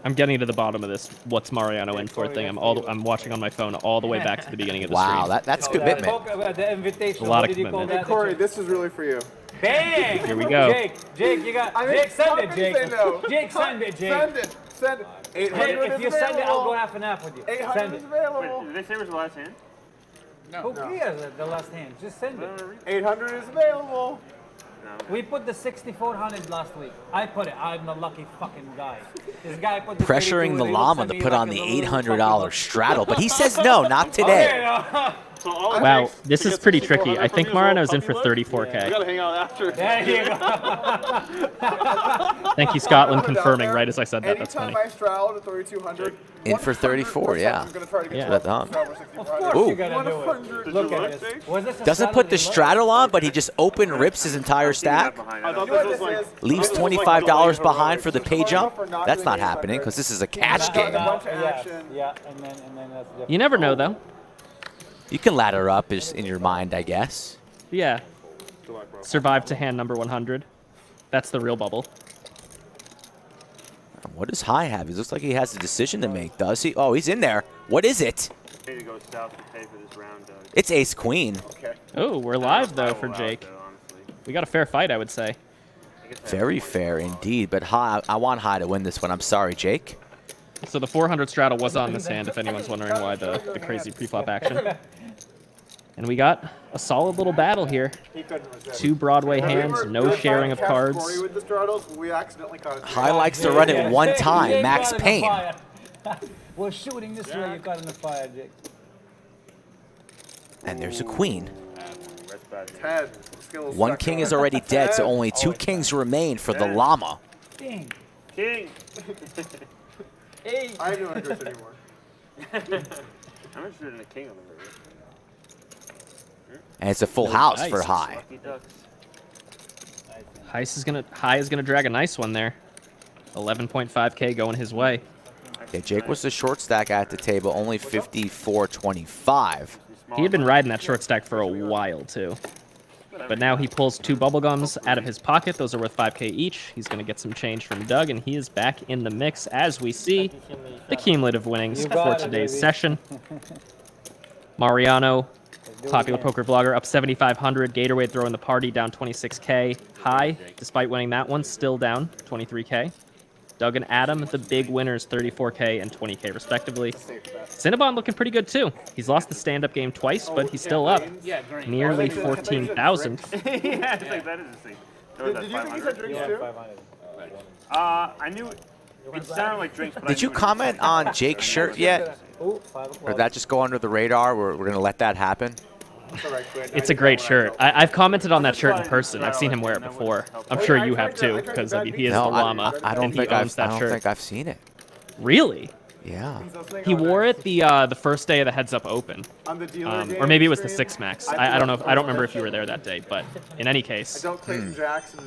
I'm getting to the bottom of this. What's Mariano in for thing? I'm watching on my phone all the way back to the beginning of the stream. Wow, that's commitment. The invitation. A lot what of did you call commitment. that? Hey, Corey, this is really for you. Bang! Here we go. Jake, you got. I mean, Jake, send how it, can you Jake. say no? Jake, send it, Jake. Send it. Send it. 800 Jake, if is you send it, I'll go available. half and half with you. 800 Send is it. available. Wait, did they say it was the last hand? Who cares? The last hand. Just send it. 800 is available. We put the 6,400 last week. I put it. I'm the lucky fucking guy. This guy put the Pressuring 32, the he llama looks to at me put like on a the little $800 straddle, but he says no, not today. So all it Wow, takes this to is get pretty 6400 tricky. I from think you is a Mariano's in little for puppy lift. 34K. We gotta hang out after. There you go. Thank you, Scotland, confirming right as I said that. That's Anytime funny. I straddle to 3,200. In for 34, yeah. I'm gonna try to get Yeah. to Right on. Of course Ooh. you're gonna do it. Look at this. Was this a Doesn't put the straddle straddle on, but he just open rips his entire stack. I thought this was like, Leaves I thought this was $25 like double behind for the heroics. pay jump. That's not happening because this is a cash game. Yeah, and then that's different. You never know, though. You can ladder up is in your mind, I guess. Yeah. Survive to hand number 100. That's the real bubble. What does High have? It looks like he has a decision to make, does he? Oh, he's in there. What is it? Need to go south to pay for this round, Doug. It's Ace Queen. Okay. Oh, we're live, though, for Jake. We got a fair fight, I would say. Very fair indeed, but High, I want High to win this one. I'm sorry, Jake. So the 400 straddle was on this hand, if anyone's wondering why the crazy preflop action. And we got a solid little battle here. 2 Broadway hands, no sharing of cards. High likes to run it one time. Max Payne. We're shooting this way. You got in the fire, Jake. And there's a queen. 10. 1 king is already dead, so only 2 kings remain for the llama. Dang. King! Hey. I have no interest anymore. I'm interested in a king on the river. And it's a full house Nice. for High. Lucky ducks. High is gonna drag a nice one there. 11.5K going his way. Yeah, Jake was the short stack at the table, only 54.25. He had been riding that short stack for a while, too. But now he pulls 2 bubblegums out of his pocket. Those are worth 5K each. He's going to get some change from Doug, and he is back in the mix as we see the cumulative winnings for today's session. Mariano, popular poker vlogger, up 7,500. Gatorade throwing the party, down 26K. High, despite winning that one, still down 23K. Doug and Adam, the big winners, 34K and 20K respectively. Cinnabon looking pretty good too. He's lost the stand-up game twice, but he's still up nearly 14,000. Yeah, it's like that is the thing. Did you think he said drinks too? I knew it sounded like drinks, but Did you comment on Jake's shirt yet? Or did that just go under the radar? We're going to let that happen? It's a great shirt. I've commented on that shirt in person. I've seen him wear it before. I'm sure you have too, because I mean, he is the llama, I don't and he think owns that I don't shirt. think I've seen it. Really? Yeah. He wore it the first day of the Heads Up Open, or maybe it was the 6 Max. I don't know. I don't remember if you were there that day, but in any case,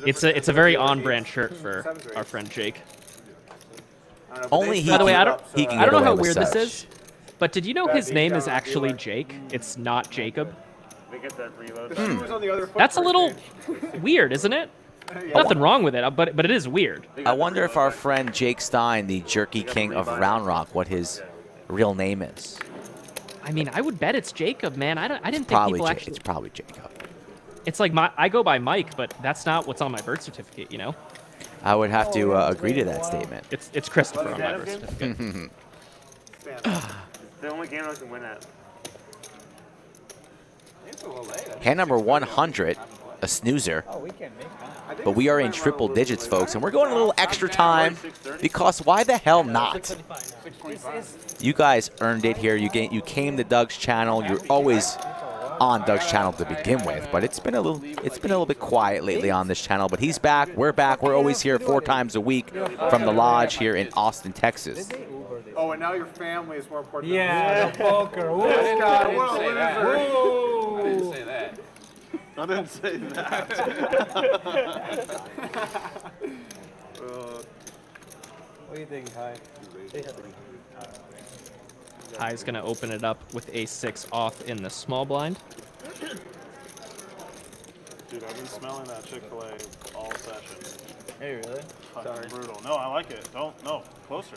it's a very on-brand shirt for our friend Jake. Only he. By the way, I don't know how with weird such. this is, but did you know his name is actually Jake? It's not Jacob. They get that reload. That's a little weird, isn't it? Nothing wrong with it, but it is weird. I wonder if our friend Jake Stein, the Jerky King of Round Rock, what his real name is. I mean, I would bet it's Jacob, man. I didn't think Probably people actually. It's probably Jacob. It's like I go by Mike, but that's not what's on my birth certificate, you know? I would have to agree to that statement. It's Christopher on my birth certificate. The only game I can win at. Hand number 100, a snoozer. But we are in triple digits, folks, and we're going a little extra time because why the hell not? You guys earned it here. You came to Doug's channel. You're always on Doug's channel to begin with, but it's been a little bit quiet lately on this channel. But he's back. We're back. We're always here 4 times a week from the lodge here in Austin, Texas. Oh, and now your family is more important. Yeah, the poker. Woo. I didn't say that. I didn't say that. What do you think, High? High's going to open it up with a 6 off in the small blind. Dude, I've been smelling that Chick-fil-A all session. Hey, really? Fucking brutal. No, I like it. No, closer.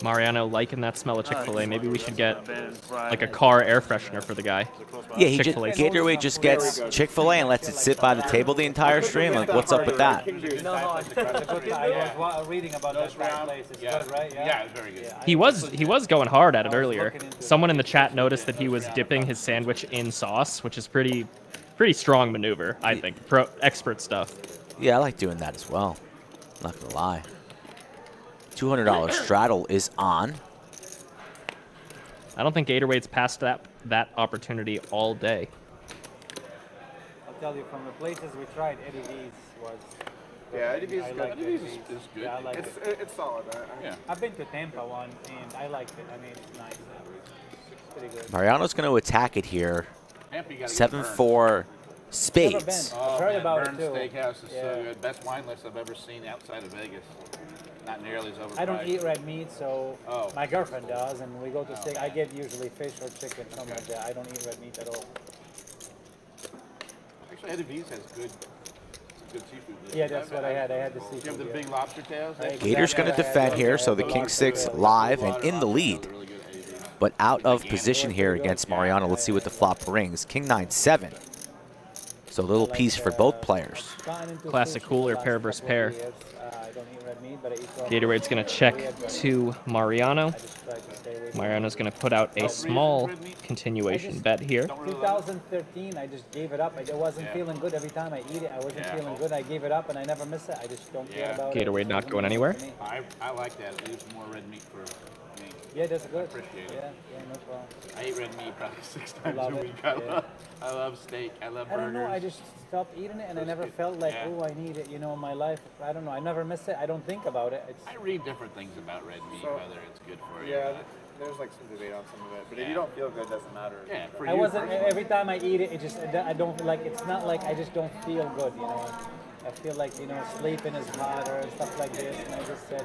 Mariano liking that smell of Chick-fil-A. Maybe we should get like a car air freshener for the guy. Yeah, Gatorade Chick-fil-A. just gets Chick-fil-A and lets it sit by the table the entire stream. Like, what's up with that? I was reading about that place. It's good, right? Yeah, it's very good. He was going hard at it earlier. Someone in the chat noticed that he was dipping his sandwich in sauce, which is pretty strong maneuver, I think. Expert stuff. Yeah, I like doing that as well. Not gonna lie. $200 straddle is on. I don't think Gatorade's passed that opportunity all day. I'll tell you, from the places we tried, Eddie V's was. Yeah, Eddie V's is good. Eddie V's is good. Yeah, I like it. It's solid. Yeah. I've been to Tampa one, and I liked it. I mean, it's nice. It's pretty good. Mariano's going to attack it here. 7-4 spades. Oh, I've heard man, about it Burn's too. Steakhouse is Yeah. so good. Best wine list I've ever seen outside of Vegas. not nearly as overpriced. I don't eat red meat, so Oh. my girlfriend does, and we go to steak. I get usually fish or chicken, something like that. I don't eat red meat at all. Actually, Eddie V's has good seafood. Yeah, that's what I had. I had the seafood. You have the yeah. big lobster tails? Gator's going to defend here, so the King 6 live and in the lead, but out of position here against Mariano. Let's see what the flop brings. King 9-7. So a little piece for both players. Classic cooler pair versus pair. Gatorade's going to check to Mariano. Mariano's going to put out a small continuation bet here. 2013, I just gave it up. I wasn't feeling good every time I eat it. I wasn't feeling good. I gave it up, and I never miss it. I just don't care about it. Gatorade not going anywhere. I like that. It leaves more red meat for me. Yeah, that's good. I appreciate it. Yeah, no problem. I eat red meat probably 6 times love a it. week. Yeah. I love steak. I love I burgers. don't know. I just stopped eating it, and I never felt like, oh, I need it. You know, in my life, I don't know. I never miss it. I don't think about it. I read different things about red meat, whether it's good for you. Yeah, there's like some debate on some of it, but if you don't feel good, it doesn't matter. Yeah, for I you wasn't. personally. Every time I eat it, it just I don't like. It's not like I just don't feel good. You know, I feel like sleeping is harder and stuff like this. And I just said,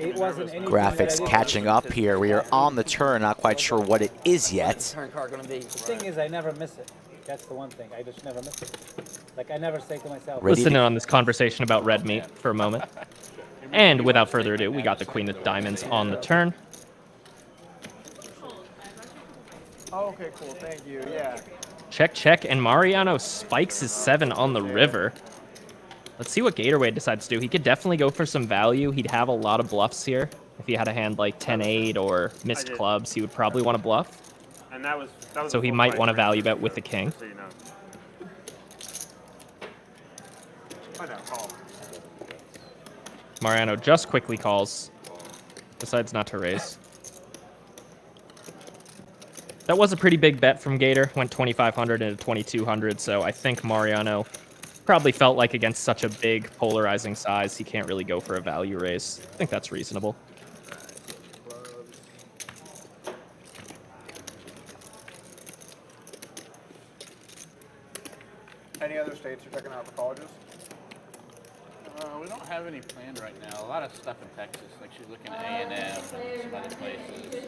it wasn't anything. Graphics catching up here. We are on the turn, not quite sure what it is yet. The thing is, I never miss it. That's the one thing. I just never miss it. Like I never say to myself, Listen in on this conversation about red meat for a moment. And without further ado, we got the Queen of Diamonds on the turn. Okay, cool. Thank you. Yeah. Check, check, and Mariano spikes his 7 on the river. Let's see what Gatorade decides to do. He could definitely go for some value. He'd have a lot of bluffs here. If he had a hand like 10-8 or missed clubs, he would probably want to bluff. And that was So he might want to value bet with the king. So you know. Mariano just quickly calls, decides not to raise. That was a pretty big bet from Gator. Went 2,500 into 2,200, so I think Mariano probably felt like against such a big polarizing size, he can't really go for a value raise. I think that's reasonable. Any other states you're checking out for colleges? We don't have any planned right now. A lot of stuff in Texas. Like she's looking at A&M and some other places.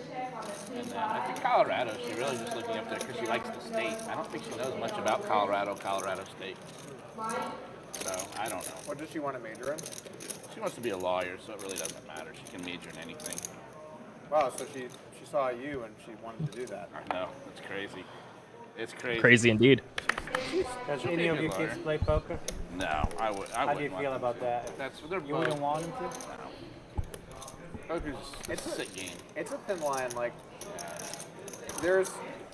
And then I think Colorado, she's really just looking up there because she likes the state. I don't think she knows much about Colorado State. So I don't know. What does she want to major in? She wants to be a lawyer, so it really doesn't matter. She can major in anything. Wow, so she saw you and she wanted to do that. I know. It's crazy. It's crazy. Crazy indeed. Does any of your kids play poker? No, I would. How do you feel about that? You wouldn't want them to? No. Poker's a sick game. It's a thin line. Like, there's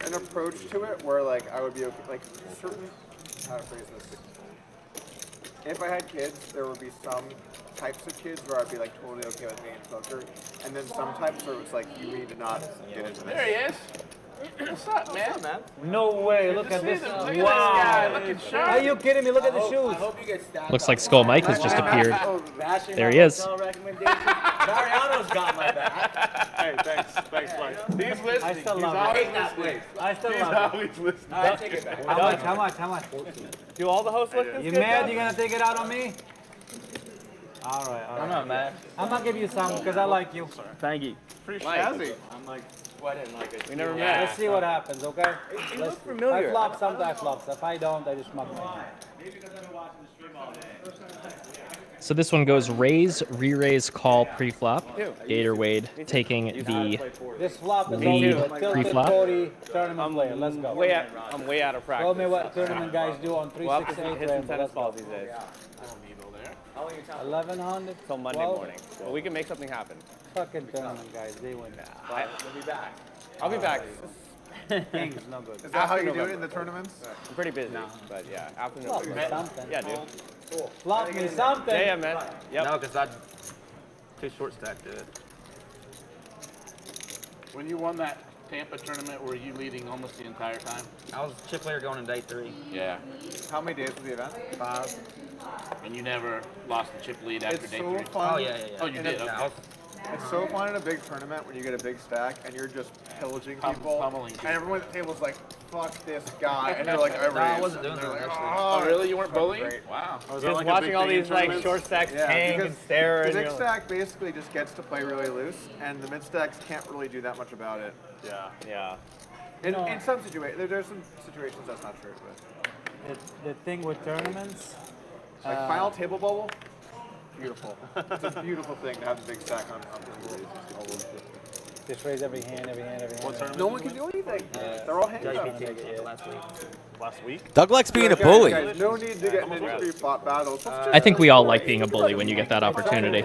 an approach to it where, like, I would be okay. Like, certain. How to phrase this? If I had kids, there would be some types of kids where I'd be like totally okay with being in poker, and then some types where it's like you need to not get into this. There he is. What's up, man? No way! Look at this! Look at this Wow! guy looking sharp. Are you kidding me? Look at the shoes! Looks like Skull Mike has just appeared. There he is. Mariano's got my back. Hey, thanks, Mike. He's listening. I still He's love always it. listening. I still He's love it. always listening. All right, take it back. How much? Do all the hosts look this You good, mad? though? You gonna take it out on me? All right. I'm not mad. I'm gonna give you some because I like you. Thank you. Pretty Mike. snazzy. I'm like sweating like a. We never met. Let's see what happens, okay? You look familiar. I flop, sometimes flops. If I don't, I just muck my hand. So this one goes raise, re-raise, call, pre-flop. Gator Wade taking the This flop is lead only a tilted pre-flop. 40 tournament player. Let's go. I'm way out of practice. Show me what tournament guys do on 3, Well, 6, 8. hit some tennis balls these days. 1100 Till Monday 12? morning. Well, we can make something happen. Fucking tournament guys, they win. We'll be back. I'll be back. King's no good. Is that how you do it in the tournaments? I'm pretty busy, but yeah, after Flop me November. something. Yeah, dude. Flop me something. Yeah, man. Yep. No, because I too short stacked it. When you won that Tampa tournament, were you leading almost the entire time? I was chip player going in day 3. Yeah. How many days was the event? 5. And you never lost the chip lead after It's day so 3? fun. Oh yeah. Oh, you did? Okay. It's so fun in a big tournament when you get a big stack and you're just pillaging people, and everyone at the table's like, "Fuck this guy," and you're like, "I raised." No, I wasn't doing that. Like, Oh, really? You weren't bullying? Great. Wow. Just watching all these like short stacks hang and stare. The And big stack basically just gets to play really loose, and the mid stacks can't really do that much about it. Yeah. Yeah. In some situations, there's some situations that's not true, but The thing with tournaments, like final table bubble, beautiful. It's a beautiful thing to have the big stack on just raise every hand, every hand, every hand. What tournament? No one can do anything. They're all hands up. Last week? Doug likes being a bully. Guys, no need to get into fought battles. I think we all like being a bully when you get that opportunity.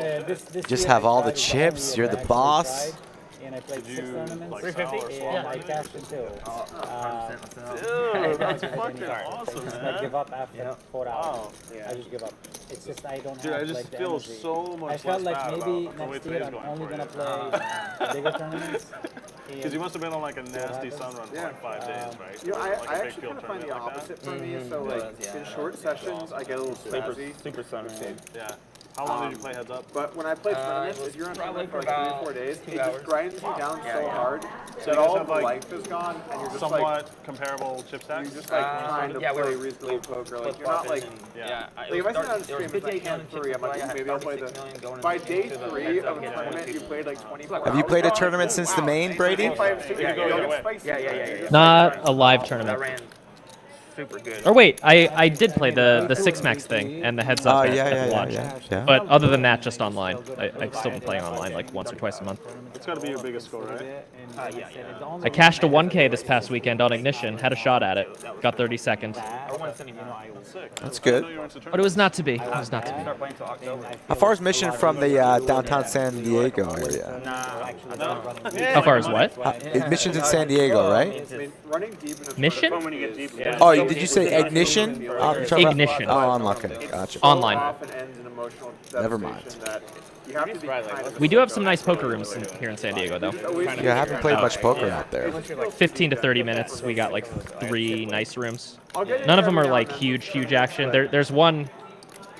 Just have all the chips. You're the boss. And I played 6 tournaments. 350? And I cashed in 2. Dude, that's fucking awesome, I man. give up after 4 hours. Wow. I just give up. It's just I don't Dude, have I just like the feel energy. so much I felt less like bad maybe about the way next today's year I'm going only for gonna you. play bigger tournaments. Because you must have been on like a nasty sun run for like 5 days, right? You know, Like I a big actually field kind of find the tournament like opposite for me. So like in short sessions, I get a little spazzy. Super sun. Yeah. How long did you play heads up? But when I play tournaments, if you're on probably tournament for for like 3 or 4 about days, 2 it hours. just grinds you down so hard So that you all have, the like, life is gone, and you're just Somewhat like comparable chip stacks? you're just like trying to play reasonable poker. Like you're not like. Yeah. Like if I sit on stream with my hand 3, I'm like, maybe I'll play the. By day 3 of a tournament, you played like 24 Have you played a tournament since the main, Brady? Yeah. Not a live tournament. That ran super good. Or wait, I did play the 6 max thing and the heads up at the launch. yeah. But other than that, just online. I've still been playing online like once or twice a month. It's got to be your biggest score, right? I cashed a 1K this past weekend on Ignition, had a shot at it, got 32nd. That's good. But it was not to be. It was not to be. How far is Mission from the downtown San Diego area? How far is what? Mission's in San Diego, right? Mission? Oh, did you say Ignition? Ignition. Oh, okay. Gotcha. Online. Never mind. We do have some nice poker rooms here in San Diego, though. Yeah, I haven't played much poker out there. 15 to 30 minutes, we got like 3 nice rooms. None of them are like huge action. There's one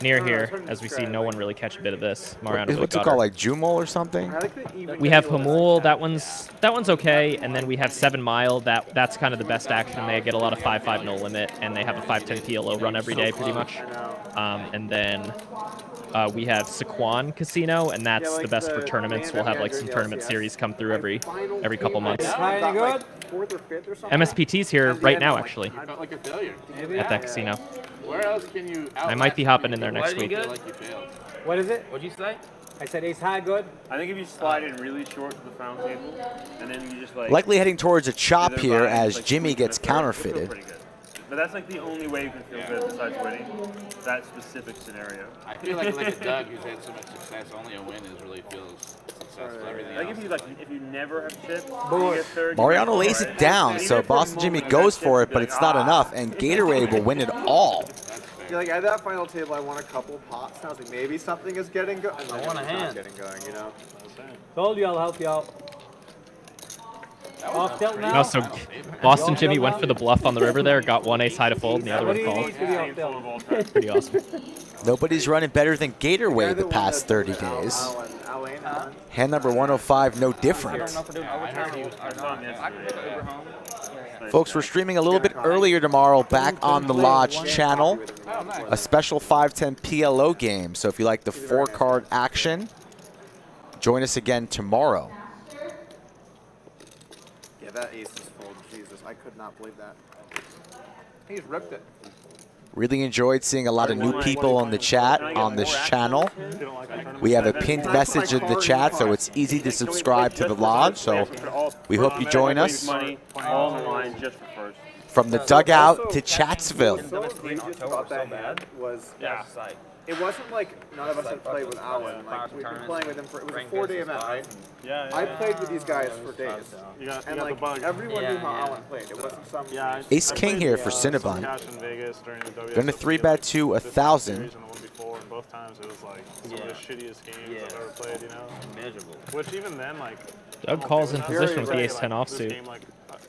near here, as we see no one really catch a bit of this. Mariano What's it called, like Jumel or something? We have Hamul, that one's okay, and then we have 7 Mile. That's kind of the best action. They get a lot of 5-5 no limit, and they have a 5-10 PLO run every day, pretty much. And then we have Sequan Casino, and that's the best for tournaments. We'll have like some tournament series come through every couple months. MSPT's here right now, actually, at that casino. Where else can you? I might be hopping in there next week. What is it? What'd you say? I said ace high good. I think if you slide in really short to the found table, and then you just like. Likely heading towards a chop either here buy, as like, Jimmy squeeze in gets a third, you'll feel counterfeited. pretty good. But that's like the only way you can feel good besides winning. That specific scenario. I feel like look at Doug, who's had so much success. Only a win is really feels successful. Everything Like else. if you never have chips, you get third. Mariano lays it down, so Boston Jimmy goes for it, but it's not enough, and Gatorade will win it all. Yeah, like at that final table, I won a couple pots, and I was like, maybe something is getting going. And then I want a it's not hand. getting going, you know. Told you I'll help you out. Off tilt now. No, so Boston Jimmy went for the bluff on the river there, got 1 ace high to fold, and the other What do one you called. need to be off tilt? Pretty awesome. Nobody's running better than Gatorade the past 30 days. Hand number 105, no different. Folks, we're streaming a little bit earlier tomorrow back on the Lodge channel. A special 510 PLO game. So if you like the 4-card action, join us again tomorrow. Yeah, that ace is fold. Jesus, I could not believe that. He's ripped it. Really enjoyed seeing a lot of new people on the chat on this channel. We have a pinned message in the chat, so it's easy to subscribe to the Lodge. So we hope you join us. From the dugout to Chatsville. So egregious about that hand was it wasn't like none of us had played with Alan. Like we've been playing with him for it was a 4-day event, right? Yeah. I played with these guys for days, and like everyone knew how Alan played. It wasn't some. Ace King here for Cinnabon. Going to 3-bet to 1,000. Both times it was like some of the shittiest games I've ever played, you know? Miserable. Which even then, like... Doug calls in position with the ace-10 offsuit.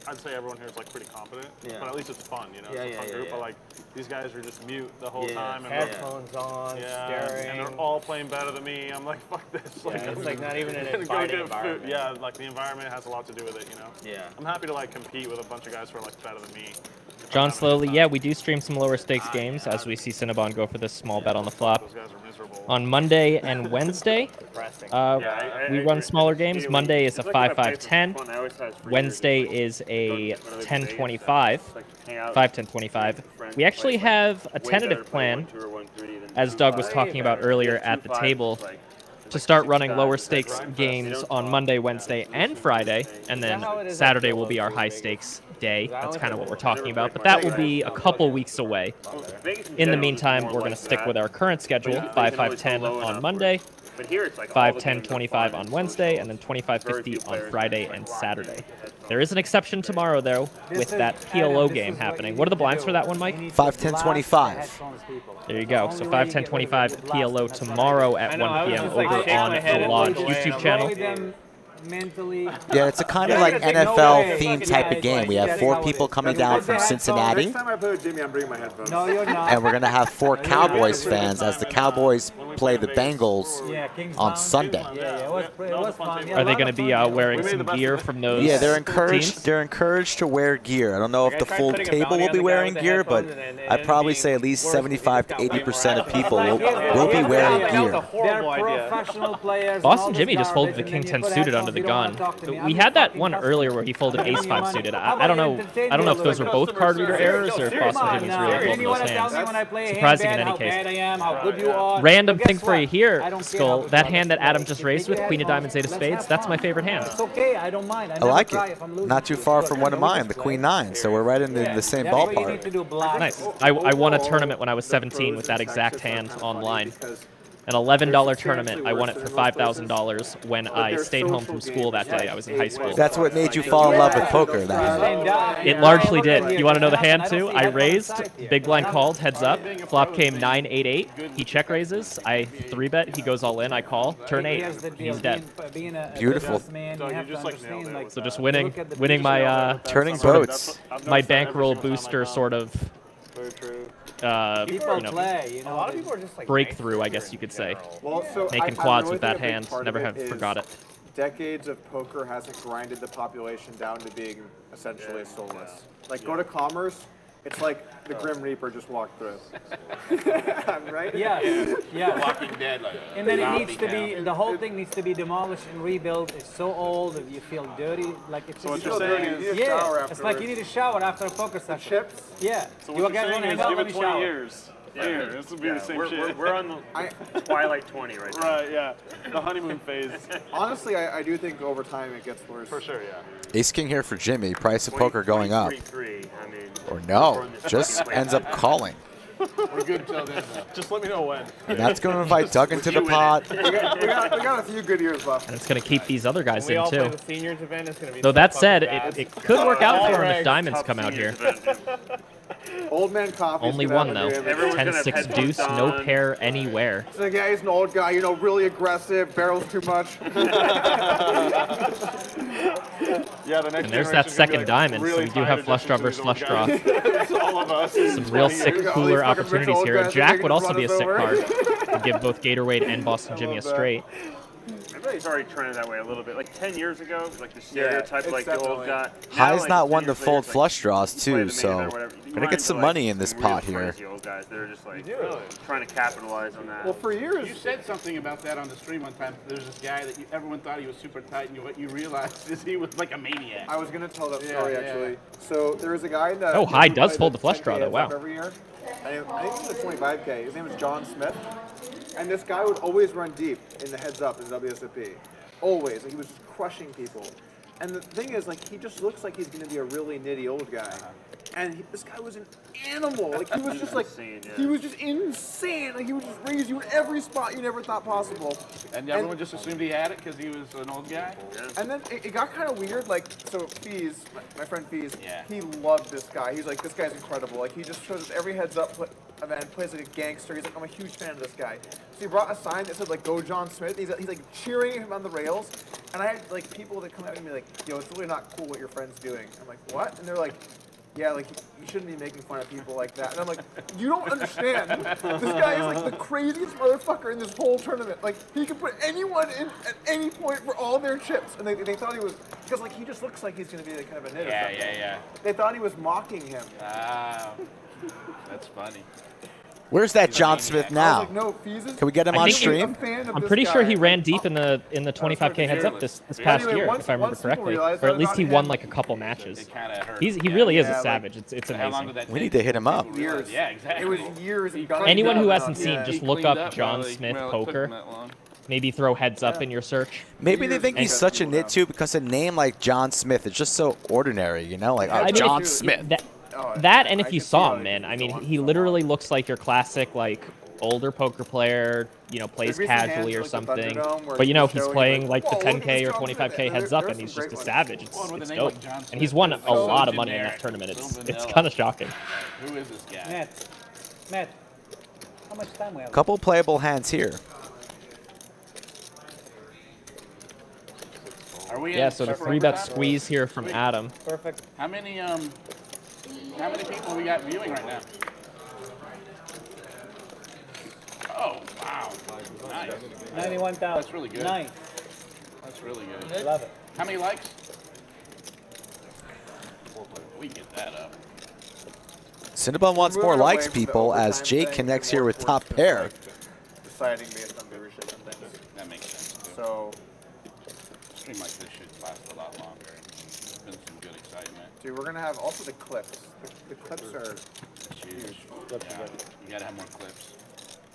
I'd say everyone here is like pretty competent, Yeah. but at least it's fun, you know. Yeah, it's a yeah, fun yeah, group, yeah. but like these guys are just mute the whole Yeah, time, and headphones on, staring. and they're all playing better than me. I'm like, fuck this. Yeah, it's I'm like not even an gonna go inviting get food. environment. Yeah, like the environment has a lot to do with it, you know. Yeah. I'm happy to like compete with a bunch of guys who are like better than me. John Slowly, yeah, we do stream some lower stakes games as we see Cinnabon go for this small bet on the flop. Those guys are miserable. On Monday and Wednesday, we run smaller games. Monday is a 5-5-10. Wednesday is a 10-25, 5-10-25. We actually have a tentative plan, as Doug was talking about earlier at the table, to start running lower stakes games on Monday, Wednesday, and Friday, and then Saturday will be our high stakes day. That's kind of what we're talking about, but that will be a couple weeks away. In the meantime, we're going to stick with our current schedule, 5-5-10 on Monday, 5-10-25 on Wednesday, and then 25-50 on Friday and Saturday. There is an exception tomorrow, though, with that PLO game happening. What are the blinds for that one, Mike? 5-10-25. There you go. So 5-10-25 PLO tomorrow at 1 p.m. over on the Lodge YouTube channel. Yeah, it's a kind of like NFL themed type of game. We have 4 people coming down from Cincinnati, Next time I play with Jimmy, I'm bringing my headphones. No, you're not. and we're going to have 4 Cowboys fans as the Cowboys play the Bengals on Sunday. Yeah, it was fun. Are they going to be wearing some gear from those Yeah, they're encouraged. teams? They're encouraged to wear gear. I don't know if the full table will be wearing gear, but I'd probably say at least 75 to 80% of people will be wearing gear. They're professional players. Boston Jimmy just folded the king 10 suited under the gun. We had that one earlier where he folded ace 5 suited. I don't know if those were both card reader errors or if Boston Jimmy's really folding those hands. Surprising in any case. Random thing for you here, Skull. That hand that Adam just raised with, Queen of Diamonds, 8 of Spades, that's my favorite hand. It's okay, I don't mind. I like it. Not too far from one of mine, the Queen 9, so we're right in the same ballpark. Nice. I won a tournament when I was 17 with that exact hand online. An $11 tournament. I won it for $5,000 when I stayed home from school that day. I was in high school. That's what made you fall in love with poker, that. It largely did. You want to know the hand, too? I raised, big blind called, heads up. Flop came 9-8-8. He check raises. I 3-bet. He goes all in. I call. Turn 8. He's dead. Beautiful. So just winning my turning boats. My bankroll booster sort of play, a lot of people are just like breakthrough, I guess you could say. Well, so Making quads with that hand. Never have forgot it. Decades of poker hasn't grinded the population down to being essentially soulless. Like, go to Commerce, it's like the Grim Reaper just walked through. I'm right? Yeah. Walking Dead. Like And then it needs to be, the whole thing needs to be demolished and rebuilt. It's so old that you feel dirty. Like it's So just what you're saying is you need a shower it's like you need a shower after a poker session. Chips? Yeah. So what you're saying is give it 20 years. Yeah, this will be the same shit. We're on the Twilight 20 right now. Right, yeah. The honeymoon phase. Honestly, I do think over time it gets worse. For sure, yeah. Ace King here for Jimmy. Price of poker going up. 23, I mean, Or no, just ends up calling. We're good until then. Just let me know when. And that's going to invite Doug into the pot. we got a few good years left. And it's going to keep these other guys in, too. The seniors event is going to be Though so that said, fucking bad. it could work out for him if diamonds come out here. Old man coffee. Only one, though. 10-6 deuce, no pair anywhere. It's like, yeah, he's an old guy, really aggressive, barrels too much. Yeah, the next And there's that second diamond, so we do have flush draw versus flush draw. It's all of us. Some real sick, cooler opportunities here. And Jack would also be a sick card. Would give both Gatorade and Boston Jimmy a straight. Everybody's already trending that way a little bit. Like 10 years ago, it was like the stereotype, like the old guy. High's not one to fold flush draws, too, so gonna get some money in this pot here. Old guys that are just like trying to capitalize on that. Well, for years. You said something about that on the stream one time. There's this guy that everyone thought he was super tight, and what you realized is he was like a maniac. I was going to tell that story, actually. So there was a guy that... Oh, High does fold the flush draw, though. Wow. Every year. And I think it was a 25K. His name was John Smith. And this guy would always run deep in the heads up in WSOP. Always. Like, he was just crushing people. And the thing is, like, he just looks like he's going to be a really nitty old guy. And this guy was an animal. Like, he was just like, he was just insane. Like, he would just raise you in every spot you never thought possible. And everyone just assumed he had it because he was an old guy? And then it got kind of weird. Like, so Fees, my friend Fees, he loved this guy. He's like, this guy's incredible. Like, he just shows us every heads up event, plays like a gangster. He's like, I'm a huge fan of this guy. So he brought a sign that said, like, go John Smith. He's like cheering him on the rails. And I had like people that come at me and be like, yo, it's really not cool what your friend's doing. I'm like, what? And they're like, yeah, like you shouldn't be making fun of people like that. And I'm like, you don't understand. This guy is like the craziest motherfucker in this whole tournament. Like he could put anyone in at any point for all their chips. And they thought he was, because like he just looks like he's gonna be like kind of a nit or something. Yeah. They thought he was mocking him. Wow. That's funny. Where's that John Smith now? Like, no, Feezus, Can we get him on stream? I'm pretty sure he ran deep in the 25K heads up this past year, if I remember correctly, or at least he won like a couple matches. He really is a savage. It's amazing. We need to hit him up. Years. Yeah, exactly. It was years. Anyone who hasn't seen, just look up John Smith poker. Maybe throw heads up in your search. Maybe they think he's such a nit too because a name like John Smith is just so ordinary, you know, like John Smith. That and if you saw him, man, I mean, he literally looks like your classic, like, older poker player, you know, plays casually or something. But, you know, he's playing, like, the 10K or 25K heads up, and he's just a savage. It's dope. And he's won a lot of money in that tournament. It's kind of shocking. Who is this guy? Matt, how much time we have? Couple playable hands here. Are we Yeah, so the 3-bet squeeze here from Adam. Perfect. How many people we got viewing right now? Oh, wow. Nice. 91,000. That's really good. Nice. That's really good. Love it. How many likes? We get that up. Cinnabon wants more likes, people, as Jake connects here with top pair. Deciding based on viewership and things. That makes sense. Too. So, a stream like this should last a lot longer. There's been some good excitement. dude, we're gonna have also the clips. The clips are huge. Yeah, you gotta have more clips.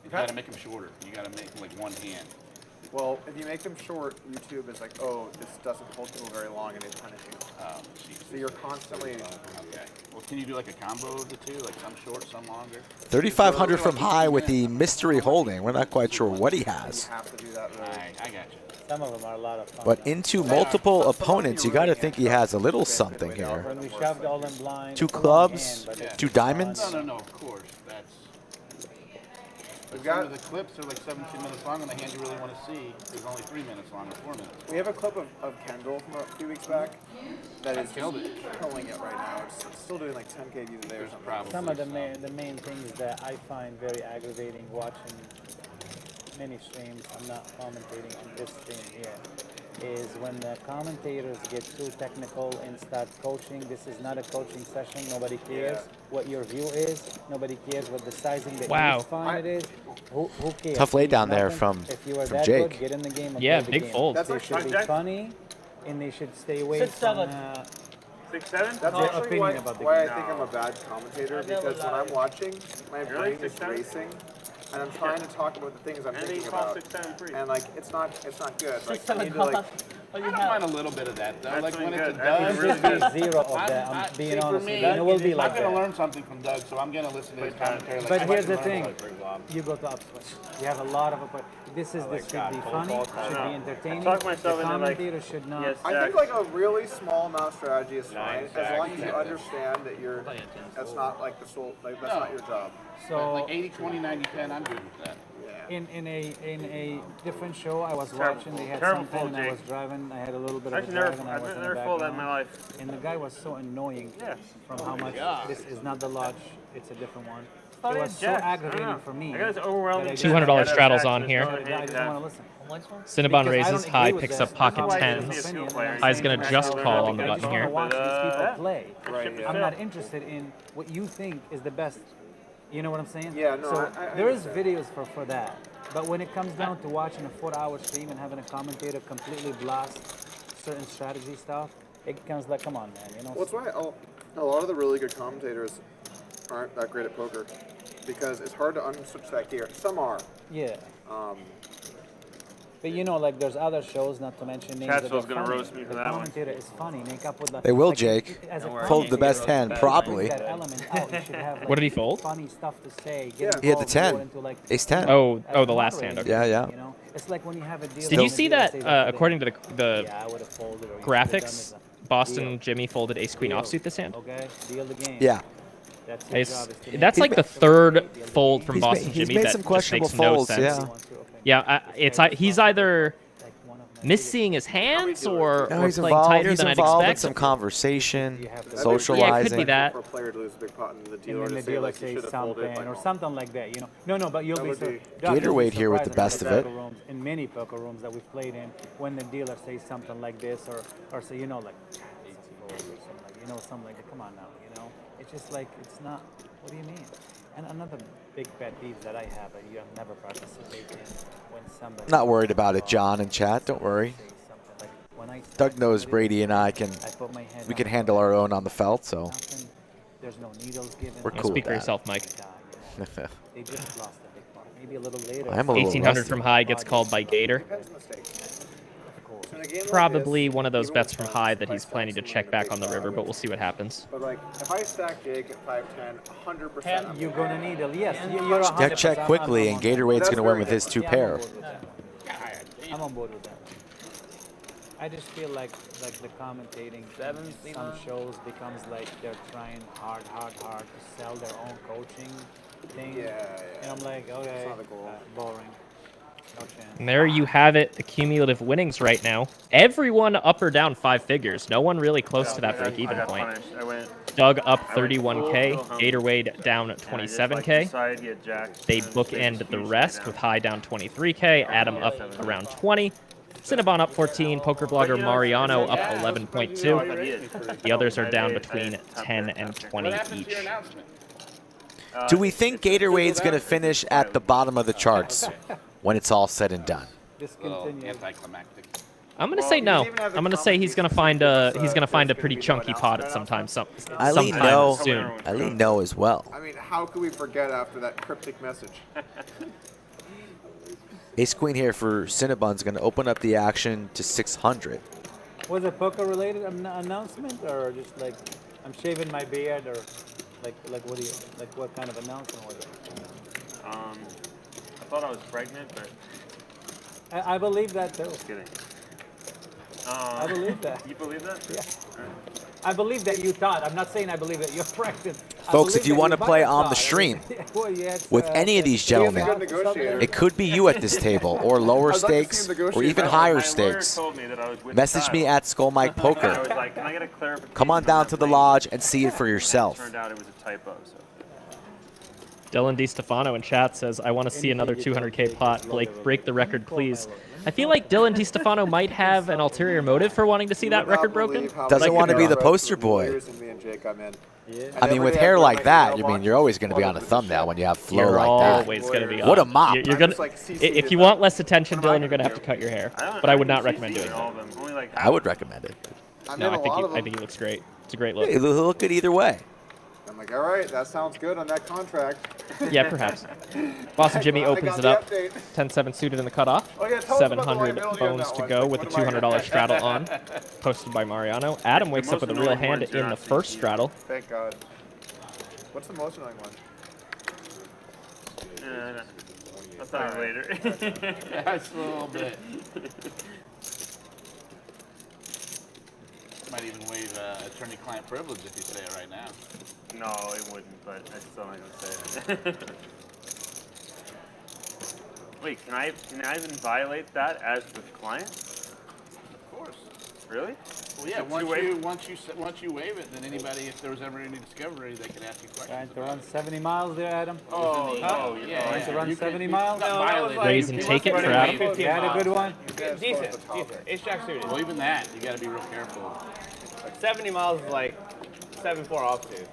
You gotta make them shorter. You gotta make them like one hand. Well, if you make them short, YouTube is like, oh, this doesn't hold people very long, and they punish you. Oh, geez. So you're constantly. Okay. Well, can you do like a combo of the two, like some short, some longer? 3,500 from high with the mystery holding. We're not quite sure what he has. You have to do that. Really. I got you. Some of them are a lot of fun. But into multiple opponents, you got to think he has a little something here. When we shoved all them blinds. 2 clubs, 2 diamonds. No, of course. That's. But some of the clips are like 17 minutes long, and the hand you really want to see is only 3 minutes long or 4 minutes. We have a clip of Kendall from a few weeks back that is killing it right now. It's still doing like 10K views a day or something. Some of the main things that I find very aggravating watching many streams, I'm not commentating on this stream here, is when the commentators get too technical and start coaching. This is not a coaching session. Nobody cares what your view is. Nobody cares what the sizing that you find it is. Who cares? Tough lay down there from Jake. Good, get in the game and Yeah, play the big game. fold. They should be funny, and they should stay away from 6-7? That's No, actually opinion about the why I game. think I'm a bad commentator, because when I'm watching, my brain is 6-7? racing, and I'm trying to talk about the things I'm thinking about, and like it's not good. Like, I need to, like, I don't mind a little bit of that though. Like when it's a That's Doug. really good. Zero of that. I'm being honest with you. And it will be like I'm gonna that. learn something from Doug, so I'm gonna listen to his commentary. Like, But I'd like here's to the learn thing. about Big Lob. You go to upswitch. You have a lot of this is this should be funny, should be entertaining. Talk myself The into, like, commentator should not. yes, I think like a really small amount of strategy is fine, as long as you understand that that's not like the sole, like that's not your job. So Like 80, 20, 90, 10, I'm good with that. in a different show I was Terrible watching, they had Terrible something fold, and I was Jake. driving. I had a little bit of a I've drive and I was in the never folded that in background. my life. And the guy was so annoying from how much this is not the lodge, it's a different one. thought It he was had so jacks. aggravating I don't know. for me. I got this overwhelming that I $200 just- straddles on here. I just don't want to listen. Cinnabon Because I raises don't high, agree with picks that. up pocket That's why I tens. have an opinion, and I'm High's saying gonna to just myself, call on the I just button wanna here. watch these people play. Right, yeah. I'm not interested in what you think is the best. You know what I'm saying? Yeah, no, So I there is understand. videos for that. But when it comes down to watching a 4-hour stream and having a commentator completely blast certain strategy stuff, it becomes like, come on, man. You know. Well, that's why a lot of the really good commentators aren't that great at poker, because it's hard to unswitch that gear. Some are. Yeah. But you know, like there's other shows, not to mention names. Chatswell's that are gonna funny. roast me for the that one. commentator is funny. Make up with the. They will, like, Jake. as a Fold the best hand, commentator, probably. bring that element out. You should have, like, What did he fold? Funny stuff to say. Yeah. Get He had the involved 10. more into, like, Ace 10. Oh, as the a last moderator, hand. Okay. Yeah, yeah. You know, it's like when you have a deal. Did you see that, according to the Yeah, I would have folded. Or you graphics, could've done Boston deal. Jimmy folded ace queen Deal. offsuit this hand? Okay, deal the game. Yeah. That's your job. Is to make That's it like the so third fold from He's Boston made- he's Jimmy made that some just questionable makes no folds, sense. yeah. Yeah, he's either like one of miss seeing his hands or, No, or he's playing involved. tighter He's than I'd involved in expect? some conversation, Yeah, it socializing. could be that. For a player to lose a big pot and the And dealer then the to say dealer like you says should have folded. something Like, or something like that, you know. No, but you'll be Gatorade here with the best of it. In many poker rooms that we've played when the dealer says something like this or say, you know, like, or something like, you know, something like that. Come on now, you know. It's just like, it's not, what do you mean? And another big pet peeve that I have that you have never participated in when somebody... Not worried about it, John in chat. Don't worry. Doug knows Brady and I can handle our own on the felt, so There's no needles given. we're cool Speak with for that. yourself, Mike. They just lost a big part. Maybe a little later. I'm a little 1800 rusty. from high gets called by Gator. Probably one of those bets from high that he's planning to check back on the river, but we'll see what happens. But like, if I stack Jake at 510, 100%. You're gonna need a you're Deck check quickly, and Gatorade's going to win with his 2 pair. I'm on board with that. I just feel like the commentating some shows becomes like they're trying hard to sell their own coaching thing. Yeah. And I'm like, okay, boring. No chance. And there you have it, the cumulative winnings right now. Everyone up or down 5 figures. No one really close to that break-even point. Doug up 31K, Gatorade down 27K. They bookend the rest with high down 23K, Adam up around 20. Cinnabon up 14, Poker Blogger Mariano up 11.2. The others are down between 10 and 20 each. Do we think Gatorade's going to finish at the bottom of the charts when it's all said and done? Anticlimactic. I'm gonna say no. I'm gonna say he's gonna find a pretty chunky pot at sometime soon. I lean no as well. I mean, how could we forget after that cryptic message? Ace Queen here for Cinnabon's going to open up the action to 600. Was it poker related announcement or just like I'm shaving my beard or like what kind of announcement was it? I thought I was pregnant, but I believe that too. just kidding. I believe that. You believe that? Yeah. I believe that you thought. I'm not saying I believe that you're pregnant. Folks, if you want to play on the stream with any of these gentlemen, it could be you at this table, or lower stakes, or even higher stakes. Message me at Skull Mike Poker. Come on down to the lodge and see it for yourself. Turned out it was a typo. So. Dylan DiStefano in chat says, I want to see another 200K pot. Blake, break the record, please. I feel like Dylan DiStefano might have an ulterior motive for wanting to see that record broken. Doesn't want to be the poster boy. I mean, with hair like that, you're always going to be on a thumbnal when you have flow You're like that. always going to be What a on. mop. You're gonna, if you want less attention, Dylan, you're going to have to cut your hair. But I would not recommend doing that. I would recommend it. No, I think he looks great. It's a great look. He'll look good either way. I'm like, all right, that sounds good on that contract. Yeah, perhaps. Boston Jimmy opens it up. 10-7 suited in the cutoff. Oh, yeah, tell us about the 700 liability on bones that to one. go Like, with the what am I $200 straddle on. Posted by Mariano. Adam wakes up with a real hand in the first straddle. Thank God. What's the most annoying one? No. I'll tell you later. That's a little bit. Might even waive attorney-client privilege if you say it right now. No, it wouldn't, but I still not gonna say it. Wait, can I even violate that as the client? Of course. Really? Well, yeah. Once you waive it, then anybody, if there was ever any discovery, they can ask you questions. Trying to run 70 miles there, Adam? Yeah. Trying to run 70 miles? Raise and take it for Adam. You had a good one? Decent. Ace Jack suited. Well, even that, you got to be real careful. 70 miles is like 7-4 offsuit.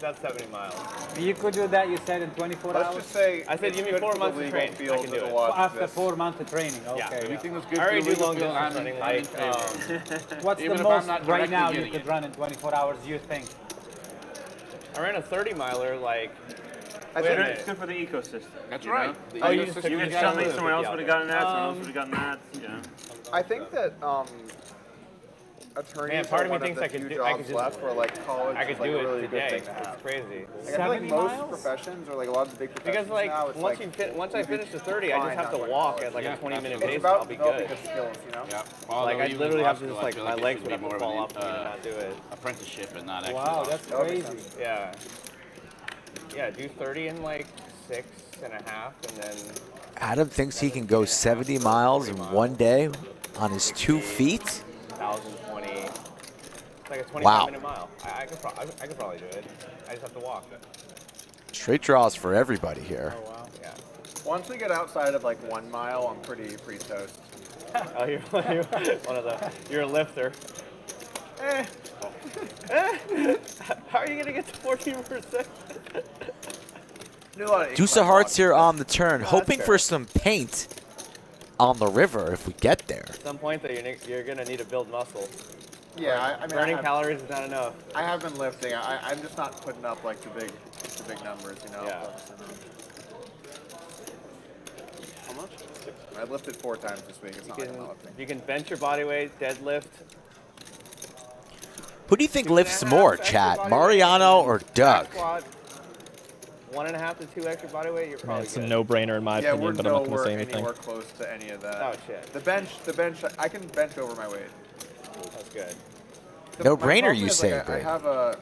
That's 70 miles. You could do that, you said, in 24 hours? Let's just say I said, give me 4 months of training. I can do it. After 4 months of training, okay. Yeah. Anything that's good I already for do long legal distance field, running. I'm in favor. What's Even the if I'm most not right now directly you getting could run in 24 hours, you think? I ran a 30-miler like... I think it's good for the ecosystem. That's you right. know? You get something, someone else would have gotten that, someone else would have gotten that. Yeah. I think that attorneys Man, part are of me one thinks of I the could few do. I jobs could left just. where like college I could is like do a it really good today. thing to have. It's crazy. Like, I feel like most professions or like a lot of the big professions Because like now, it's once I finish the 30, I just have to walk at like a 20-minute pace, It's and I'll about be developing good. the skills, you know? Yeah. Like I Even literally law have to school, just I like feel my it legs should would be have more to of fall an, off for me to not do it. apprenticeship and not actually. Wow, that's crazy. Yeah. Yeah, do 30 in like 6.5, and then. Adam thinks he can go 70 miles in one day on his 2 feet. 1,020. It's like a 25-minute mile. I could probably do it. I just have to walk. Straight draws for everybody here. Oh, wow. Yeah. Once we get outside of like 1 mile, I'm pretty toast. Oh, you're one of the. You're a lifter. How are you gonna get to 14%? Deuce of hearts here on the turn, hoping for some paint on the river if we get there. At some point, though, you're gonna need to build muscle. Yeah, I mean, burning calories is not enough. I have been lifting. I'm just not putting up like the big numbers, you know. Yeah. How much? I lifted 4 times this week. It's not like I'm not lifting. You can bench your body weight, deadlift. Who do you think lifts more, chat? Mariano or Doug? 1.5 to 2 extra body weight. You're probably it's a no-brainer in my opinion, but I'm not going to say anything. Anywhere close to any of that. Oh shit. The bench. I can bench over my weight. That's good. No-brainer, you say, Brady? I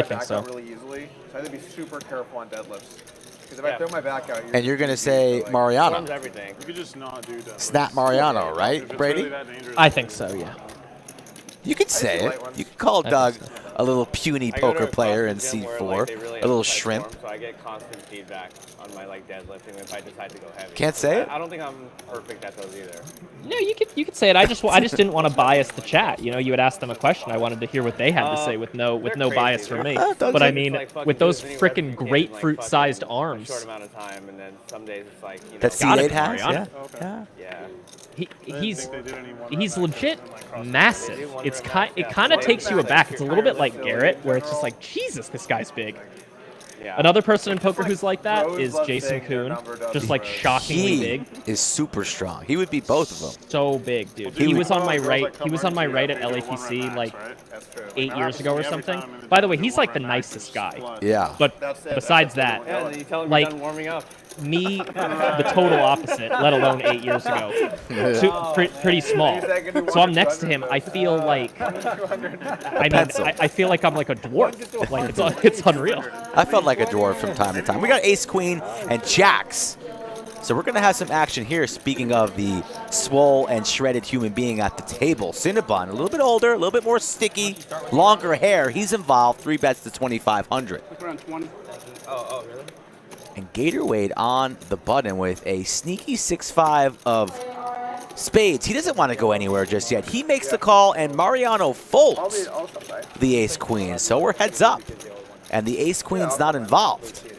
think so. Really easily, so I have to be super careful on deadlifts. Because if I throw my back out, and you're going to say Mariano. Everything. You could just not do that. Snap Mariano, right, Brady? Really I think so, yeah. You could say it. You could call Doug a little puny poker player in C4, a little shrimp. So I get constant feedback on my deadlifting if I decide to go heavy. Can't say it? I don't think I'm perfect at those either. No, you could say it. I just didn't want to bias the chat. You know, you would ask them a question. I wanted to hear what they had to say with no bias from me. But I mean, with those freaking grapefruit-sized arms. Short amount of time, and then some days it's like that C8 has, yeah. He's legit massive. It kind of takes you aback. It's a little bit like Garrett, where it's just like, Jesus, this guy's big. Yeah. Another person in poker who's like that is Jason Kuhn, just like shockingly big. Is super strong. He would be both of them. So big, dude. He was on my right. He was on my right at LAPC like 8 years ago or something. By the way, he's like the nicest guy. Yeah. But besides that, you tell him like you're done warming up. me, the total opposite, let alone 8 years ago. Pretty small. So I'm next to him. I feel like, I feel like I'm like a dwarf. Like it's unreal. I felt like a dwarf from time to time. We got ace, queen, and jacks. So we're going to have some action here. Speaking of the swole and shredded human being at the table, Cinnabon, a little bit older, a little bit more sticky, longer hair. He's involved. 3 bets to 2,500. Around 20. Oh, really? And Gatorade on the button with a sneaky 6-5 of spades. He doesn't want to go anywhere just yet. He makes the call, and Mariano folds the ace-queen. So we're heads up, and the ace-queen's not involved.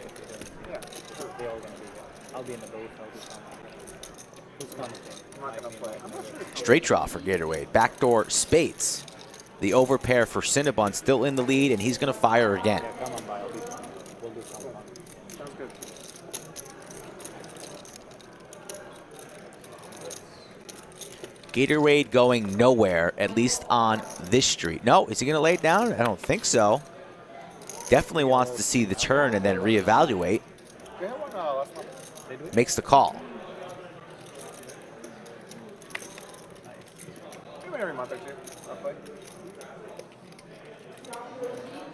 Straight draw for Gatorade. Backdoor spades. The overpair for Cinnabon still in the lead, and he's going to fire again. Gatorade going nowhere, at least on this street. No, is he going to lay it down? I don't think so. Definitely wants to see the turn and then reevaluate. Makes the call.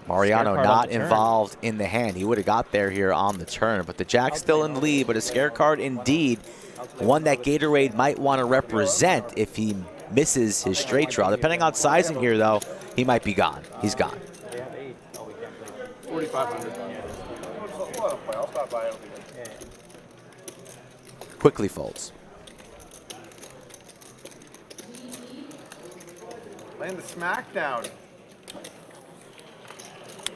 Mariano not involved in the hand. He would have got there here on the turn, but the jack's still in the lead, but a scare card indeed. One that Gatorade might want to represent if he misses his straight draw. Depending on sizing here, though, he might be gone. He's gone. 4,500. Quickly folds. Laying the smackdown.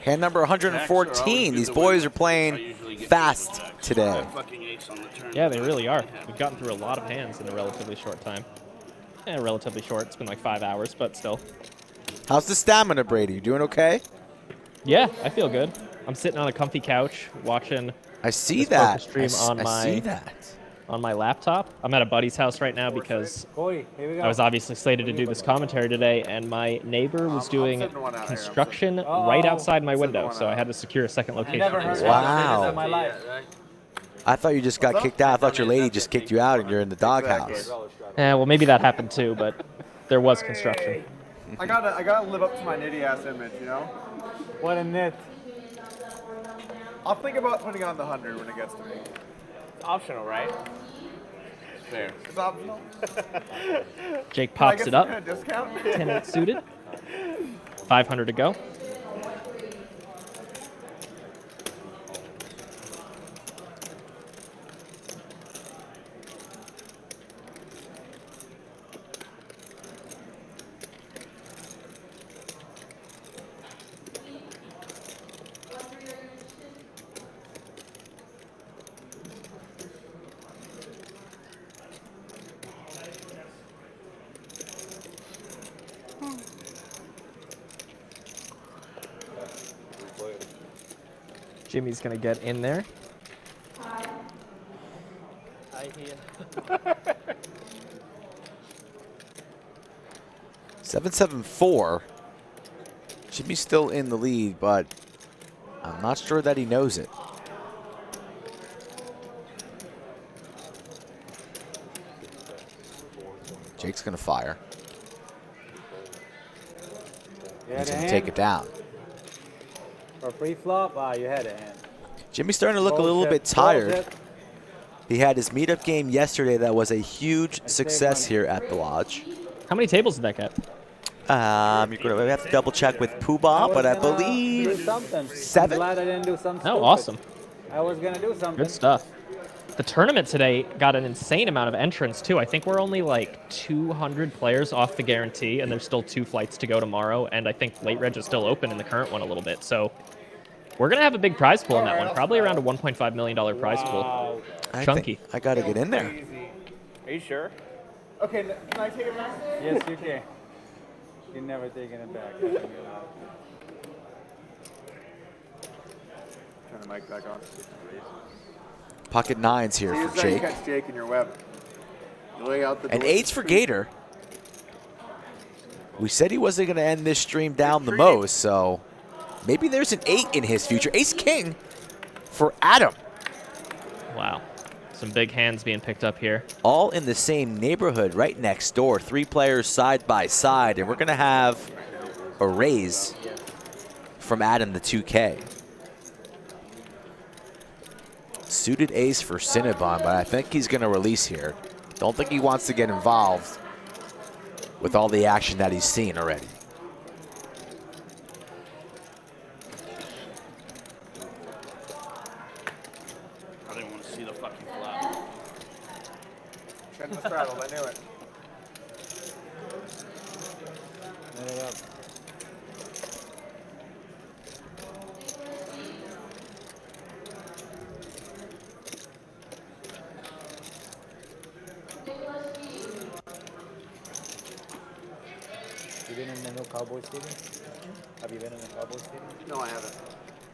Hand number 114. These boys are playing fast today. Yeah, they really are. We've gotten through a lot of hands in a relatively short time. Relatively short. It's been like 5 hours, but still. How's the stamina, Brady? You doing okay? Yeah, I feel good. I'm sitting on a comfy couch watching. I see that. Stream I see that. On my laptop. I'm at a buddy's house right now because I was obviously slated to do this commentary today, and my neighbor was doing construction right outside my window, so I had to secure a second location. Wow. I thought you just got kicked out. I thought your lady just kicked you out and you're in the doghouse. Yeah, well, maybe that happened too, but there was construction. I gotta live up to my nitty ass image, you know? What a nit. I'll think about putting on the 100 when it gets to me. It's optional, right? Fair. It's optional. Jake Can I pops get it some up. kind of discount? 10 suited. 500 to go. Jimmy's gonna get in there. I hear. 7-7-4. Jimmy's still in the lead, but I'm not sure that he knows it. Jake's gonna fire. He's gonna take it down. For pre-flop, you had a hand. Jimmy's starting to look a little bit tired. He had his meetup game yesterday that was a huge success here at the lodge. How many tables did that get? You're going to have to double check with Poobah, but I believe Do something. 7. I'm glad I didn't do something Oh, stupid. awesome. I was gonna do something. Good stuff. The tournament today got an insane amount of entrants, too. I think we're only like 200 players off the guarantee, and there's still 2 flights to go tomorrow, and I think late reg is still open in the current one a little bit. So we're going to have a big prize pool in that one, probably around a $1.5 million prize pool. Chunky. I got to get in there. Are you sure? Okay, can I take it back? Yes, you can. You're never taking it back. Turn the mic back on. Pocket 9s here See, for this is how you Jake. catch Jake in your web. You lay out the And doors. 8s for Gator. We said he wasn't going to end this stream down the most, so maybe there's an 8 in his future. Ace-King for Adam. Wow. Some big hands being picked up here. All in the same neighborhood right next door. 3 players side by side, and we're going to have a raise from Adam the 2K. Suited ace for Cinnabon, but I think he's going to release here. Don't think he wants to get involved with all the action that he's seen already. I didn't want to see the fucking flop. Check the straddles, I knew it. Let it up. You been in the new Cowboy Stadium? Have you been in the Cowboy Stadium? No, I haven't.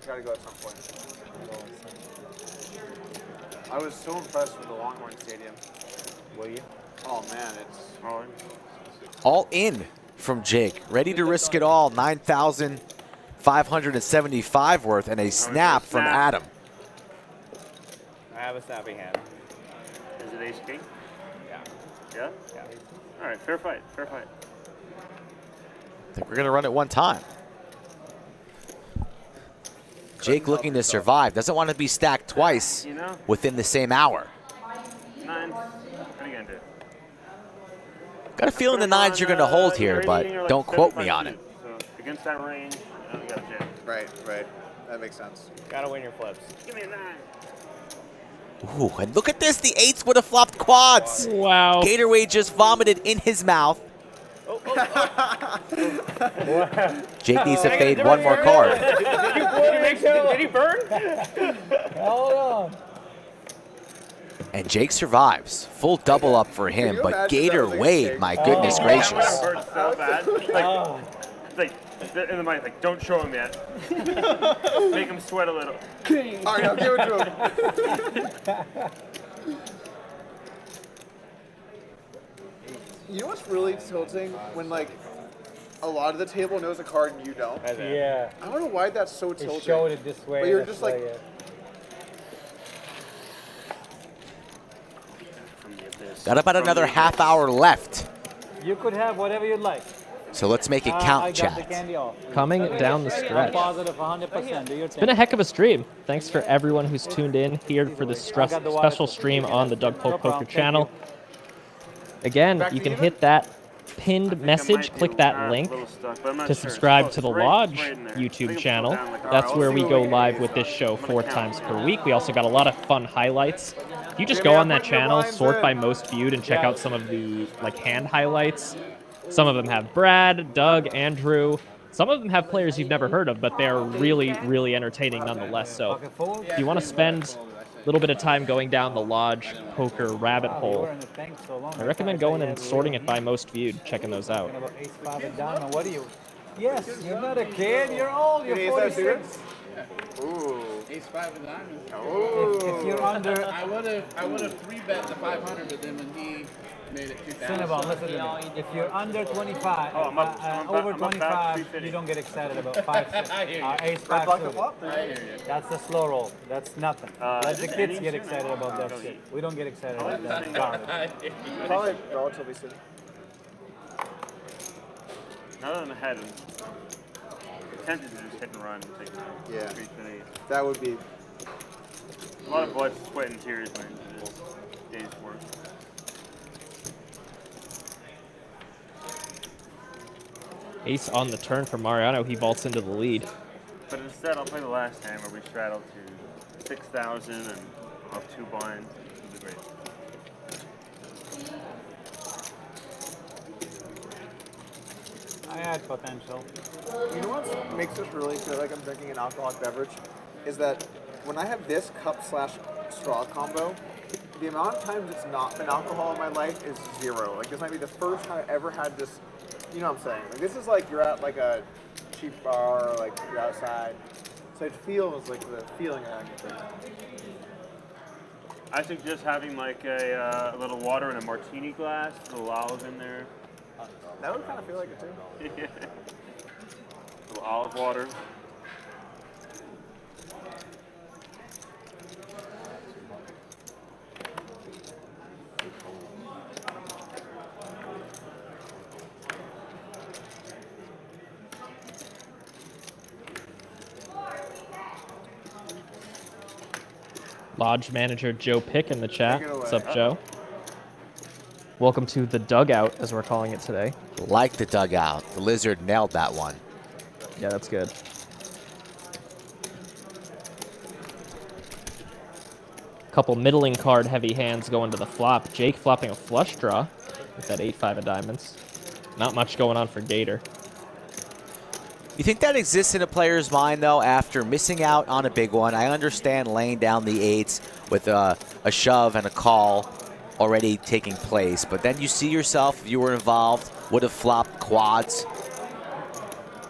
Gotta go at some point. I was so impressed with the Longhorn Stadium. Were you? Oh man, it's All in from Jake. Ready to risk it all. 9,575 worth and a snap from Adam. I have a snappy hand. Is it ace king? Yeah. Yeah? Yeah. All right, fair fight, fair fight. I think we're going to run it one time. Jake looking to survive. Doesn't want to be stacked twice You know, within the same hour. 9. What are you going to do? Got a feeling the 9s you're going to hold here, but don't quote me on it. So against that range, you got a jam. right. That makes sense. Gotta win your flips. Give me a 9. Ooh, and look at this. The 8s would have flopped quads. Wow. Gatorade just vomited in his mouth. Jake needs to fade one more card. Did he burn? Hold on. And Jake survives. Full double up for him, but Gator Wade, my goodness gracious. Hurt so bad. Like, in the mind, like, don't show him yet. Make him sweat a little. All right, I'll give it to him. You know what's really tilting? When, like, a lot of the table knows a card and you don't. Yeah. I don't know why that's so tilting. It showed it this way. But you're this just like, way, Got about another half hour left. You could have whatever you'd like. So let's make it I count, got chat. the candy off. Coming down the I'm stretch. positive 100%. Do your It's been a heck of a stream. Thanks for everyone who's tuned in here for this special stream on the Doug Polk Poker channel. Again, you can hit that pinned message, click that link to subscribe to the Lodge YouTube channel. That's where we go live with this show 4 times per week. We also got a lot of fun highlights. If you just go on that channel, sort by most viewed, and check out some of the hand highlights. Some of them have Brad, Doug, Andrew. Some of them have players you've never heard of, but they're really, really entertaining nonetheless. So if you want to spend a little bit of time going down the Lodge poker rabbit hole, I recommend going and sorting it by most viewed, checking those out. What are you? Yes, you're not a kid. You're old. You're 46. Ooh. Ace-5 of diamonds. If you're under, I would have 3-bet the 500, but then when he made it 2,000. Cinnabon, listen to me. If you're under 25, over 25, you don't get excited about 5-6. Ace-5 suited. That's the slow roll. That's nothing. Let the kids get excited about that shit. We don't get excited about that garbage. Probably relatively soon. Not on the head. Tempted to just hit and run and take the 3 pennies. That would be a lot of blood, sweat, and tears went into this day's work. Ace on the turn for Mariano. He vaults into the lead. But instead, I'll play the last hand where we straddle to 6,000 and I'll have 2 blinds. It'll be great. I had potential. You know what makes this really feel like I'm drinking an alcoholic beverage? Is that when I have this cup/straw combo, the amount of times it's not been alcohol in my life is 0. Like, this might be the first time I ever had this, you know what I'm saying? Like, this is like you're at like a cheap bar, or like you're outside. So it feels like the feeling I get there. I suggest having like a little water in a martini glass, a little olive in there. That would kind of feel like it too. A little olive water. Lodge manager Joe Pick in the chat. What's up, Joe? Welcome to the dugout, as we're calling it today. Like the dugout. The Lizard nailed that one. Yeah, that's good. Couple middling card heavy hands going to the flop. Jake flopping a flush draw with that 8-5 of diamonds. Not much going on for Gator. You think that exists in a player's mind, though, after missing out on a big one? I understand laying down the 8s with a shove and a call already taking place, but then you see yourself, if you were involved, would have flopped quads?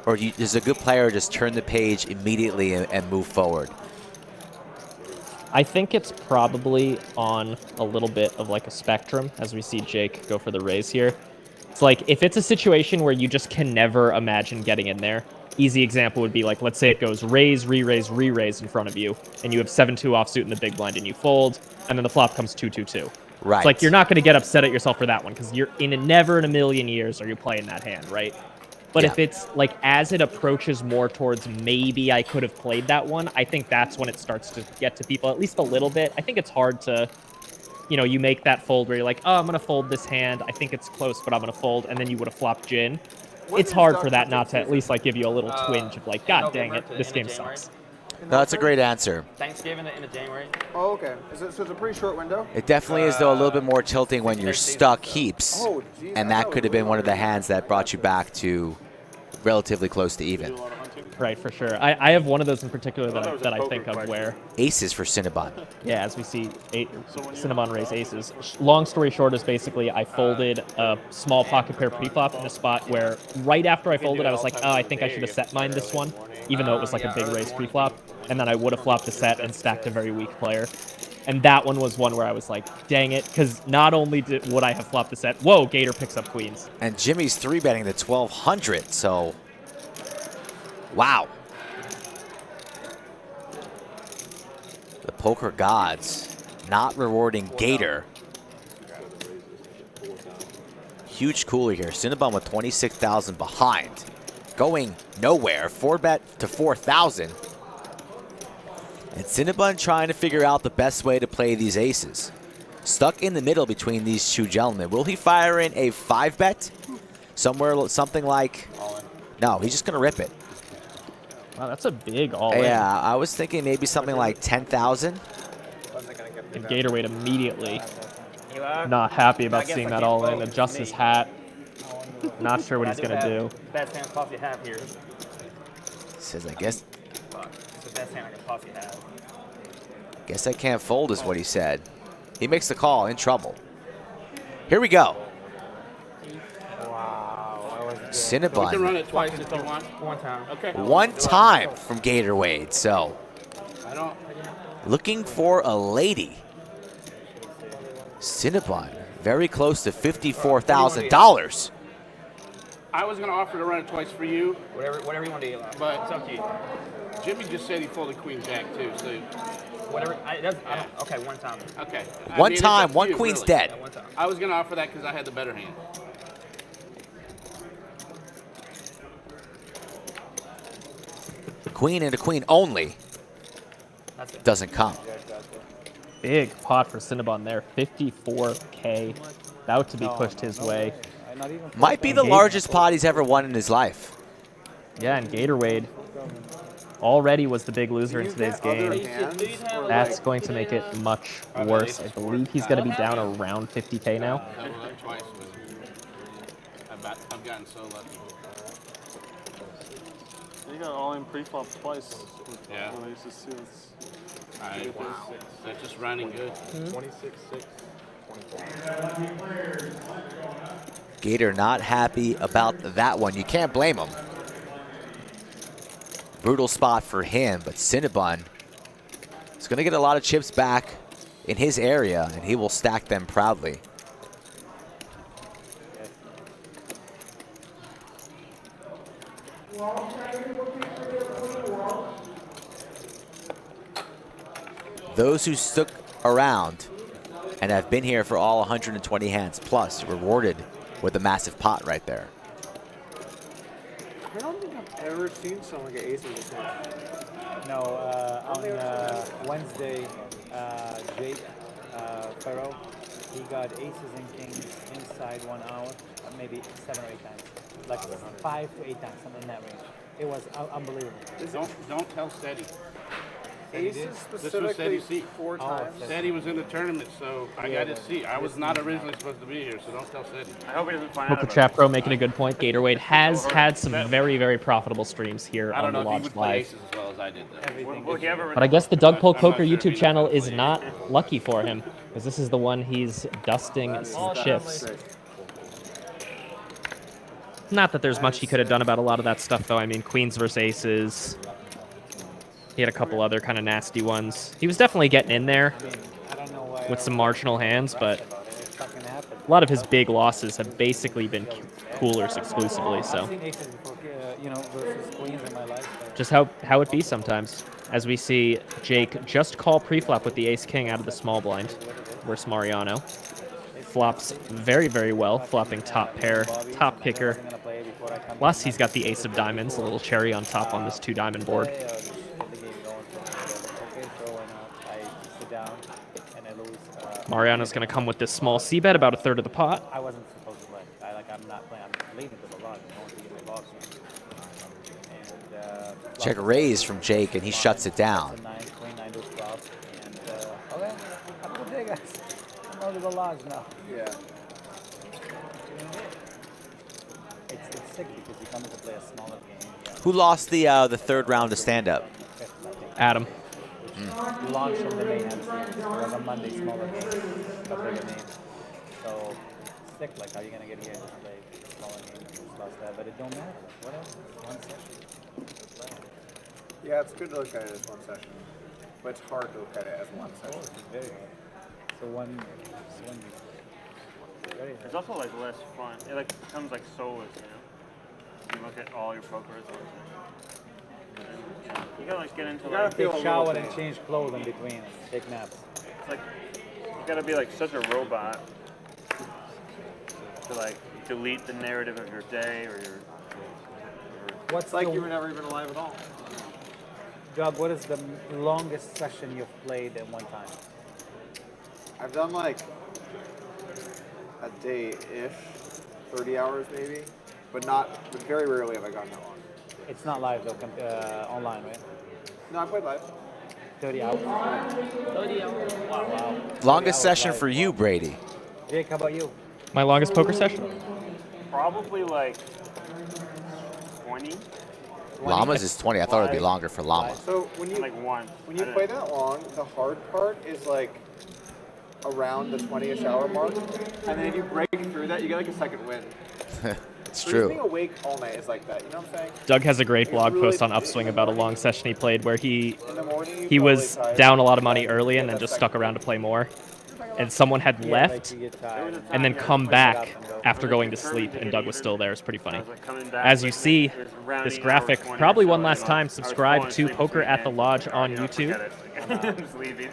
Or does a good player just turn the page immediately and move forward? I think it's probably on a little bit of like a spectrum, as we see Jake go for the raise here. It's like, if it's a situation where you just can never imagine getting in there, easy example would be like, let's say it goes raise, re-raise, re-raise in front of you, and you have 7-2 offsuit in the big blind, and you fold, and then the flop comes 2-2-2. Right. It's like, you're not going to get upset at yourself for that one, because you're never in a million years are you playing that hand, right? But if it's like, as it approaches more towards maybe I could have played that one, I think that's when it starts to get to people, at least a little bit. I think it's hard to, you know, you make that fold where you're like, oh, I'm going to fold this hand. I think it's close, but I'm going to fold. And then you would have flopped gin. It's hard for that not to at least like give you a little twinge of like, God dang it, this game sucks. No, that's a great answer. Thanksgiving in January. Oh, okay. So it's a pretty short window? It definitely is, though, a little bit more tilting when you're stuck heaps. Oh, geez, and that could have been one of the hands that brought you back to relatively close to even. Right, for sure. I have one of those in particular that I think of where... Aces for Cinnabon. Yeah, as we see Cinnabon raise aces. Long story short is basically I folded a small pocket pair preflop in a spot where right after I folded, I was like, oh, I think I should have set mine this one, even though it was like a big raise preflop. And then I would have flopped a set and stacked a very weak player. And that one was one where I was like, dang it, because not only would I have flopped the set, whoa, Gator picks up queens. And Jimmy's 3-betting the 1,200, so wow. The poker gods not rewarding Gator. Huge cooler here. Cinnabon with 26,000 behind. Going nowhere. 4-bet to 4,000. And Cinnabon trying to figure out the best way to play these aces. stuck in the middle between these two gentlemen. Will he fire in a 5-bet? Somewhere, something like... No, he's just going to rip it. Wow, that's a big all-in. Yeah, I was thinking maybe something like 10,000. And Gatorade immediately not happy about seeing that all-in. Adjusts his hat. Not sure what he's going to do. Best hand possibly have here. Says, I guess... It's the best hand I could possibly have. Guess I can't fold is what he said. He makes the call, in trouble. Here we go. Cinnabon. You can run it twice if you want. One time. Okay. One time from Gatorade, so looking for a lady. Cinnabon, very close to $54,000. I was going to offer to run it twice for you. Whatever you want to do. But it's up to you. Jimmy just said he folded Queen Jack too, so. Whatever. Okay, one time. Okay. One time, one queen's dead. Yeah, one time. I was going to offer that because I had the better hand. Queen and a queen only doesn't come. Big pot for Cinnabon there, 54K. About to be pushed his way. Might be the largest pot he's ever won in his life. Yeah, and Gatorade already was the big loser in today's game. That's going to make it much worse. I believe he's going to be down around 50K now. I've gotten so lucky. You got all in pre-flop twice. Yeah. When I used to see this. Wow. They're just running good. 26-6. Gator not happy about that one. You can't blame him. Brutal spot for him, but Cinnabon is going to get a lot of chips back in his area, and he will stack them proudly. Those who stuck around and have been here for all 120 hands plus rewarded with a massive pot right there. I don't think I've ever seen someone get aces this hand. No, on Wednesday, Jake Farrow, he got aces and kings inside 1 hour, maybe 7 or 8 times. Like 5 to 8 times, something in that range. It was unbelievable. Don't tell Steady. Aces This was Steady's specifically seat. 4 times. Steady was in the tournament, so I got his seat. I was not originally supposed to be here, so don't tell Steady. I hope he doesn't find Poker out. Chat Pro making a good point. Gatorade has had some very, very profitable streams here I on don't the know if he Lodge would play Live. aces as well as I did, though. But I guess the Doug Polk Poker YouTube channel is not lucky for him, because this is the one he's dusting some chips. Not that there's much he could have done about a lot of that stuff, though. I mean, queens versus aces. He had a couple other kind of nasty ones. He was definitely getting in there with some marginal hands, but a lot of his big losses have basically been coolers exclusively, so. Just how it be sometimes. As we see Jake just call preflop with the ace-king out of the small blind versus Mariano. Flops very, very well, flopping top pair, top picker. Plus, he's got the ace of diamonds, a little cherry on top on this 2-diamond board. Mariano's going to come with this small c-bet, about a third of the pot. I wasn't supposed to play. I'm not playing. I'm leaving to the lodge. I want to get my box. And Check a raise from Jake, and he shuts it down. Queen 9 to 12. And okay, have a good day, guys. I'm going to the lodge now. Yeah. It's sick because you come to play a smaller game. Who lost the third round of stand-up? Adam. Launched from the main MC. It was a Monday smaller game, a bigger name. So sick, like how are you gonna get here to play smaller games? Just lost that, but it don't matter. Whatever. One session. Yeah, it's good to look at it as one session, but it's hard to look at it as one session. It's very hard. So one. Very hard. It's also like less fun. It like becomes like soulless, you know. You look at all your poker as one session. You gotta like get into like take shower and change clothes in between and take naps. It's like you gotta be like such a robot to like delete the narrative of your day or your. What's like you were never even alive at all. Doug, what is the longest session you've played at one time? I've done like a day-ish, 30 hours maybe, but very rarely have I gotten that long. It's not live though, online, right? No, I played live. 30 hours. 30 hours. Wow. Longest session for you, Brady. Jake, how about you? My longest poker session? Probably like 20. Llamas is 20. I thought it would be longer for Llama. So when you Like one. when you play that long, the hard part is like around the 20-ish hour mark, and then if you break through that, you get like a second win. It's So just true. being awake all night is like that. You know what I'm saying? Doug has a great blog post on Upswing about a long session he played where he In the morning, you he probably was tired. down a lot of money early and then just stuck around to play more. And someone had left Like you get tired. and then come back after going to sleep, and Doug was still there. It's pretty funny. As you see, this graphic, probably one last time, subscribe to Poker at the Lodge on YouTube. Just leaving.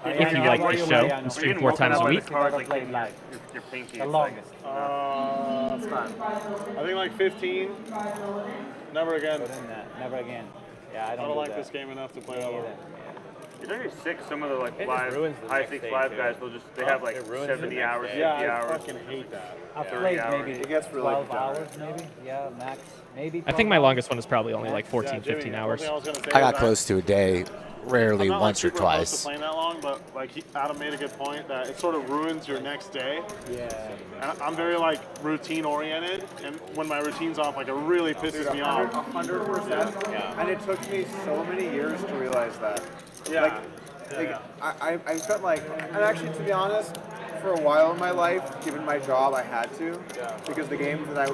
If you like the show, we stream 4 times a week. Your pinky. The longest. It's time. I think like 15. Never again. Put in that. Never again. Yeah, I I don't, don't do like that. this game enough to play that long. If you're sick, some of the like It just live, ruins the high next stakes day, live too. guys, they have like It ruins the 70 next hours, day. 50 Yeah, I hours. fucking hate that. I've 30 played hours. maybe It gets really 12 dumb. hours, maybe. Yeah, max. Maybe. I think my 12 longest one is probably only like 14, Yeah, Jimmy, 15 one hours. thing I was gonna say I got is close to a day, rarely I'm not, once or like, super opposed twice. to playing that long, but like Adam made a good point that it sort of ruins your next day. Yeah. And I'm very like routine oriented, and when my routine's off, like it really pisses me off. 100%. Yeah. And it took me so many years to realize that. Yeah. I spent like, and actually to be honest, for a while in my life, given my job, I had to, because the games that I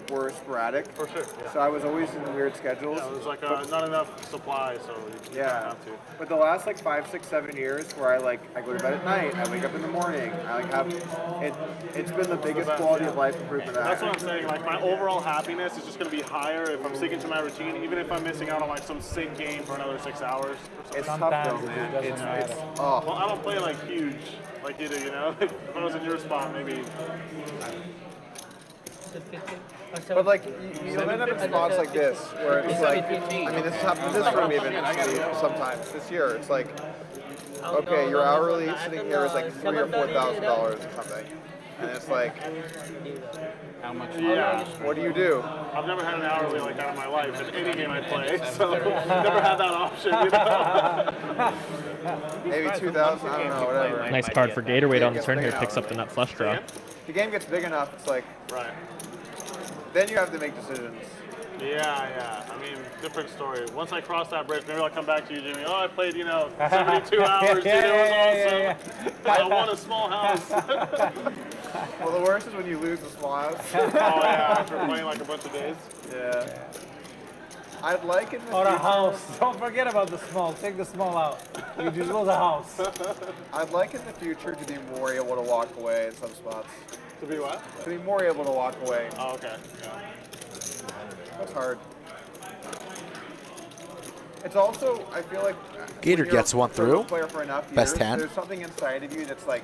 were sporadic. For sure. Yeah. So I was always in weird schedules. Yeah, there's like not enough supply, so you Yeah. have to. But the last like 5, 6, 7 years where I go to bed at night, I wake up in the morning, I like have it. It's been the biggest quality of life improvement. That's what I'm saying. Like my overall happiness is just going to be higher if I'm sticking to my routine, even if I'm missing out on like some sick game for another 6 hours. It's tough Sometimes though, it man. doesn't It's matter. oh. Well, I don't play like huge like you do, you know. If I was in your spot, maybe. But like you'll end up in spots like this where it's like, I mean, this happens this room even actually sometimes this year. It's like, okay, your hourly sitting here is like $3,000 or $4,000 or something, and it's like, How much? Yeah. what do you do? I've never had an hourly like that in my life in any game I play, so never had that option, you know. Maybe 2,000. I don't know, whatever. Nice card for Gatorade on the turn here. Picks up the nut flush draw. The game gets big enough. It's like, Right. then you have to make decisions. Yeah. I mean, different story. Once I cross that bridge, maybe I'll come back to you, Jimmy. Oh, I played, 72 hours, dude. It was awesome. I won a small house. Well, the worst is when you lose the small house. Oh, yeah, after playing like a bunch of days. Yeah. I'd like in the Or a future- house. Don't forget about the small. Take the small out. You just lose a house. I'd like in the future to be more able to walk away in some spots. To be what? To be more able to walk away. Oh, okay. Yeah. That's hard. It's also, I feel like Gator when you're gets one a through. player for enough Best years, hand. There's something inside of you that's like,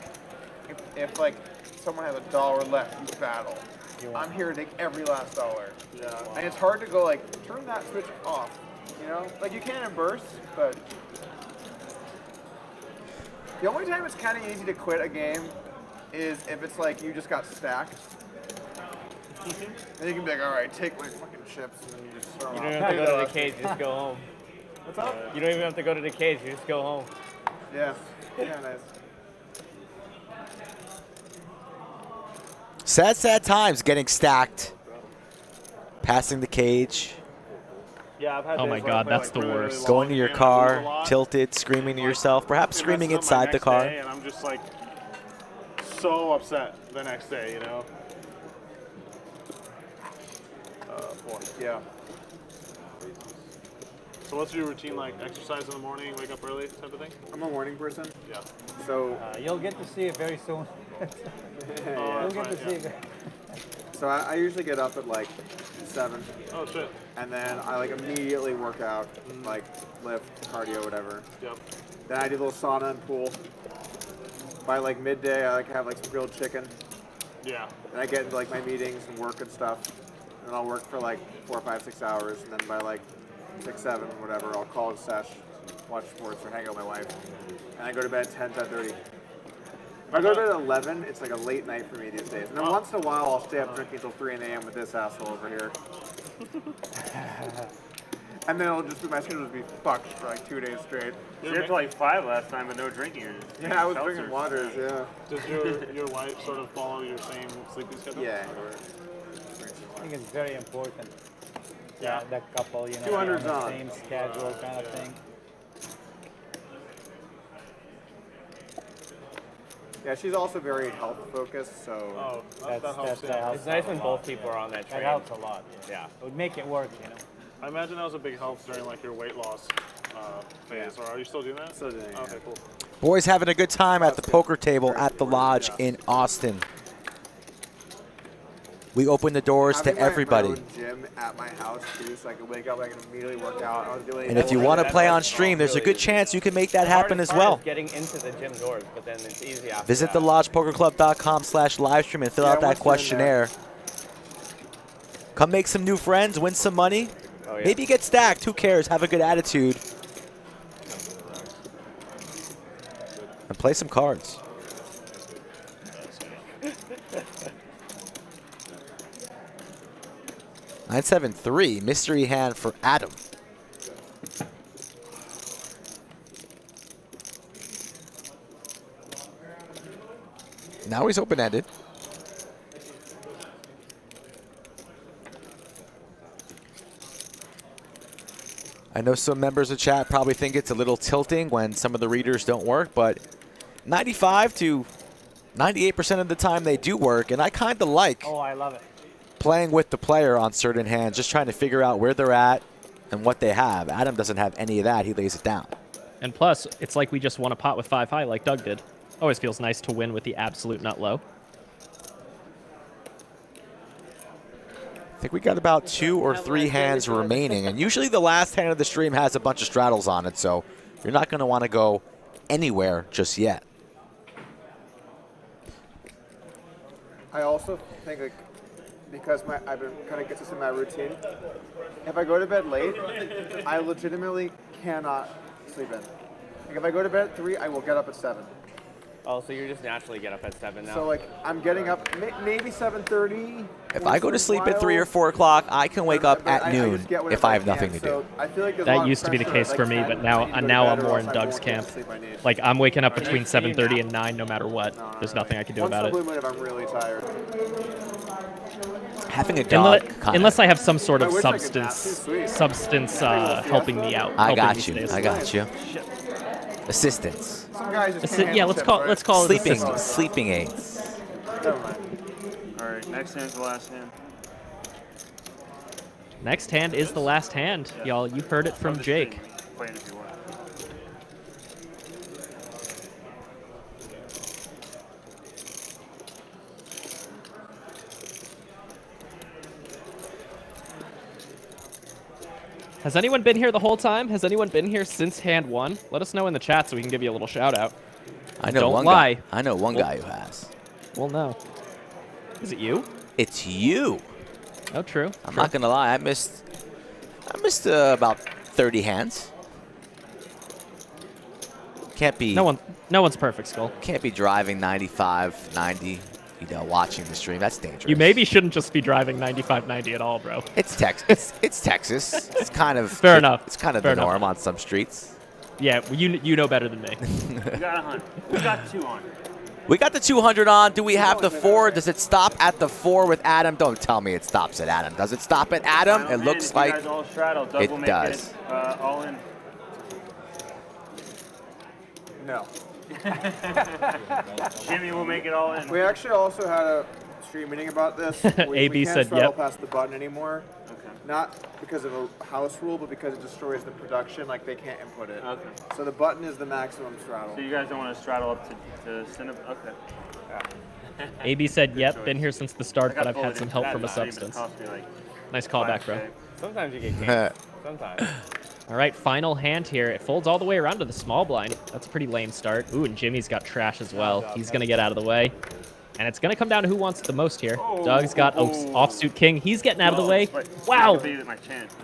if like someone has $1 left, you battle. I'm here to take every last dollar. Yeah. And it's hard to go like, turn that switch off. You know, like you can in bursts, but the only time it's kind of easy to quit a game is if it's like you just got stacked. Then you can be like, all right, take my fucking chips, and then you just throw You them don't out. even have to go to the cage, just go home. What's up? You don't even have to go to the cage, you just go home. Yeah. Yeah, nice. Sad times getting stacked. Passing the cage. Yeah, I've had Oh days my where I God, play, that's like, the really, really worst. long Going to your and I lose a car, lot. tilted, screaming to yourself, perhaps It screaming messes up my inside the next car. day, and I'm just like so upset the next day, you know. Boy. Yeah. So what's your routine like? Exercise in the morning, wake up early, type of thing? I'm a morning person, Yeah. so You'll get to see it very soon. Oh, You'll that's get to right, see yeah. it. so I usually get up at like 7, Oh shit. and then I like immediately work out, like lift, cardio, whatever. Yep. Then I do a little sauna and pool. By like midday, I like have like some grilled chicken. Yeah. And I get into like my meetings and work and stuff. And then I'll work for like 4, 5, 6 hours, and then by like 6, 7, whatever, I'll call it a sesh, watch sports or hang out with my wife. And I go to bed at 10, 10:30. If I go to bed at 11, it's like a late night for me these days. And then once in a while, I'll stay up drinking until 3 a.m. with this asshole over here. And then it'll just be, my schedule will be fucked for like 2 days straight. You were up to like 5 last time, but no drinking. Yeah, I was drinking waters, yeah. Does your wife sort of follow your same sleeping schedule? Yeah. I think it's very important. Yeah. That couple, you know, 200's on the on. same schedule kind of thing. Yeah, she's also very health focused, so. Oh, That helps It's nice when both people are on that train. That helps a lot. Yeah. It would make it work, you know. I imagine that was a big help during like your weight loss phase. Or are you still doing that? Still doing it, Okay, cool. Boys having a good time at the poker table at the Lodge in Austin. We open the doors to everybody. I have my own gym at my house too, so I can wake up, I can immediately work out. I was doing And if you want to play on stream, there's a good chance you can make that happen as well. Getting into the gym doors, but then it's easy after Visit that. thelodgepokerclub.com/livestream and fill out that questionnaire. Come make some new friends, win some money. Oh, yeah. Maybe get stacked. Who cares? Have a good attitude. And play some cards. $973, mystery hand for Adam. Now he's open-ended. I know some members of chat probably think it's a little tilting when some of the readers don't work, but 95 to 98% of the time they do work, and I kind of like Oh, I love it. playing with the player on certain hands, just trying to figure out where they're at and what they have. Adam doesn't have any of that. He lays it down. And plus, it's like we just won a pot with 5 high like Doug did. Always feels nice to win with the absolute nut low. I think we got about 2 or 3 hands remaining, and usually the last hand of the stream has a bunch of straddles on it, so you're not going to want to go anywhere just yet. I also think, like, because I've been kind of gets this in my routine. If I go to bed late, I legitimately cannot sleep in. Like if I go to bed at 3, I will get up at 7. Oh, so you just naturally get up at 7 now? So like I'm getting up maybe 7:30. If I go to sleep at 3 or 4 o'clock, I can wake up at noon if I have nothing to do. So I feel like That used to be the case for me, but now I'm more in Doug's camp. Like I'm waking up between 7:30 and 9 no matter what. There's nothing I can do about it. Once the blue moon if I'm really tired. Having a dog, unless I have some sort of I wish I could nap. substance helping me out. I helping got me you. stay I asleep. got you. Assistance. Some guys just can't Yeah, handle let's call it assistance. Sleeping aids. Never mind. All right, next hand's the last hand. Next hand is the last hand, y'all. You heard it from Jake. Play it if you want. Has anyone been here the whole time? Has anyone been here since hand 1? Let us know in the chat so we can give you a little shout out. I know Don't one lie. guy. I know one guy who has. Well, no. Is it you? It's you. Oh, true. I'm not gonna lie. I missed about 30 hands. Can't be. No one's perfect, Skull. Can't be driving 95, 90. You know, watching the stream. That's dangerous. You maybe shouldn't just be driving 95, 90 at all, bro. It's Texas. It's Texas. It's kind of Fair enough. It's kind of Fair the norm enough. on some streets. Yeah, well, you know better than me. We got 100. We got 200. We got the 200 on. Do we have the 4? Does it stop at the 4 with Adam? Don't tell me it stops at Adam. Does it stop at Adam? Final It hand, looks if you like guys all straddle, Doug will it make does. It, all in. No. Jimmy will make it all in. We actually also had a stream meeting about this. AB we can't said straddle yep. past the button anymore. Okay. Not because of a house rule, but because it destroys the production. Like they can't input it. Okay. So the button is the maximum straddle. So you guys don't want to straddle up to Cinnab? Okay. Yeah. AB said, yep, choice. been here since the start, I but got I've had bullied some into help that from a stream. It substance. cost me like Nice callback, bro. 5K. Sometimes you get games. Sometimes. All right, final hand here. It folds all the way around to the small blind. That's a pretty lame start. Ooh, and Jimmy's got trash as well. He's going to get out of the way. And it's going to come down to who wants it the most here. Doug's got offsuit king. He's getting out of the way. Wow.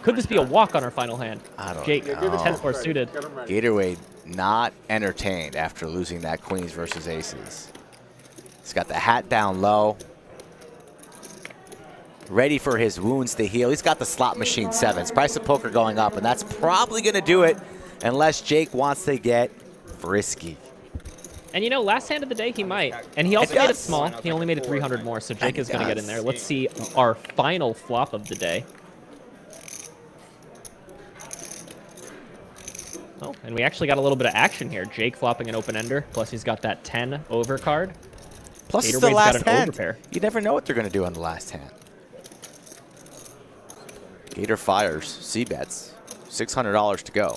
Could this be a walk on our final hand? I don't Jake, know. 10-4 suited. Gatorade not entertained after losing that queens versus aces. He's got the hat down low. Ready for his wounds to heal. He's got the slot machine sevens. Price of poker going up, and that's probably going to do it unless Jake wants to get frisky. And you know, last hand of the day, he might. And he also made it small. He only made it 300 more, so Jake is going to get in there. Let's see our final flop of the day. Oh, and we actually got a little bit of action here. Jake flopping an open-ender, plus he's got that 10 over card. Plus it's Gatorade's the last got an hand. overpair. You never know what they're going to do on the last hand. Gator fires, C-bets, $600 to go.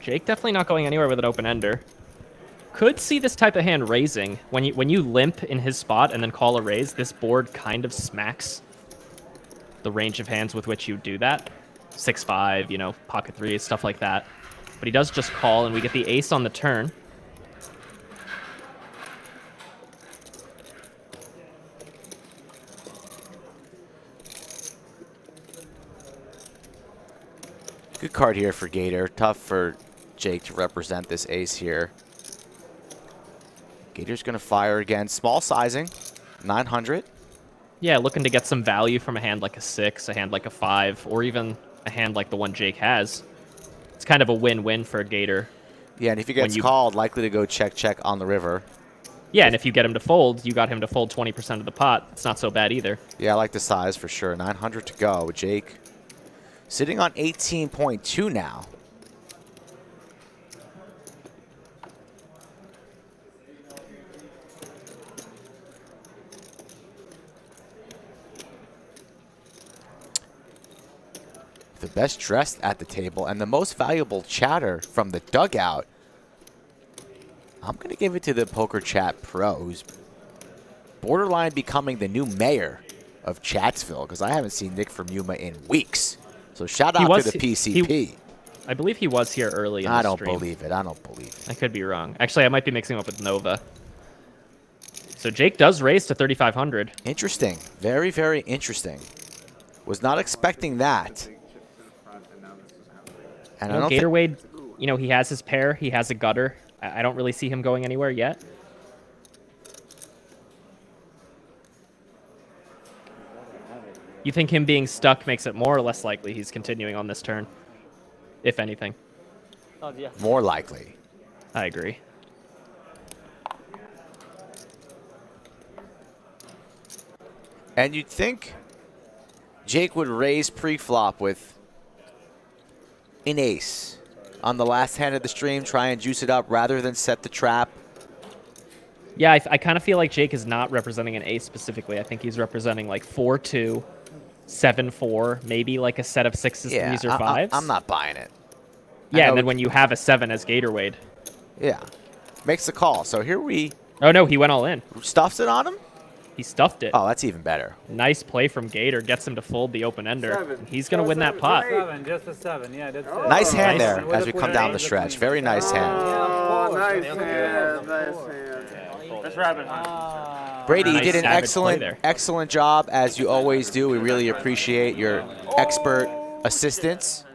Jake definitely not going anywhere with an open-ender. Could see this type of hand raising. When you limp in his spot and then call a raise, this board kind of smacks the range of hands with which you do that. 6-5, you know, pocket threes, stuff like that. But he does just call, and we get the ace on the turn. Good card here for Gator. Tough for Jake to represent this ace here. Gator's going to fire again. Small sizing, 900. Yeah, looking to get some value from a hand like a 6, a hand like a 5, or even a hand like the one Jake has. It's kind of a win-win for a Gator. Yeah, and if he gets called, likely to go check on the river. Yeah, and if you get him to fold, you got him to fold 20% of the pot. It's not so bad either. Yeah, I like the size for sure. 900 to go. Jake sitting on 18.2 now. The best dressed at the table and the most valuable chatter from the dugout. I'm going to give it to the Poker Chat Pro, who's borderline becoming the new mayor of Chatsville, because I haven't seen Nick Vermuma in weeks. So shout out to the PCP. I believe he was here early in the I don't stream. believe it. I don't believe it. I could be wrong. Actually, I might be mixing him up with Nova. So Jake does raise to 3,500. Interesting. Very, very interesting. Was not expecting that. And You know, Gatorade, you know, he has his pair. He has a gutter. I don't really see him going anywhere yet. You think him being stuck makes it more or less likely he's continuing on this turn, if anything? Oh, yeah. More likely. I agree. And you'd think Jake would raise pre-flop with an ace on the last hand of the stream, try and juice it up rather than set the trap. Yeah, I kind of feel like Jake is not representing an ace specifically. I think he's representing like 4-2, 7-4, maybe like a set of 6s, 3s, or 5s. I'm not buying it. Yeah, and then when you have a 7 as Gatorade. Yeah. Makes the call. So here we... Oh, no, he went all in. Stuffs it on him? He stuffed it. Oh, that's even better. Nice play from Gator. Gets him to fold the open-ender. He's going to win that pot. 7, just a 7. Yeah, that's it. Nice hand there as we come down the stretch. Very nice hand. Oh, nice hand. Nice hand. That's rabbit hunt. Brady, you Nice did an savage play there. excellent job, as you always do. We really appreciate your expert assistance.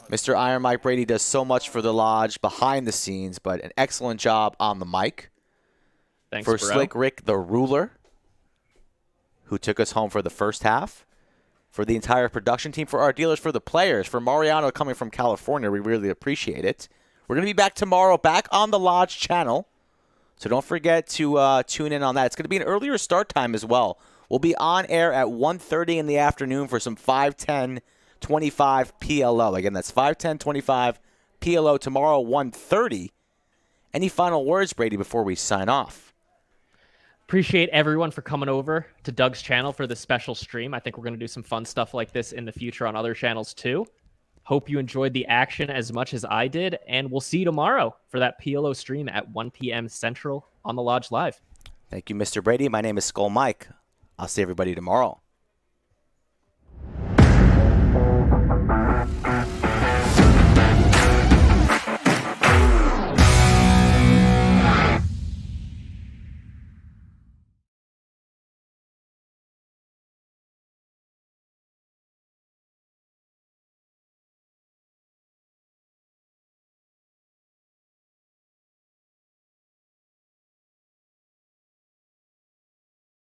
Mr. Iron Mike Brady does so much for the lodge behind the scenes, but an excellent job on the mic. Thanks, for bro. Slick Rick, the ruler, who took us home for the first half. For the entire production team, for our dealers, for the players, for Mariano coming from California, we really appreciate it. We're going to be back tomorrow, back on the Lodge channel. So don't forget to tune in on that. It's going to be an earlier start time as well. We'll be on air at 1:30 in the afternoon for some 5:10-25 PLO. Again, that's 5:10-25 PLO tomorrow, 1:30. Any final words, Brady, before we sign off? Appreciate everyone for coming over to Doug's channel for this special stream. I think we're going to do some fun stuff like this in the future on other channels too. Hope you enjoyed the action as much as I did, and we'll see you tomorrow for that PLO stream at 1 p.m. Central on the Lodge Live. Thank you, Mr. Brady. My name is Skull Mike. I'll see everybody tomorrow.